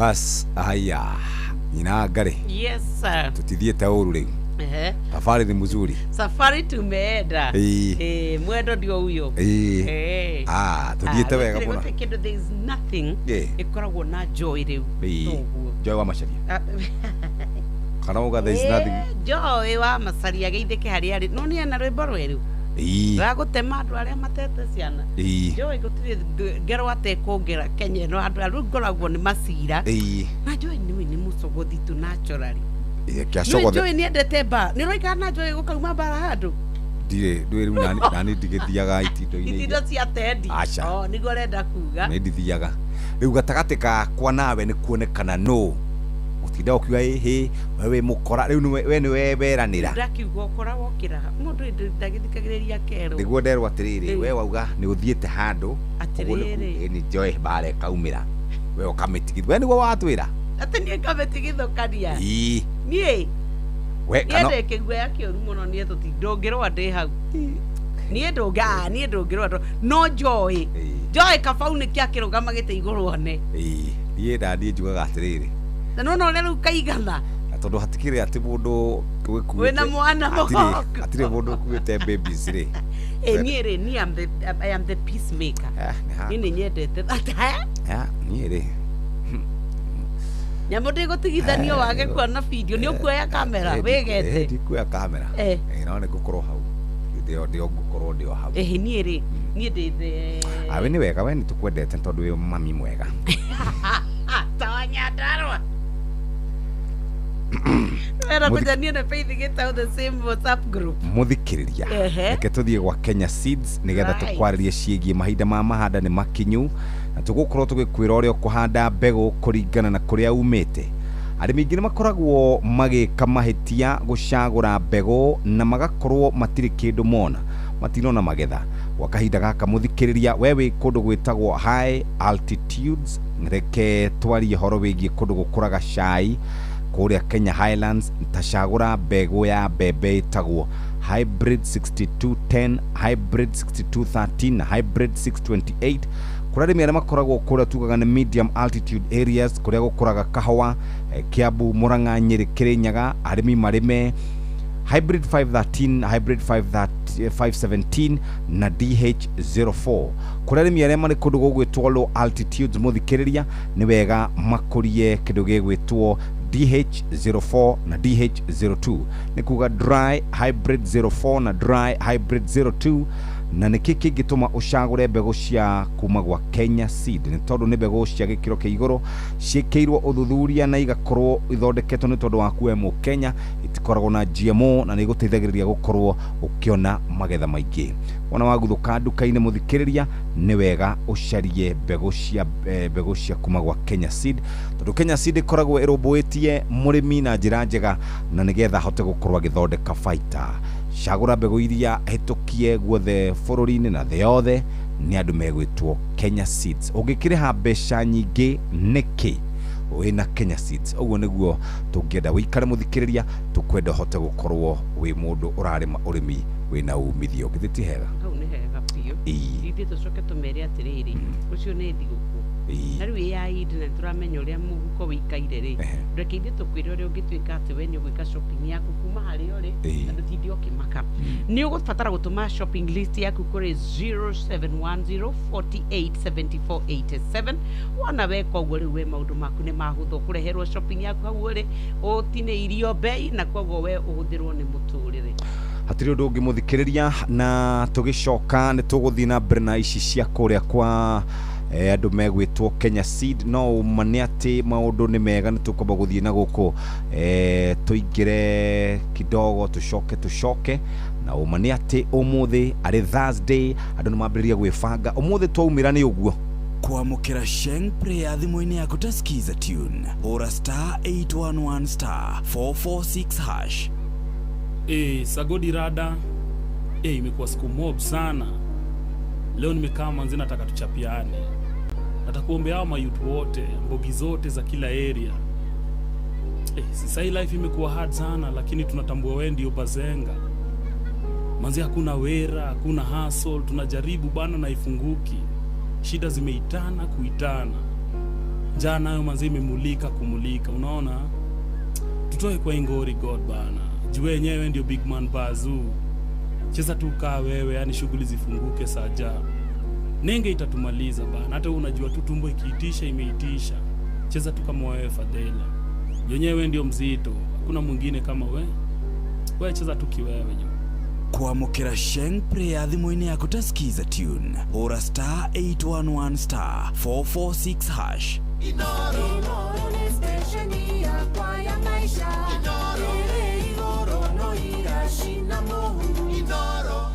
Bas haya ina gari. Yes sir. Tutithiete uru riu. Safari ni mzuri. Safari tumeenda. Mwendo ndio huyo. Tuthiete wega muno. There is nothing. Ikoragwo na joy riu. Joy wa macaria. Kana uga there is nothing. Joy wa macaria geithike hari ari. No ni ana rwimbo rweru. Ragutema andu aria matete ciana. Joy gutire ngero atekongera Kenya no andu aru ngoragwo ni macira. Na joy ni mucogothi tu naturally. Joy ni endete ba. Ni roika na joy gukauma bara handu. Dire riu nani ndigithiaga itindo-ini. Itindo cia tendi. Ni gorenda kuga. Ni ndithiaga. Riu gatagati ka kwa nawe ni kuonekana no. Utinda ukiwa wewe mukora riu we ni weberanira. Ndakiuga ukora wokira. Mundu ndagithikagiriria kero. Niguo nderwo atiriri we wauga ni uthiete handu. Atiriri. Ni joy bare kaumira. We ukamitigithwa. We niguo watwira. Ati ni ngamitigithukania. Nie. We kana. Niende kigwe yake uru muno nie tutindongirwa ndi hau. Nie ndongirwa no joy. Joy kabau ni kiakirugama iguru one. Nie ndanie njugaga atiriri. Na no riu kaigana. Tondu hatikire ati mundu gwikuite. Wena mwana mo. Atire mundu kuite babies ri. Nie I am the peacemaker. Ni nyendete. Nie ri. Nyamundi gutigithanio wage kuona video ni ukuoya kamera wegete. Ndikuoya kamera. No ni gukorwo hau. Ndio gukorwo ndio hau. Nie ri. Nie ndithe. We ni wega we ni tukwendete tondu wi mami mwega. Tawanya darwa. Era kujania na faith geta the same WhatsApp group. Muthikiriria. Reke tuthie gwa Kenya Seeds nigetha tukwaririe ciigie mahinda ma mahanda ni makinyu na tugukorwo tugikwira uria kuhanda mbegu kuringana na kuria umite. Arimi ingĩ makoragwo magika mahitia gucagura mbegu na magakorwo matiri kindu mona matinona magetha gwa kahinda gaka muthikiriria wewe kundu gwitagwo high altitudes. Reke twarie horo wigie kundu gukuraga cai kuria Kenya Highlands tacagura mbegu ya mbembe itagwo hybrid 6210, hybrid 6213 na hybrid 628. Kurari mera makoragwo kuria tugaga na medium altitude areas kuria gukuraga kahawa Kiambu, Murang'a, Nyeri, Kirinyaga. Arimi marime hybrid 513, hybrid 517 na DH04. Kurari mera mari kundu gugwitwo low altitudes muthikiriria ni wega makurie kindu gigwitwo DH04 na DH02 ni kuga dry hybrid 04 na dry hybrid 02 na niki kingituma ucagure mbegu cia kuma gwa Kenya Seed ni tondu ni mbegu cia gikiro kia iguru ciikirwo uthuthuria na igakorwo ithondeketwo ni tondu wa kuwe mu Kenya itikoragwo na GMO na ni guteithagiriria gukorwo ukiona magetha maingi. Wana waguthuka nduka-ini muthikiriria ni wega ucarie mbegu cia kuma gwa Kenya Seed tondu Kenya Seed ikoragwo irumbuitie murimi na njira njega na nigetha hote gukorwo agithondeka baita. Cagura mbegu iria hitukie guothe bururi-ini na thĩ yothe ni andu megwitwo Kenya Seeds. Ungikiriha mbeca nyingi niki wina Kenya Seeds uguo niguo tungienda wikare muthikiriria tukwenda hote gukorwo wi mundu urarima urimi wina umithio ngithiti hega. Ni hega pio. Ithi tucoke tumere atiriri ucio ni thiguku. Na riu ya Eid na turamenya uria muhuko wikaire ri. Reke ithi tukwire uria ungituika ati we ni gwika shopping yaku kuma hari uri na ndutithio kimaka. Ni ugubatara gutuma shopping list yaku kuri 0710487487. Wana weka uguo riu we maundu maku ni mahutho kureherwo shopping yaku hau uri utine irio bei na koguo we uhuthirwo ni muturire. Hatiri undu ungi muthikiriria na tugicoka ni tuguthii na mbere na ici cia kuria kwa andu megwitwo Kenya Seed. No umane ati maundu ni mega ni tukomba guthii na guku tuingire kidogo tucoke na umane ati umuthi ari Thursday andu ni mambiriria gwibanga umuthi twaumira ni uguo kwamukira Sheng Prayer thimu-ini yaku ta skiza tune ora *811*446#. Sagodi rada. Imekuwa siku mob sana. Leo nimekaa manzi nataka tuchapiane. Natakuombea hao mayouth wote, mbogi zote za kila area. Sasa hii life imekuwa hard sana lakini tunatambua wewe ndio bazenga. Manzi hakuna wera, hakuna hustle, tunajaribu bana na ifunguki. Shida zimeitana kuitana. Jana nayo manzi kumulika, unaona? Tutoe kwa ingori God bana. Jue yenyewe ndio big man Bazu. Cheza tu kaa wewe, yani shughuli zifunguke saja. Nenge itatumaliza bana. Hata unajua tu tumbo ikiitisha imeitisha. Cheza tu kama wewe Fadela. Yenyewe ndio mzito. Hakuna mwingine kama wewe. Wewe cheza tu kiwewe. Kuamukira Sheng Prayer thimũ-inĩ yaku tasikiza tune. Hũra *811 *446#. Inoro ni stesheni yakwa ya maisha. Inoro igoro no irashina mohu. Inoro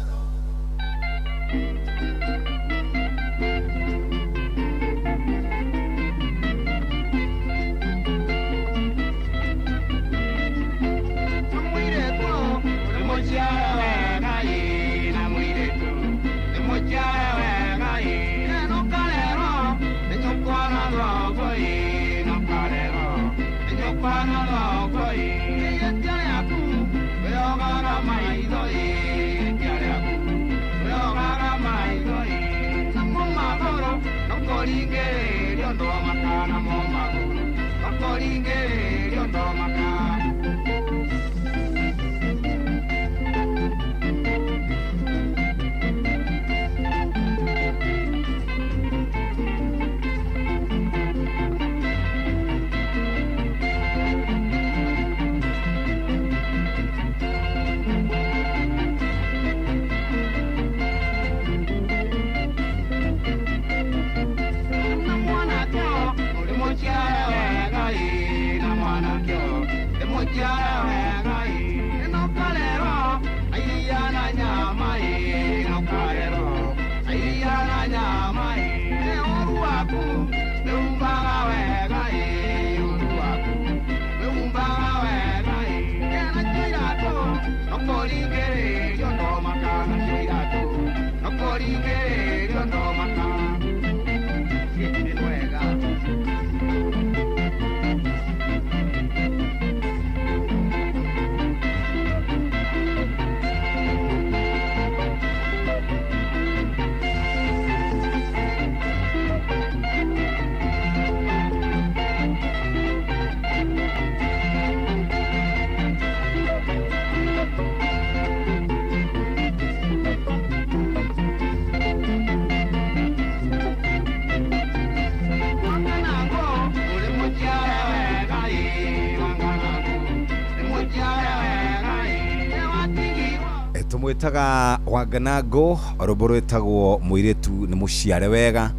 tumwitaga Wanganango ruburu etagwo muiretu ni muciare wega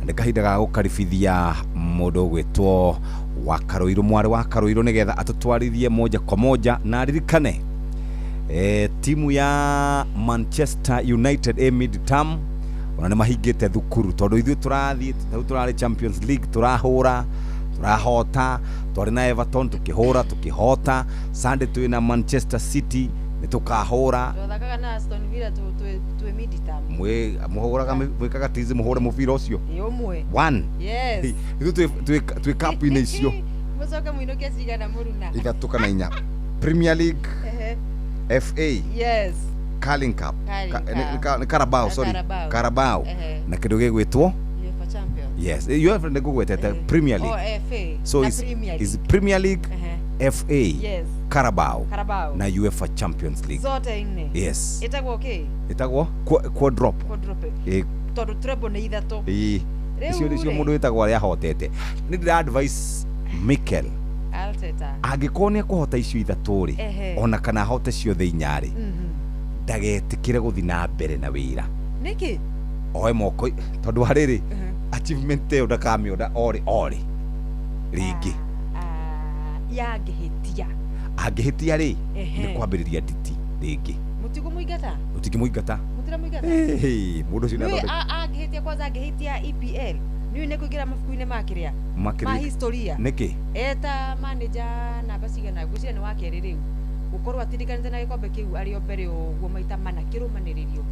ndikahinda ga gukaribithia mundu gwitwo wa Karuiru mwari wa Karuiru nigetha atutwarithie moja kwa moja na ririkane timu ya Manchester United mid-term ona ni mahingite thukuru tondu ithu turathi turari Champions League turahura turahota twari na Everton tukihota Sunday twina Manchester City nitukahura tuthakaga na Aston Villa tu mid-term muhuraga mwikaga tizi muhure mubira ucio umwe one yes ithu twi cup ine icio mucoka muinokia cigana muruna ithatu kana inya Premier League FA yes Carling Cup Carabao sorry Carabao na kindu gigwitwo UEFA Champions yes UEFA ndegugwetete Premier League FA so is Premier League FA yes Carabao na UEFA Champions League zote ine yes itagwo okay itagwo quadruple tondu treble ni ithatu icio mundu witagwo aria hotete ni ndira advice Mikel Arteta angikonia kuhota icio ithatu ri ona kana hote ciothe inyari ndagetikire guthi na mbere na wira niki oe moko tondu hariri achievement yo ndakamioda ori ringi yagehitia agehitia ri ni kwambiriria nditi ringi mutira muigata mundu cina ndo agehitia kwanza agehitia EPL ni ne kugira mafukuine makiria ma historia niki eta manager na basigana gucia ni wakeri riu gukorwa atirikanite na gikombe kiu ario mbere uguo maita mana kirumaniririo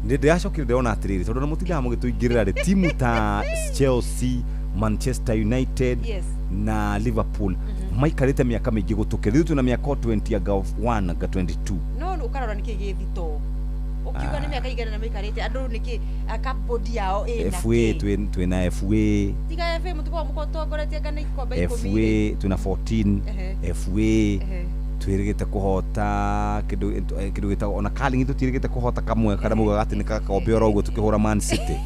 ni ndiacokire ndiona atiriri tondu mutigaga mugituingirira ri timu ta Chelsea Manchester United na Liverpool maikarite miaka mingi gutukira riu tuna miaka 20 aga 1 aga 22 no ukarora niki githito ukiuga ni miaka igana na mikarite andu niki akabodi yao ina FA twina FA tiga FA mutuko mukotongoretie ngana ikombe 10 FA tuna 14 FA twirigite kuhota kindu gitagwo ona Carling tutirigite kuhota kamwe kada muga gati ni kakombe oro uguo tukihura Man City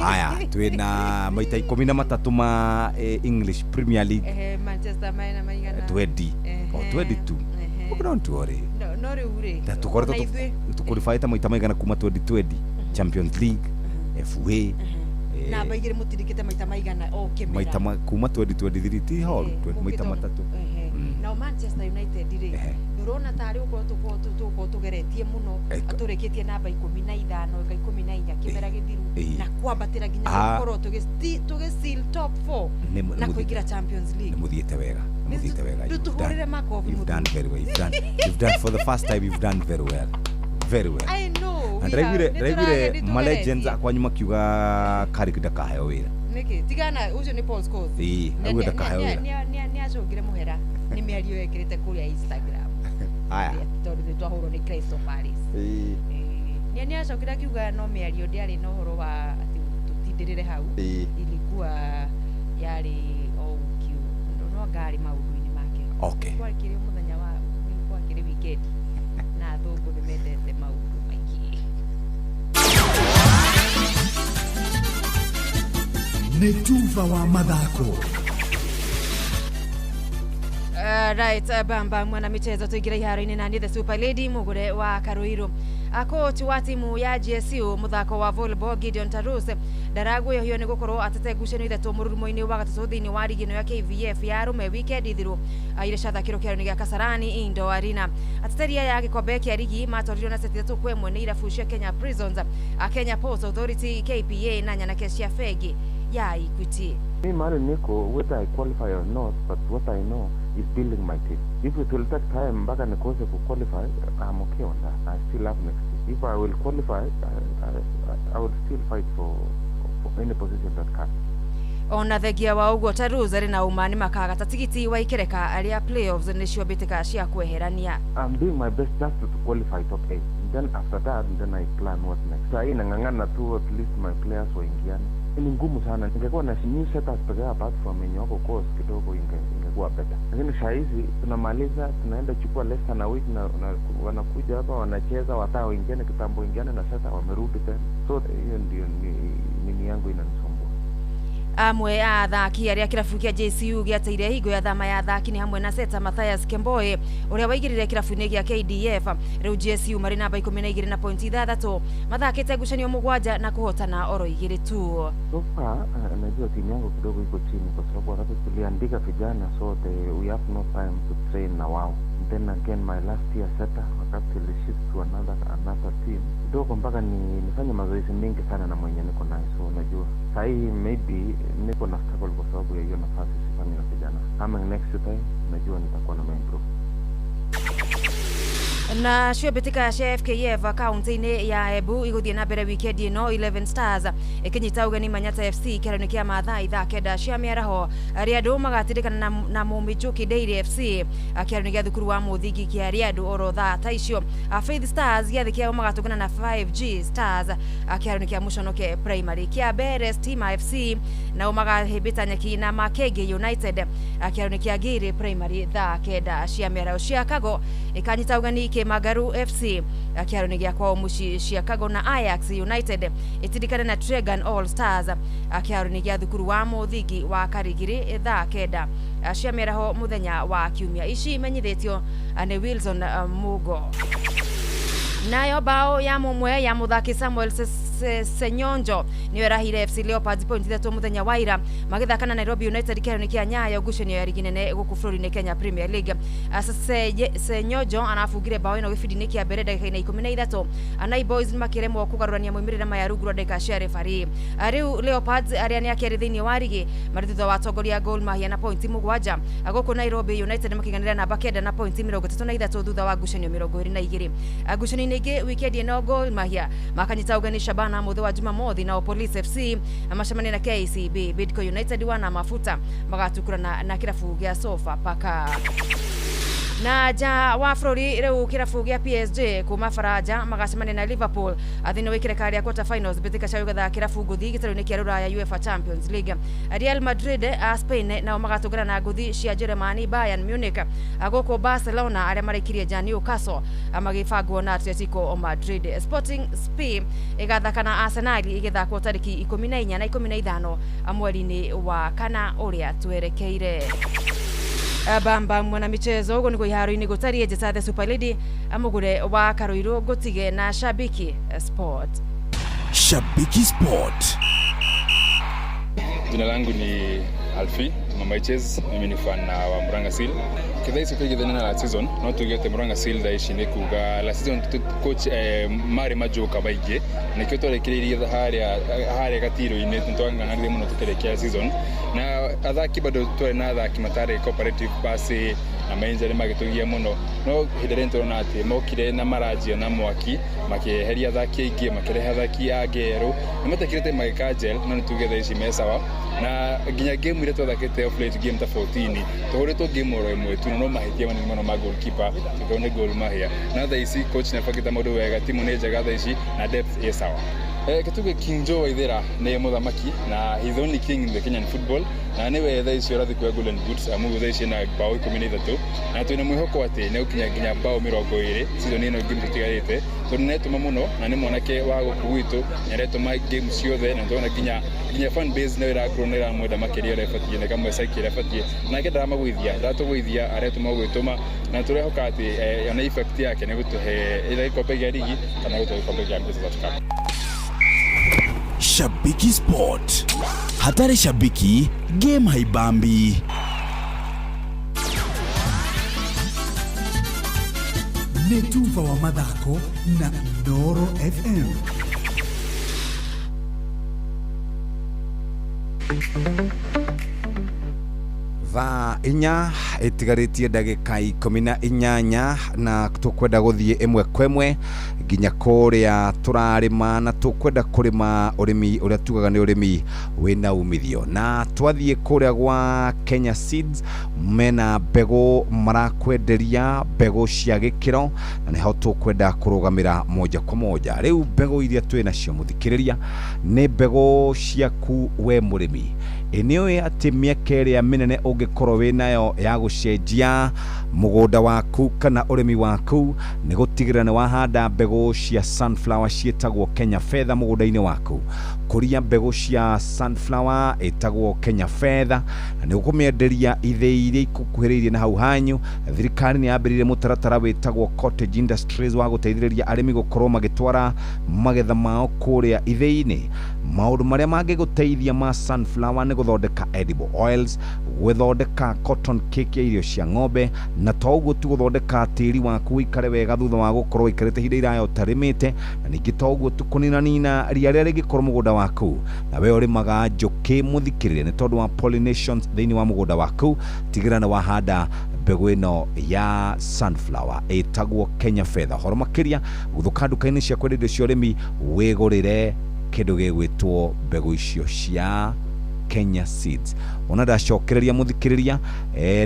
aya twina maita 13 ma English Premier League Manchester maina maigana 20 or 22 don't worry no riure tuqualify ta maita maigana kuma 2020 Champions League FA na baigire mutirikite maita maigana maita kuma 2023 ti horo maita matatu na Manchester United ri ndurona tari uko tugeretie muno aturikitie namba 15 14 kimera githiru na kwambatira ginya gukoro tugesil top 4 na kuingira Champions League muthiete wega tuhurire makofi you've done very well you've done for the first time you've done very well I know and regular my legends akwa nyuma kiuga Carrick ndakaheo wira niki tigana ucio ni Paul Scholes auga ndakaheo wira ni acungire muhera ni miario yekirite kuria Instagram aya tondu ni twahurwo ni Crystal Palace ni acungire kiuga no miario ndiari no horo wa ati tutindirire hau ilikuwa yari kiu no ngari maundu-ini make okay kwa kiri muthenya wa kwa kiri weekend na thungu ni mendete maundu maingi ni tuva wa mathako right bamba mwana michezo tuigira iharo-ini na ni the Super Lady mugure wa Karuiru coach wa timu ya GSU muthako wa volleyball Gideon Tarus ndaraguyo hiyo ni gukorwo atete ngucanio ithatũ mũrurumo-inĩ wa gatatũ thĩinĩ wa ligi ĩno ya KVF ya arume weekend ithiru ire cathakĩro kĩharo-inĩ gĩa Kasarani Indo Arena ateteria ya gĩkombe kĩa ligi matwarirwo na seti 3-1 nĩ irabu cia Kenya Prisons Kenya Ports Authority KPA na nyanake cia Fegi ya Equity. Me Mari Nico, whether I qualify or not, but what I know is building my team. If it will take time back and cause to qualify, I'm okay on that. I still have next year. If I will qualify, I will still fight for any position that can. Ona thegia wa uguo Tarus ari na umani makagata tigiti wa ikereka aria playoffs nicio bitika cia kweherania. I'm doing my best just to qualify top 8. Then after that, then I plan what next. Sasa nangangana tu at least my players waingiane. Ni ngumu sana. Ningekuwa na new setup pekee apart from Menyoko course kidogo ingekuwa better. Lakini saa hizi tunamaliza, tunaenda chukua less than a week na wanakuja hapa wanacheza wataa wengine kitambo wengine na sasa wamerudi tena. So hiyo ndio nini yangu inanisumbua. Amwe athaki aria kirabu kia JCU giateire hingo ya thama ya athaki ni hamwe na Seta Mathias Kemboe uria waigirire kirabu-ini gia KDF riu JCU mari namba 12 na pointi 6 mathakite ngucanio 7 na kuhotana oro 2 tu. So far najua timu yangu kidogo iko chini kwa sababu wakati tuliandika vijana sote we have no time to train na wao. Then again my last year Seta wakati shift to another team kidogo mpaka nifanye mazoezi mengi sana na mwenye niko naye, so unajua sahi maybe niko na struggle kwa sababu ya hiyo nafasi sifanye na vijana. Kama next time najua nitakuwa na improve. Na cio bitika cia FKF kaunti-ini ya Embu iguthie na mbere weekend ino 11 Stars ikinyita ugeni Manyata FC kĩharo-inĩ kĩa Maathai thaa 9 cia mĩaraho aria andu magatirikana na Mumichuki Dairy FC kĩharo-inĩ gĩa thukuru wa Muthingi kĩa Ariadu oro thaa ta icio. Faith Stars gĩathĩ kĩao magatũngana na 5G Stars kĩharo-inĩ kĩa Muconoke Primary kĩa Beres Stima FC nao magahĩmbĩta nyeki na Makenge United kĩharo-inĩ kĩa Giri Primary thaa 9 cia mĩaraho. Chicago ikanyita ugeni Magaru FC kĩharo-inĩ gĩa kwao muci Chicago na Ajax United itirikana na Tregan All Stars kĩharo-inĩ gĩa thukuru wa Muthingi wa Karigiri thaa 9 cia mĩaraho muthenya wa kiumia. Ici imenyithĩtio nĩ Wilson Mugo. Nayo bao ya mumwe ya muthaki Samuel Senyonjo ni werahire FC Leopards point 3 muthenya wa ira magithakana Nairobi United kĩharo-inĩ kĩa Nyayo ngucanio ya ligi nene gũkũ bũrũri-inĩ Kenya Premier League. Senyonjo anafungire bao ino gĩbindi-inĩ kĩa mbere ndagĩka-inĩ 13. Anai Boys makĩremwo kũgarũrania moimĩrĩra maya rungu rwa ndagĩka cia referee. Rĩu Leopards arĩa nĩ akĩrĩ thĩinĩ wa ligi marĩ thutha wa atongoria Gor Mahia na point 7 gũkũ Nairobi United makĩganĩra namba 9 na point 33 thutha wa ngucanio 22. Ngucanio-inĩ ingĩ weekend ino Gor Mahia makanyita ugeni Shabana muthe wa Jumamothi na Police FC amacemania na KCB. Bidco United wana mafuta magatukurana na kirabu gĩa Sofa Paka. Na ja wa Flori reu kirabu gia PSG kuma Faraja magacemania na Liverpool athini wa kirekari ya quarter finals betika caugatha kirabu nguthi gitaro-ini kia Ruraya UEFA Champions League. Real Madrid a Spain nao magatungana na nguthi cia Germany Bayern Munich agoko Barcelona aria marikirie ja Newcastle magifagwo na Atletico Madrid. Sporting SP igathaka na Arsenal igithakwo tariki 14 na 15 mweri-ini wa kana uria twerekeire. Bamba mwana michezo ugo niko iharo-ini gutari ejeta the Super Lady amugure wa Karoiro gutige na Shabiki Sport. Shabiki Sport. Jina langu ni Alfi Mamaiches, mimi ni fan wa Murang'a Seal. Kidai sipigi dhana la season, no tugete Murang'a Seal da ishine kuga la season coach Mari Majoka baige. Nikito rekiriri haria gatiro ine ntwanga ngari muno tuterekea season. Na athaki bado tore na athaki matare cooperative base na menjere magitugia muno. No hiderento na ati mokire na marajia na mwaki makiheria athaki aingi makirehe athaki ageru. Nimatakirete magikajel no nitugethe ici mesawa. Na ginya game ile twathakite off late game ta 14 tuhuritwo game oro imwe tu no mahitia manini muno ma goalkeeper tukone goal mahia na tha ici coach na fakita mundu wega timu ne njega tha ici na depth ye sawa Kituge King Joe Waithera ne muthamaki na he's the only king in the Kenyan football na newe tha ici rathi kwa golden boots amu tha ici na bao 13 na twina mwihoko ati ne ukinya ginya bao 20 season ino game tutigarite tunetuma muno na ni mwanake wa gukuwitu nyaretuma game ciothe na ndona ginya fan base ne ira kronera mwenda makiria refatie ne kamwe cycle refatie na ke drama gwithia ndatugwithia aretuma gwituma na turehoka ati yana effect yake ne gutuhe ila ikombe ya ligi kana gutuhe ikombe ya Mbeya Cup. Shabiki Sport. Hatari shabiki, game haibambi. Netuva wa madhako na Noro FM. Thaa inya itigaritie ndagika 18 na tukwenda guthie imwe kwemwe ginya kuria turarima na tukwenda kurima urimi uria tugaga ni urimi wina umithio na twathie kuria gwa Kenya Seeds mena mbegu marakwenderia mbegu cia gikiro na niho tukwenda kurugamira moja kwa moja. Riu mbegu iria twina cio muthikiriria ni mbegu ciaku we murimi eneo ati miaka iria minene ungikorwo winayo ya gucenjia mugunda waku kana urimi waku ni gutigira ni wahanda mbegu cia sunflower cietagwo Kenya Feather mugunda-ini waku. Kuria mbegu cia sunflower etagwo Kenya Feather na ni ukumienderia ithei iria ikukuhiririe na hau hanyu. Thirikari ni yambiririe mutaratara wetagwo Cottage Industries wa guteithiriria arimi gukorwo magitwara magetha mao kuria ithei-ini. Maundu maria mangiguteithia ma sunflower ni guthondeka edible oils, guthondeka cotton cake ya irio cia ng'ombe na to uguo tu guthondeka tiri waku ikare wega thutha wa gukorwo ikarete hinda iraya utarimite na ningi to uguo tu kunina ria ria rigikorwo mugunda waku na we urimaga njuki muthikirire ni tondu wa pollinations thiini wa mugunda waku. Tigira na wahanda mbegu ino ya sunflower etagwo Kenya Feather. Horo makiria guthuka nduka-ini cia kwendia indo cia urimi wigurire kindu gigwitwo mbegu icio cia Kenya Seeds. Ona ndacokereria muthikiriria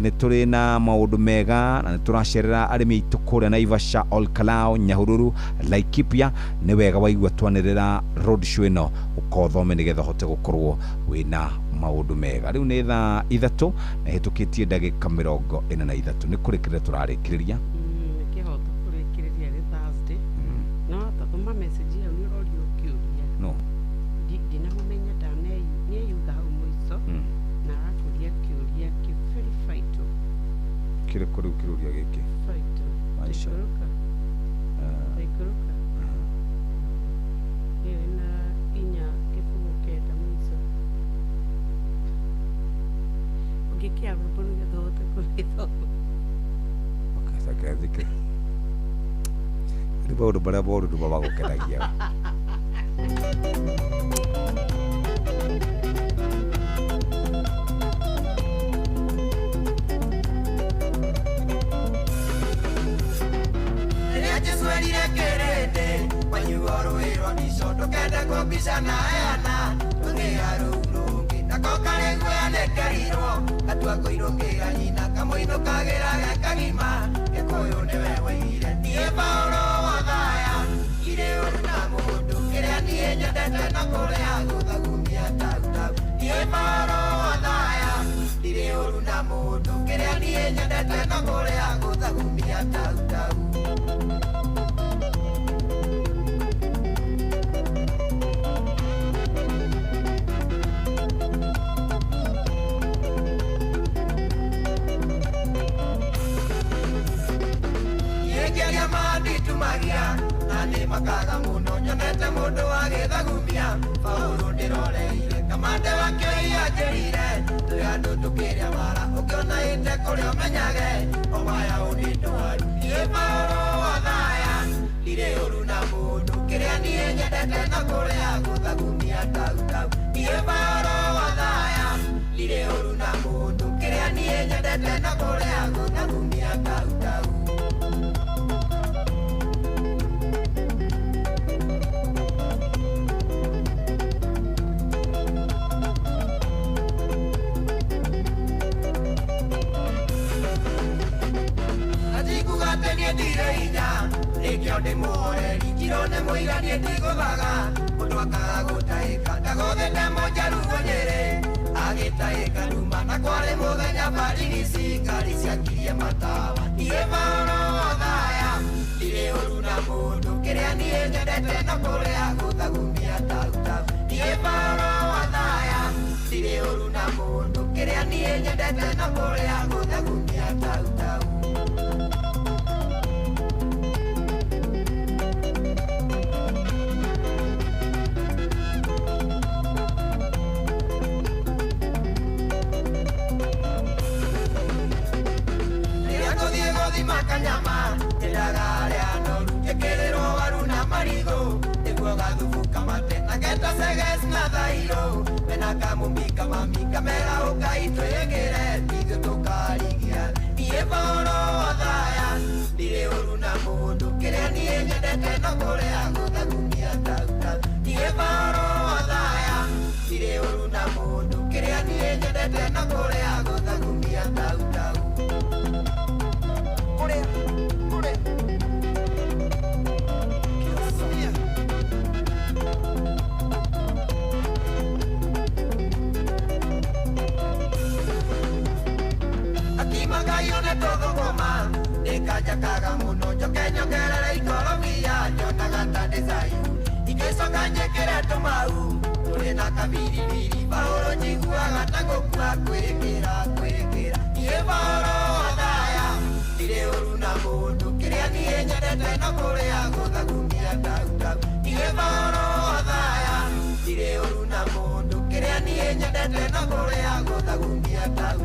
ni turi na maundu mega na turacerera arimi itu kuria Naivasha, Olkalao, Nyahururu, Laikipia. Ni wega waigua twanirira road show ino ukothome nigetha hote gukorwo wina maundu mega. Riu ni thaa 3 na hitukitie ndagika 43 ni kurikirira turarikiriria kihoto kurikiriria ri Thursday no tatuma message ya ni rorio kiuria no dina mumenya dane ni yuga hau mwiso na akuria kiuria ki verify to kire kuri kiuria giki faito maisha ikuruka ina inya kifungo keta mwiso ugikia rubuni gadote kulito sakazike riba ndo bara boru ndo baba gokedagia Swelire kerete wanyuoro ero ni soto kenda ko bisana yana unge arurungi na kokare gwene gekeirwo gatua koirwo kiganyina kamoino kagera gekagima gikuyu niwe waigire nie Paulo wathaya ire uru na mundu kiria nie nyendete na kuria guthagumia tau nie Paulo wathaya ire uru na mundu kiria nie nyendete na kuria guthagumia tau magia nani makaga muno nyonete mundu agithagumia Paulo ndiroreire kamande wake yajerire tuyandu tukiria mara ukiona ite kuri umenyage omaya unitwaru nie Paulo wathaya ire uru na mundu kiria nie nyendete na kuria guthagumia tau nie Paulo wathaya ire uru na mundu kiria nie nyendete na kuria guthagumia tau Ikyo de more, ikiro ne moira ni tigo vaga, mundu akaga gutaika, ndagothete mojaru wonyere, agitaika numa na kware muthenya bariri cingari ciakirie matawa, nie Paulo wathaya, ire uru na mundu kiria nie nyendete na kuria guthagumia tau, nie Paulo wathaya, ire uru na mundu kiria nie nyendete na kuria guthagumia tau. Makanyama, elagaria no, yekelero aruna marigo, eguaga dufuka mate, nageta seges nadairo, benaka mumika mamika mera okaito yegere, tigo tokarigia, nie Paulo wathaya, dire uruna mundu, kiria nie nyendete na kuria guthagumia tau, nie Paulo wathaya, dire uruna mundu, kiria nie nyendete na kuria guthagumia tau. Todo goma, ekaja kaga muno, jokenyo kerere ikolomia, jona gata desayu, ikeso kanje kere tomau, tule na kabiri biri, Paulo jigua gata gokua kwekera, nie Paulo wathaya, ire uru na mundu, kiria nie nyendete na kuria guthagumia tau, nie Paulo wathaya, ire uru na mundu, kiria nie nyendete na kuria guthagumia tau.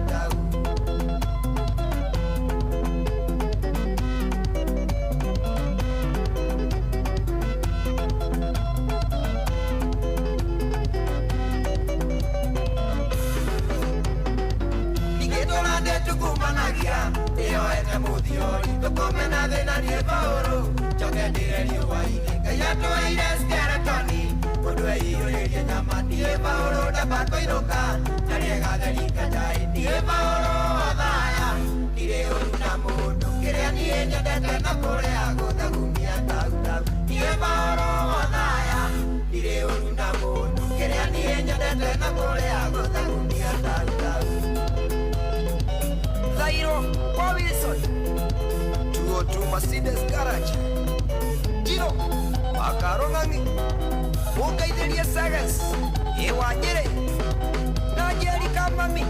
Io ete mudiori, tukomena de nadie Paulo, choke dire waine, kayato ire skeretoni, odwe io ye nyama die Paulo da bako iroka, tariega de likajai die Paulo wathaya, dire una mundu, kiria nie nyendete na kuria guthagumia tau, die Paulo wathaya, dire una mundu, kiria nie nyendete na kuria guthagumia tau. Zairo, Wilson, 202 Mercedes Garage, Giro, Makarongangi, Ukaideria Sagas, Ewanyere, Najeri Kamami,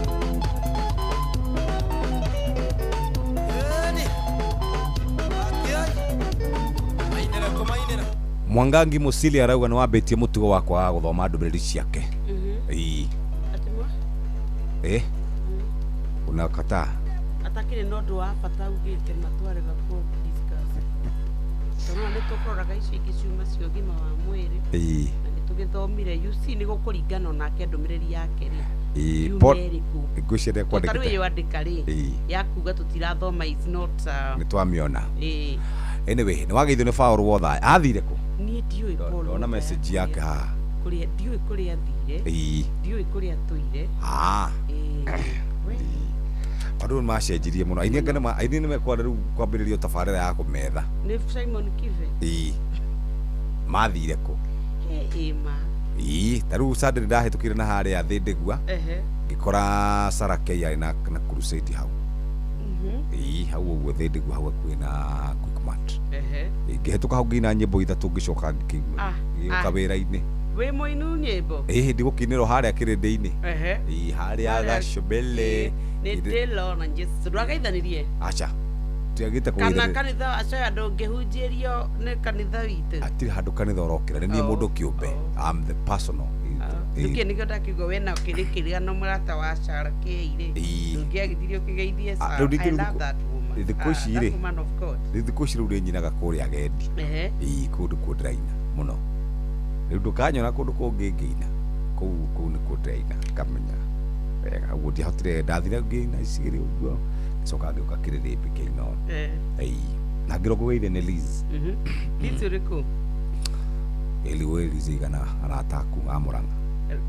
Mwangangi Musili arauga ni wabetie mutugo wakwa wa guthoma ndumĩrĩri ciake. Unakataa? Atakire nondu wa bata ugite matwarega ku discuss. Tona nĩ tũkoraga icio ingĩ ciuma cia ũgima wa mwĩrĩ. Na nĩ tũgĩthomire UC nĩ gũkũringana nake ndũmĩrĩri yake rĩ. Ngwĩciria kwandĩkĩte. Tarĩu ĩyo andĩka rĩ. Ya kuga tũtirathoma is not nĩ twamĩona. Anyway, nĩ wageithio nĩ Paulo wotha. Athire kũ? Niĩ ndiũĩ Paulo. Ona message yake haha. Kuria ndiũĩ kuria thire. Ndiũĩ kuria tũire. Andu macenjirie muno aini ngana aini nimekwenda riu kwambiririo tabarira ya kumetha ni Simon Kive mathire ku ma taru Sunday ndahitukire na haria Thindigua ngikora Sarakei ari na crusade hau hau uguo Thindigua hau kwina Quickmart ngihituka hau ngina nyimbo ithatu ngicoka ngika wira-ini we moinu nyimbo ndigukinirwo haria kirindi-ini haria Gacobele ni ndilo na Jesu rwagaithanirie acha tiagite kuithira kana kanitha aca andu ngihunjirio ni kanitha witu atiri handu kanitha urokira ni mundu kiumbe I'm the personal Niki nikio ndakiugo wena ukirikiria no murata wa Sarakei ngiagithirio kigeithie sa I love that woman that woman of God thikũ ici rĩu nĩ nyinaga kũrĩa Gendi kũndũ kũ Draina mũno rĩu ndũkanyona kũndũ kũngĩ ngĩina kũu nĩ kũ Draina kamenya wega ũguo ndiahotire ndathire ngĩina icigĩrĩ ũguo coka ngĩũka Kĩrĩrĩmbĩ kĩina na ngĩrogweire nĩ Liz Liz ũrĩkũ Liz igana arataku a Mũrang'a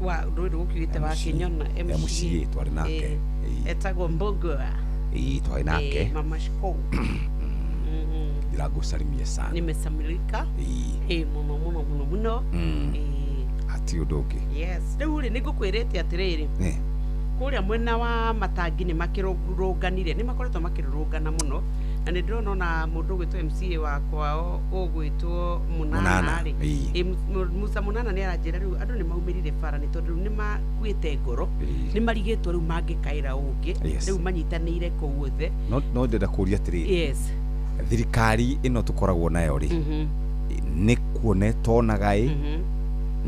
wa nduĩ gũkiugĩte wa Kĩnyona MCA twarĩ nake etagwo Mbũgua twarĩ nake Mama Shiko ndiragusalimia sana nimesamilika muno hati ũndũ ũngĩ yes rĩu rĩ nĩngũkwĩrĩte atĩrĩrĩ kũrĩa mwena wa Matangi nĩ makĩrũnganire nĩ makoretwo makĩrũngana mũno na nĩ ndĩrona ona mũndũ ũgwĩtwo MCA wa kwao ũgwĩtwo Munana rĩ Musa Munana nĩ aranjĩra rĩu andũ nĩ maumĩrire bara nĩ tondũ nĩ makuĩte ngoro nĩ marigĩtwo rĩu mangĩkaĩra ũngĩ rĩu manyitanĩire kũu othe no ndĩrenda kũria atĩrĩrĩ thirikari ĩno tũkoragwo nayo rĩ nĩ kuonetwo nagai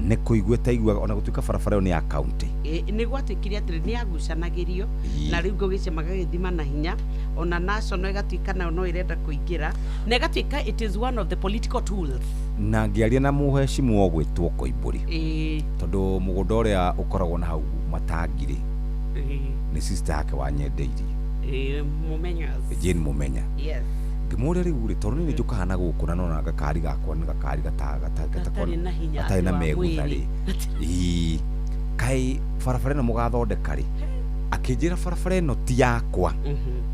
nĩ kũiguĩte igua ona gũtuĩka barabara ĩyo nĩ ya kaunti nĩ gwatuĩkire atĩrĩ nĩ yagucanagĩrio na rĩu gũgĩcema gagĩthima na hinya ona national ĩgatuĩka nayo no ĩrenda kũingĩra na ĩgatuĩka it is one of the political tools na ngĩaria na mũhecimu ũgwĩtwo Koimbũri tondũ mũgũnda ũrĩa ũkoragwo na hau Matangi rĩ nĩ sister yake wa Nyendeirie Jane Mũmenya ngĩmũria rĩu rĩ tondũ nĩ njũkaga na gũkũ na nona gakari gakwa nĩ gakari gatarĩ na megutha rĩ kaĩ barabara ĩno mũgathondeka rĩ akĩnjĩra barabara ĩno ti yakwa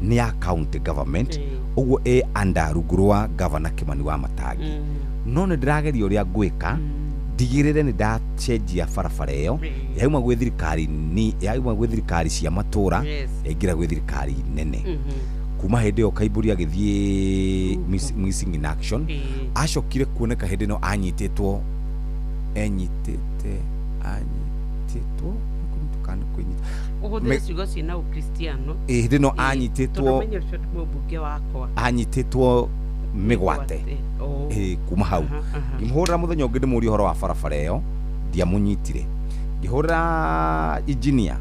nĩ ya county government ũguo under rungu rwa governor Kimani wa Matangi no nĩ ndĩrageria ũrĩa ngwĩka ndigĩrĩre nĩ ndacenjia barabara ĩyo yauma gwĩ thirikari cia matũra yaingĩra gwĩ thirikari nene kuma hĩndĩ ĩyo Kaibũri agĩthiĩ missing in action acokire kuoneka hĩndĩ ĩno anyitĩtwo ũhũthĩre ciugo ciĩna ũkristiano hĩndĩ ĩno anyitĩtwo mĩgwate kuma hau ngĩmũhũrĩra mũthenya ũngĩ ndĩmũũria ũhoro wa barabara ĩyo ndiamũnyitire ngĩhũrĩra engineer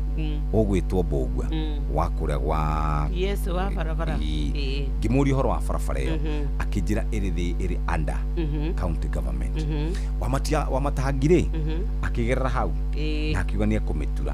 ũgwĩtwo Mbũgua wa kũrĩa gwa wa barabara ngĩmũũria ũhoro wa barabara ĩyo akĩnjĩra ĩrĩ under county government wa Matangi rĩ akĩgerera hau na akiuga nĩ ekũmĩtura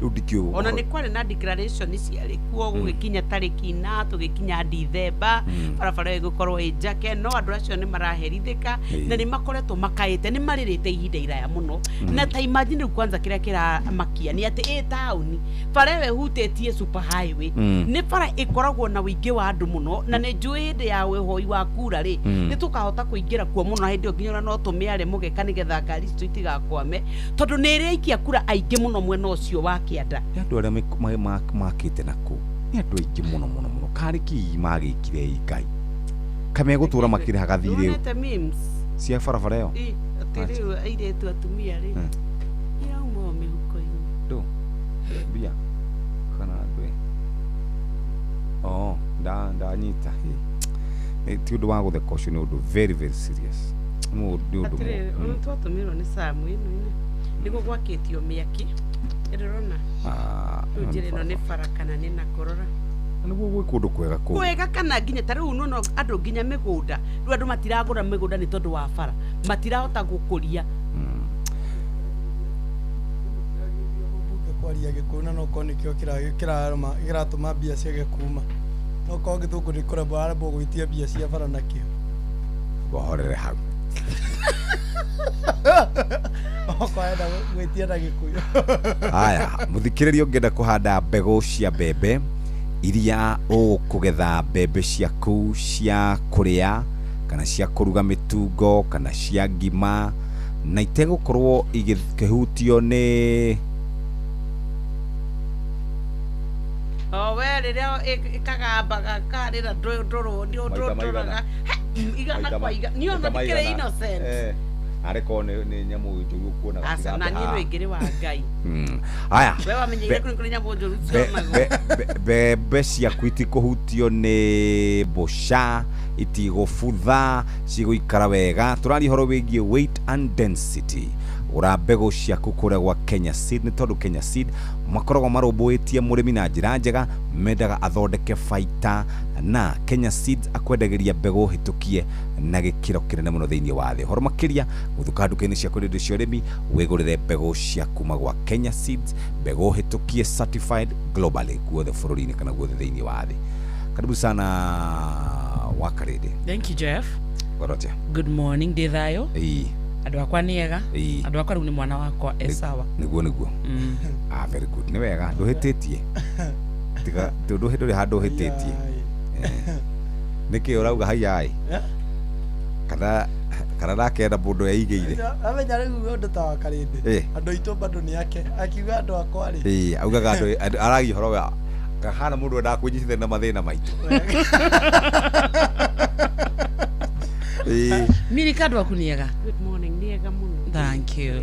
rĩu ndikĩũĩ ona nĩ kwarĩ na declaration ciarĩ kuo gũgĩkinya tarĩki 4 tũgĩkinya December barabara ĩyo ĩgũkorwo ĩ njake no andũ acio nĩ maraherithĩka na nĩ makoretwo makaĩte nĩ marĩrĩte ihinda iraya mũno na ta imagine kwanza kĩrĩa kĩramakia nĩ atĩ taũni bara ĩyo ĩhutĩtie super highway nĩ bara ĩkoragwo na ũingĩ wa andũ mũno na nĩ njũĩ hĩndĩ ya wĩhoi wa kura rĩ nĩ tũkahota kũingĩra kuo mũno hĩndĩ ĩyo nginya no tũmĩare mũgeka nĩgetha ngari citũ itigakwame tondũ nĩ ĩrĩ aikia kura aingĩ mũno mwena ũcio wa Kĩanda andũ arĩa makĩte nakũu nĩ andũ aingĩ mũno karĩki magĩkire Ngai kamegũtũra makĩrĩhaga thirĩ cia barabara ĩyo atĩrĩu airĩtu atumia rĩ irauma mĩhuko-inĩ bia kana ndwe ndanyita ti ũndũ wa gũtheka ũcio nĩ ũndũ very very serious nĩ ũndũ twatũmĩrwo nĩ Samu ĩno nĩguo gwakĩtio mĩaki ĩrona rĩu njĩra ĩno nĩ bara kana nĩ na kũrora nĩguo gwĩ kũndũ kwega kana nginya ta rĩu no andũ nginya mĩgũnda rĩu andũ matiragũra mĩgũnda nĩ tondũ wa bara matirahota gũkũria kwaria gĩkũyũ no korwo nĩkĩo kĩratũma mbia ciage kuma no korwo gĩthũngũ nĩ kũremwo aremwo gwĩtia mbia cia bara nakĩo wahorere hau Okwenda gwitia na Gikuyu. Haya, muthikiririo ngenda kuhanda mbegu cia mbembe iria ukugetha mbembe ciaku cia kuria kana cia kuruga mitungo kana cia ngima na itegukorwo igikihutio ni we riria ikagamba karira ndoro ndio ndoroga igana kwa igana ni ona dikire innocent ariko ni nyamu njuru kuona asa na ni wigire wa Ngai haya we wamenyeire kuri nyamu njuru mbembe ciaku itikuhutio ni mbũca itigũbutha cigũikara wega tũraria ũhoro wĩgiĩ weight and density gũra mbegũ ciaku kũrĩa gwa Kenya Seed nĩ tondũ Kenya Seed makoragwo marũmbũĩtie mũrĩmi na njĩra njega mendaga athondeke baita na Kenya Seed akwendagĩria mbegũ hĩtũkie na gĩkĩro kĩnene mũno thĩinĩ wa thĩ. Horo makĩria gũthuka nduka-inĩ cia kwendia indo cia ũrĩmi wĩgũrĩre mbegũ cia kuma gwa Kenya Seed, mbegũ hĩtũkie certified globally guothe bũrũri-inĩ kana guothe thĩinĩ wa thĩ. Karibu sana Wakarede. Thank you, Jeff. Gorotia. Good morning, Dethayo. Andũ akwa nĩ ega. Andũ akwa rĩu nĩ mwana wakwa Esawa. Nĩguo. Very good. Nĩ wega ndũhĩtĩtie. Tiga ndũhĩtũrĩ handũ hĩtĩtie. Nĩkĩ ũrauga hayai? Kana ndakenda mũndũ eigĩire. Amenya rĩu ũndũ ta Wakarede. Andũ aitũ bado nĩ yake. Akiuga andũ akwa rĩ. Augaga andũ aragia ũhoro wa kahana mundu enda kunyitithania na mathina maitu Miri kadwa kuniega. Good morning niega muno. Thank you.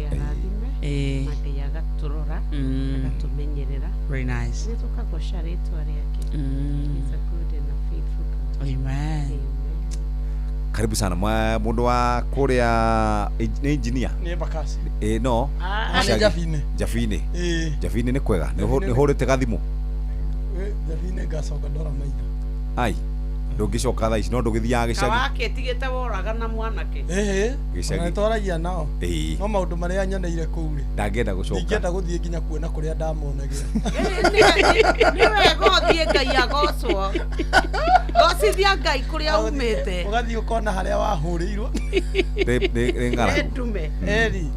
Mateyaga turora agatumenyerera. Very nice. Nitoka kwa sharetu yake. He's a good and a faithful God. Amen. Karibu sana mundu wa kuria ni engineer ni Bakasi no Jafine Jafine ni kwega ni horete gathimu Jafine gacoka ndora maitha ai ndungicoka thaa ici no ndugithiaga gicagi kawake tigite woraga na mwanake gicagi twaragia nao no maundu maria nyoneire kuu ri ndangenda gucoka ndingenda guthie nginya kuona kuria ndamonagira ni wega uthie Ngai agocwo gocithia Ngai kuria umite ugathie ukona haria wahurirwo ni ngara ndume eri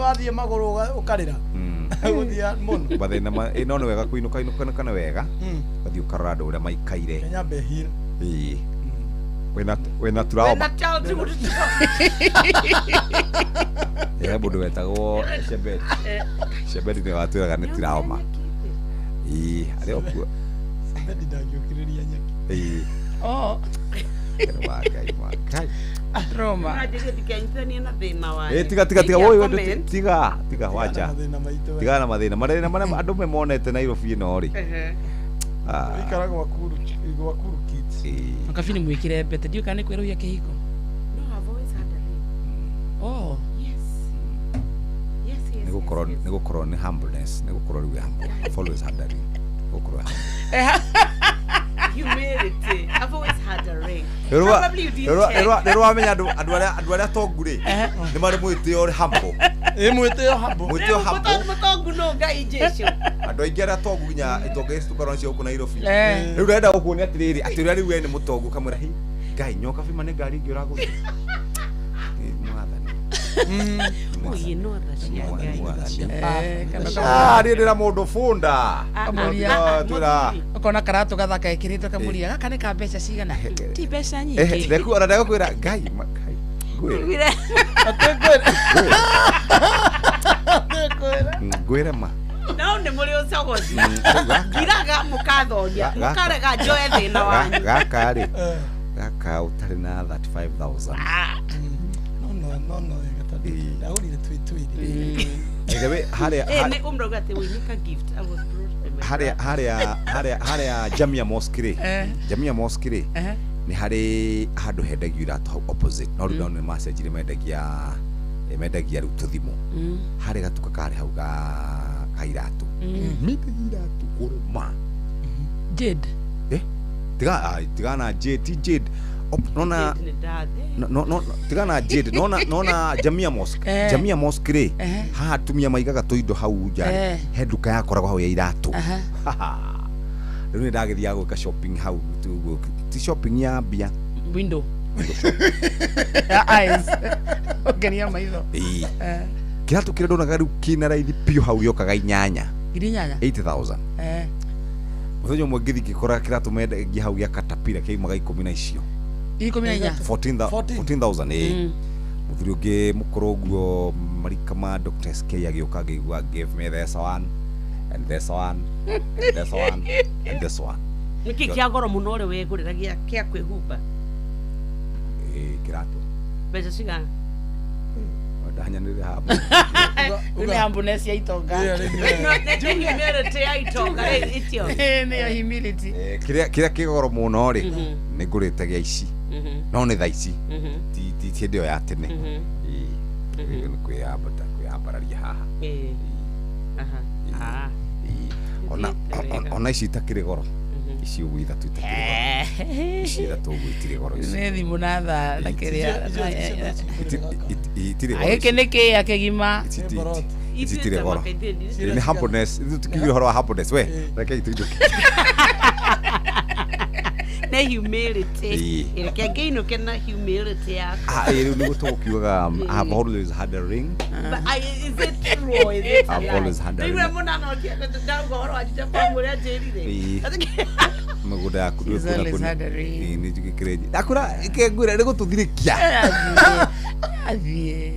wathie maguru ukarira guthia muno bathina no ni wega kuinuka kana wega ugathie ukarora andu uria maikaire Kenya behir wena trauma mundu wetagwo Shebedi ni watwiraga ni trauma ari okuo Shebedi ndangĩũkĩrĩria nyeki Makai trauma tiga wacha tiga na mathina marĩa andũ memonete Nairobi ĩno rĩ ikaraga wakuru kids Makabini mwikire mbete ndio kana kweruhia kihiko. No, I've always had a ring. Oh yes nigukorwo ni humbleness nigukorwo riu humble I've always had a ring gukorwo humility. I've always had a ring. Probably you didn't. Nero amenya andu aria tongu ri ni mari mwitio ri humble mwitio humble mutongu no Ngai Jesu andu aingi aria tongu ginya itonge tukorwo cio ku Nairobi riu ndenda gukuonia atiriri ati riu we ni mutongu kamwira hi Ngai nyoka bima ni ngari ingi uragu you know that she ni ndira mundu funda kamuria ukona karatu gathaka ikirito kamuria gaka ni ka mbeca cigana ti mbeca nyingi reku ona ndaga kwira Ngai gwire gwire ma no ni muri ucogoci giraga mukathoria mukarega njoe thina wanyu gaka utari na 35000 no ndaurire twitwiri egabe haria ni umroga ati winika gift I was brought haria Jamia Mosque ni hari handu hendagio iratu hau opposite no riu ni message ri mendagia riu tuthimu hari gatuka kari hau ga iratu iratu kuruma Jade tiga na Jade nona no tigana Jade nona Jamia Mosque ri ha tumia maigaga tuindo hau nja henduka yakoragwo hau ya iratu riu ni ndagithia gwika shopping hau ti shopping ya bia window eyes ogenia maitho kiratu kire ndona gari kina raithi pio hau yokaga inyanya Girinyanya 80,000 muthenya mwe ngithi gikora kiratu mende ngi hau ya katapira keimaga 10 na icio 14,000 muthuri ungi mukoro guo marika ma Dr. SK agioka ngigua give me this one and this one and this one and this one niki kia goro muno ri we nguriragia kia kwihumba kiratu beca cigana ndahanyanire hapo Ule ambulance ya itonga. Humility ya itonga itio. Ni humility. Kiria kigoro muno ri ni ngurite gia ici. No ni thaici. Ti ndio ya tene. Ni kwiyambararia haha. Aha. Ona ici itakiri goro. Ici ugu ithatu itakiri goro. Ici ithatu ugu itiri goro ici. Ni thimu na tha na kiria. Itiri goro. Agike niki akigima. Itiri goro. Ni happiness. Tukigiro horo happiness we. Reke itujuke. Na humility. Reke ngeino kena humility yako. Iri ni gutukiuga I have always had a ring. But is it true? Is it? I've always had a ring. Ni mwana no kia ndango horo ajija pamuria jerire. Maguda yaku ndio kuna ni jikikire akura ikengwira ni gututhirikia Athie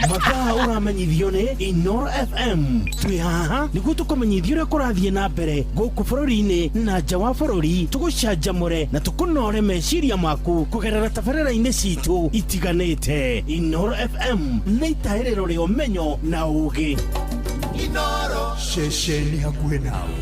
Maka uramenyithio ni Inoro FM twi haha niguo tukumenyithio uria kurathie na mbere guku bururi-ini na nja wa bururi tugucanjamure na tukunore meciria maku kugerera tabarĩra-inĩ citu itiganĩte. Inoro FM nĩ itaĩrĩro rĩa ũmenyo na ũũgĩ. Inoro ceceni hakuhĩ nawe.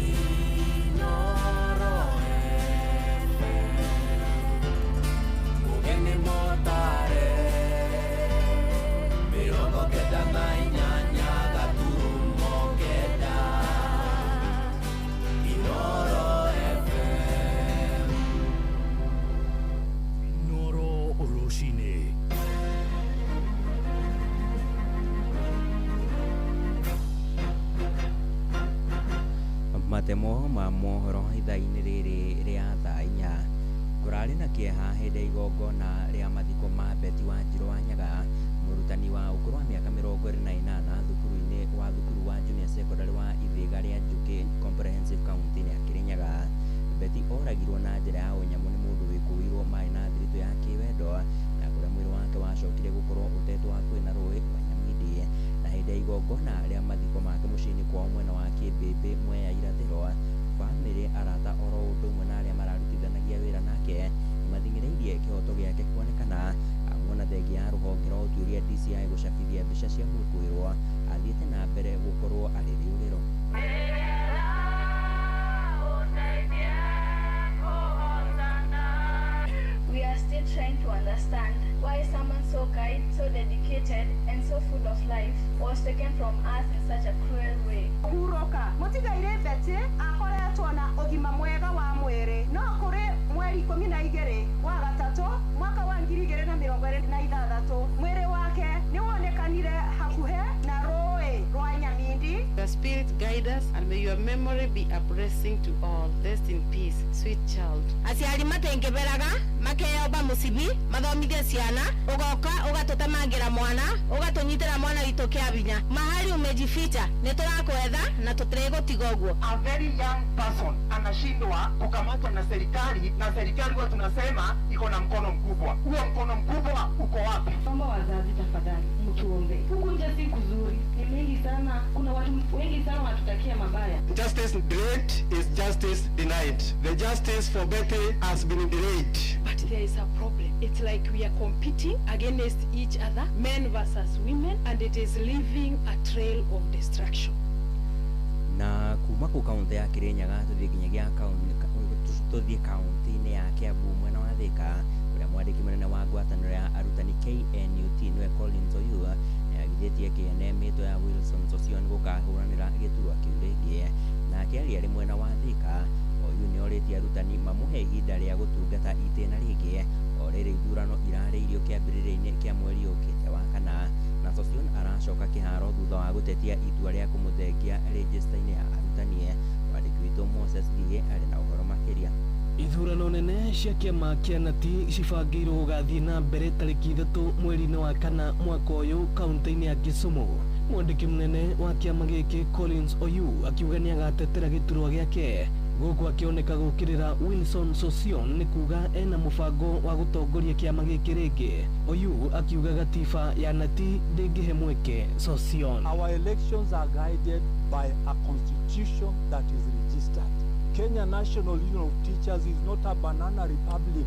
Matemo ma mohoro ithaa-inĩ rĩrĩ rĩa thaa inya kũrarĩ na kĩeha hĩndĩ igongona rĩa mathiko ma Beti Wanjiru wa Nyaga, mũrutani wa ũkũrũ wa mĩaka 28 thukuru-inĩ wa thukuru wa junior secondary wa Ithiga rĩa Njũkĩ comprehensive county-inĩ ya Kirinyaga. Beti oragirwo na njĩra ya ũnyamũ nĩ mũndũ wĩkũĩirwo maĩ na thiritũ ya kĩwendo, na kũrĩa mwĩrĩ wake wacokire gũkorwo ũtetwo hakuhĩ na rũĩ rwa Nyamindi. Na hĩndĩ ya igongona rĩa mathiko make mũciĩ-inĩ kwao mwena wa Kĩmbĩmbĩ Mwea irathĩro, bamĩrĩ, arata oro ũndũ ũmwe na arĩa mararutithanagia wĩra nake nĩmathing'ĩrĩirie kĩhoto gĩake kuonekana amuona thengia ya rũhonge rwa ũtuĩria DCI gũcabithia mbica cia gwĩkũĩrwo athiĩte na mbere gũkorwo arĩ rĩũrĩro. We are still trying to understand why someone so kind, so dedicated, and so full of life was taken from us in such a cruel way. Kuroka mutigaire Beti akoretwo na ũgima mwega wa mwĩrĩ no kũrĩ mweri 12 wa gatatũ mwaka wa 2026 mwĩrĩ wake nĩ wonekanire hakuhĩ na rũĩ rwa Nyamindi. Your spirit guide us and may your memory be a blessing to all. Rest in peace, sweet child. Aciari matengeveraga makeyomba mũcibi mathomithie ciana ugoka ugatutemangira mwana ugatunyitira mwana witũ kĩabinya mahali umejificha niturakwetha na tutirigutiga ũguo. A very young person anashindwa kukamatwa na serikali huwa tunasema iko na mkono mkubwa. Huo mkono mkubwa uko wapi? Naomba wazazi tafadhali mtuombe. Huku nje si kuzuri, ni mingi sana, kuna watu wengi sana wanatutakia mabaya. Justice delayed is justice denied. The justice for Beti has been delayed. But there is a problem. It's like we are competing against each other, men versus women, and it is leaving a trail of destruction. Na kuma ku kaunti ya Kirinyaga tuthie kaunti-inĩ ya Kiambu mwena wa Thika kũrĩa mwandĩki mũnene wa ngwatanĩro ya arutani KNUT nĩwe Collins Oyuga nĩagithĩtie kĩene mĩto ya Wilson Sossion gũkahũranĩra gĩturwa kĩu rĩngĩ. Nake arĩ mwena wa Thika, Oyu nĩorĩtie arutani mamũhe ihinda rĩa gũtungata itĩna rĩngĩ o rĩrĩ ithurano irarĩirio kĩambĩrĩria-inĩ kĩa mweri ũkĩte wa kana, na Sossion aracoka kĩharo thutha wa gũtetia itua rĩa kũmũthengia rĩnjĩsta-inĩ ya arutani. Mwandĩki witũ Moses Dige arĩ na ũhoro makĩria. ithurano nene cia kĩama kĩa nati cibangĩirwo gũgathiĩ na mbere tarĩki 3 mweri-inĩ wa kana mwaka ũyũ kaunti-inĩ ya Kisumu. Mwandĩki mũnene wa kĩama gĩkĩ Collins Oyu akiuga nĩ agatetera gĩturwa gĩake gũkũ akĩoneka gũkĩrĩra Wilson Sossion nĩ kuga ena mũbango wa gũtongoria kĩama gĩkĩ rĩngĩ. Oyu akiuga gatiba ya nati ndĩngĩhe mweke Sossion. Our elections are guided by a constitution that is registered. Kenya National Union of Teachers is not a banana republic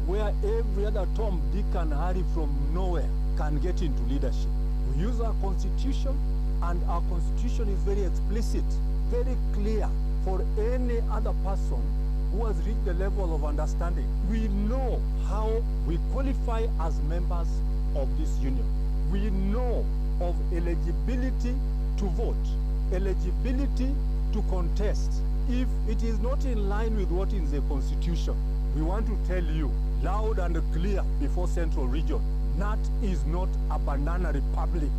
where every other Tom, Dick and Harry from nowhere can get into leadership. We use our constitution, and our constitution is very explicit, very clear for any other person who has reached the level of understanding. We know how we qualify as members of this union. We know of eligibility to vote, eligibility to contest. If it is not in line with what is the constitution, we want to tell you loud and clear before Central Region, NAT is not a banana republic.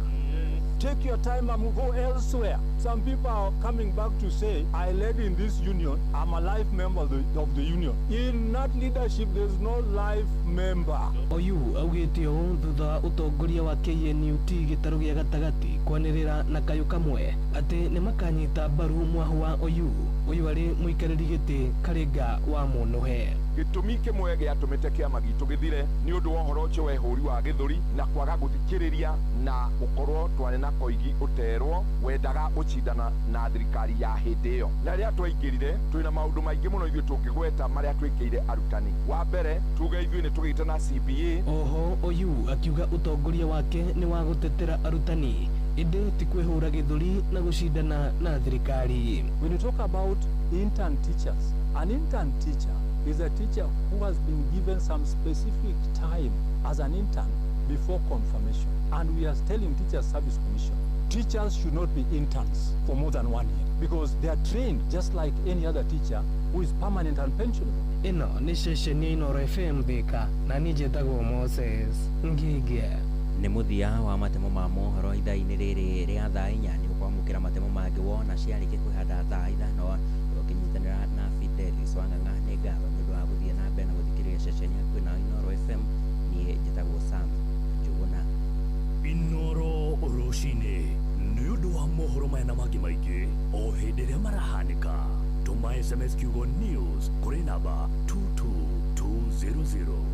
Take your time and go elsewhere. Some people are coming back to say, I led in this union, I'm a life member of the union. In NAT leadership, there's no life member. Oyu augĩte ũũ thutha ũtongoria wa KNUT gĩtarũ gĩa gatagatĩ kwanĩrĩra na kayũ kamwe atĩ nĩ makanyita mbaru mwahu wa Oyu. Oyu arĩ mũikarĩri gĩtĩ Karĩnga wa Mũnũhe. Gĩtũmi kĩmwe gĩatũmĩte kĩama gitũ gĩthire nĩ ũndũ wa ũhoro ũcio wa ihũri wa gĩthũri na kwaga gũthikĩrĩria na gũkorwo twarĩ na koigi ũterwo wendaga ũcindana na thirikari ya hĩndĩ ĩyo. Na rĩrĩa twaingĩrire twĩna maũndũ maingĩ mũno ithuĩ tũngĩgweta marĩa twĩkĩire arutani. Wa mbere tuge ithuĩ nĩ tũgĩte na CBA. Oho Oyu akiuga ũtongoria wake nĩ wa gũtetera arutani ĩndĩ ti kwĩhũra gĩthũri na gũcindana na thirikari. When you talk about intern teachers, an intern teacher is a teacher who has been given some specific time as an intern before confirmation. And we are telling Teachers Service Commission, teachers should not be interns for more than 1 year because they are trained just like any other teacher who is permanent and pensionable. Ino nĩ ceceni ya Inooro FM Thika na niĩ njĩtagwo Moses Ngige. Nĩ mũthia wa matemo ma mohoro ithaa-inĩ rĩrĩ rĩa thaa 4 nĩ ũkwamũkĩra matemo mangĩ wona ciarĩkia kwĩhanda thaa 5 ũkĩnyitanĩra na Fidelis Wang'ang'a nĩ ngatho nĩ ũndũ wa gũthiĩ na mbere na gũthikĩrĩria ceceni yaku na Inooro FM. Niĩ njĩtagwo Sam Njuguna. Inooro rũcinĩ nĩ ũndũ wa mohoro maya na mangĩ maingĩ o hĩndĩ ĩrĩa marahanĩka. Tũma SMS kiugo news kũrĩ namba 22200.